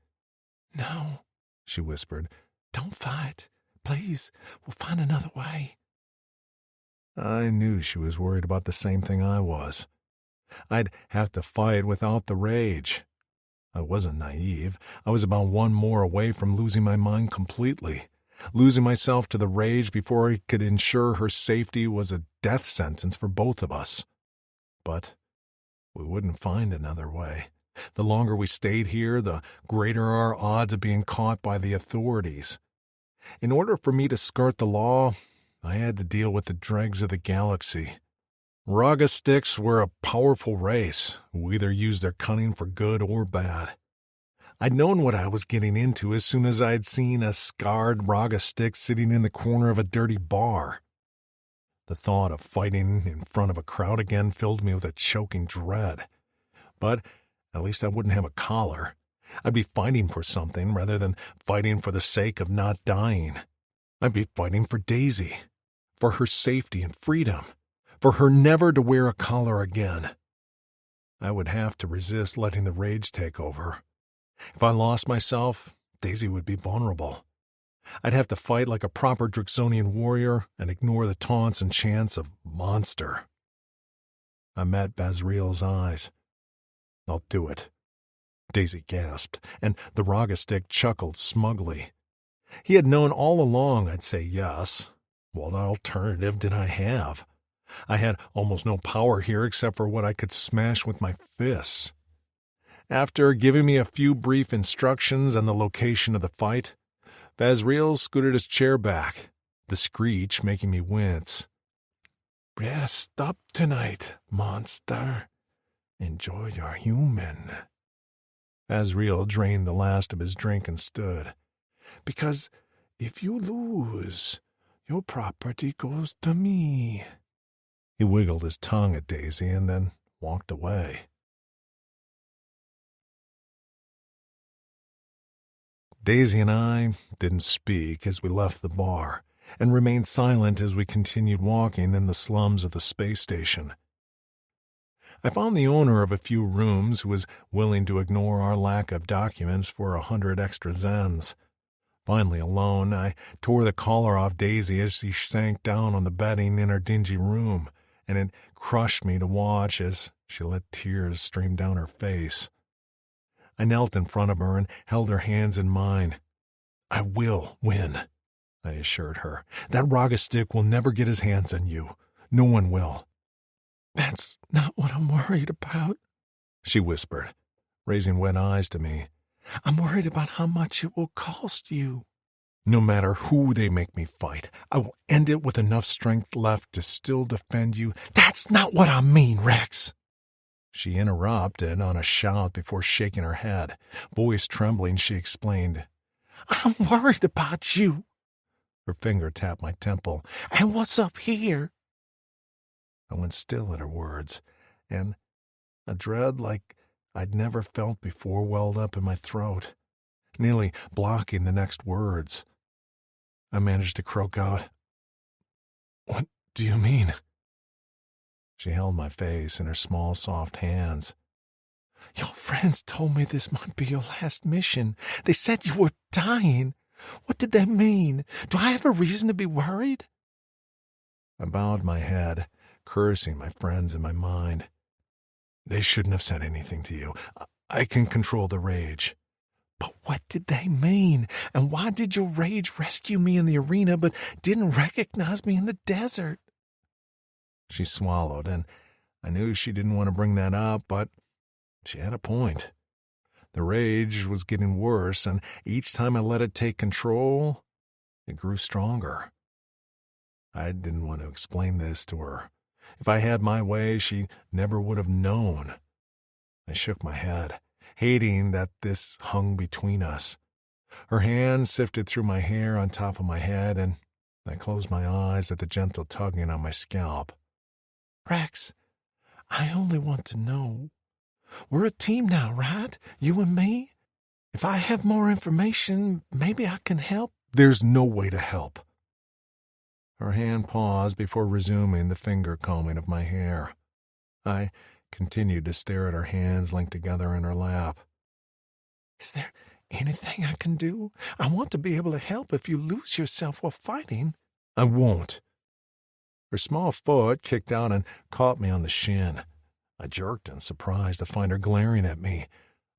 "No," she whispered. "Don't fight. Please, we'll find another way." I knew she was worried about the same thing I was. I'd have to fight without the rage. I wasn't naive. I was about one more away from losing my mind completely. Losing myself to the rage before I could ensure her safety was a death sentence for both of us. But we wouldn't find another way. The longer we stayed here, the greater our odds of being caught by the authorities. In order for me to skirt the law, I had to deal with the dregs of the galaxy. Raga sticks were a powerful race who either used their cunning for good or bad. I'd known what I was getting into as soon as I'd seen a scarred Raga stick sitting in the corner of a dirty bar. The thought of fighting in front of a crowd again filled me with a choking dread. But at least I wouldn't have a collar. I'd be fighting for something rather than fighting for the sake of not dying. I'd be fighting for Daisy, for her safety and freedom, for her never to wear a collar again. I would have to resist letting the rage take over. If I lost myself, Daisy would be vulnerable. I'd have to fight like a proper Drixonian warrior and ignore the taunts and chants of monster. I met Vazriel's eyes. "I'll do it," Daisy gasped, and the Raga stick chuckled smugly. He had known all along I'd say yes. What alternative did I have? I had almost no power here except for what I could smash with my fists. After giving me a few brief instructions on the location of the fight, Vazriel scooted his chair back, the screech making me wince. "Rest up tonight, monster. Enjoy your human." Vazriel drained the last of his drink and stood. "Because if you lose, your property goes to me." He wiggled his tongue at Daisy and then walked away. Daisy and I didn't speak as we left the bar, and remained silent as we continued walking in the slums of the space station. I found the owner of a few rooms who was willing to ignore our lack of documents for 100 extra Zens. Finally alone, I tore the collar off Daisy as she sank down on the bedding in her dingy room, and it crushed me to watch as she let tears stream down her face. I knelt in front of her and held her hands in mine. "I will win," I assured her. "That Raga stick will never get his hands on you. No one will." "That's not what I'm worried about," she whispered, raising wet eyes to me. "I'm worried about how much it will cost you." "No matter who they make me fight, I will end it with enough strength left to still defend you." "That's not what I mean, Rex." She interrupted on a shout before shaking her head. Voice trembling, she explained, I'm worried about you. Her finger tapped my temple. And what's up here? I went still at her words, and a dread like I'd never felt before welled up in my throat, nearly blocking the next words. I managed to croak out, "What do you mean?" She held my face in her small, soft hands. "Your friends told me this might be your last mission. They said you were dying. What did they mean? Do I have a reason to be worried?" I bowed my head, cursing my friends in my mind. "They shouldn't have said anything to you. I can control the rage." "But what did they mean? And why did your rage rescue me in the arena but didn't recognize me in the desert?" She swallowed, and I knew she didn't want to bring that up, but she had a point. The rage was getting worse, and each time I let it take control, it grew stronger. I didn't want to explain this to her. If I had my way, she never would have known. I shook my head, hating that this hung between us. Her hand sifted through my hair on top of my head, and I closed my eyes at the gentle tugging on my scalp. "Rex, I only want to know. We're a team now, right? You and me? If I have more information, maybe I can help." "There's no way to help." Her hand paused before resuming the finger combing of my hair. I continued to stare at her hands linked together in her lap. "Is there anything I can do? I want to be able to help if you lose yourself while fighting." "I won't." Her small foot kicked out and caught me on the shin. I jerked in surprise to find her glaring at me,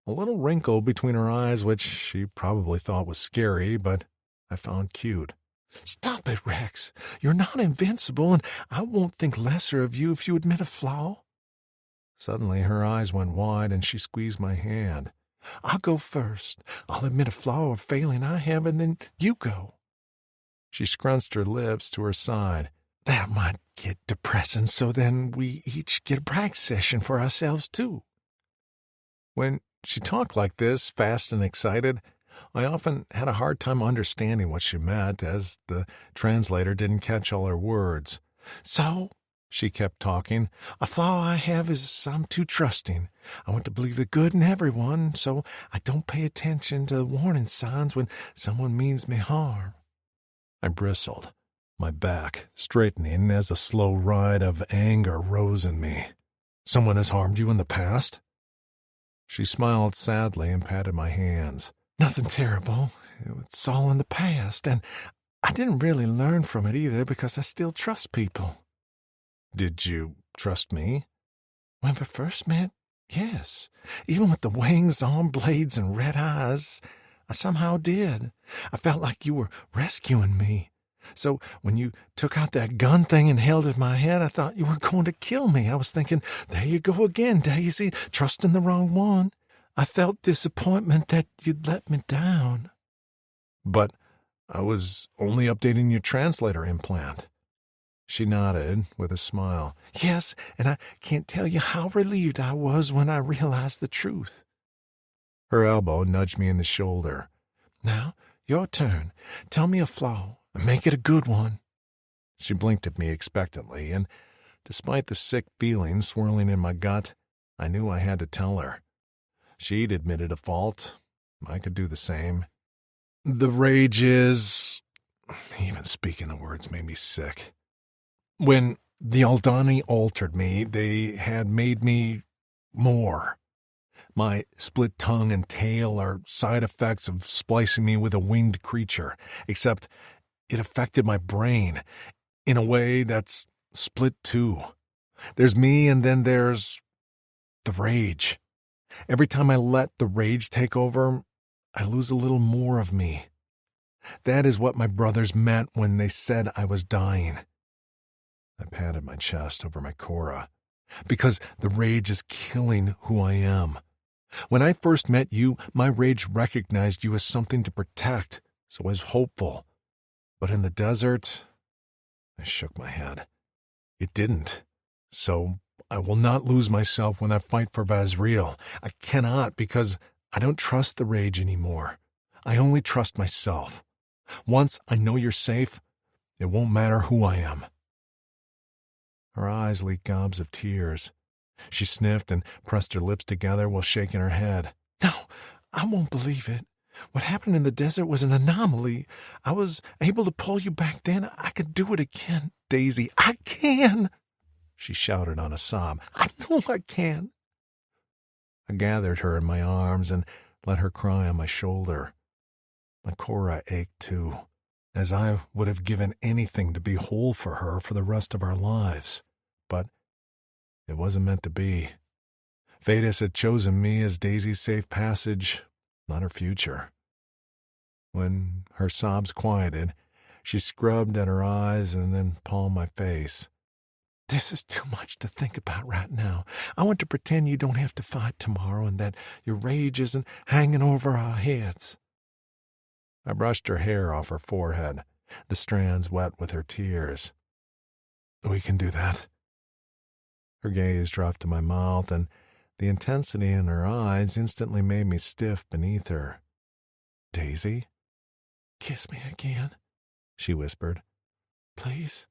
a little wrinkle between her eyes which she probably thought was scary, but I found cute. "Stop it, Rex. You're not invincible, and I won't think lesser of you if you admit a flaw." Suddenly her eyes went wide and she squeezed my hand. "I'll go first. I'll admit a flaw or failing I have, and then you go." She scrunched her lips to her side. "That might get depressing, so then we each get a practice session for ourselves, too." When she talked like this, fast and excited, I often had a hard time understanding what she meant, as the translator didn't catch all her words. "So," she kept talking, "a flaw I have is I'm too trusting. I want to believe the good in everyone, so I don't pay attention to the warning signs when someone means me harm." I bristled, my back straightening as a slow ride of anger rose in me. "Someone has harmed you in the past?" She smiled sadly and patted my hands. "Nothing terrible. It's all in the past, and I didn't really learn from it either because I still trust people." "Did you trust me?" "When we first met, yes. Even with the wings, arm blades, and red eyes, I somehow did. I felt like you were rescuing me. So when you took out that gun thing and held it in my head, I thought you were going to kill me. I was thinking, there you go again, Daisy, trusting the wrong one. I felt disappointment that you'd let me down." "But I was only updating your translator implant." She nodded with a smile. "Yes, and I can't tell you how relieved I was when I realized the truth." Her elbow nudged me in the shoulder. "Now, your turn. Tell me a flaw, and make it a good one." She blinked at me expectantly, and despite the sick feeling swirling in my gut, I knew I had to tell her. She'd admitted a fault. I could do the same. "The rage is..." Even speaking the words made me sick. "When the Aldani altered me, they had made me more. My split tongue and tail are side effects of splicing me with a winged creature, except it affected my brain in a way that's split too. There's me, and then there's the rage. Every time I let the rage take over, I lose a little more of me. That is what my brothers meant when they said I was dying." I patted my chest over my Cora. "Because the rage is killing who I am. When I first met you, my rage recognized you as something to protect, so I was hopeful. But in the desert," I shook my head, "it didn't. So I will not lose myself when I fight for Vazriel. I cannot, because I don't trust the rage anymore. I only trust myself. Once I know you're safe, it won't matter who I am." Her eyes leaked gobs of tears. She sniffed and pressed her lips together while shaking her head. "No, I won't believe it. What happened in the desert was an anomaly. I was able to pull you back then. I could do it again, Daisy. I can!" she shouted on a sob. "I know I can." I gathered her in my arms and let her cry on my shoulder. My Cora ached too, as I would have given anything to be whole for her for the rest of our lives. But it wasn't meant to be. Vedas had chosen me as Daisy's safe passage, not her future. When her sobs quieted, she scrubbed at her eyes and then palmed my face. "This is too much to think about right now. I want to pretend you don't have to fight tomorrow and that your rage isn't hanging over our heads." I brushed her hair off her forehead, the strands wet with her tears. "We can do that." Her gaze dropped to my mouth, and the intensity in her eyes instantly made me stiff beneath her. "Daisy?" "Kiss me again," she whispered. "Please."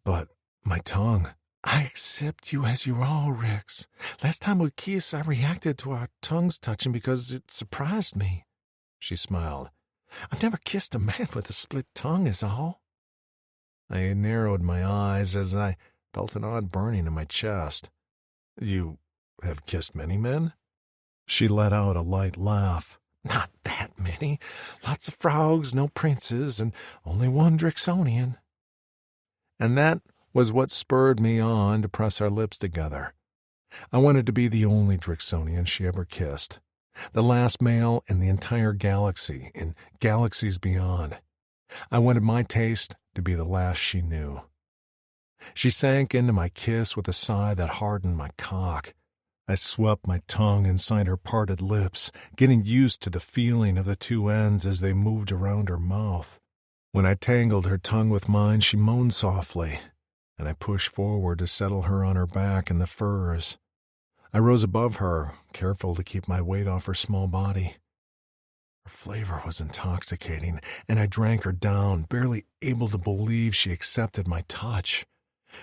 "But my tongue—" "I accept you as you are, Rex. Last time we kissed, I reacted to our tongues touching because it surprised me." She smiled. "I've never kissed a man with a split tongue, is all." I narrowed my eyes as I felt an odd burning in my chest. "You have kissed many men?" She let out a light laugh. "Not that many. Lots of frogs, no princes, and only one Drixonian." And that was what spurred me on to press our lips together. I wanted to be the only Drixonian she ever kissed, the last male in the entire galaxy, in galaxies beyond. I wanted my taste to be the last she knew. She sank into my kiss with a sigh that hardened my cock. I swept my tongue inside her parted lips, getting used to the feeling of the two ends as they moved around her mouth. When I tangled her tongue with mine, she moaned softly, and I pushed forward to settle her on her back in the furs. I rose above her, careful to keep my weight off her small body. Her flavor was intoxicating, and I drank her down, barely able to believe she accepted my touch.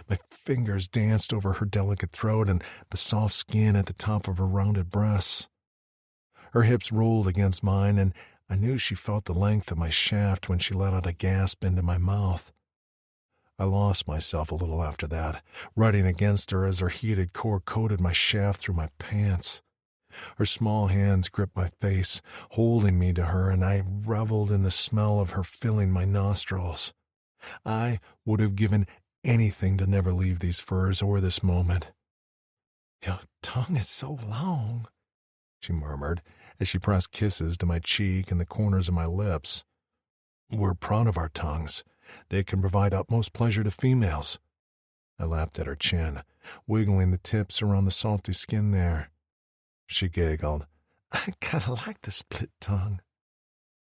My fingers danced over her delicate throat and the soft skin at the top of her rounded breasts. Her hips rolled against mine, and I knew she felt the length of my shaft when she let out a gasp into my mouth. I lost myself a little after that, riding against her as her heated core coated my shaft through my pants. Her small hands gripped my face, holding me to her, and I reveled in the smell of her filling my nostrils. I would have given anything to never leave these furs or this moment. "Your tongue is so long," she murmured as she pressed kisses to my cheek and the corners of my lips. "We're proud of our tongues. They can provide utmost pleasure to females." I lapped at her chin, wiggling the tips around the salty skin there. She giggled. "I kinda like the split tongue."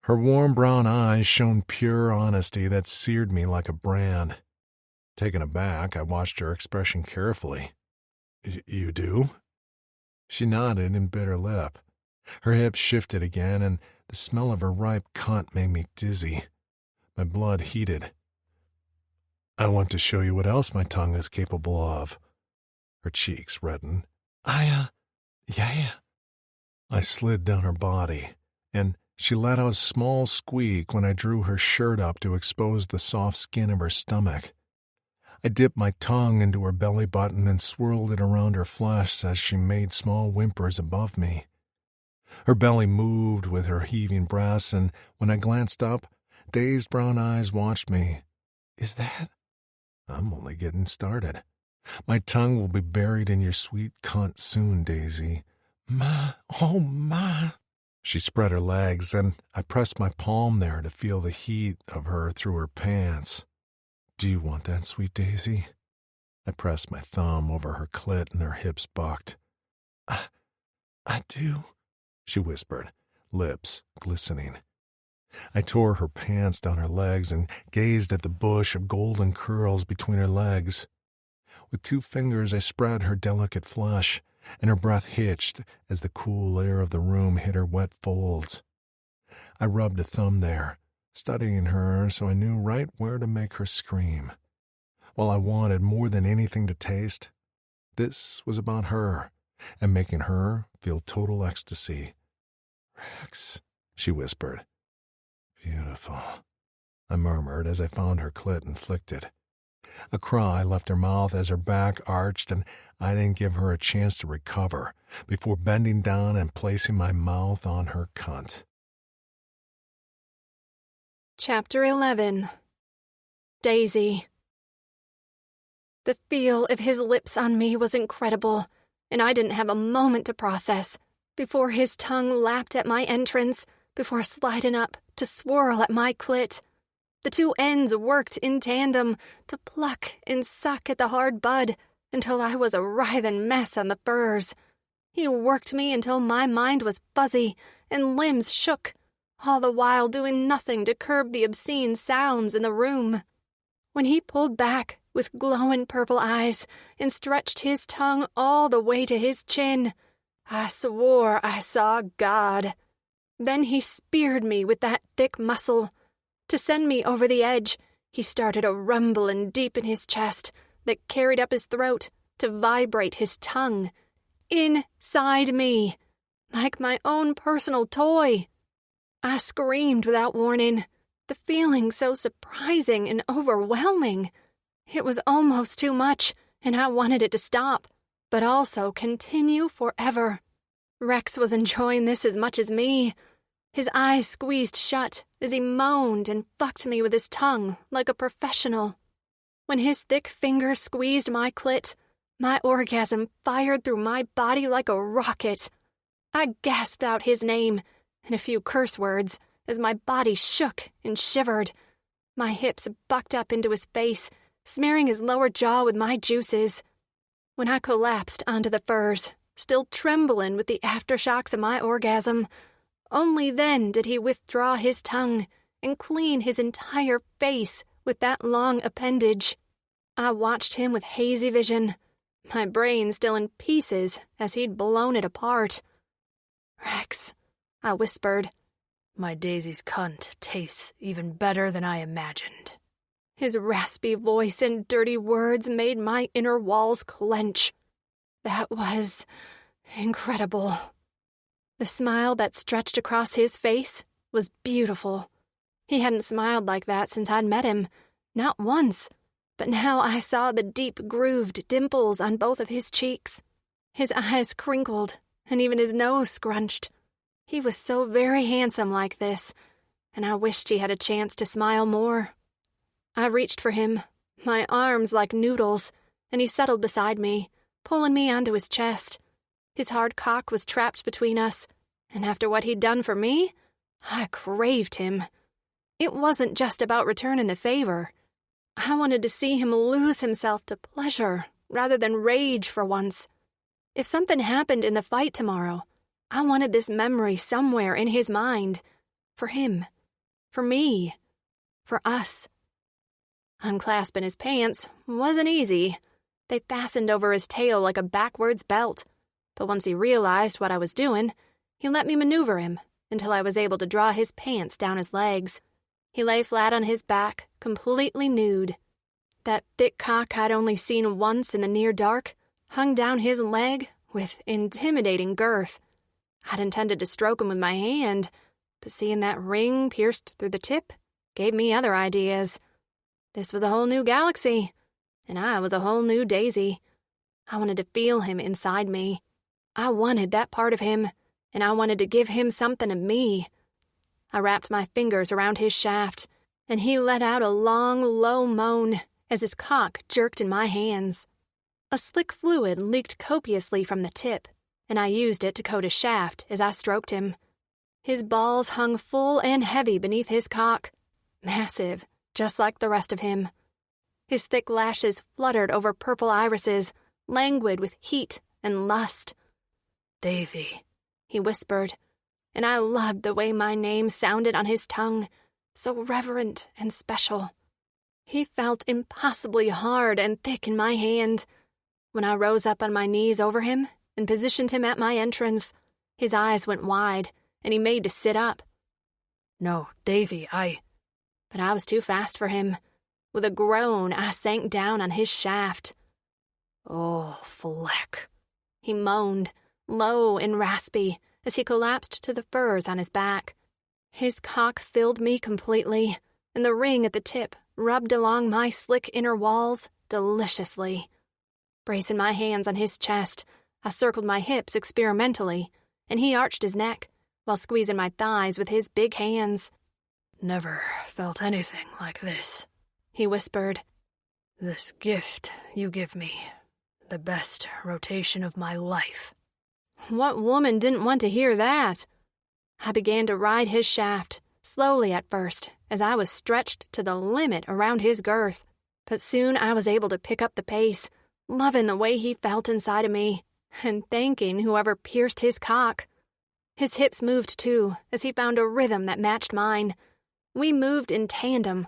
Her warm brown eyes shone pure honesty that seared me like a brand. Taken aback, I watched her expression carefully. You do?" She nodded and bit her lip. Her hips shifted again, and the smell of her ripe cunt made me dizzy. My blood heated. "I want to show you what else my tongue is capable of." Her cheeks reddened. Yeah." I slid down her body, and she let out a small squeak when I drew her shirt up to expose the soft skin of her stomach. I dipped my tongue into her belly button and swirled it around her flesh as she made small whimpers above me. Her belly moved with her heaving breasts, and when I glanced up, dazed brown eyes watched me. "Is that—" "I'm only getting started. My tongue will be buried in your sweet cunt soon, Daisy." Oh my." She spread her legs, and I pressed my palm there to feel the heat of her through her pants. "Do you want that, sweet Daisy?" I pressed my thumb over her clit and her hips bucked. I do," she whispered, lips glistening. I tore her pants down her legs and gazed at the bush of golden curls between her legs. With 2 fingers I spread her delicate flesh, and her breath hitched as the cool air of the room hit her wet folds. I rubbed a thumb there, studying her so I knew right where to make her scream. While I wanted more than anything to taste, this was about her, and making her feel total ecstasy. "Rex," she whispered. "Beautiful," I murmured as I found her clit and flicked it. A cry left her mouth as her back arched, and I didn't give her a chance to recover before bending down and placing my mouth on her cunt. Chapter 11. Daisy. The feel of his lips on me was incredible, and I didn't have a moment to process before his tongue lapped at my entrance, before sliding up to swirl at my clit. The two ends worked in tandem to pluck and suck at the hard bud until I was a writhing mess on the furs. He worked me until my mind was fuzzy and limbs shook, all the while doing nothing to curb the obscene sounds in the room. When he pulled back with glowing purple eyes and stretched his tongue all the way to his chin, I swore I saw God. Then he speared me with that thick muscle. To send me over the edge, he started a rumbling deep in his chest that carried up his throat to vibrate his tongue inside me, like my own personal toy. I screamed without warning, the feeling so surprising and overwhelming. It was almost too much, and I wanted it to stop, but also continue forever. Rex was enjoying this as much as me. His eyes squeezed shut as he moaned and fucked me with his tongue like a professional. When his thick fingers squeezed my clit, my orgasm fired through my body like a rocket. I gasped out his name and a few curse words as my body shook and shivered. My hips bucked up into his face, smearing his lower jaw with my juices. When I collapsed onto the furs, still trembling with the aftershocks of my orgasm, only then did he withdraw his tongue and clean his entire face with that long appendage. I watched him with hazy vision, my brain still in pieces as he'd blown it apart. "Rex," I whispered. "My Daisy's cunt tastes even better than I imagined." His raspy voice and dirty words made my inner walls clench. That was incredible. The smile that stretched across his face was beautiful. He hadn't smiled like that since I'd met him, not once, but now I saw the deep grooved dimples on both of his cheeks. His eyes crinkled, and even his nose scrunched. He was so very handsome like this, and I wished he had a chance to smile more. I reached for him, my arms like noodles, and he settled beside me, pulling me onto his chest. His hard cock was trapped between us, and after what he'd done for me, I craved him. It wasn't just about returning the favor. I wanted to see him lose himself to pleasure rather than rage for once. If something happened in the fight tomorrow, I wanted this memory somewhere in his mind. For him. For me. For us. Unclasping his pants wasn't easy. They fastened over his tail like a backwards belt. But once he realized what I was doing, he let me maneuver him until I was able to draw his pants down his legs. He lay flat on his back, completely nude. That thick cock I'd only seen once in the near dark hung down his leg with intimidating girth. I'd intended to stroke him with my hand, but seeing that ring pierced through the tip gave me other ideas. This was a whole new galaxy, and I was a whole new Daisy. I wanted to feel him inside me. I wanted that part of him, and I wanted to give him something of me. I wrapped my fingers around his shaft, and he let out a long, low moan as his cock jerked in my hands. A slick fluid leaked copiously from the tip, and I used it to coat his shaft as I stroked him. His balls hung full and heavy beneath his cock, massive, just like the rest of him. His thick lashes fluttered over purple irises, languid with heat and lust. "Davy," he whispered, and I loved the way my name sounded on his tongue, so reverent and special. He felt impossibly hard and thick in my hand. When I rose up on my knees over him and positioned him at my entrance, his eyes went wide, and he made to sit up. No, Daisy, But I was too fast for him. With a groan, I sank down on his shaft. Oh, Fleck. He moaned, low and raspy, as he collapsed to the furs on his back. His cock filled me completely, and the ring at the tip rubbed along my slick inner walls deliciously. Bracing my hands on his chest, I circled my hips experimentally, and he arched his neck while squeezing my thighs with his big hands. Never felt anything like this, he whispered. This gift you give me, the best rotation of my life. What woman didn't want to hear that? I began to ride his shaft, slowly at first, as I was stretched to the limit around his girth. But soon I was able to pick up the pace, loving the way he felt inside of me, and thanking whoever pierced his cock. His hips moved too, as he found a rhythm that matched mine. We moved in tandem,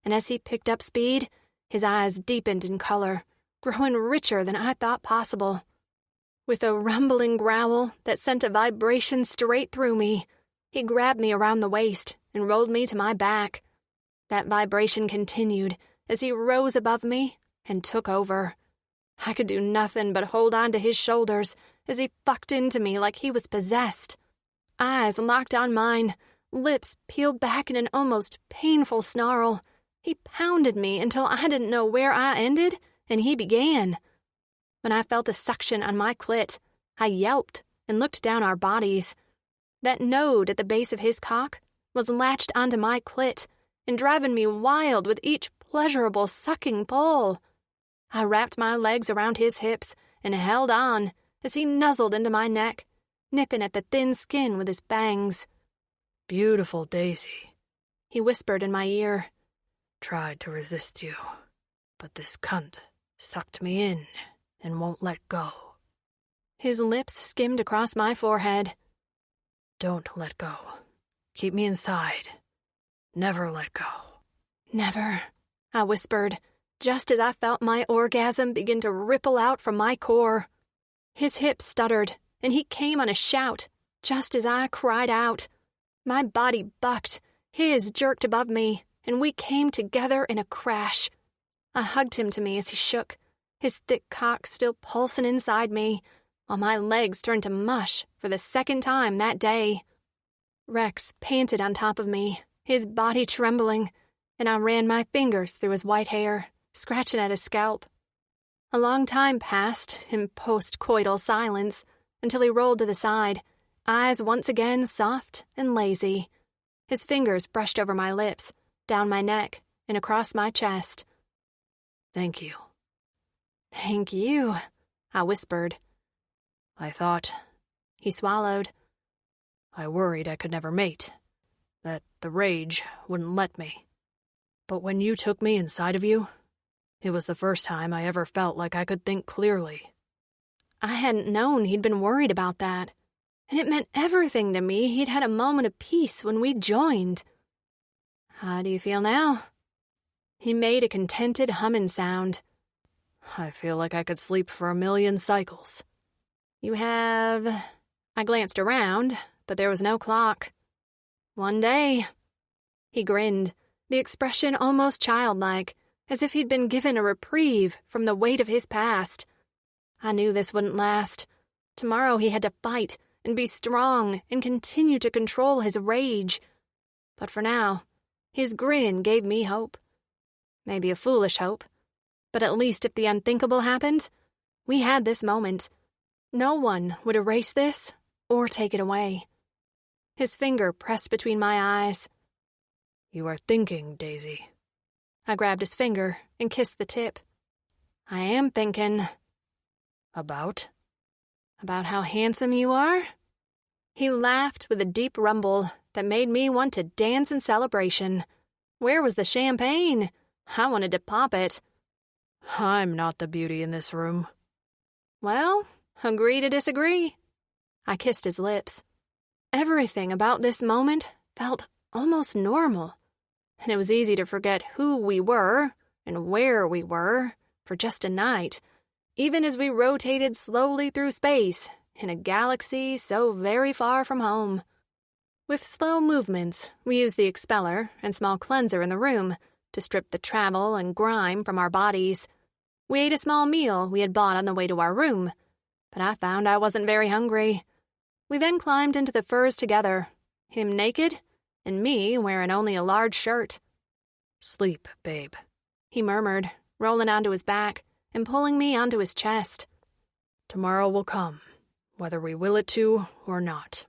and as he picked up speed, his eyes deepened in color, growing richer than I thought possible. With a rumbling growl that sent a vibration straight through me, he grabbed me around the waist and rolled me to my back. That vibration continued as he rose above me and took over. I could do nothing but hold on to his shoulders as he fucked into me like he was possessed. Eyes locked on mine, lips peeled back in an almost painful snarl. He pounded me until I didn't know where I ended and he began. When I felt a suction on my clit, I yelped and looked down our bodies. That node at the base of his cock was latched onto my clit and driving me wild with each pleasurable sucking pull. I wrapped my legs around his hips and held on as he nuzzled into my neck, nipping at the thin skin with his fangs. Beautiful Daisy, he whispered in my ear. Tried to resist you, but this cunt sucked me in and won't let go. His lips skimmed across my forehead. Don't let go. Keep me inside. Never let go. Never, I whispered, just as I felt my orgasm begin to ripple out from my core. His hips stuttered, and he came on a shout, just as I cried out. My body bucked, his jerked above me, and we came together in a crash. I hugged him to me as he shook, his thick cock still pulsing inside me, while my legs turned to mush for the second time that day. Rex panted on top of me, his body trembling, and I ran my fingers through his white hair, scratching at his scalp. A long time passed in post-coital silence until he rolled to the side, eyes once again soft and lazy. His fingers brushed over my lips, down my neck, and across my chest. Thank you. Thank you, I whispered. I thought, he swallowed. I worried I could never mate, that the rage wouldn't let me. But when you took me inside of you, it was the first time I ever felt like I could think clearly. I hadn't known he'd been worried about that, and it meant everything to me he'd had a moment of peace when we joined. How do you feel now? He made a contented humming sound. I feel like I could sleep for 1,000,000 cycles. You have... I glanced around, but there was no clock. One day. He grinned, the expression almost childlike, as if he'd been given a reprieve from the weight of his past. I knew this wouldn't last. Tomorrow he had to fight and be strong and continue to control his rage. But for now, his grin gave me hope. Maybe a foolish hope. But at least if the unthinkable happened, we had this moment. No one would erase this or take it away. His finger pressed between my eyes. You are thinking, Daisy. I grabbed his finger and kissed the tip. I am thinking. About? About how handsome you are? He laughed with a deep rumble that made me want to dance in celebration. Where was the champagne? I wanted to pop it. I'm not the beauty in this room. Well, agree to disagree. I kissed his lips. Everything about this moment felt almost normal, and it was easy to forget who we were and where we were for just a night, even as we rotated slowly through space in a galaxy so very far from home. With slow movements, we used the expeller and small cleanser in the room to strip the travel and grime from our bodies. We ate a small meal we had bought on the way to our room, but I found I wasn't very hungry. We then climbed into the furs together, him naked and me wearing only a large shirt. "Sleep, babe," he murmured, rolling onto his back and pulling me onto his chest. "Tomorrow will come, whether we will it to or not."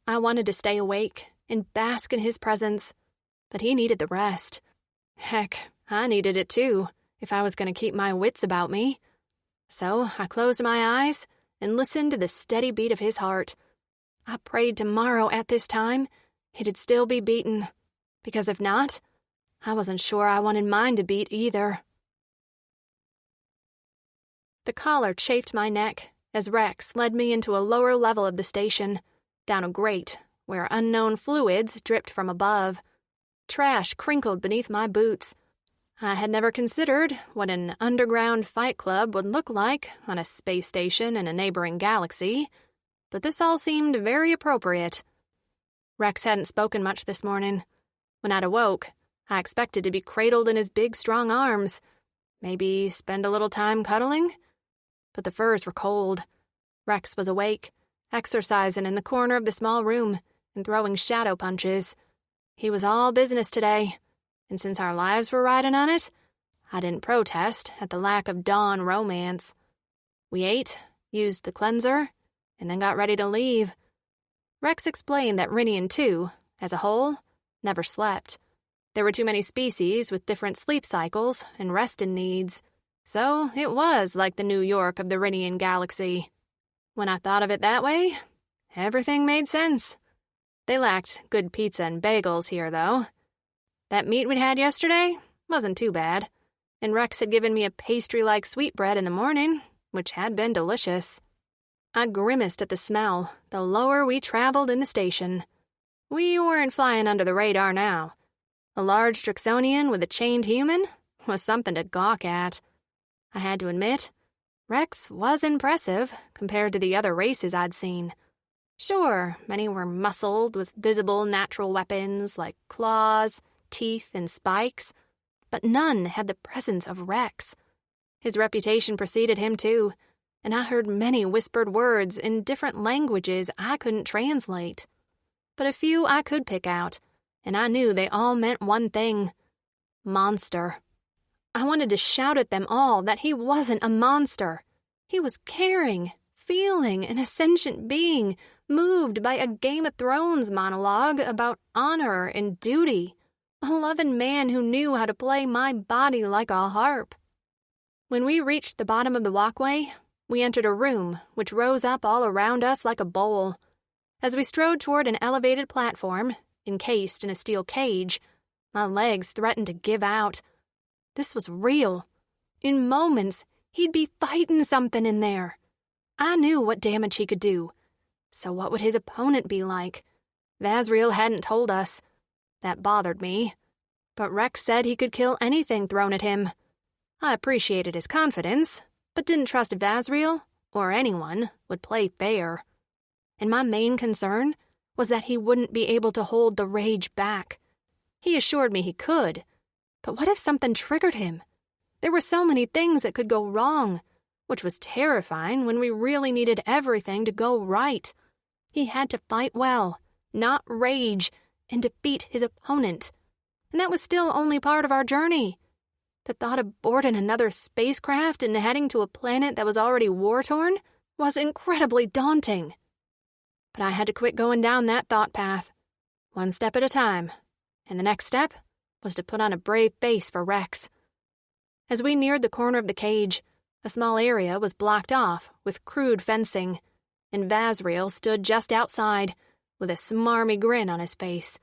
I wanted to stay awake and bask in his presence, but he needed the rest. Heck, I needed it too, if I was going to keep my wits about me. So I closed my eyes and listened to the steady beat of his heart. I prayed tomorrow at this time it'd still be beaten, because if not, I wasn't sure I wanted mine to beat either. The collar chafed my neck as Rex led me into a lower level of the station, down a grate where unknown fluids dripped from above. Trash crinkled beneath my boots. I had never considered what an underground fight club would look like on a space station in a neighboring galaxy, but this all seemed very appropriate. Rex hadn't spoken much this morning. When I'd awoke, I expected to be cradled in his big, strong arms, maybe spend a little time cuddling. But the furs were cold. Rex was awake, exercising in the corner of the small room and throwing shadow punches. He was all business today, and since our lives were riding on it, I didn't protest at the lack of dawn romance. We ate, used the cleanser, and then got ready to leave. Rex explained that Rinian 2, as a whole, never slept. There were too many species with different sleep cycles and resting needs, so it was like the New York of the Rinian galaxy. When I thought of it that way, everything made sense. They lacked good pizza and bagels here, though. That meat we'd had yesterday wasn't too bad, and Rex had given me a pastry-like sweetbread in the morning, which had been delicious. I grimaced at the smell the lower we traveled in the station. We weren't flying under the radar now. A large Strixonian with a chained human was something to gawk at. I had to admit, Rex was impressive compared to the other races I'd seen. Sure, many were muscled with visible natural weapons like claws, teeth, and spikes, but none had the presence of Rex. His reputation preceded him, too, and I heard many whispered words in different languages I couldn't translate. But a few I could pick out, and I knew they all meant one thing: monster. I wanted to shout at them all that he wasn't a monster. He was caring, feeling, an sentient being, moved by a Game of Thrones monologue about honor and duty. A loving man who knew how to play my body like a harp. When we reached the bottom of the walkway, we entered a room which rose up all around us like a bowl. As we strode toward an elevated platform, encased in a steel cage, my legs threatened to give out. This was real. In moments, he'd be fighting something in there. I knew what damage he could do. So what would his opponent be like? Vazriel hadn't told us. That bothered me. But Rex said he could kill anything thrown at him. I appreciated his confidence, but didn't trust Vazriel, or anyone, would play fair. And my main concern was that he wouldn't be able to hold the rage back. He assured me he could, but what if something triggered him? There were so many things that could go wrong, which was terrifying when we really needed everything to go right. He had to fight well, not rage, and defeat his opponent. And that was still only part of our journey. The thought of boarding another spacecraft and heading to a planet that was already war-torn was incredibly daunting. But I had to quit going down that thought path, one step at a time, and the next step was to put on a brave face for Rex. As we neared the corner of the cage, a small area was blocked off with crude fencing, and Vazriel stood just outside with a smarmy grin on his face.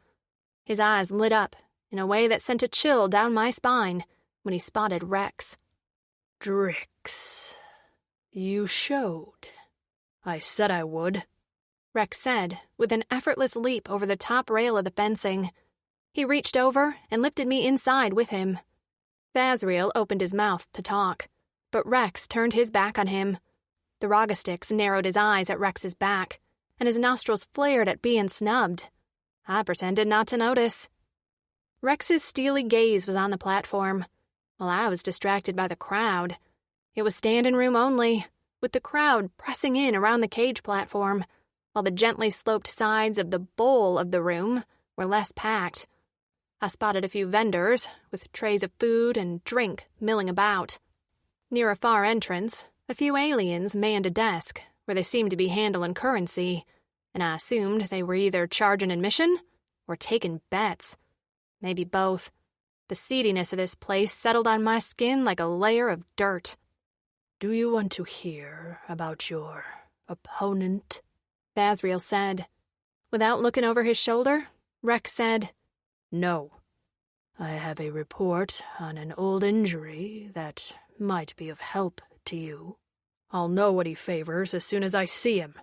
His eyes lit up in a way that sent a chill down my spine when he spotted Rex. "Drix, you showed. I said I would," Rex said, with an effortless leap over the top rail of the fencing. He reached over and lifted me inside with him. Vazriel opened his mouth to talk, but Rex turned his back on him. The Rogastix narrowed his eyes at Rex's back, and his nostrils flared at being snubbed. I pretended not to notice. Rex's steely gaze was on the platform, while I was distracted by the crowd. It was standing room only, with the crowd pressing in around the cage platform, while the gently sloped sides of the bowl of the room were less packed. I spotted a few vendors, with trays of food and drink milling about. Near a far entrance, a few aliens manned a desk, where they seemed to be handling currency, and I assumed they were either charging admission or taking bets. Maybe both. The seediness of this place settled on my skin like a layer of dirt. "Do you want to hear about your opponent?" Vazriel said. Without looking over his shoulder, Rex said, "No. I have a report on an old injury that might be of help to you. I'll know what he favors as soon as I see him."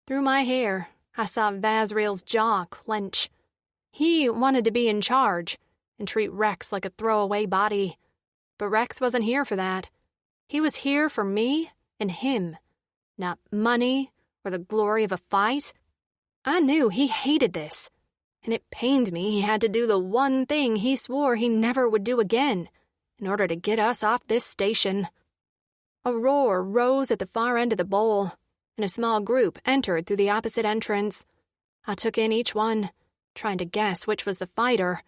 Through my hair, I saw Vazriel's jaw clench. He wanted to be in charge and treat Rex like a throwaway body. But Rex wasn't here for that. He was here for me and him, not money or the glory of a fight. I knew he hated this, and it pained me he had to do the one thing he swore he never would do again in order to get us off this station. A roar rose at the far end of the bowl, and a small group entered through the opposite entrance. I took in each one, trying to guess which was the fighter,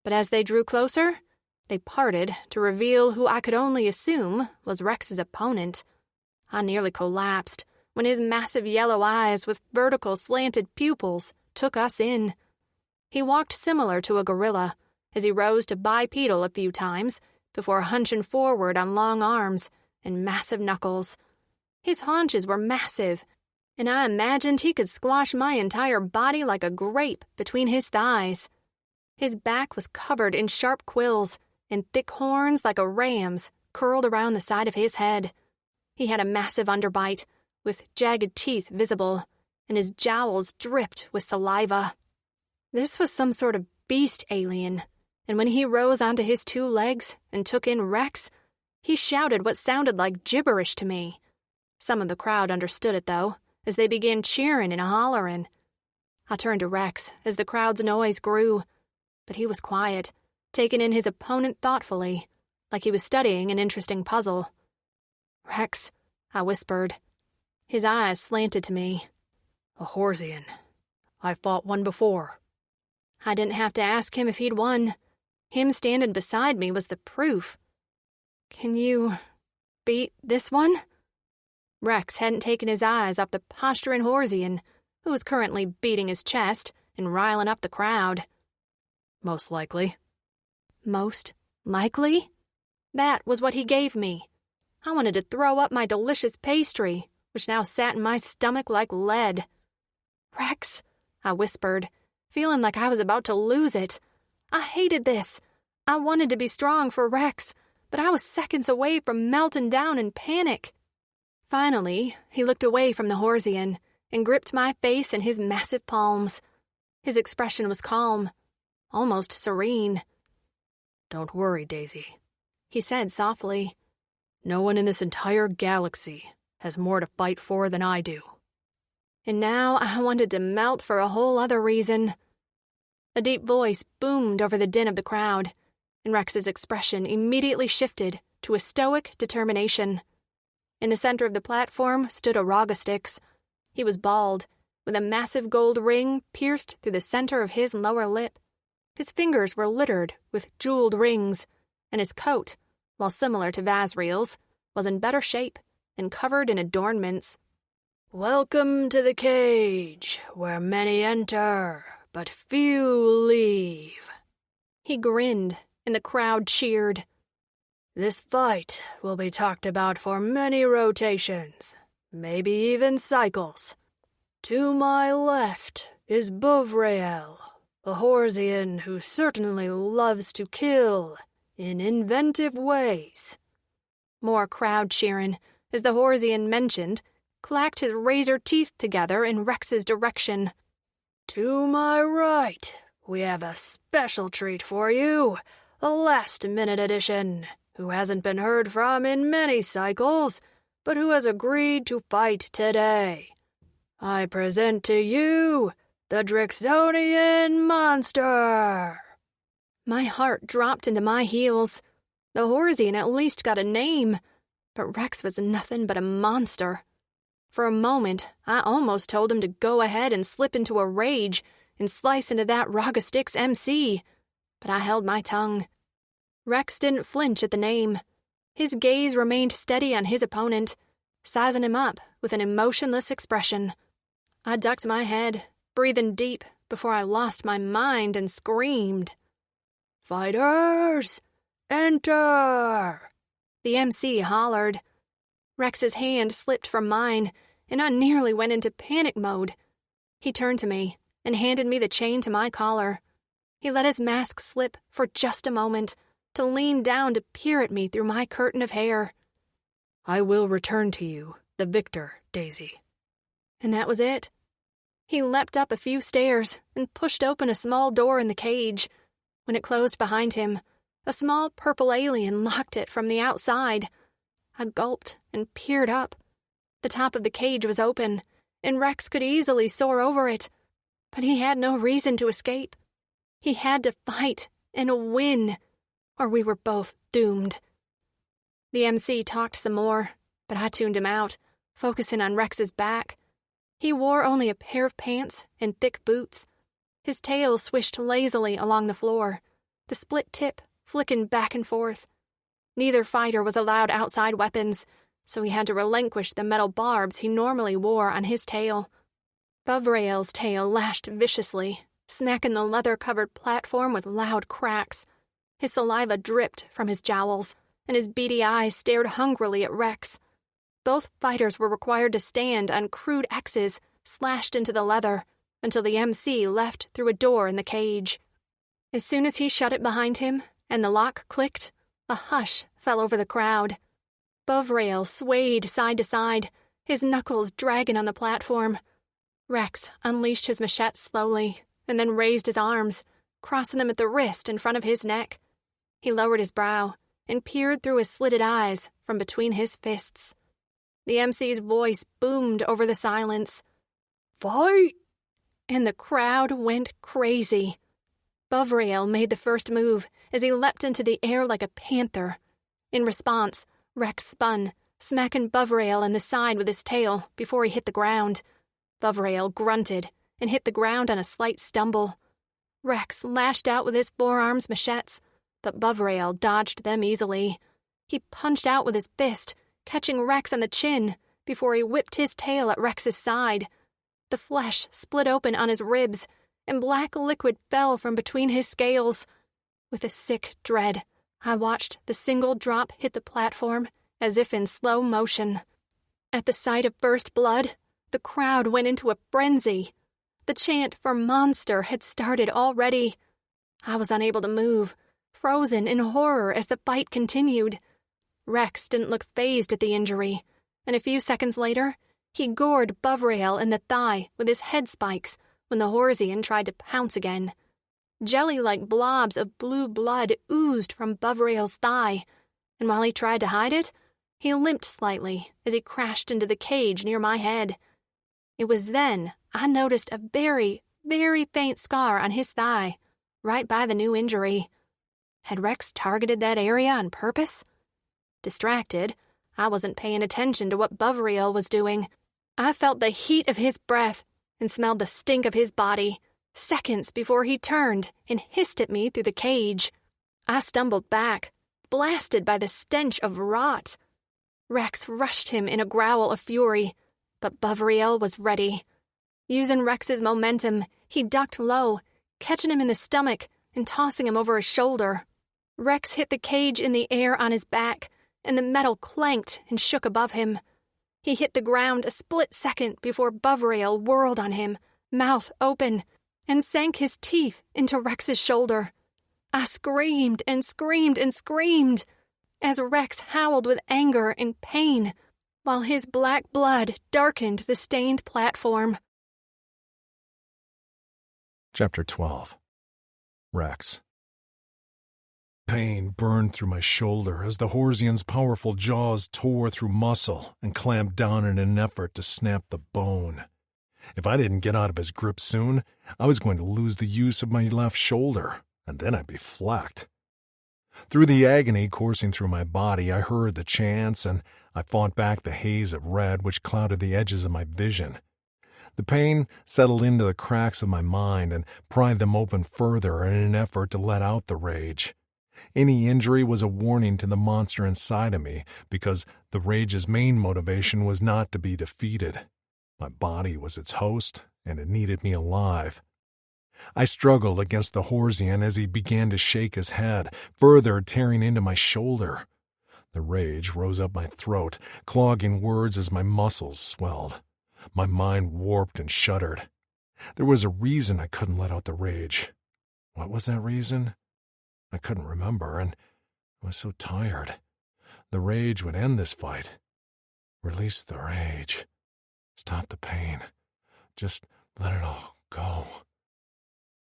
but as they drew closer, they parted to reveal who I could only assume was Rex's opponent. I nearly collapsed when his massive yellow eyes with vertical slanted pupils took us in. He walked similar to a gorilla as he rose to bipedal a few times before hunching forward on long arms and massive knuckles. His haunches were massive, and I imagined he could squash my entire body like a grape between his thighs. His back was covered in sharp quills, and thick horns like a ram's curled around the side of his head. He had a massive underbite, with jagged teeth visible, and his jowls dripped with saliva. This was some sort of beast alien, and when he rose onto his two legs and took in Rex, he shouted what sounded like gibberish to me. Some of the crowd understood it, though, as they began cheering and hollering. I turned to Rex as the crowd's noise grew, but he was quiet, taking in his opponent thoughtfully, like he was studying an interesting puzzle. "Rex," I whispered. His eyes slanted to me. "A Horsian. I fought one before." I didn't have to ask him if he'd won. Him standing beside me was the proof. "Can you beat this one?" Rex hadn't taken his eyes off the posturing Horsian, who was currently beating his chest and riling up the crowd. "Most likely." Most likely? That was what he gave me. I wanted to throw up my delicious pastry, which now sat in my stomach like lead. "Rex," I whispered, feeling like I was about to lose it. I hated this. I wanted to be strong for Rex, but I was seconds away from melting down in panic. Finally, he looked away from the Horsian and gripped my face in his massive palms. His expression was calm, almost serene. "Don't worry, Daisy," he said softly. "No one in this entire galaxy has more to fight for than I do." And now I wanted to melt for a whole other reason. A deep voice boomed over the din of the crowd, and Rex's expression immediately shifted to a stoic determination. In the center of the platform stood a Rogastix. He was bald, with a massive gold ring pierced through the center of his lower lip. His fingers were littered with jeweled rings, and his coat, while similar to Vazriel's, was in better shape and covered in adornments. "Welcome to the cage, where many enter, but few leave." He grinned, and the crowd cheered. "This fight will be talked about for many rotations, maybe even cycles. To my left is Bouvrael, a Horsian who certainly loves to kill in inventive ways." More crowd cheering as the Horsian mentioned clacked his razor teeth together in Rex's direction. "To my right, we have a special treat for you, a last-minute addition, who hasn't been heard from in many cycles, but who has agreed to fight today. I present to you The Drixonian monster! My heart dropped into my heels. The Horsian at least got a name, but Rex was nothing but a monster. For a moment, I almost told him to go ahead and slip into a rage and slice into that Rogastix MC, but I held my tongue. Rex didn't flinch at the name. His gaze remained steady on his opponent, sizing him up with an emotionless expression. I ducked my head, breathing deep, before I lost my mind and screamed. Fighters, enter! The MC hollered. Rex's hand slipped from mine, and I nearly went into panic mode. He turned to me and handed me the chain to my collar. He let his mask slip for just a moment to lean down to peer at me through my curtain of hair. I will return to you, the victor, Daisy. And that was it. He leapt up a few stairs and pushed open a small door in the cage. When it closed behind him, a small purple alien locked it from the outside. I gulped and peered up. The top of the cage was open, and Rex could easily soar over it. But he had no reason to escape. He had to fight and win, or we were both doomed. The MC talked some more, but I tuned him out, focusing on Rex's back. He wore only a pair of pants and thick boots. His tail swished lazily along the floor, the split tip flicking back and forth. Neither fighter was allowed outside weapons, so he had to relinquish the metal barbs he normally wore on his tail. Buvrael's tail lashed viciously, smacking the leather-covered platform with loud cracks. His saliva dripped from his jowls, and his beady eyes stared hungrily at Rex. Both fighters were required to stand on crude X's slashed into the leather until the MC left through a door in the cage. As soon as he shut it behind him and the lock clicked, a hush fell over the crowd. Buvrael swayed side to side, his knuckles dragging on the platform. Rex unleashed his machete slowly and then raised his arms, crossing them at the wrist in front of his neck. He lowered his brow and peered through his slitted eyes from between his fists. The MC's voice boomed over the silence. Fight! And the crowd went crazy. Buvrael made the first move as he leapt into the air like a panther. In response, Rex spun, smacking Buvrael in the side with his tail before he hit the ground. Buvrael grunted and hit the ground on a slight stumble. Rex lashed out with his forearms machetes, but Buvrael dodged them easily. He punched out with his fist, catching Rex on the chin before he whipped his tail at Rex's side. The flesh split open on his ribs, and black liquid fell from between his scales. With a sick dread, I watched the single drop hit the platform as if in slow motion. At the sight of first blood, the crowd went into a frenzy. The chant for monster had started already. I was unable to move, frozen in horror as the fight continued. Rex didn't look fazed at the injury, and a few seconds later, he gored Buvrael in the thigh with his head spikes when the Horsian tried to pounce again. Jelly-like blobs of blue blood oozed from Buvrael's thigh, and while he tried to hide it, he limped slightly as he crashed into the cage near my head. It was then I noticed a very, very faint scar on his thigh, right by the new injury. Had Rex targeted that area on purpose? Distracted, I wasn't paying attention to what Buvrael was doing. I felt the heat of his breath and smelled the stink of his body, seconds before he turned and hissed at me through the cage. I stumbled back, blasted by the stench of rot. Rex rushed him in a growl of fury, but Buvrael was ready. Using Rex's momentum, he ducked low, catching him in the stomach and tossing him over his shoulder. Rex hit the cage in the air on his back, and the metal clanked and shook above him. He hit the ground a split second before Buvrael whirled on him, mouth open, and sank his teeth into Rex's shoulder. I screamed and screamed and screamed as Rex howled with anger and pain, while his black blood darkened the stained platform. Chapter 12. Rex. Pain burned through my shoulder as the Horsian's powerful jaws tore through muscle and clamped down in an effort to snap the bone. If I didn't get out of his grip soon, I was going to lose the use of my left shoulder, and then I'd be flecked. Through the agony coursing through my body, I heard the chants, and I fought back the haze of red which clouded the edges of my vision. The pain settled into the cracks of my mind and pried them open further in an effort to let out the rage. Any injury was a warning to the monster inside of me, because the rage's main motivation was not to be defeated. My body was its host, and it needed me alive. I struggled against the Horsian as he began to shake his head, further tearing into my shoulder. The rage rose up my throat, clogging words as my muscles swelled. My mind warped and shuddered. There was a reason I couldn't let out the rage. What was that reason? I couldn't remember, and I was so tired. The rage would end this fight. Release the rage. Stop the pain. Just let it all go.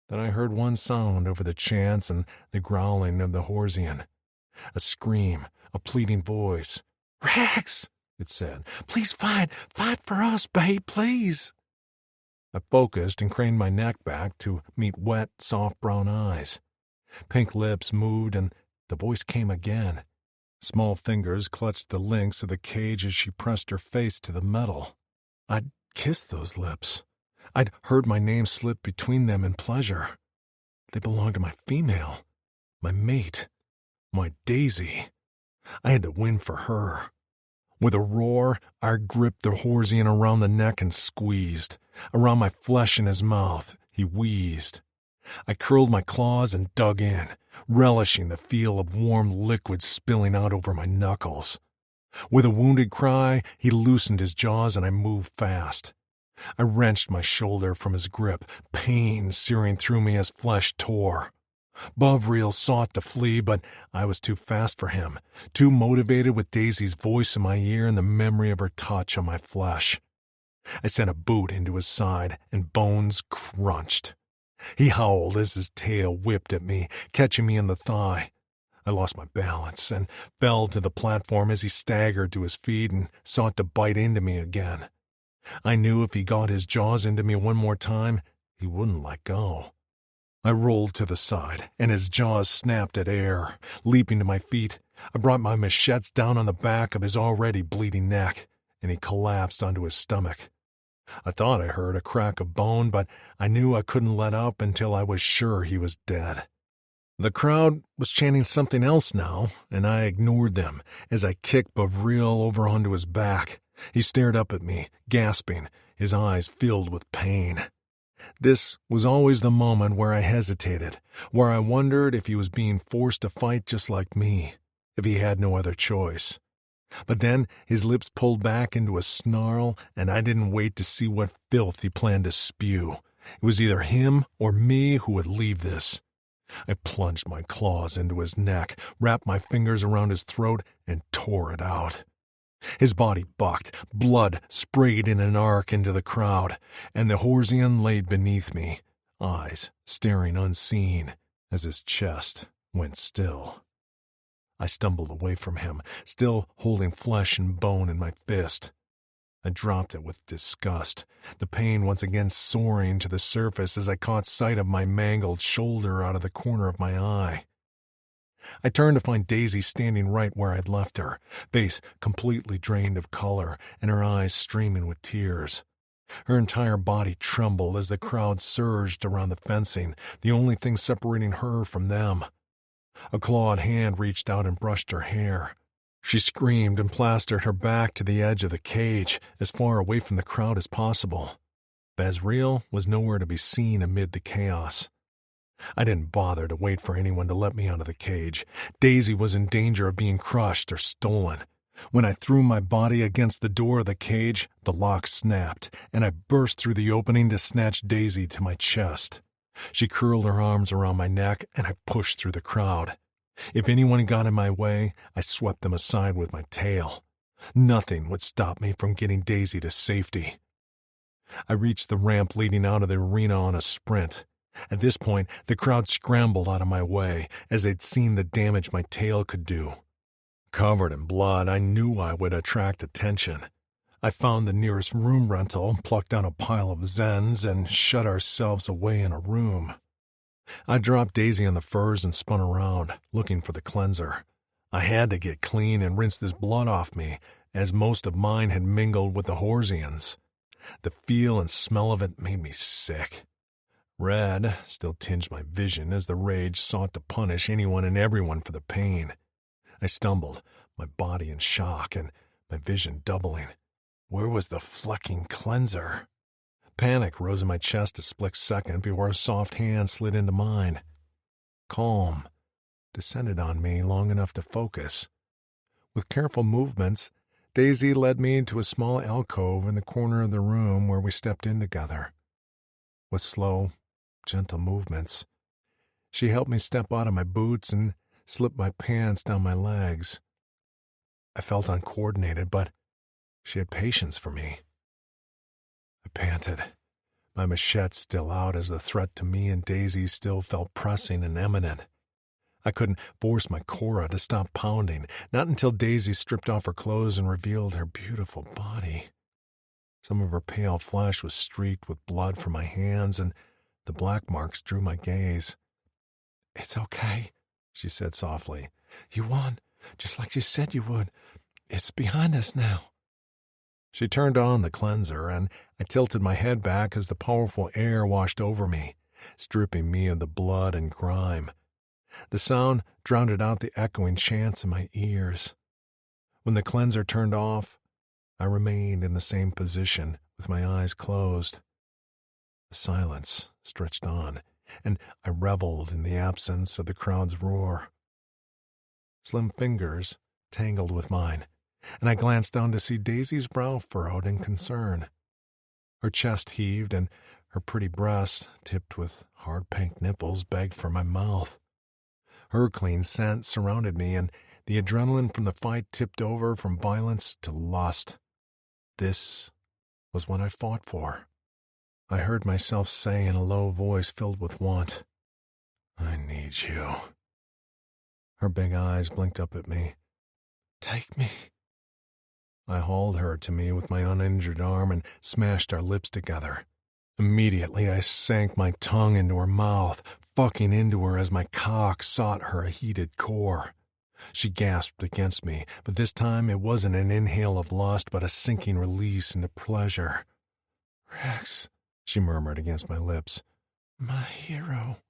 Then I heard one sound over the chants and the growling of the Horsian. A scream, a pleading voice. "Rex!" it said. "Please fight for us, babe, please." I focused and craned my neck back to meet wet, soft brown eyes. Pink lips moved, and the voice came again. Small fingers clutched the links of the cage as she pressed her face to the metal. I'd kissed those lips. I'd heard my name slip between them in pleasure. They belonged to my female, my mate, my Daisy. I had to win for her. With a roar, I gripped the Horsian around the neck and squeezed. Around my flesh in his mouth, he wheezed. I curled my claws and dug in, relishing the feel of warm liquid spilling out over my knuckles. With a wounded cry, he loosened his jaws and I moved fast. I wrenched my shoulder from his grip, pain searing through me as flesh tore. Bovril sought to flee, but I was too fast for him, too motivated with Daisy's voice in my ear and the memory of her touch on my flesh. I sent a boot into his side, and bones crunched. He howled as his tail whipped at me, catching me in the thigh. I lost my balance and fell to the platform as he staggered to his feet and sought to bite into me again. I knew if he got his jaws into me one more time, he wouldn't let go. I rolled to the side, and his jaws snapped at air. Leaping to my feet, I brought my machetes down on the back of his already bleeding neck, and he collapsed onto his stomach. I thought I heard a crack of bone, but I knew I couldn't let up until I was sure he was dead. The crowd was chanting something else now, and I ignored them as I kicked Bovril over onto his back. He stared up at me, gasping, his eyes filled with pain. This was always the moment where I hesitated, where I wondered if he was being forced to fight just like me, if he had no other choice. But then his lips pulled back into a snarl, and I didn't wait to see what filth he planned to spew. It was either him or me who would leave this. I plunged my claws into his neck, wrapped my fingers around his throat, and tore it out. His body bucked, blood sprayed in an arc into the crowd, and the Horsian laid beneath me, eyes staring unseen as his chest went still. I stumbled away from him, still holding flesh and bone in my fist. I dropped it with disgust, the pain once again soaring to the surface as I caught sight of my mangled shoulder out of the corner of my eye. I turned to find Daisy standing right where I'd left her, face completely drained of color and her eyes streaming with tears. Her entire body trembled as the crowd surged around the fencing, the only thing separating her from them. A clawed hand reached out and brushed her hair. She screamed and plastered her back to the edge of the cage, as far away from the crowd as possible. Bovril was nowhere to be seen amid the chaos. I didn't bother to wait for anyone to let me out of the cage. Daisy was in danger of being crushed or stolen. When I threw my body against the door of the cage, the lock snapped, and I burst through the opening to snatch Daisy to my chest. She curled her arms around my neck, and I pushed through the crowd. If anyone got in my way, I swept them aside with my tail. Nothing would stop me from getting Daisy to safety. I reached the ramp leading out of the arena on a sprint. At this point, the crowd scrambled out of my way, as they'd seen the damage my tail could do. Covered in blood, I knew I would attract attention. I found the nearest room rental, plucked down a pile of Zens, and shut ourselves away in a room. I dropped Daisy on the furs and spun around, looking for the cleanser. I had to get clean and rinse this blood off me, as most of mine had mingled with the Horsians. The feel and smell of it made me sick. Red still tinged my vision as the rage sought to punish anyone and everyone for the pain. I stumbled, my body in shock and my vision doubling. Where was the flecking cleanser? Panic rose in my chest a split second before a soft hand slid into mine. Calm descended on me long enough to focus. With careful movements, Daisy led me into a small alcove in the corner of the room where we stepped in together. With slow, gentle movements, she helped me step out of my boots and slip my pants down my legs. I felt uncoordinated, but she had patience for me. I panted, my machete still out as the threat to me and Daisy still felt pressing and imminent. I couldn't force my Cora to stop pounding, not until Daisy stripped off her clothes and revealed her beautiful body. Some of her pale flesh was streaked with blood from my hands, and the black marks drew my gaze. "It's okay," she said softly. "You won, just like you said you would. It's behind us now." She turned on the cleanser, and I tilted my head back as the powerful air washed over me, stripping me of the blood and grime. The sound drowned out the echoing chants in my ears. When the cleanser turned off, I remained in the same position with my eyes closed. The silence stretched on, and I reveled in the absence of the crowd's roar. Slim fingers tangled with mine, and I glanced down to see Daisy's brow furrowed in concern. Her chest heaved, and her pretty breast, tipped with hard pink nipples, begged for my mouth. Her clean scent surrounded me, and the adrenaline from the fight tipped over from violence to lust. This was what I fought for. I heard myself say in a low voice filled with want, "I need you." Her big eyes blinked up at me. "Take me." I hauled her to me with my uninjured arm and smashed our lips together. Immediately I sank my tongue into her mouth, fucking into her as my cock sought her heated core. She gasped against me, but this time it wasn't an inhale of lust but a sinking release into pleasure. "Rex," she murmured against my lips. "My hero."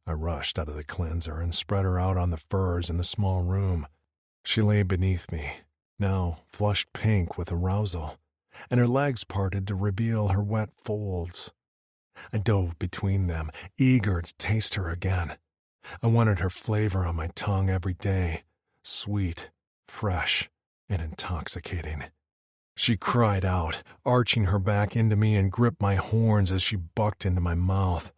I rushed out of the cleanser and spread her out on the furs in the small room. She lay beneath me, now flushed pink with arousal, and her legs parted to reveal her wet folds. I dove between them, eager to taste her again. I wanted her flavor on my tongue every day, sweet, fresh, and intoxicating. She cried out, arching her back into me and gripped my horns as she bucked into my mouth.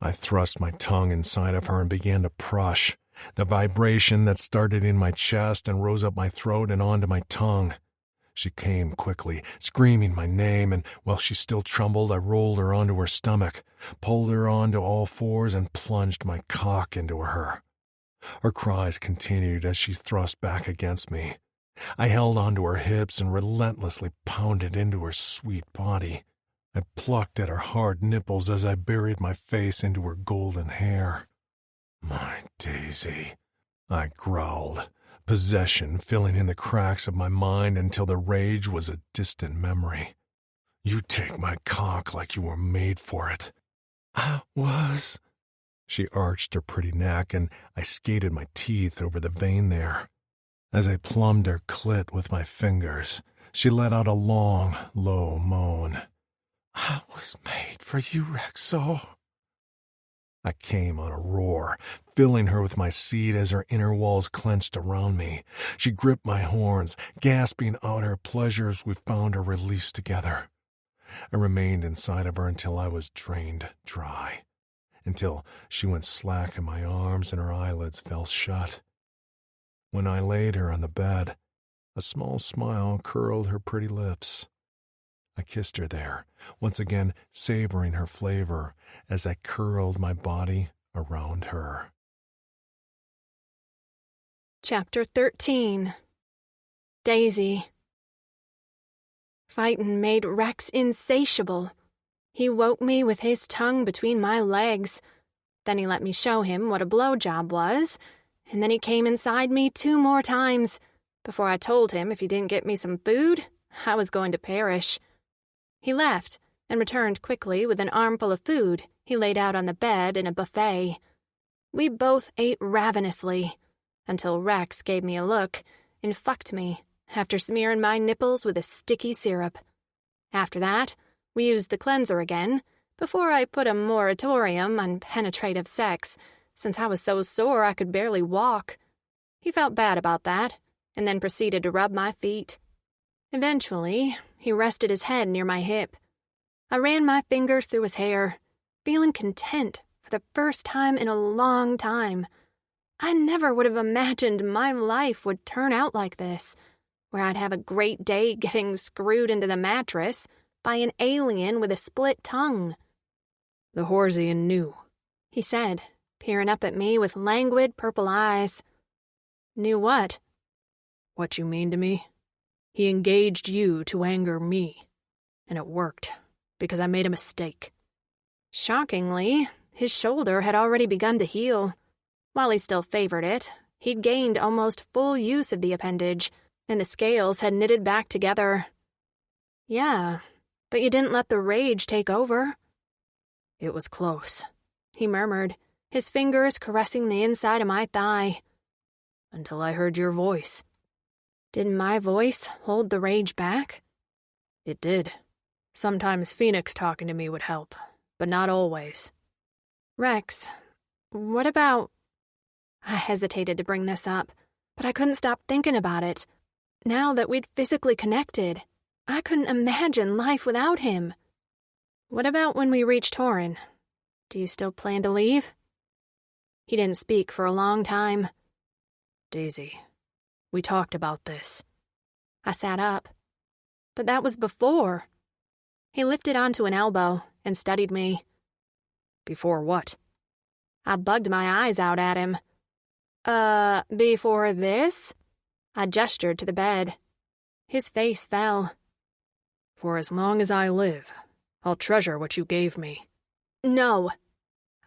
I thrust my tongue inside of her and began to prush, the vibration that started in my chest and rose up my throat and onto my tongue. She came quickly, screaming my name, and while she still trembled, I rolled her onto her stomach, pulled her onto all fours, and plunged my cock into her. Her cries continued as she thrust back against me. I held onto her hips and relentlessly pounded into her sweet body. I plucked at her hard nipples as I buried my face into her golden hair. "My Daisy," I growled, possession filling in the cracks of my mind until the rage was a distant memory. "You take my cock like you were made for it." "I was." She arched her pretty neck, and I skated my teeth over the vein there. As I plumbed her clit with my fingers, she let out a long, low moan. "I was made for you, Rexor." I came on a roar, filling her with my seed as her inner walls clenched around me. She gripped my horns, gasping out her pleasures we found her released together. I remained inside of her until I was drained dry, until she went slack in my arms and her eyelids fell shut. When I laid her on the bed, a small smile curled her pretty lips. I kissed her there, once again savoring her flavor as I curled my body around her. Chapter 13. Daisy. Fightin' made Rex insatiable. He woke me with his tongue between my legs. Then he let me show him what a blowjob was, and then he came inside me 2 more times before I told him if he didn't get me some food, I was going to perish. He left and returned quickly with an armful of food he laid out on the bed in a buffet. We both ate ravenously until Rex gave me a look and fucked me after smearing my nipples with a sticky syrup. After that, we used the cleanser again before I put a moratorium on penetrative sex, since I was so sore I could barely walk. He felt bad about that and then proceeded to rub my feet. Eventually, he rested his head near my hip. I ran my fingers through his hair, feeling content for the first time in a long time. I never would have imagined my life would turn out like this, where I'd have a great day getting screwed into the mattress by an alien with a split tongue. The Horsian knew, he said, peering up at me with languid purple eyes. Knew what? What you mean to me? He engaged you to anger me, and it worked, because I made a mistake. Shockingly, his shoulder had already begun to heal. While he still favored it, he'd gained almost full use of the appendage, and the scales had knitted back together. Yeah, but you didn't let the rage take over. It was close, he murmured, his fingers caressing the inside of my thigh. Until I heard your voice. Did my voice hold the rage back? It did. Sometimes Phoenix talking to me would help, but not always. Rex, what about... I hesitated to bring this up, but I couldn't stop thinking about it. Now that we'd physically connected, I couldn't imagine life without him. What about when we reach Torin? Do you still plan to leave? He didn't speak for a long time. Daisy, we talked about this. I sat up. But that was before. He lifted onto an elbow and studied me. Before what? I bugged my eyes out at him. Before this? I gestured to the bed. His face fell. For as long as I live, I'll treasure what you gave me. No.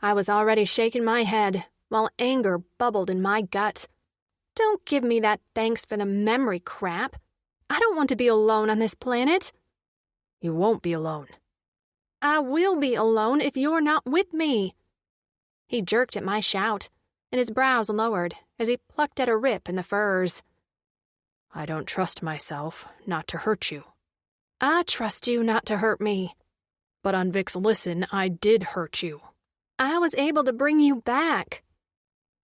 I was already shaking my head while anger bubbled in my gut. Don't give me that thanks for the memory crap. I don't want to be alone on this planet. You won't be alone. I will be alone if you're not with me. He jerked at my shout, and his brows lowered as he plucked at a rip in the furs. I don't trust myself not to hurt you. I trust you not to hurt me. But on Vic's listen, I did hurt you. I was able to bring you back.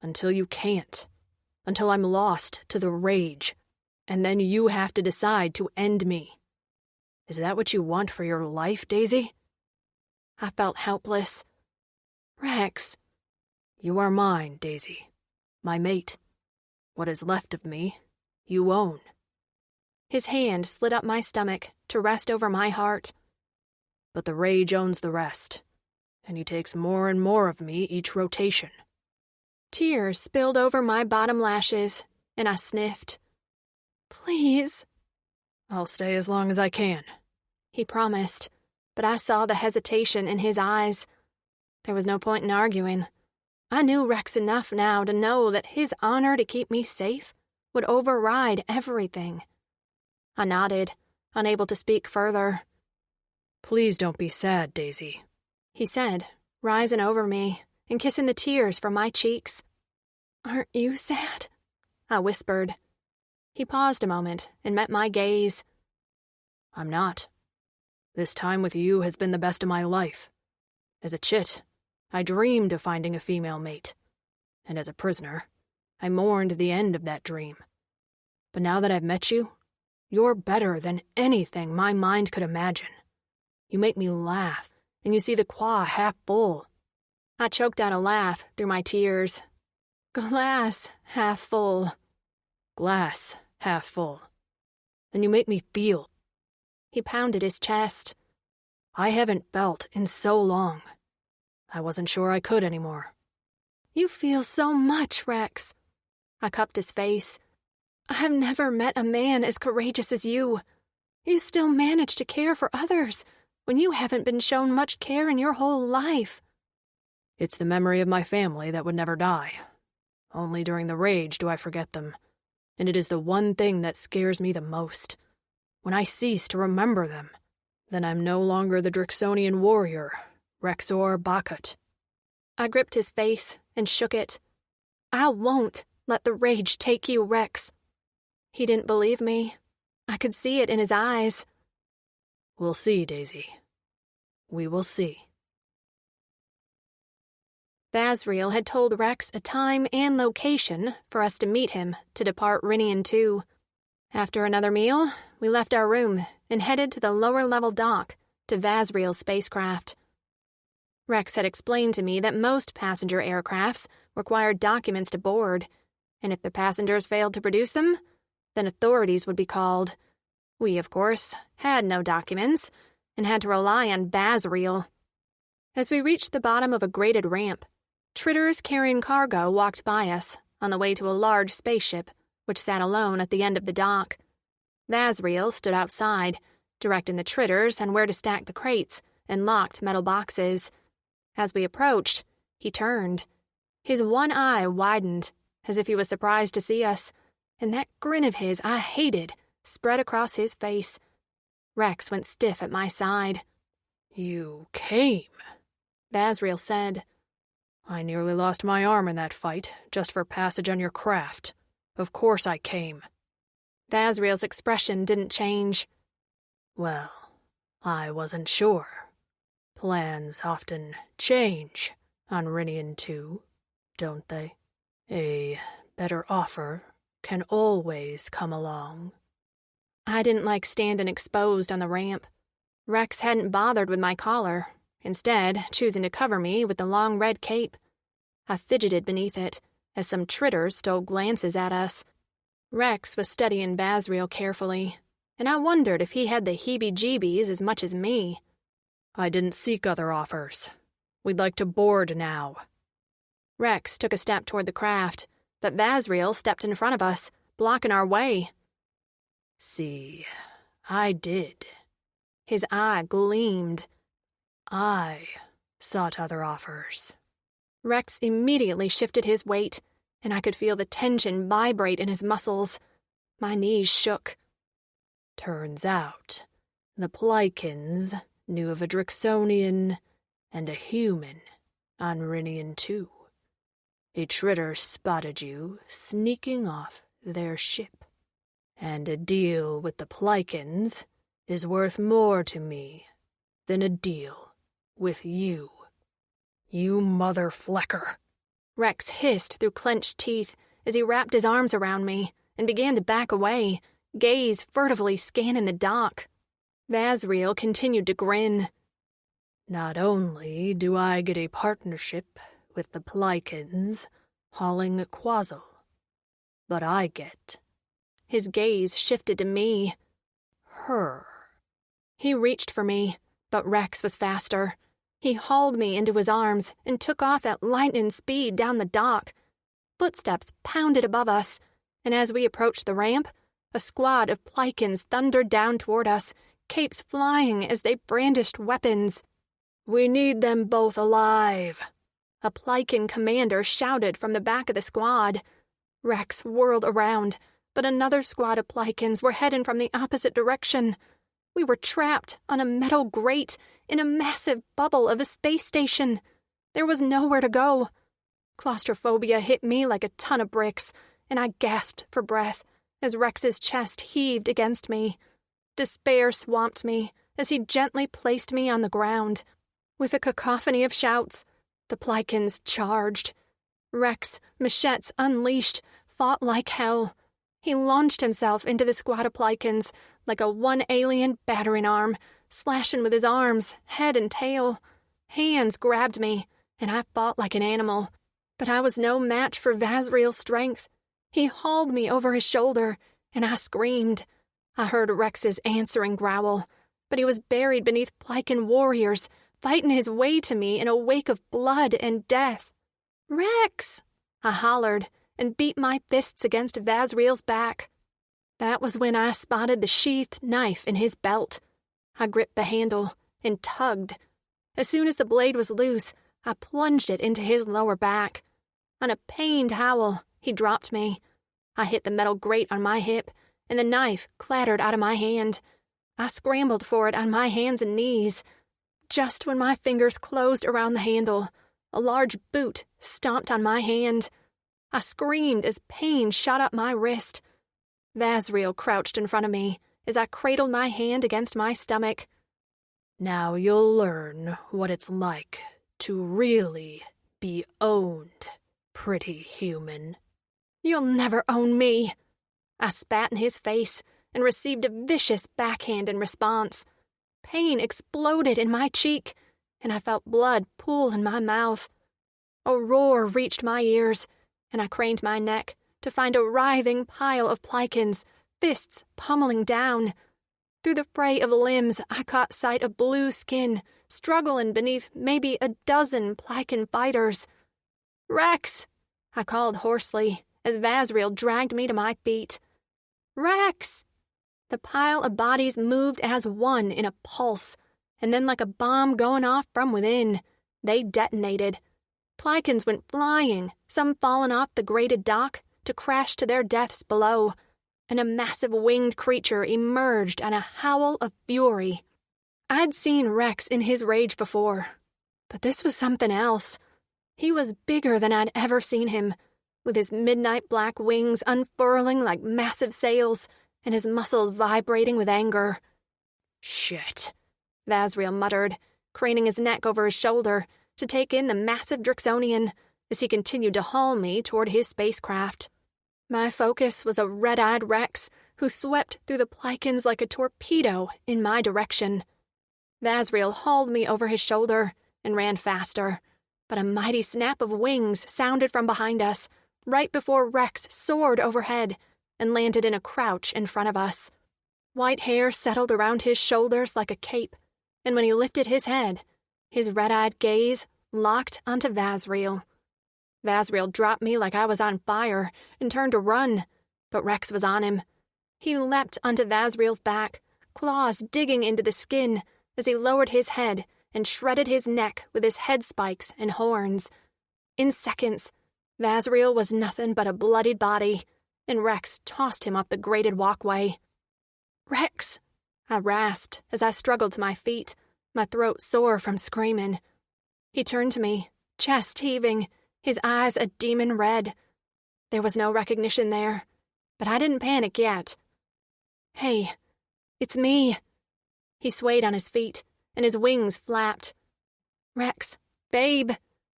Until you can't. Until I'm lost to the rage. And then you have to decide to end me. Is that what you want for your life, Daisy? I felt helpless. Rex. You are mine, Daisy. My mate. What is left of me, you own. His hand slid up my stomach to rest over my heart. But the rage owns the rest, and he takes more and more of me each rotation. Tears spilled over my bottom lashes, and I sniffed. Please. I'll stay as long as I can, he promised, but I saw the hesitation in his eyes. There was no point in arguing. I knew Rex enough now to know that his honor to keep me safe would override everything. I nodded, unable to speak further. Please don't be sad, Daisy, he said, rising over me and kissing the tears from my cheeks. Aren't you sad? I whispered. He paused a moment and met my gaze. I'm not. This time with you has been the best of my life. As a chit, I dreamed of finding a female mate. And as a prisoner, I mourned the end of that dream. But now that I've met you, you're better than anything my mind could imagine. You make me laugh, and you see the qua half full. I choked out a laugh through my tears. Glass half full. Glass half full. And you make me feel. He pounded his chest. I haven't felt in so long. I wasn't sure I could anymore. You feel so much, Rex. I cupped his face. I have never met a man as courageous as you. You still manage to care for others when you haven't been shown much care in your whole life. It's the memory of my family that would never die. Only during the rage do I forget them, and it is the one thing that scares me the most. When I cease to remember them, then I'm no longer the Drixonian warrior, Rexor Bakut. I gripped his face and shook it. I won't let the rage take you, Rex. He didn't believe me. I could see it in his eyes. We'll see, Daisy. We will see. Basriel had told Rex a time and location for us to meet him to depart Rinian 2. After another meal, we left our room and headed to the lower-level dock to Vasriel's spacecraft. Rex had explained to me that most passenger aircrafts required documents to board, and if the passengers failed to produce them, then authorities would be called. We, of course, had no documents and had to rely on Basriel. As we reached the bottom of a graded ramp, Tritters carrying cargo walked by us on the way to a large spaceship which sat alone at the end of the dock. Vasriel stood outside, directing the Tritters on where to stack the crates and locked metal boxes. As we approached, he turned. His one eye widened, as if he was surprised to see us, and that grin of his I hated spread across his face. Rex went stiff at my side. You came, Basriel said. I nearly lost my arm in that fight, just for passage on your craft. Of course I came. Basriel's expression didn't change. Well, I wasn't sure. Plans often change on Rinian 2, don't they? A better offer can always come along. I didn't like standing exposed on the ramp. Rex hadn't bothered with my collar, instead choosing to cover me with the long red cape. I fidgeted beneath it as some Tritters stole glances at us. Rex was studying Basriel carefully, and I wondered if he had the heebie-jeebies as much as me. I didn't seek other offers. We'd like to board now. Rex took a step toward the craft, but Basriel stepped in front of us, blocking our way. See, I did. His eye gleamed. I sought other offers. Rex immediately shifted his weight, and I could feel the tension vibrate in his muscles. My knees shook. Turns out, the Plikins knew of a Drixonian and a human on Rinian 2. A Tritter spotted you sneaking off their ship, and a deal with the Plikins is worth more to me than a deal with you. You mother flecker. Rex hissed through clenched teeth as he wrapped his arms around me and began to back away, gaze furtively scanning the dock. Basriel continued to grin. Not only do I get a partnership with the Plikins hauling Quazzle, but I get... His gaze shifted to me. Her. He reached for me, but Rex was faster. He hauled me into his arms and took off at lightning speed down the dock. Footsteps pounded above us, and as we approached the ramp, a squad of Plikins thundered down toward us, capes flying as they brandished weapons. We need them both alive, a Plikin commander shouted from the back of the squad. Rex whirled around, but another squad of Plikins were heading from the opposite direction. We were trapped on a metal grate in a massive bubble of a space station. There was nowhere to go. Claustrophobia hit me like a ton of bricks, and I gasped for breath as Rex's chest heaved against me. Despair swamped me as he gently placed me on the ground. With a cacophony of shouts, the Plikins charged. Rex, machetes unleashed, fought like hell. He launched himself into the squad of Plikins like a one-alien battering arm, slashing with his arms, head and tail. Hands grabbed me, and I fought like an animal. But I was no match for Vasriel's strength. He hauled me over his shoulder, and I screamed. I heard Rex's answering growl, but he was buried beneath Plikin warriors, fighting his way to me in a wake of blood and death. "Rex!" I hollered, and beat my fists against Vasriel's back. That was when I spotted the sheathed knife in his belt. I gripped the handle and tugged. As soon as the blade was loose, I plunged it into his lower back. On a pained howl, he dropped me. I hit the metal grate on my hip, and the knife clattered out of my hand. I scrambled for it on my hands and knees. Just when my fingers closed around the handle, a large boot stomped on my hand. I screamed as pain shot up my wrist. Vazriel crouched in front of me as I cradled my hand against my stomach. Now you'll learn what it's like to really be owned, pretty human. You'll never own me. I spat in his face and received a vicious backhand in response. Pain exploded in my cheek, and I felt blood pool in my mouth. A roar reached my ears, and I craned my neck to find a writhing pile of Plycans, fists pummeling down. Through the fray of limbs, I caught sight of blue skin struggling beneath maybe a dozen Plycan fighters. "Rex!" I called hoarsely as Vazriel dragged me to my feet. "Rex!" The pile of bodies moved as one in a pulse, and then like a bomb going off from within, they detonated. Plycans went flying, some falling off the grated dock to crash to their deaths below, and a massive winged creature emerged on a howl of fury. I'd seen Rex in his rage before, but this was something else. He was bigger than I'd ever seen him, with his midnight black wings unfurling like massive sails, and his muscles vibrating with anger. "Shit," Vazriel muttered, craning his neck over his shoulder to take in the massive Drixonian as he continued to haul me toward his spacecraft. My focus was a red-eyed Rex who swept through the Plycans like a torpedo in my direction. Vazriel hauled me over his shoulder and ran faster, but a mighty snap of wings sounded from behind us, right before Rex soared overhead and landed in a crouch in front of us. White hair settled around his shoulders like a cape, and when he lifted his head, his red-eyed gaze locked onto Vazriel. Vazriel dropped me like I was on fire and turned to run, but Rex was on him. He leapt onto Vazriel's back, claws digging into the skin as he lowered his head and shredded his neck with his head spikes and horns. In seconds, Vazriel was nothing but a bloodied body, and Rex tossed him up the grated walkway. "Rex!" I rasped as I struggled to my feet, my throat sore from screaming. He turned to me, chest heaving, his eyes a demon red. There was no recognition there, but I didn't panic yet. "Hey, it's me." He swayed on his feet, and his wings flapped. "Rex, babe,"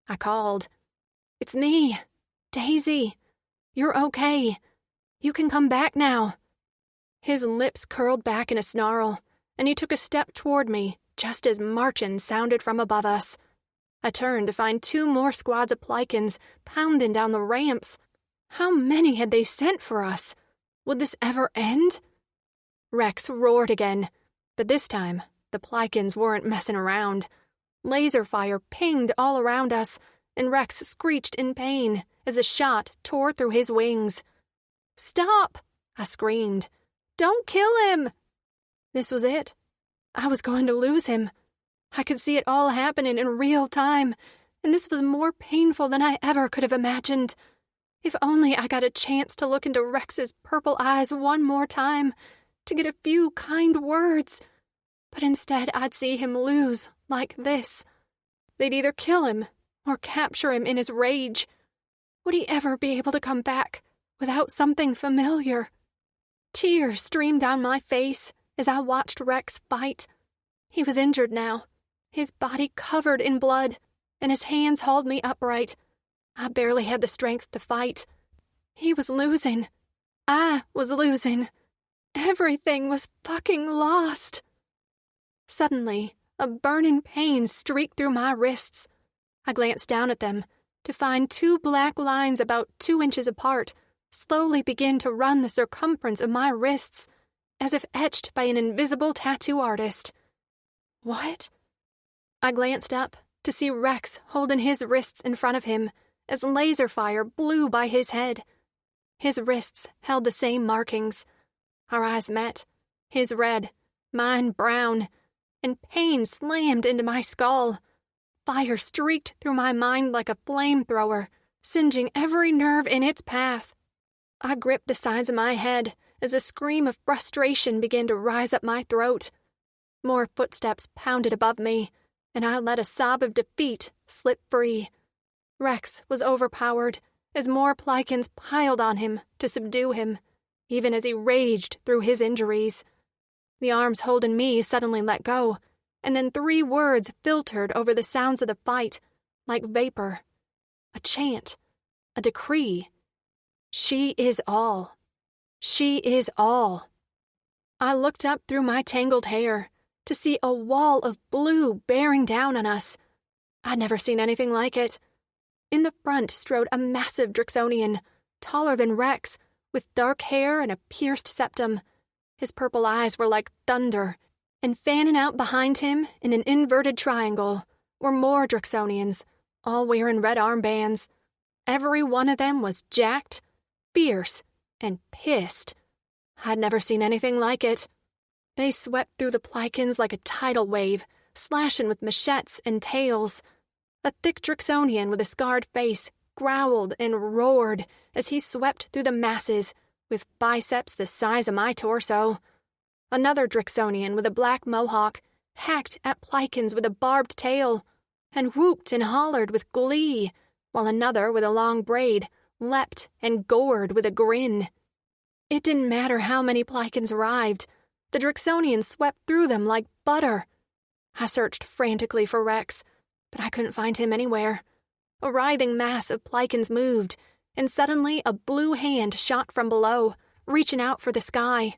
I called. "It's me, Daisy. You're okay. You can come back now." His lips curled back in a snarl, and he took a step toward me just as marchin' sounded from above us. I turned to find 2 more squads of Plycans pounding down the ramps. How many had they sent for us? Would this ever end? Rex roared again, but this time the Plycans weren't messing around. Laser fire pinged all around us, and Rex screeched in pain as a shot tore through his wings. "Stop!" I screamed. "Don't kill him!" This was it. I was going to lose him. I could see it all happening in real time, and this was more painful than I ever could have imagined. If only I got a chance to look into Rex's purple eyes one more time, to get a few kind words. But instead I'd see him lose like this. They'd either kill him or capture him in his rage. Would he ever be able to come back without something familiar? Tears streamed down my face as I watched Rex fight. He was injured now, his body covered in blood, and his hands hauled me upright. I barely had the strength to fight. He was losing. I was losing. Everything was fucking lost. Suddenly, a burning pain streaked through my wrists. I glanced down at them to find 2 black lines about 2 inches apart slowly begin to run the circumference of my wrists, as if etched by an invisible tattoo artist. What? I glanced up to see Rex holding his wrists in front of him as laser fire blew by his head. His wrists held the same markings, Our eyes met, his red, mine brown, and pain slammed into my skull. Fire streaked through my mind like a flamethrower, singeing every nerve in its path. I gripped the sides of my head as a scream of frustration began to rise up my throat. More footsteps pounded above me, and I let a sob of defeat slip free. Rex was overpowered as more Plycans piled on him to subdue him, even as he raged through his injuries. The arms holding me suddenly let go, and then 3 words filtered over the sounds of the fight, like vapor. A chant, a decree. She is all. She is all. I looked up through my tangled hair to see a wall of blue bearing down on us. I'd never seen anything like it. In the front strode a massive Drixonian, taller than Rex, with dark hair and a pierced septum. His purple eyes were like thunder, and fanning out behind him in an inverted triangle were more Drixonians, all wearing red armbands. Every one of them was jacked, fierce, and pissed. I'd never seen anything like it. They swept through the Plycans like a tidal wave, slashing with machetes and tails. A thick Drixonian with a scarred face growled and roared as he swept through the masses with biceps the size of my torso. Another Drixonian with a black mohawk hacked at Plycans with a barbed tail and whooped and hollered with glee, while another with a long braid leapt and gored with a grin. It didn't matter how many Plycans arrived. The Drixonians swept through them like butter. I searched frantically for Rex, but I couldn't find him anywhere. A writhing mass of Plycans moved, and suddenly a blue hand shot from below, reaching out for the sky.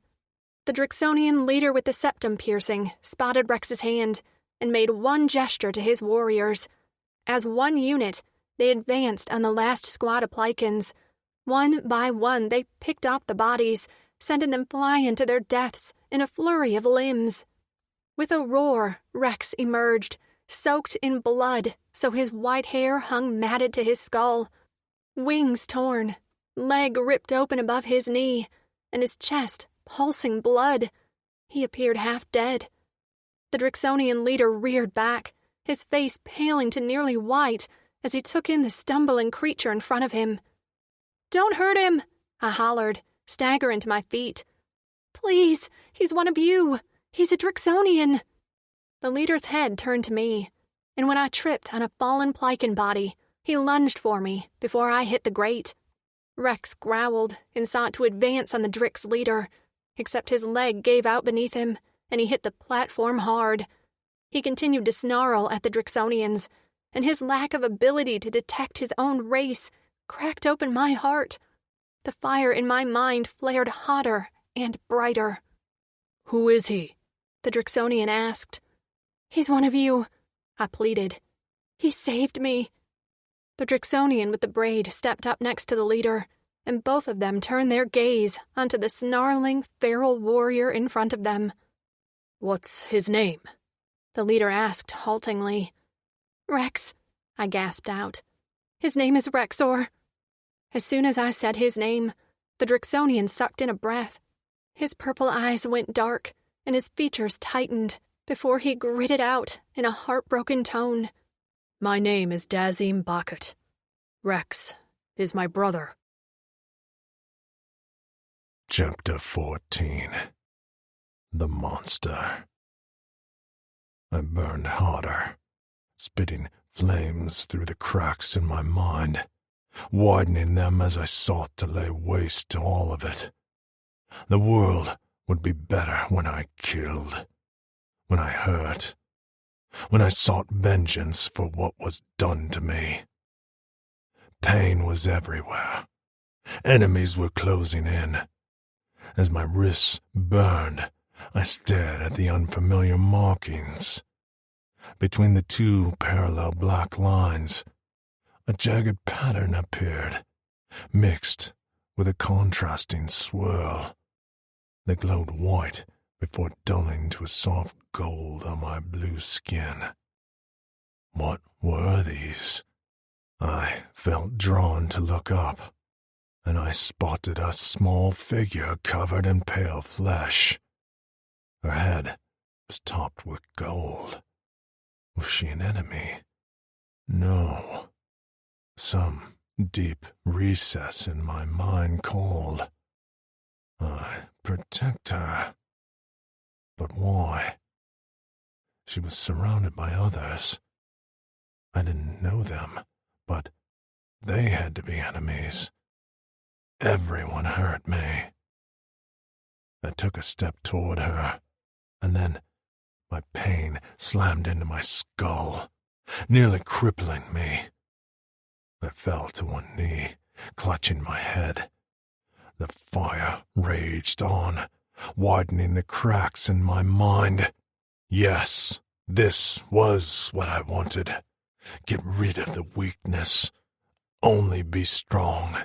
The Drixonian leader with the septum piercing spotted Rex's hand and made one gesture to his warriors. As one unit, they advanced on the last squad of Plycans. One by one, they picked off the bodies, sending them flying to their deaths in a flurry of limbs. With a roar, Rex emerged, soaked in blood so his white hair hung matted to his skull. Wings torn, leg ripped open above his knee, and his chest pulsing blood. He appeared half dead. The Drixonian leader reared back, his face paling to nearly white as he took in the stumbling creature in front of him. "Don't hurt him!" I hollered, staggering to my feet. "Please, he's one of you. He's a Drixonian." The leader's head turned to me, and when I tripped on a fallen Plycan body, he lunged for me before I hit the grate. Rex growled and sought to advance on the Drix leader, except his leg gave out beneath him, and he hit the platform hard. He continued to snarl at the Drixonians, and his lack of ability to detect his own race cracked open my heart. The fire in my mind flared hotter and brighter. "Who is he?" the Drixonian asked. "He's one of you," I pleaded. "He saved me." The Drixonian with the braid stepped up next to the leader, and both of them turned their gaze onto the snarling, feral warrior in front of them. "What's his name?" the leader asked haltingly. "Rex," I gasped out. "His name is Rexor." As soon as I said his name, the Drixonian sucked in a breath. His purple eyes went dark, and his features tightened before he gritted out in a heartbroken tone. "My name is Dazim Bakat. Rex is my brother." Chapter 14. The Monster. I burned harder, spitting flames through the cracks in my mind, widening them as I sought to lay waste to all of it. The world would be better when I killed, when I hurt, when I sought vengeance for what was done to me. Pain was everywhere. Enemies were closing in. As my wrists burned, I stared at the unfamiliar markings. Between the 2 parallel black lines, a jagged pattern appeared, mixed with a contrasting swirl. They glowed white before dulling to a soft gold on my blue skin. What were these? I felt drawn to look up. and I spotted a small figure covered in pale flesh. Her head was topped with gold. Was she an enemy? No. Some deep recess in my mind called. I protect her. But why? She was surrounded by others. I didn't know them, but they had to be enemies. Everyone hurt me. I took a step toward her, and then my pain slammed into my skull, nearly crippling me. I fell to one knee, clutching my head. The fire raged on, widening the cracks in my mind. Yes, this was what I wanted. Get rid of the weakness. Only be strong.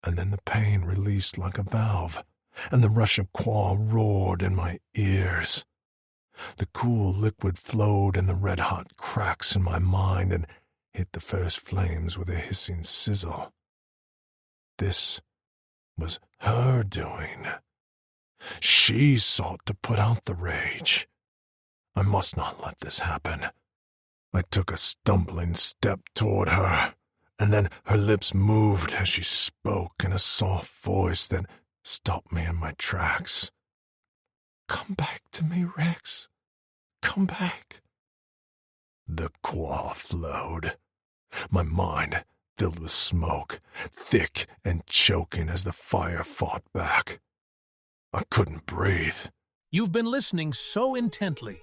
And then the pain released like a valve, and the rush of Qua roared in my ears. The cool liquid flowed in the red-hot cracks in my mind and hit the first flames with a hissing sizzle. This was her doing. She sought to put out the rage. I must not let this happen. I took a stumbling step toward her, and then her lips moved as she spoke in a soft voice that stopped me in my tracks. "Come back to me, Rex. Come back." The Qua flowed. My mind filled with smoke, thick and choking as the fire fought back. I couldn't breathe. You've been listening so intently.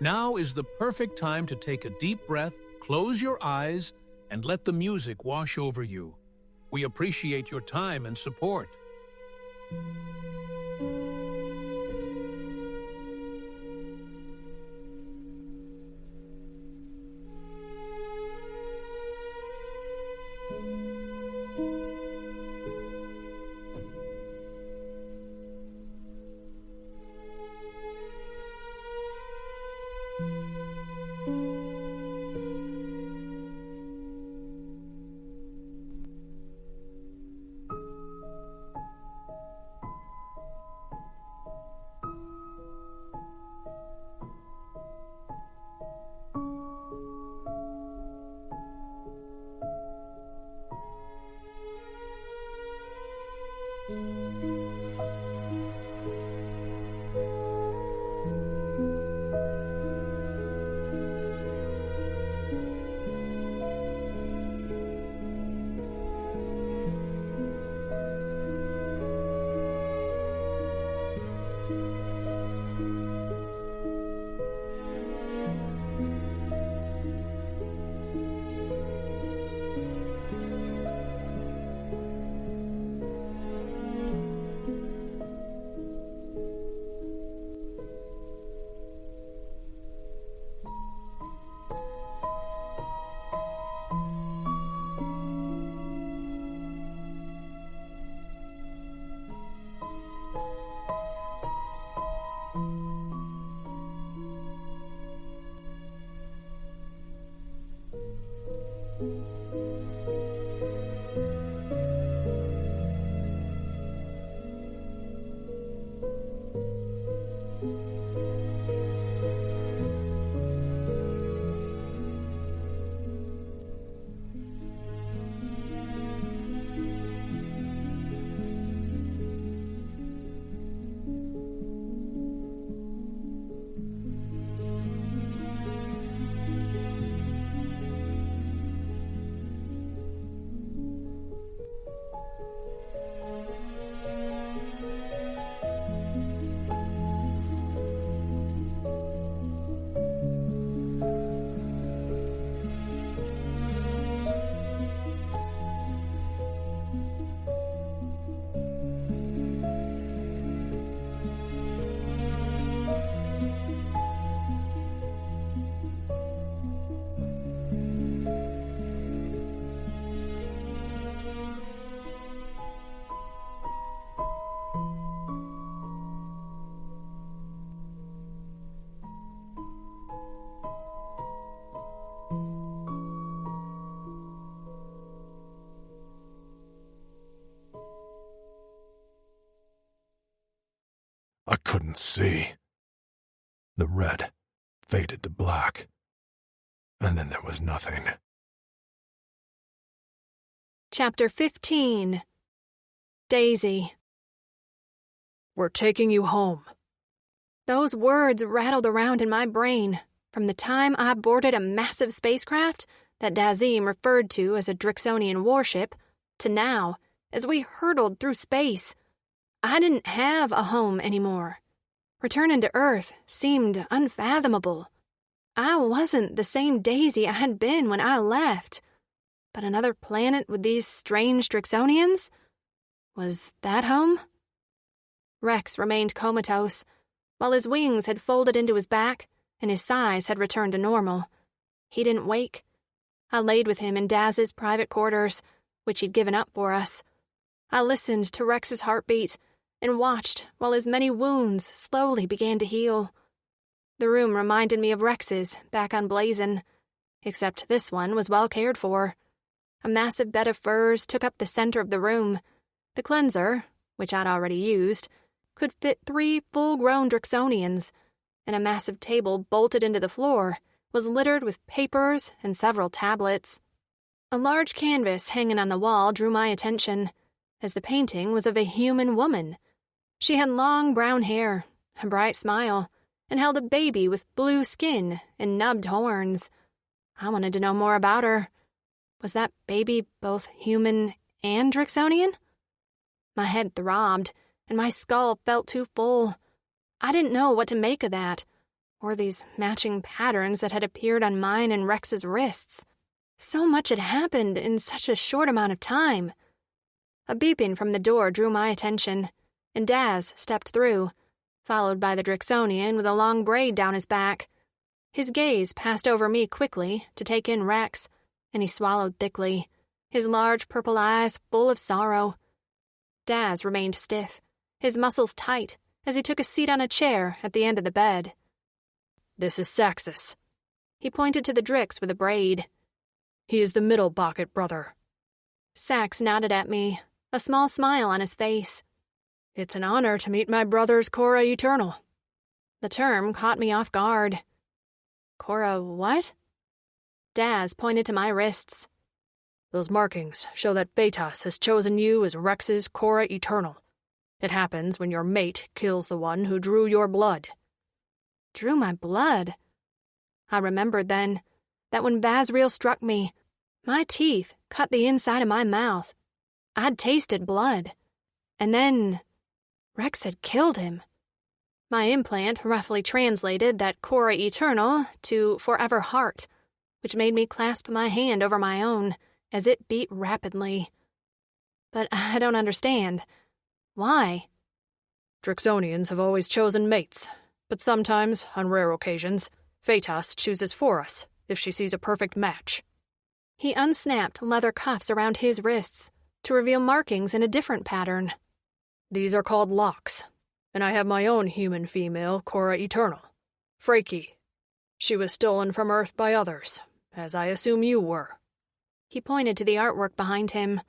Now is the perfect time to take a deep breath, close your eyes, and let the music wash over you. We appreciate your time and support. couldn't see. The red faded to black, and then there was nothing. Chapter 15. Daisy. We're taking you home. Those words rattled around in my brain from the time I boarded a massive spacecraft that Dazim referred to as a Drixonian warship to now, as we hurtled through space. I didn't have a home anymore. Returning to Earth seemed unfathomable. I wasn't the same Daisy I had been when I left. But another planet with these strange Drixonians? Was that home? Rex remained comatose, while his wings had folded into his back and his size had returned to normal. He didn't wake. I laid with him in Daz's private quarters, which he'd given up for us. I listened to Rex's heartbeat and watched while his many wounds slowly began to heal. The room reminded me of Rex's back on Blazon, except this one was well cared for. A massive bed of furs took up the center of the room. The cleanser, which I'd already used, could fit 3 full-grown Drixonians, and a massive table bolted into the floor was littered with papers and several tablets. A large canvas hanging on the wall drew my attention, as the painting was of a human woman. She had long brown hair, a bright smile, and held a baby with blue skin and nubbed horns. I wanted to know more about her. Was that baby both human and Drixonian? My head throbbed, and my skull felt too full. I didn't know what to make of that, or these matching patterns that had appeared on mine and Rex's wrists. So much had happened in such a short amount of time. A beeping from the door drew my attention, and Daz stepped through, followed by the Drixonian with a long braid down his back. His gaze passed over me quickly to take in Rex, and he swallowed thickly, his large purple eyes full of sorrow. Daz remained stiff, his muscles tight, as he took a seat on a chair at the end of the bed. This is Saxus. He pointed to the Drix with a braid. He is the middle Bucket brother. Sax nodded at me, a small smile on his face. It's an honor to meet my brother's Cora Eternal. The term caught me off guard. Cora what? Daz pointed to my wrists. Those markings show that Betas has chosen you as Rex's Cora Eternal. It happens when your mate kills the one who drew your blood. Drew my blood? I remembered then that when Basriel struck me, my teeth cut the inside of my mouth. I'd tasted blood. And then Rex had killed him. My implant roughly translated that Cora Eternal to Forever Heart, which made me clasp my hand over my own as it beat rapidly. But I don't understand. Why? Drixonians have always chosen mates, but sometimes, on rare occasions, Phaetos chooses for us if she sees a perfect match. He unsnapped leather cuffs around his wrists to reveal markings in a different pattern. These are called locks, and I have my own human female, Cora Eternal, Freki. She was stolen from Earth by others, as I assume you were. He pointed to the artwork behind him.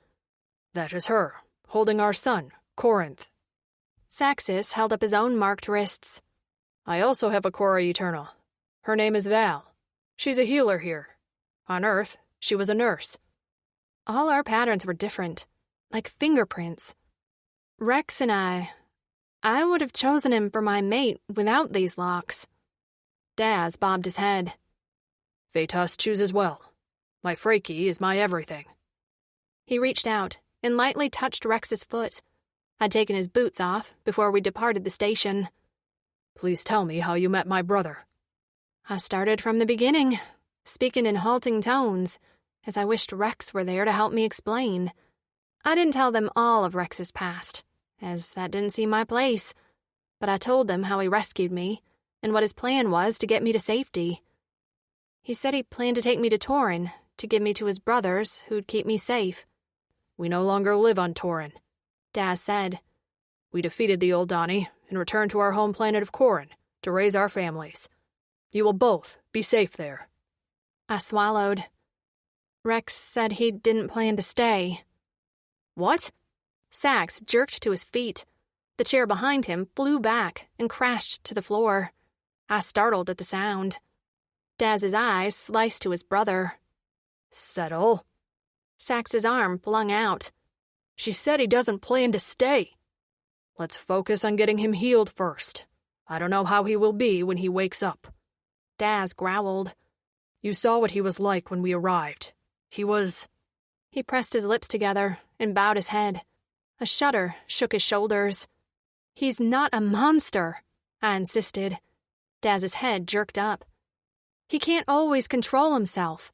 That is her, holding our son, Corinth. Saxus held up his own marked wrists. I also have a Cora Eternal. Her name is Val. She's a healer here. On Earth, she was a nurse. All our patterns were different, like fingerprints. Rex and I would have chosen him for my mate without these locks. Daz bobbed his head. Phaetos chooses well. My Freki is my everything. He reached out and lightly touched Rex's foot. I'd taken his boots off before we departed the station. Please tell me how you met my brother. I started from the beginning, speaking in halting tones, as I wished Rex were there to help me explain. I didn't tell them all of Rex's past, as that didn't seem my place, but I told them how he rescued me and what his plan was to get me to safety. He said he planned to take me to Torin, to give me to his brothers, who'd keep me safe. We no longer live on Torin, Daz said. We defeated the Oldani and returned to our home planet of Corin to raise our families. You will both be safe there. I swallowed. Rex said he didn't plan to stay. What? Sax jerked to his feet. The chair behind him flew back and crashed to the floor. I startled at the sound. Daz's eyes sliced to his brother. Settle. Sax's arm flung out. She said he doesn't plan to stay. Let's focus on getting him healed first. I don't know how he will be when he wakes up. Daz growled. You saw what he was like when we arrived. He pressed his lips together and bowed his head. A shudder shook his shoulders. He's not a monster, I insisted. Daz's head jerked up. He can't always control himself.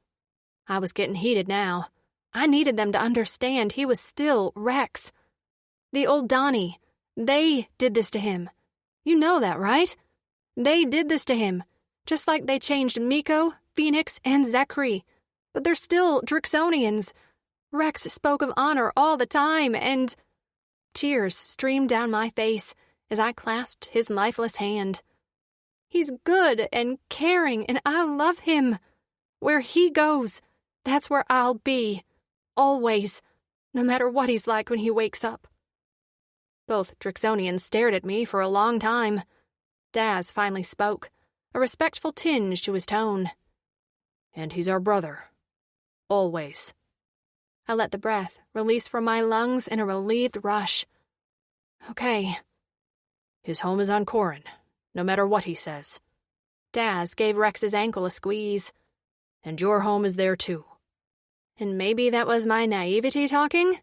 I was getting heated now. I needed them to understand he was still Rex. The old Donnie, they did this to him. You know that, right? They did this to him, just like they changed Miko, Phoenix, and Zachary. But they're still Drixonians. Rex spoke of honor all the time, and... Tears streamed down my face as I clasped his lifeless hand. He's good and caring, and I love him. Where he goes, that's where I'll be. Always. No matter what he's like when he wakes up. Both Drixonians stared at me for a long time. Daz finally spoke, a respectful tinge to his tone. And he's our brother. Always. I let the breath release from my lungs in a relieved rush. Okay. His home is on Corin, no matter what he says. Daz gave Rex's ankle a squeeze. And your home is there too. And maybe that was my naivety talking,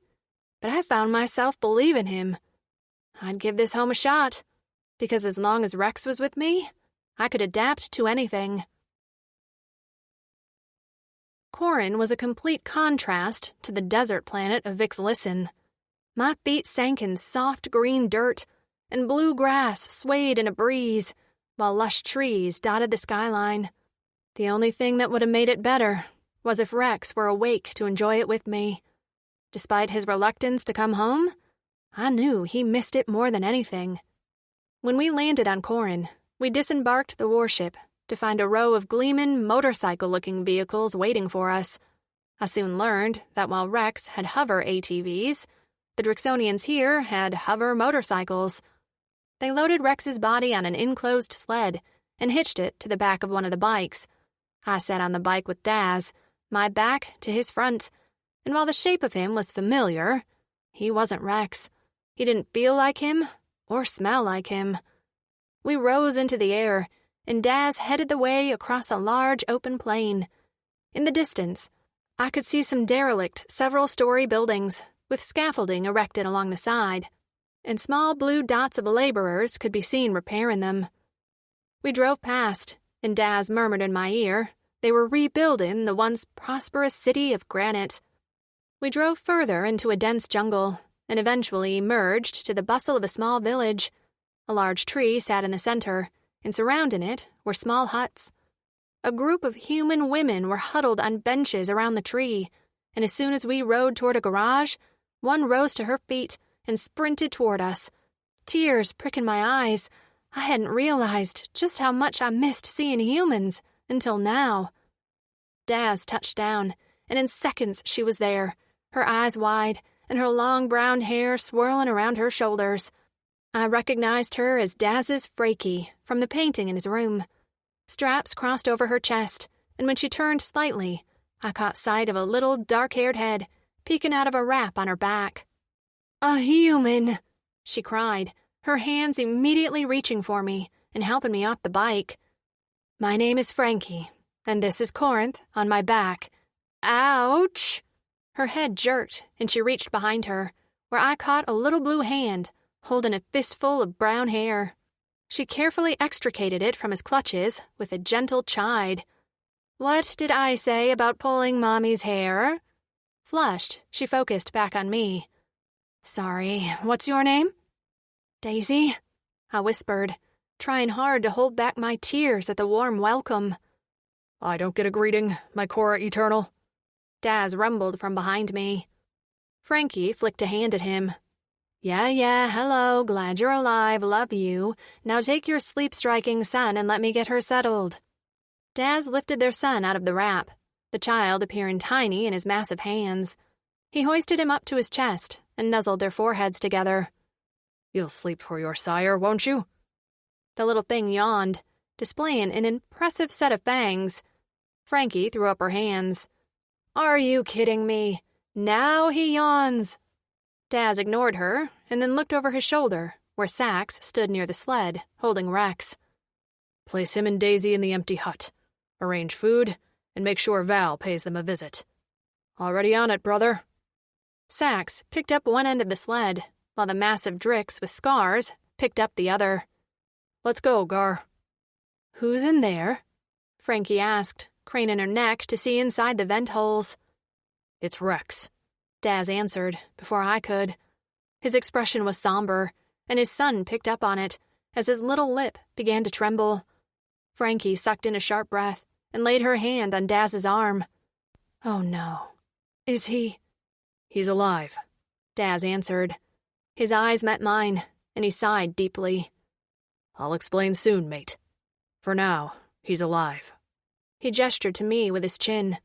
but I found myself believing him. I'd give this home a shot, because as long as Rex was with me, I could adapt to anything. Corin was a complete contrast to the desert planet of Vixlisten. My feet sank in soft green dirt, and blue grass swayed in a breeze, while lush trees dotted the skyline. The only thing that would have made it better was if Rex were awake to enjoy it with me. Despite his reluctance to come home, I knew he missed it more than anything. When we landed on Corin, we disembarked the warship to find a row of gleaming motorcycle-looking vehicles waiting for us. I soon learned that while Rex had hover ATVs, the Drixonians here had hover motorcycles. They loaded Rex's body on an enclosed sled and hitched it to the back of one of the bikes. I sat on the bike with Daz, my back to his front, and while the shape of him was familiar, he wasn't Rex. He didn't feel like him or smell like him. We rose into the air, and Daz headed the way across a large open plain. In the distance, I could see some derelict several-story buildings with scaffolding erected along the side, and small blue dots of laborers could be seen repairing them. We drove past, and Daz murmured in my ear they were rebuilding the once prosperous city of granite. We drove further into a dense jungle, and eventually merged to the bustle of a small village. A large tree sat in the center, and surrounding it were small huts. A group of human women were huddled on benches around the tree, and as soon as we rode toward a garage, one rose to her feet and sprinted toward us. Tears pricking my eyes. I hadn't realized just how much I missed seeing humans until now. Daz touched down, and in seconds she was there, her eyes wide and her long brown hair swirling around her shoulders. I recognized her as Daz's Freaky from the painting in his room. Straps crossed over her chest, and when she turned slightly, I caught sight of a little dark-haired head peeking out of a wrap on her back. "A human!" she cried, her hands immediately reaching for me and helping me off the bike. "My name is Frankie, and this is Corinth on my back. Ouch!" Her head jerked, and she reached behind her, where I caught a little blue hand holding a fistful of brown hair. She carefully extricated it from his clutches with a gentle chide. "What did I say about pulling Mommy's hair?" Flushed, she focused back on me. "Sorry, what's your name?" "Daisy," I whispered, trying hard to hold back my tears at the warm welcome. "I don't get a greeting, my Cora Eternal," Daz rumbled from behind me. Frankie flicked a hand at him. Yeah, hello, glad you're alive, love you. Now take your sleep-striking son and let me get her settled." Daz lifted their son out of the wrap, the child appearing tiny in his massive hands. He hoisted him up to his chest and nuzzled their foreheads together. You'll sleep for your sire, won't you? The little thing yawned, displaying an impressive set of fangs. Frankie threw up her hands. Are you kidding me? Now he yawns. Daz ignored her and then looked over his shoulder, where Sax stood near the sled, holding Rex. Place him and Daisy in the empty hut. Arrange food, and make sure Val pays them a visit. Already on it, brother. Sax picked up one end of the sled, while the massive Drix with scars picked up the other. Let's go, Gar. Who's in there? Frankie asked, craning her neck to see inside the vent holes. It's Rex, Daz answered, before I could. His expression was somber, and his son picked up on it as his little lip began to tremble. Frankie sucked in a sharp breath and laid her hand on Daz's arm. Oh no. Is he? He's alive, Daz answered. His eyes met mine, and he sighed deeply. I'll explain soon, mate. For now, he's alive. He gestured to me with his chin.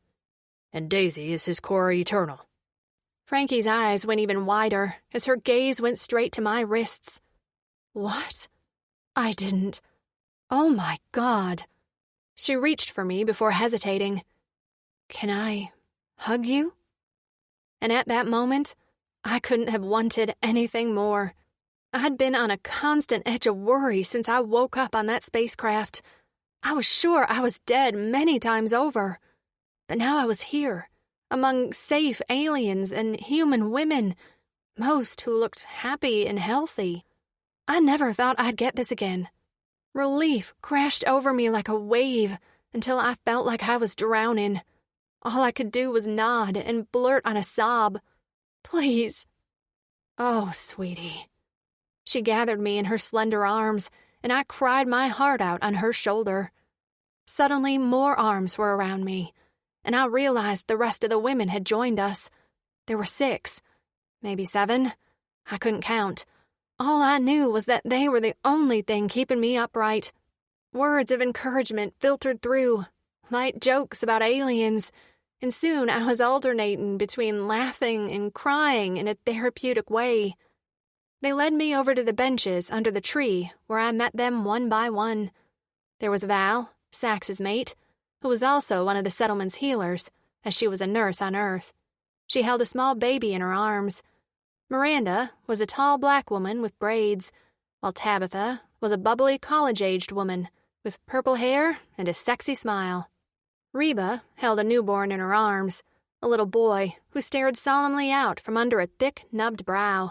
And Daisy is his core eternal. Frankie's eyes went even wider as her gaze went straight to my wrists. What? I didn't. Oh my God. She reached for me before hesitating. Can I hug you? And at that moment, I couldn't have wanted anything more. I'd been on a constant edge of worry since I woke up on that spacecraft. I was sure I was dead many times over. But now I was here, among safe aliens and human women, most who looked happy and healthy. I never thought I'd get this again. Relief crashed over me like a wave until I felt like I was drowning. All I could do was nod and blurt on a sob. Please. Oh, sweetie. She gathered me in her slender arms, and I cried my heart out on her shoulder. Suddenly, more arms were around me, and I realized the rest of the women had joined us. There were 6, maybe 7. I couldn't count. All I knew was that they were the only thing keeping me upright. Words of encouragement filtered through, light jokes about aliens, and soon I was alternating between laughing and crying in a therapeutic way. They led me over to the benches under the tree where I met them one by one. There was Val, Sax's mate, who was also one of the settlement's healers, as she was a nurse on Earth. She held a small baby in her arms. Miranda was a tall black woman with braids, while Tabitha was a bubbly college-aged woman with purple hair and a sexy smile. Reba held a newborn in her arms, a little boy who stared solemnly out from under a thick, nubbed brow.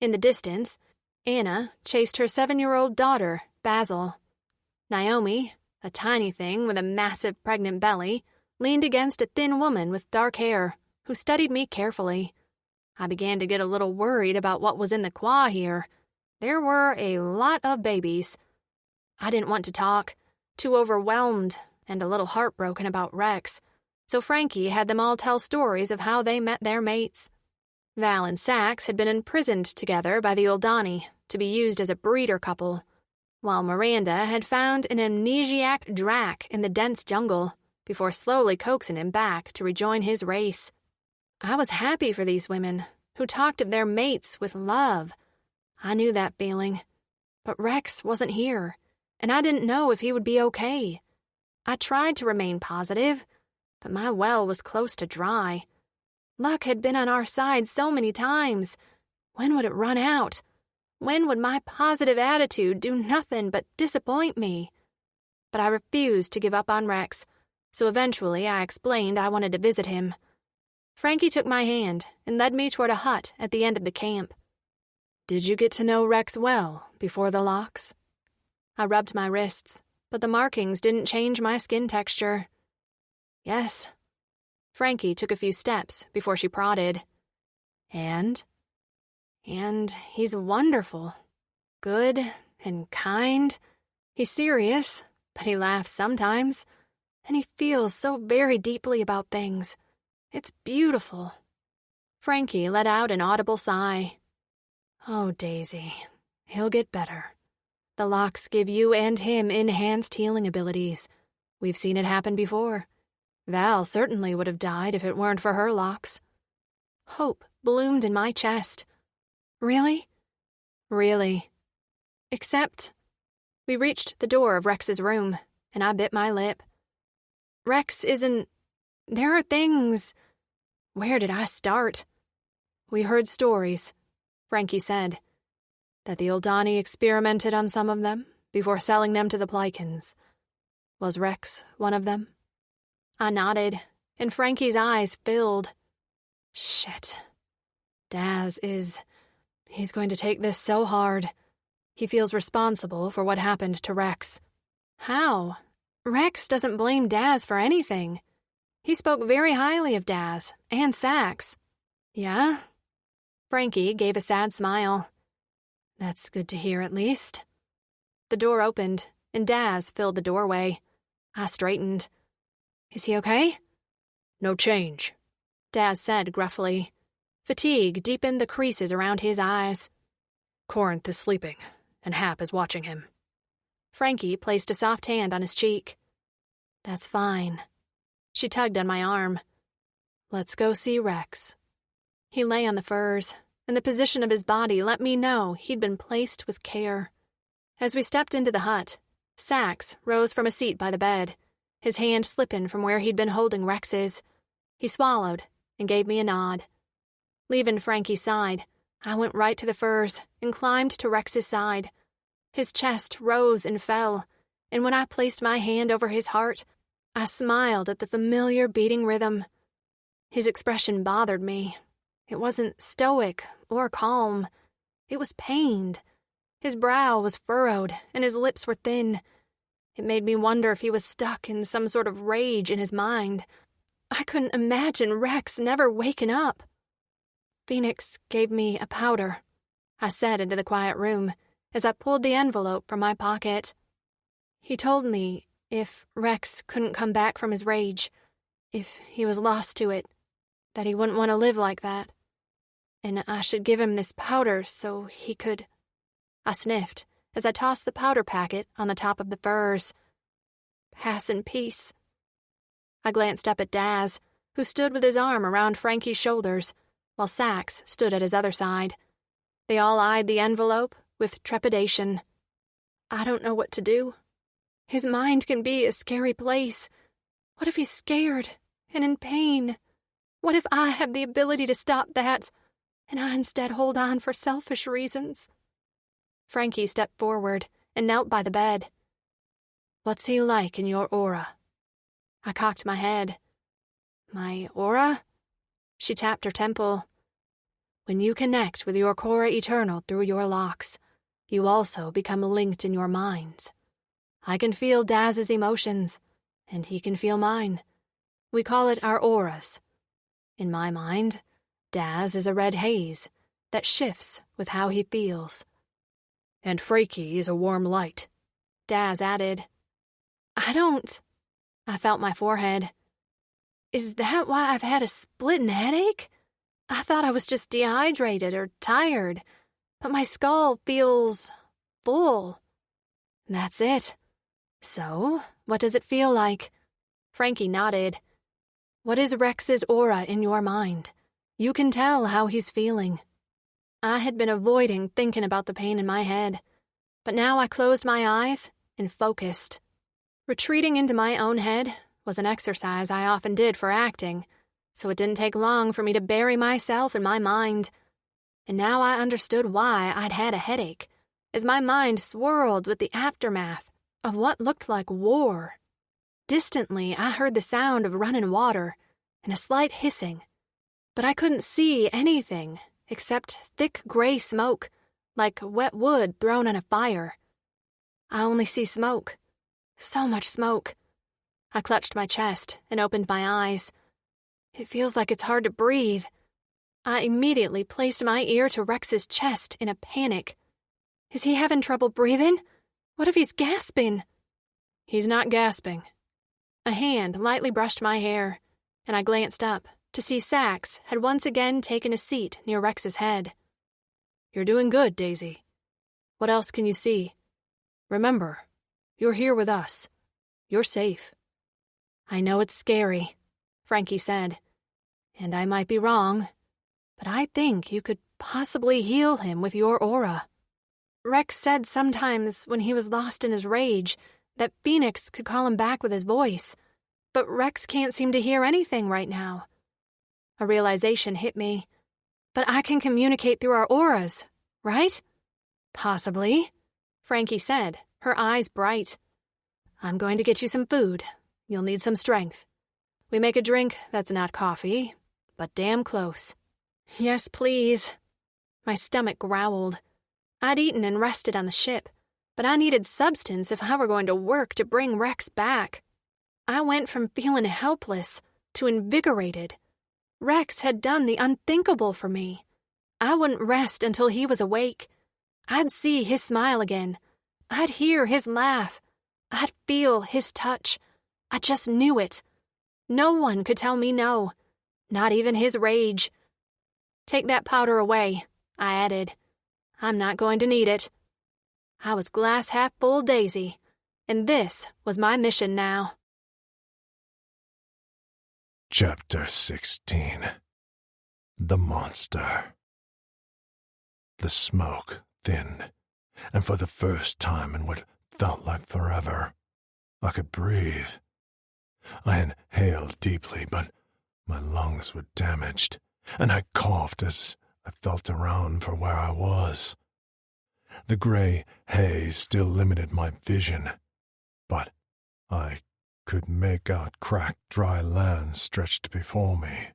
In the distance, Anna chased her 7-year-old daughter, Basil. Naomi, a tiny thing with a massive pregnant belly, leaned against a thin woman with dark hair who studied me carefully. I began to get a little worried about what was in the quah here. There were a lot of babies. I didn't want to talk, too overwhelmed and a little heartbroken about Rex, so Frankie had them all tell stories of how they met their mates. Val and Sax had been imprisoned together by the Uldani to be used as a breeder couple, while Miranda had found an amnesiac Drac in the dense jungle before slowly coaxing him back to rejoin his race. I was happy for these women, who talked of their mates with love. I knew that feeling. But Rex wasn't here, and I didn't know if he would be okay. I tried to remain positive, but my well was close to dry. Luck had been on our side so many times. When would it run out? When would my positive attitude do nothing but disappoint me? But I refused to give up on Rex, so eventually I explained I wanted to visit him. Frankie took my hand and led me toward a hut at the end of the camp. Did you get to know Rex well before the locks? I rubbed my wrists, but the markings didn't change my skin texture. Yes. Frankie took a few steps before she prodded. And he's wonderful. Good and kind. He's serious, but he laughs sometimes. And he feels so very deeply about things. It's beautiful. Frankie let out an audible sigh. Oh, Daisy, he'll get better. The locks give you and him enhanced healing abilities. We've seen it happen before. Val certainly would have died if it weren't for her locks. Hope bloomed in my chest. Really? Really. Except we reached the door of Rex's room, and I bit my lip. Rex isn't... There are things... Where did I start? We heard stories, Frankie said, that the Oldani experimented on some of them before selling them to the Plikins. Was Rex one of them? I nodded, and Frankie's eyes filled. Shit. Daz is... He's going to take this so hard. He feels responsible for what happened to Rex. How? Rex doesn't blame Daz for anything. He spoke very highly of Daz and Sax. Yeah? Frankie gave a sad smile. That's good to hear, at least. The door opened, and Daz filled the doorway. I straightened. Is he okay? No change, Daz said gruffly. Fatigue deepened the creases around his eyes. Corinth is sleeping, and Hap is watching him. Frankie placed a soft hand on his cheek. That's fine. She tugged on my arm. Let's go see Rex. He lay on the furs, and the position of his body let me know he'd been placed with care. As we stepped into the hut, Sax rose from a seat by the bed, his hand slipping from where he'd been holding Rex's. He swallowed and gave me a nod. Leaving Frankie's side, I went right to the furs and climbed to Rex's side. His chest rose and fell, and when I placed my hand over his heart, I smiled at the familiar beating rhythm. His expression bothered me. It wasn't stoic or calm. It was pained. His brow was furrowed, and his lips were thin. It made me wonder if he was stuck in some sort of rage in his mind. I couldn't imagine Rex never waking up. Phoenix gave me a powder, I said into the quiet room as I pulled the envelope from my pocket. He told me if Rex couldn't come back from his rage, if he was lost to it, that he wouldn't want to live like that. And I should give him this powder so he could... I sniffed as I tossed the powder packet on the top of the furs. Pass in peace. I glanced up at Daz, who stood with his arm around Frankie's shoulders, while Sax stood at his other side. They all eyed the envelope with trepidation. I don't know what to do. His mind can be a scary place. What if he's scared and in pain? What if I have the ability to stop that, and I instead hold on for selfish reasons? Frankie stepped forward and knelt by the bed. What's he like in your aura? I cocked my head. My aura? She tapped her temple. When you connect with your Cora Eternal through your locks, you also become linked in your minds. I can feel Daz's emotions, and he can feel mine. We call it our auras. In my mind, Daz is a red haze that shifts with how he feels. And Frankie is a warm light, Daz added. I felt my forehead. Is that why I've had a splitting headache? I thought I was just dehydrated or tired, but my skull feels full. That's it. So, what does it feel like? Frankie nodded. What is Rex's aura in your mind? You can tell how he's feeling. I had been avoiding thinking about the pain in my head, but now I closed my eyes and focused. Retreating into my own head was an exercise I often did for acting, so it didn't take long for me to bury myself in my mind. And now I understood why I'd had a headache, as my mind swirled with the aftermath of what looked like war. Distantly, I heard the sound of running water and a slight hissing, but I couldn't see anything except thick gray smoke, like wet wood thrown on a fire. I only see smoke. So much smoke. I clutched my chest and opened my eyes. It feels like it's hard to breathe. I immediately placed my ear to Rex's chest in a panic. Is he having trouble breathing? What if he's gasping? He's not gasping. A hand lightly brushed my hair, and I glanced up to see Sax had once again taken a seat near Rex's head. You're doing good, Daisy. What else can you see? Remember, you're here with us. You're safe. I know it's scary, Frankie said, and I might be wrong, but I think you could possibly heal him with your aura. Rex said sometimes when he was lost in his rage that Phoenix could call him back with his voice, but Rex can't seem to hear anything right now. A realization hit me. But I can communicate through our auras, right? Possibly, Frankie said, her eyes bright. I'm going to get you some food. You'll need some strength. We make a drink that's not coffee, but damn close. Yes, please. My stomach growled. I'd eaten and rested on the ship, but I needed substance if I were going to work to bring Rex back. I went from feeling helpless to invigorated. Rex had done the unthinkable for me. I wouldn't rest until he was awake. I'd see his smile again. I'd hear his laugh. I'd feel his touch. I just knew it. No one could tell me no, not even his rage. Take that powder away, I added. I'm not going to need it. I was glass half full Daisy, and this was my mission now. Chapter 16. The Monster. The smoke thinned, and for the first time in what felt like forever, I could breathe. I inhaled deeply, but my lungs were damaged, and I coughed as I felt around for where I was. The gray haze still limited my vision, but I could make out cracked dry land stretched before me.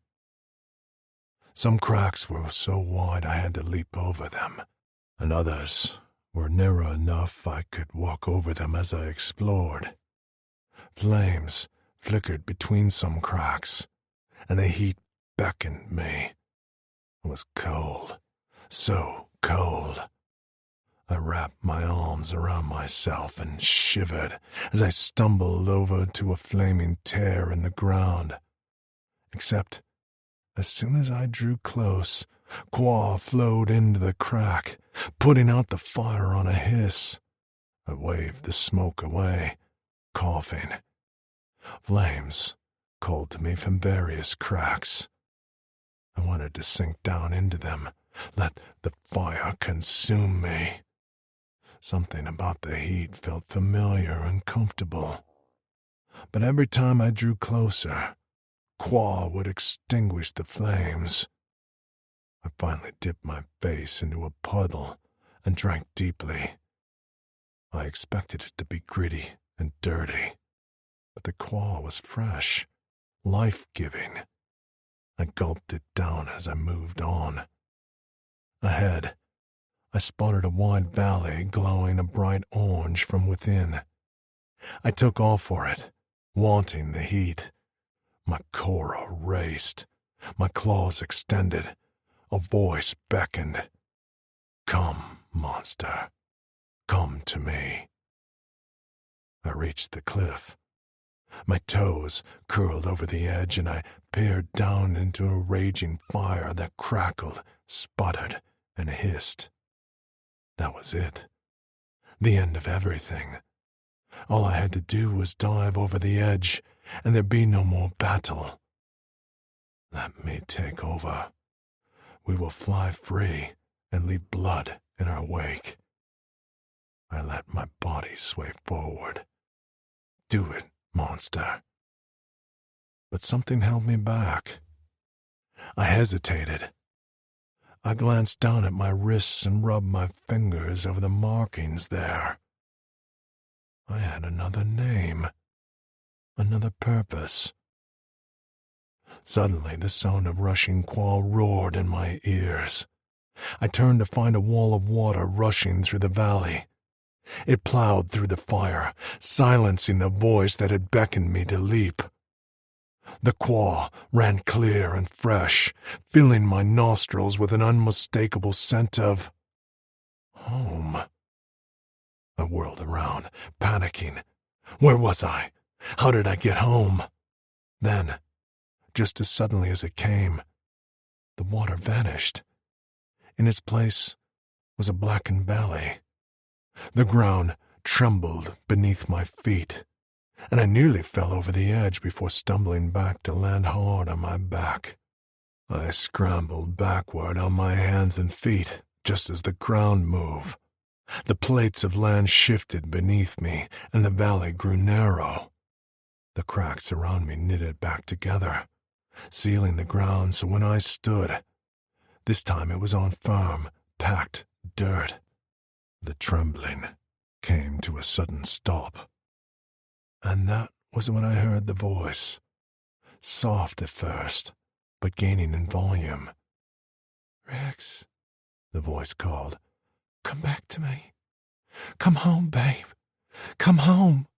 Some cracks were so wide I had to leap over them, and others were narrow enough I could walk over them as I explored. Flames flickered between some cracks, and the heat beckoned me. It was cold, so cold. I wrapped my arms around myself and shivered as I stumbled over to a flaming tear in the ground. Except, as soon as I drew close, Qua flowed into the crack, putting out the fire on a hiss. I waved the smoke away, coughing. Flames called to me from various cracks. I wanted to sink down into them, let the fire consume me. Something about the heat felt familiar and comfortable. But every time I drew closer, Qua would extinguish the flames. I finally dipped my face into a puddle and drank deeply. I expected it to be gritty and dirty, but the Qua was fresh, life-giving. I gulped it down as I moved on. Ahead, I spotted a wide valley glowing a bright orange from within. I took off for it, wanting the heat. My cora raced, my claws extended. A voice beckoned. Come, monster, come to me. I reached the cliff. My toes curled over the edge, and I peered down into a raging fire that crackled, sputtered, and hissed. That was it. The end of everything. All I had to do was dive over the edge, and there'd be no more battle. Let me take over. We will fly free and leave blood in our wake. I let my body sway forward. Do it, monster. But something held me back. I hesitated. I glanced down at my wrists and rubbed my fingers over the markings there. I had another name, another purpose. Suddenly, the sound of rushing Qua roared in my ears. I turned to find a wall of water rushing through the valley. It plowed through the fire, silencing the voice that had beckoned me to leap. The Qua ran clear and fresh, filling my nostrils with an unmistakable scent of home. I whirled around, panicking. Where was I? How did I get home? Then, just as suddenly as it came, the water vanished. In its place was a blackened valley. The ground trembled beneath my feet, and I nearly fell over the edge before stumbling back to land hard on my back. I scrambled backward on my hands and feet just as the ground moved. The plates of land shifted beneath me, and the valley grew narrow. The cracks around me knitted back together, sealing the ground so when I stood, this time it was on firm, packed dirt. The trembling came to a sudden stop. And that was when I heard the voice, soft at first, but gaining in volume. "Rex," the voice called, "come back to me. Come home, babe. Come home."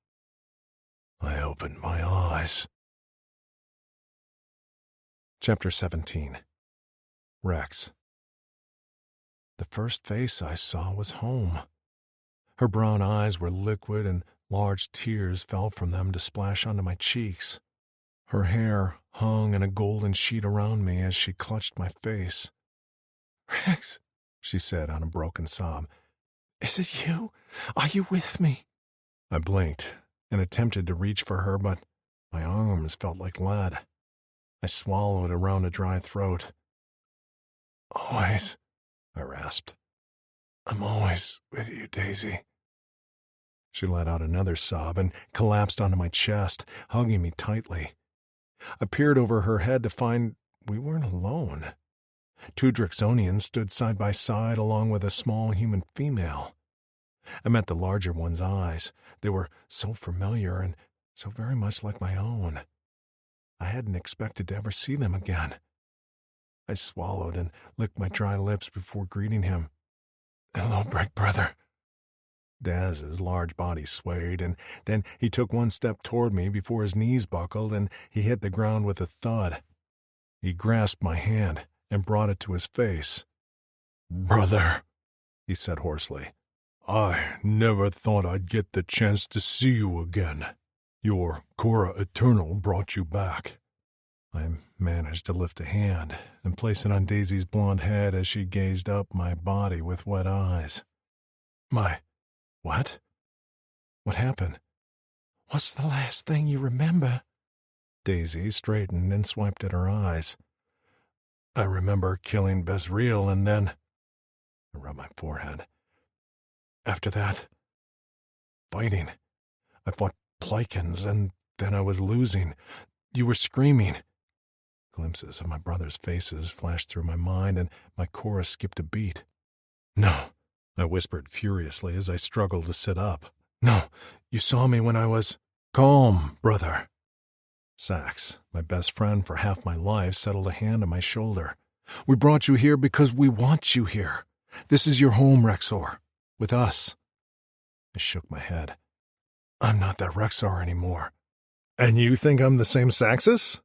I opened my eyes. Chapter 17. Rex. The first face I saw was home. Her brown eyes were liquid and large tears fell from them to splash onto my cheeks. Her hair hung in a golden sheet around me as she clutched my face. "Rex," she said on a broken sob, "is it you? Are you with me?" I blinked and attempted to reach for her, but my arms felt like lead. I swallowed around a dry throat. "Always," I rasped. "I'm always with you, Daisy." She let out another sob and collapsed onto my chest, hugging me tightly. I peered over her head to find we weren't alone. 2 Drixonians stood side by side along with a small human female. I met the larger one's eyes. They were so familiar and so very much like my own. I hadn't expected to ever see them again. I swallowed and licked my dry lips before greeting him. "Hello, Break Brother." Daz's large body swayed, and then he took one step toward me before his knees buckled and he hit the ground with a thud. He grasped my hand and brought it to his face. "Brother," he said hoarsely, "I never thought I'd get the chance to see you again. Your Korra Eternal brought you back." I managed to lift a hand and place it on Daisy's blonde head as she gazed up my body with wet eyes. What? What happened? "What's the last thing you remember?" Daisy straightened and swiped at her eyes. "I remember killing Bezriel and then—" I rubbed my forehead. "After that, fighting. I fought Plikins, and then I was losing. You were screaming." Glimpses of my brothers' faces flashed through my mind, and my chorus skipped a beat. "No," I whispered furiously as I struggled to sit up. "No, you saw me when I was—" "Calm, brother." Sax, my best friend for half my life, settled a hand on my shoulder. "We brought you here because we want you here. This is your home, Rexor. With us." I shook my head. "I'm not that Rexor anymore." "And you think I'm the same Saxus?"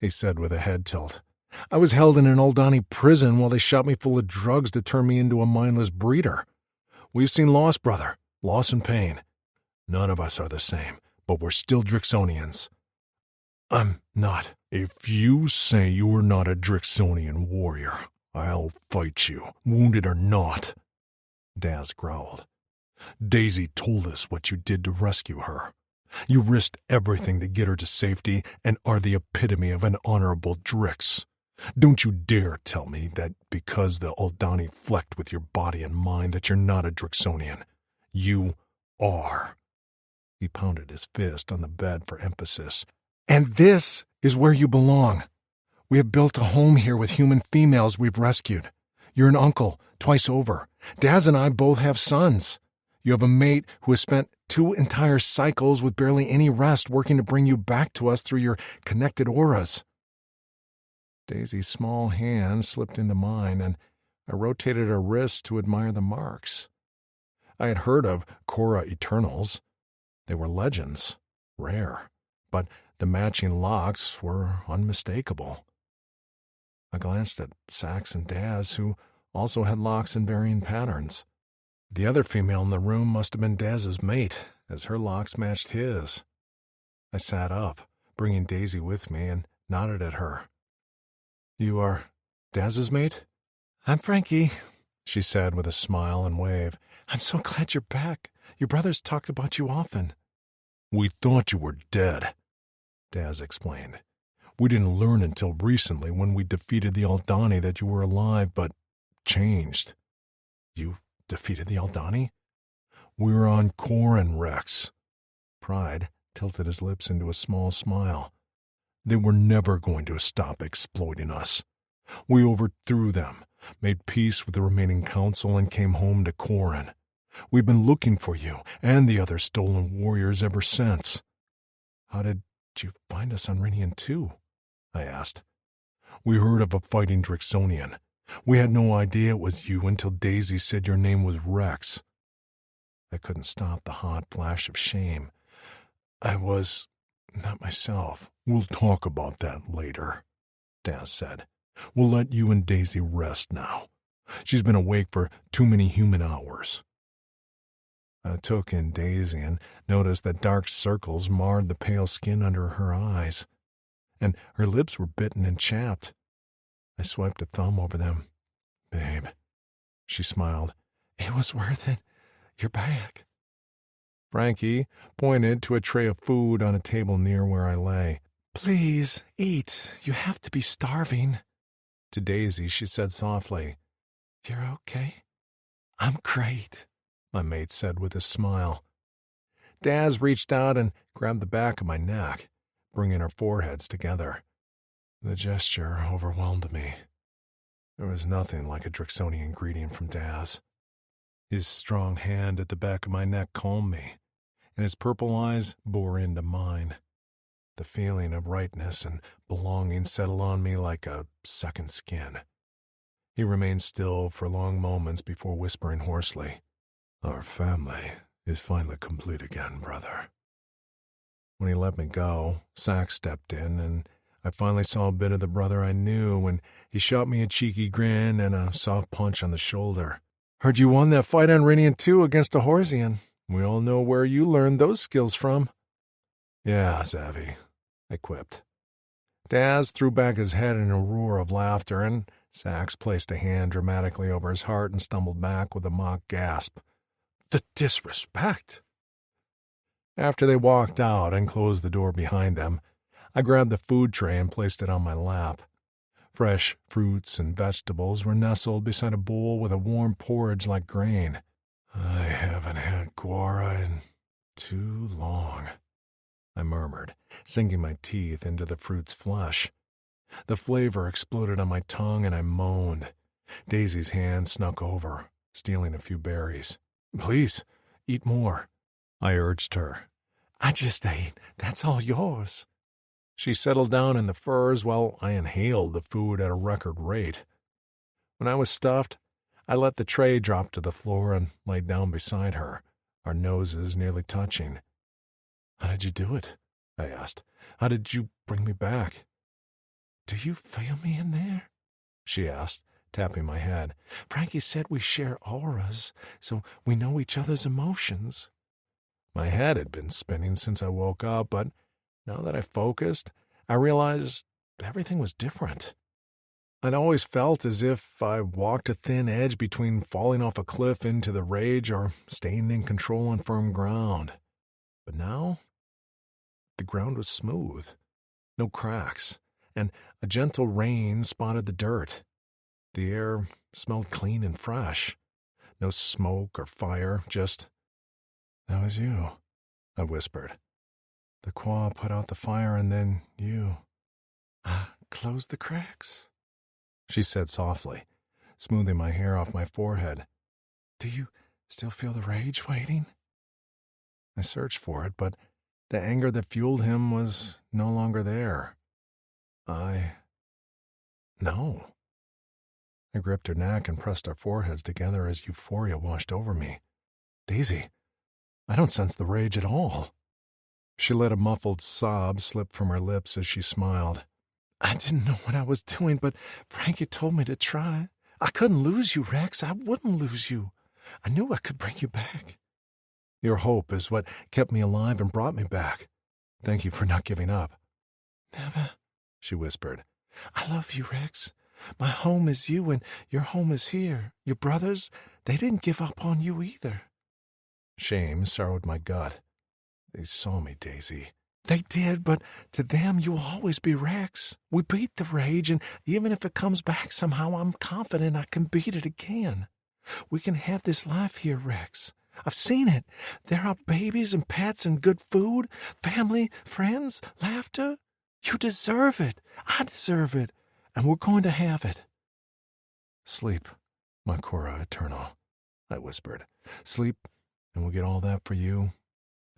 he said with a head tilt. "I was held in an Aldani prison while they shot me full of drugs to turn me into a mindless breeder. We've seen loss, brother, loss and pain. None of us are the same, but we're still Drixonians." "I'm not." "If you say you are not a Drixonian warrior, I'll fight you, wounded or not," Daz growled. "Daisy told us what you did to rescue her. You risked everything to get her to safety and are the epitome of an honorable Drix. Don't you dare tell me that because the Aldani flecked with your body and mind that you're not a Drixonian. You are." He pounded his fist on the bed for emphasis. "And this is where you belong. We have built a home here with human females we've rescued. You're an uncle, twice over. Daz and I both have sons. You have a mate who has spent 2 entire cycles with barely any rest working to bring you back to us through your connected auras." Daisy's small hand slipped into mine, and I rotated her wrist to admire the marks. I had heard of Korra Eternals. They were legends, rare, but the matching locks were unmistakable. I glanced at Sax and Daz, who also had locks in varying patterns. The other female in the room must have been Daz's mate, as her locks matched his. I sat up, bringing Daisy with me, and nodded at her. "You are Daz's mate?" "I'm Frankie," she said with a smile and wave. "I'm so glad you're back. Your brothers talked about you often." "We thought you were dead," Daz explained. "We didn't learn until recently when we defeated the Aldani that you were alive, but changed. You defeated the Aldani? We were on Corin, Rex. Pride tilted his lips into a small smile. They were never going to stop exploiting us. We overthrew them, made peace with the remaining council, and came home to Corin. We've been looking for you and the other stolen warriors ever since. How did you find us on Rinian 2? I asked. We heard of a fighting Drixonian. We had no idea it was you until Daisy said your name was Rex. I couldn't stop the hot flash of shame. I was not myself. We'll talk about that later, Daz said. We'll let you and Daisy rest now. She's been awake for too many human hours. I took in Daisy and noticed that dark circles marred the pale skin under her eyes, and her lips were bitten and chapped. I swiped a thumb over them. Babe, she smiled. It was worth it. You're back. Frankie pointed to a tray of food on a table near where I lay. Please, eat. You have to be starving. To Daisy, she said softly, You're okay? I'm great, my mate said with a smile. Daz reached out and grabbed the back of my neck, bringing our foreheads together. The gesture overwhelmed me. There was nothing like a Drixonian greeting from Daz. His strong hand at the back of my neck calmed me, and his purple eyes bore into mine. The feeling of rightness and belonging settled on me like a second skin. He remained still for long moments before whispering hoarsely, Our family is finally complete again, brother. When he let me go, Sax stepped in, and I finally saw a bit of the brother I knew when he shot me a cheeky grin and a soft punch on the shoulder. Heard you won that fight on Rinian 2 against a Horsian. We all know where you learned those skills from. Yeah, Savvy, I quipped. Daz threw back his head in a roar of laughter, and Sax placed a hand dramatically over his heart and stumbled back with a mock gasp. The disrespect! After they walked out and closed the door behind them, I grabbed the food tray and placed it on my lap. Fresh fruits and vegetables were nestled beside a bowl with a warm porridge like grain. I haven't had guara in too long, I murmured, sinking my teeth into the fruit's flesh. The flavor exploded on my tongue and I moaned. Daisy's hand snuck over, stealing a few berries. Please, eat more, I urged her. I just ate. That's all yours. She settled down in the furs while I inhaled the food at a record rate. When I was stuffed, I let the tray drop to the floor and lay down beside her, our noses nearly touching. How did you do it? I asked. How did you bring me back? Do you feel me in there? She asked, tapping my head. Frankie said we share auras, so we know each other's emotions. My head had been spinning since I woke up, but now that I focused, I realized everything was different. I'd always felt as if I walked a thin edge between falling off a cliff into the rage or staying in control on firm ground. But now, the ground was smooth, no cracks, and a gentle rain spotted the dirt. The air smelled clean and fresh. No smoke or fire, just, That was you, I whispered. The Qua put out the fire and then you. Closed the cracks, she said softly, smoothing my hair off my forehead. Do you still feel the rage waiting? I searched for it, but the anger that fueled him was no longer there. No. I gripped her neck and pressed our foreheads together as euphoria washed over me. Daisy, I don't sense the rage at all. She let a muffled sob slip from her lips as she smiled. I didn't know what I was doing, but Frankie told me to try. I couldn't lose you, Rex. I wouldn't lose you. I knew I could bring you back. Your hope is what kept me alive and brought me back. Thank you for not giving up. Never, she whispered. I love you, Rex. My home is you and your home is here. Your brothers, they didn't give up on you either. Shame sorrowed my gut. They saw me, Daisy. They did, but to them you'll always be Rex. We beat the rage, and even if it comes back somehow, I'm confident I can beat it again. We can have this life here, Rex. I've seen it. There are babies and pets and good food, family, friends, laughter. You deserve it. I deserve it. And we're going to have it. Sleep, my Cora Eternal, I whispered. Sleep, and we'll get all that for you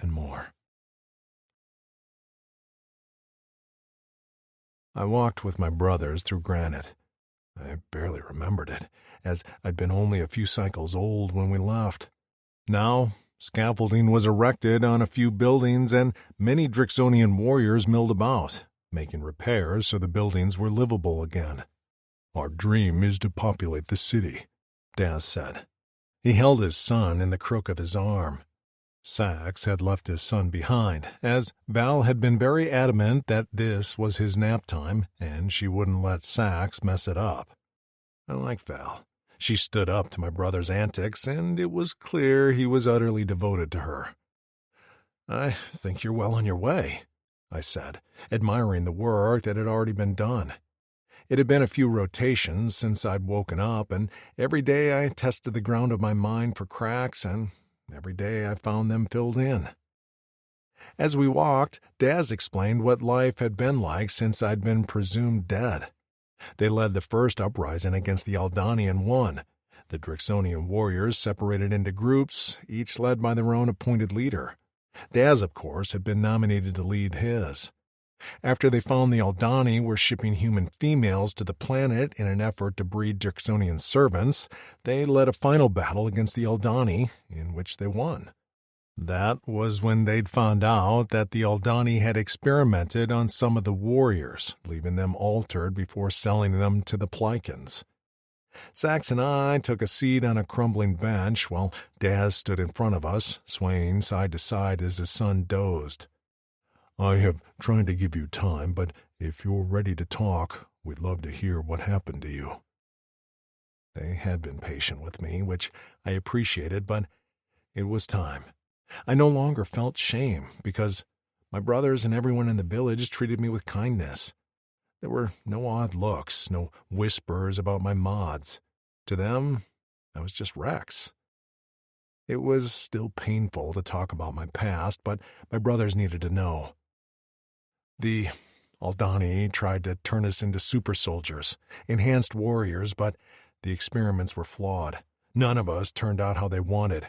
and more. I walked with my brothers through granite. I barely remembered it, as I'd been only a few cycles old when we left. Now, scaffolding was erected on a few buildings, and many Drixonian warriors milled about, making repairs so the buildings were livable again. Our dream is to populate the city, Daz said. He held his son in the crook of his arm. Sax had left his son behind, as Val had been very adamant that this was his nap time, and she wouldn't let Sax mess it up. I liked Val. She stood up to my brother's antics, and it was clear he was utterly devoted to her. I think you're well on your way, I said, admiring the work that had already been done. It had been a few rotations since I'd woken up, and every day I tested the ground of my mind for cracks, and every day I found them filled in. As we walked, Daz explained what life had been like since I'd been presumed dead. They led the first uprising against the Aldani and won. The Drixonian warriors separated into groups, each led by their own appointed leader. Daz, of course, had been nominated to lead his. After they found the Aldani were shipping human females to the planet in an effort to breed Drixonian servants, they led a final battle against the Aldani, in which they won. That was when they'd found out that the Aldani had experimented on some of the warriors, leaving them altered before selling them to the Plycans. Sax and I took a seat on a crumbling bench while Daz stood in front of us, swaying side to side as his son dozed. I have tried to give you time, but if you're ready to talk, we'd love to hear what happened to you. They had been patient with me, which I appreciated, but it was time. I no longer felt shame, because my brothers and everyone in the village treated me with kindness. There were no odd looks, no whispers about my mods. To them, I was just Rex. It was still painful to talk about my past, but my brothers needed to know. The Aldani tried to turn us into super soldiers, enhanced warriors, but the experiments were flawed. None of us turned out how they wanted.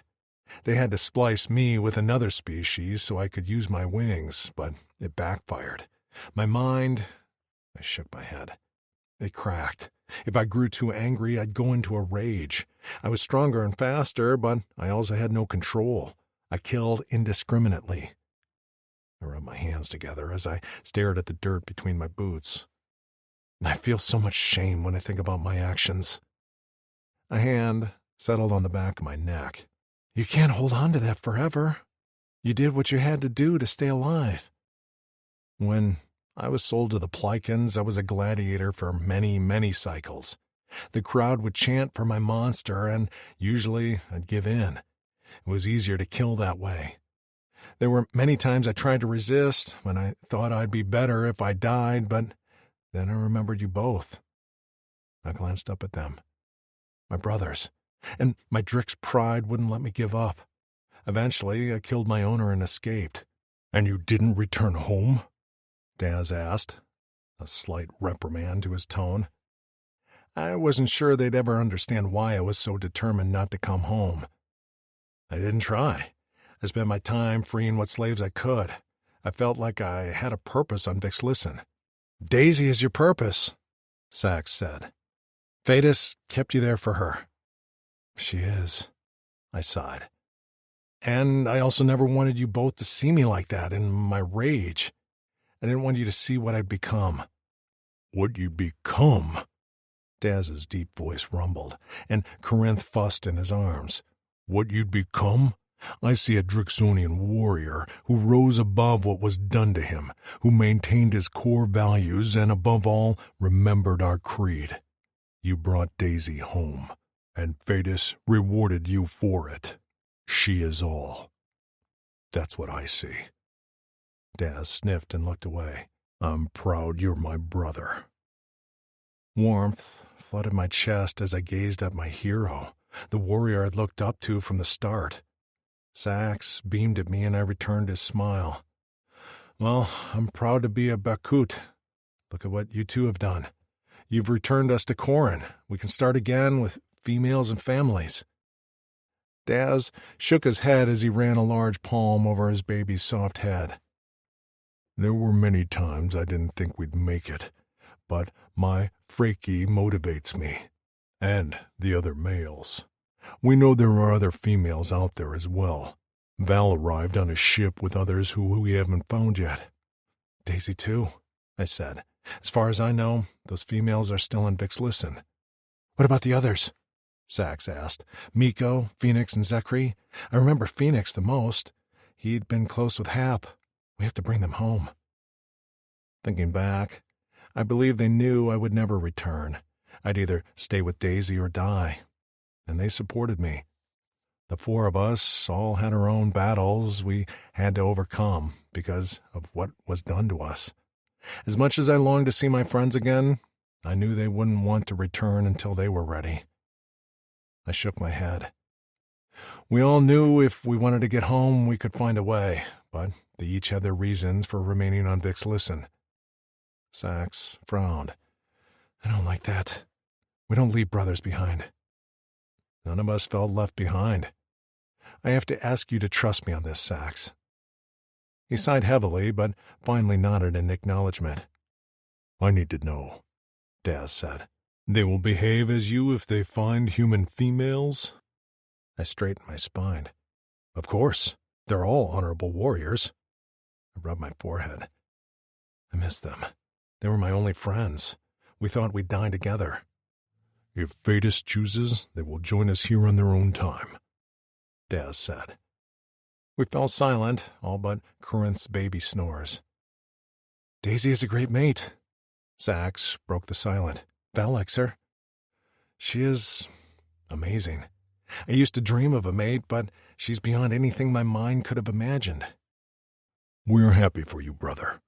They had to splice me with another species so I could use my wings, but it backfired. My mind... I shook my head. It cracked. If I grew too angry, I'd go into a rage. I was stronger and faster, but I also had no control. I killed indiscriminately. I rubbed my hands together as I stared at the dirt between my boots. I feel so much shame when I think about my actions. A hand settled on the back of my neck. You can't hold on to that forever. You did what you had to do to stay alive. When I was sold to the Plycans, I was a gladiator for many, many cycles. The crowd would chant for my monster, and usually I'd give in. It was easier to kill that way. There were many times I tried to resist, when I thought I'd be better if I died, but then I remembered you both. I glanced up at them. My brothers. And my Drix pride wouldn't let me give up. Eventually, I killed my owner and escaped. And you didn't return home? Daz asked, a slight reprimand to his tone. I wasn't sure they'd ever understand why I was so determined not to come home. I didn't try. I spent my time freeing what slaves I could. I felt like I had a purpose on Vixlisten. Daisy is your purpose, Sax said. Thetis kept you there for her. She is, I sighed. And I also never wanted you both to see me like that in my rage. I didn't want you to see what I'd become. What you'd become? Daz's deep voice rumbled, and Corinth fussed in his arms. What you'd become? I see a Drixonian warrior who rose above what was done to him, who maintained his core values and, above all, remembered our creed. You brought Daisy home, and Thetis rewarded you for it. She is all. That's what I see. Daz sniffed and looked away. I'm proud you're my brother. Warmth flooded my chest as I gazed at my hero, the warrior I'd looked up to from the start. Sax beamed at me and I returned his smile. Well, I'm proud to be a Bakut. Look at what you two have done. You've returned us to Corin. We can start again with females and families. Daz shook his head as he ran a large palm over his baby's soft head. There were many times I didn't think we'd make it, but my Freki motivates me, and the other males. We know there are other females out there as well. Val arrived on a ship with others who we haven't found yet. Daisy too, I said. As far as I know, those females are still in Vixlisten. What about the others? Sax asked. Miko, Phoenix, and Zekri. I remember Phoenix the most. He'd been close with Hap. We have to bring them home. Thinking back, I believe they knew I would never return. I'd either stay with Daisy or die. And they supported me. The four of us all had our own battles we had to overcome because of what was done to us. As much as I longed to see my friends again, I knew they wouldn't want to return until they were ready. I shook my head. We all knew if we wanted to get home, we could find a way, but they each had their reasons for remaining on Vixlisten. Sax frowned. I don't like that. We don't leave brothers behind. None of us felt left behind. I have to ask you to trust me on this, Sax. He sighed heavily, but finally nodded in acknowledgement. I need to know, Daz said. They will behave as you if they find human females? I straightened my spine. Of course, they're all honorable warriors. I rubbed my forehead. I miss them. They were my only friends. We thought we'd die together. If Fatus chooses, they will join us here on their own time, Daz said. We fell silent, all but Corinth's baby snores. Daisy is a great mate. Sax broke the silence. Val likes her. She is amazing. I used to dream of a mate, but she's beyond anything my mind could have imagined. We're happy for you, brother,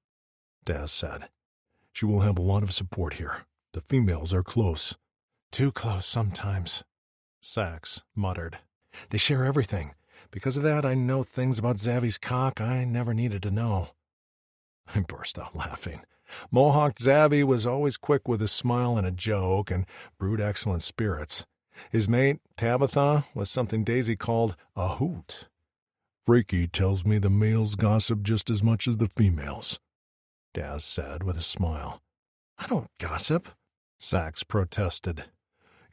Daz said. She will have a lot of support here. The females are close. Too close sometimes, Sax muttered. They share everything. Because of that, I know things about Zavi's cock I never needed to know. I burst out laughing. Mohawk Zavi was always quick with a smile and a joke, and brewed excellent spirits. His mate, Tabitha, was something Daisy called a hoot. Freki tells me the males gossip just as much as the females, Daz said with a smile. I don't gossip, Sax protested.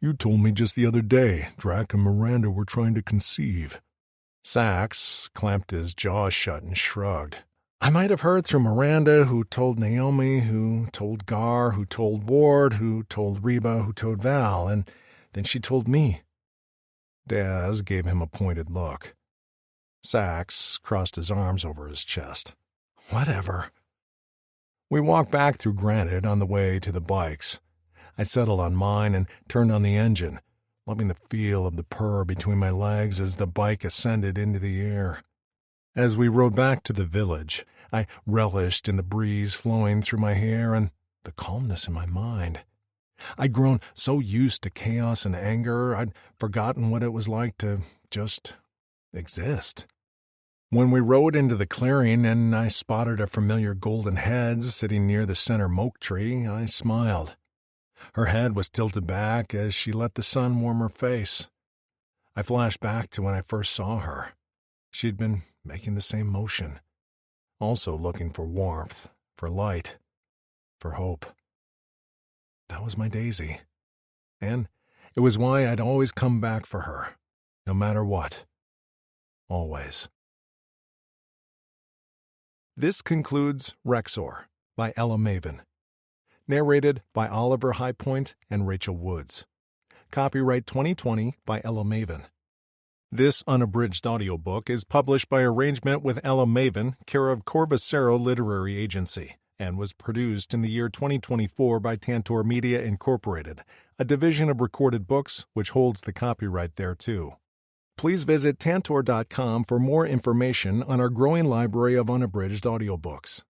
You told me just the other day Drac and Miranda were trying to conceive. Sax clamped his jaw shut and shrugged. I might have heard through Miranda, who told Naomi, who told Gar, who told Ward, who told Reba, who told Val, and then she told me. Daz gave him a pointed look. Sax crossed his arms over his chest. Whatever. We walked back through Granite on the way to the bikes. I settled on mine and turned on the engine, loving the feel of the purr between my legs as the bike ascended into the air. As we rode back to the village, I relished in the breeze flowing through my hair and the calmness in my mind. I'd grown so used to chaos and anger, I'd forgotten what it was like to just exist. When we rode into the clearing and I spotted a familiar golden head sitting near the center moke tree, I smiled. Her head was tilted back as she let the sun warm her face. I flashed back to when I first saw her. She'd been making the same motion, also looking for warmth, for light, for hope. That was my Daisy, and it was why I'd always come back for her, no matter what. Always. This concludes Rexor by Ella Maven. Narrated by Oliver Highpoint and Rachel Woods. Copyright 2020 by Ella Maven. This unabridged audiobook is published by arrangement with Ella Maven, care of Corvacero Literary Agency, and was produced in the year 2024 by Tantor Media Incorporated, a division of Recorded Books which holds the copyright thereto. Please visit tantor.com for more information on our growing library of unabridged audiobooks.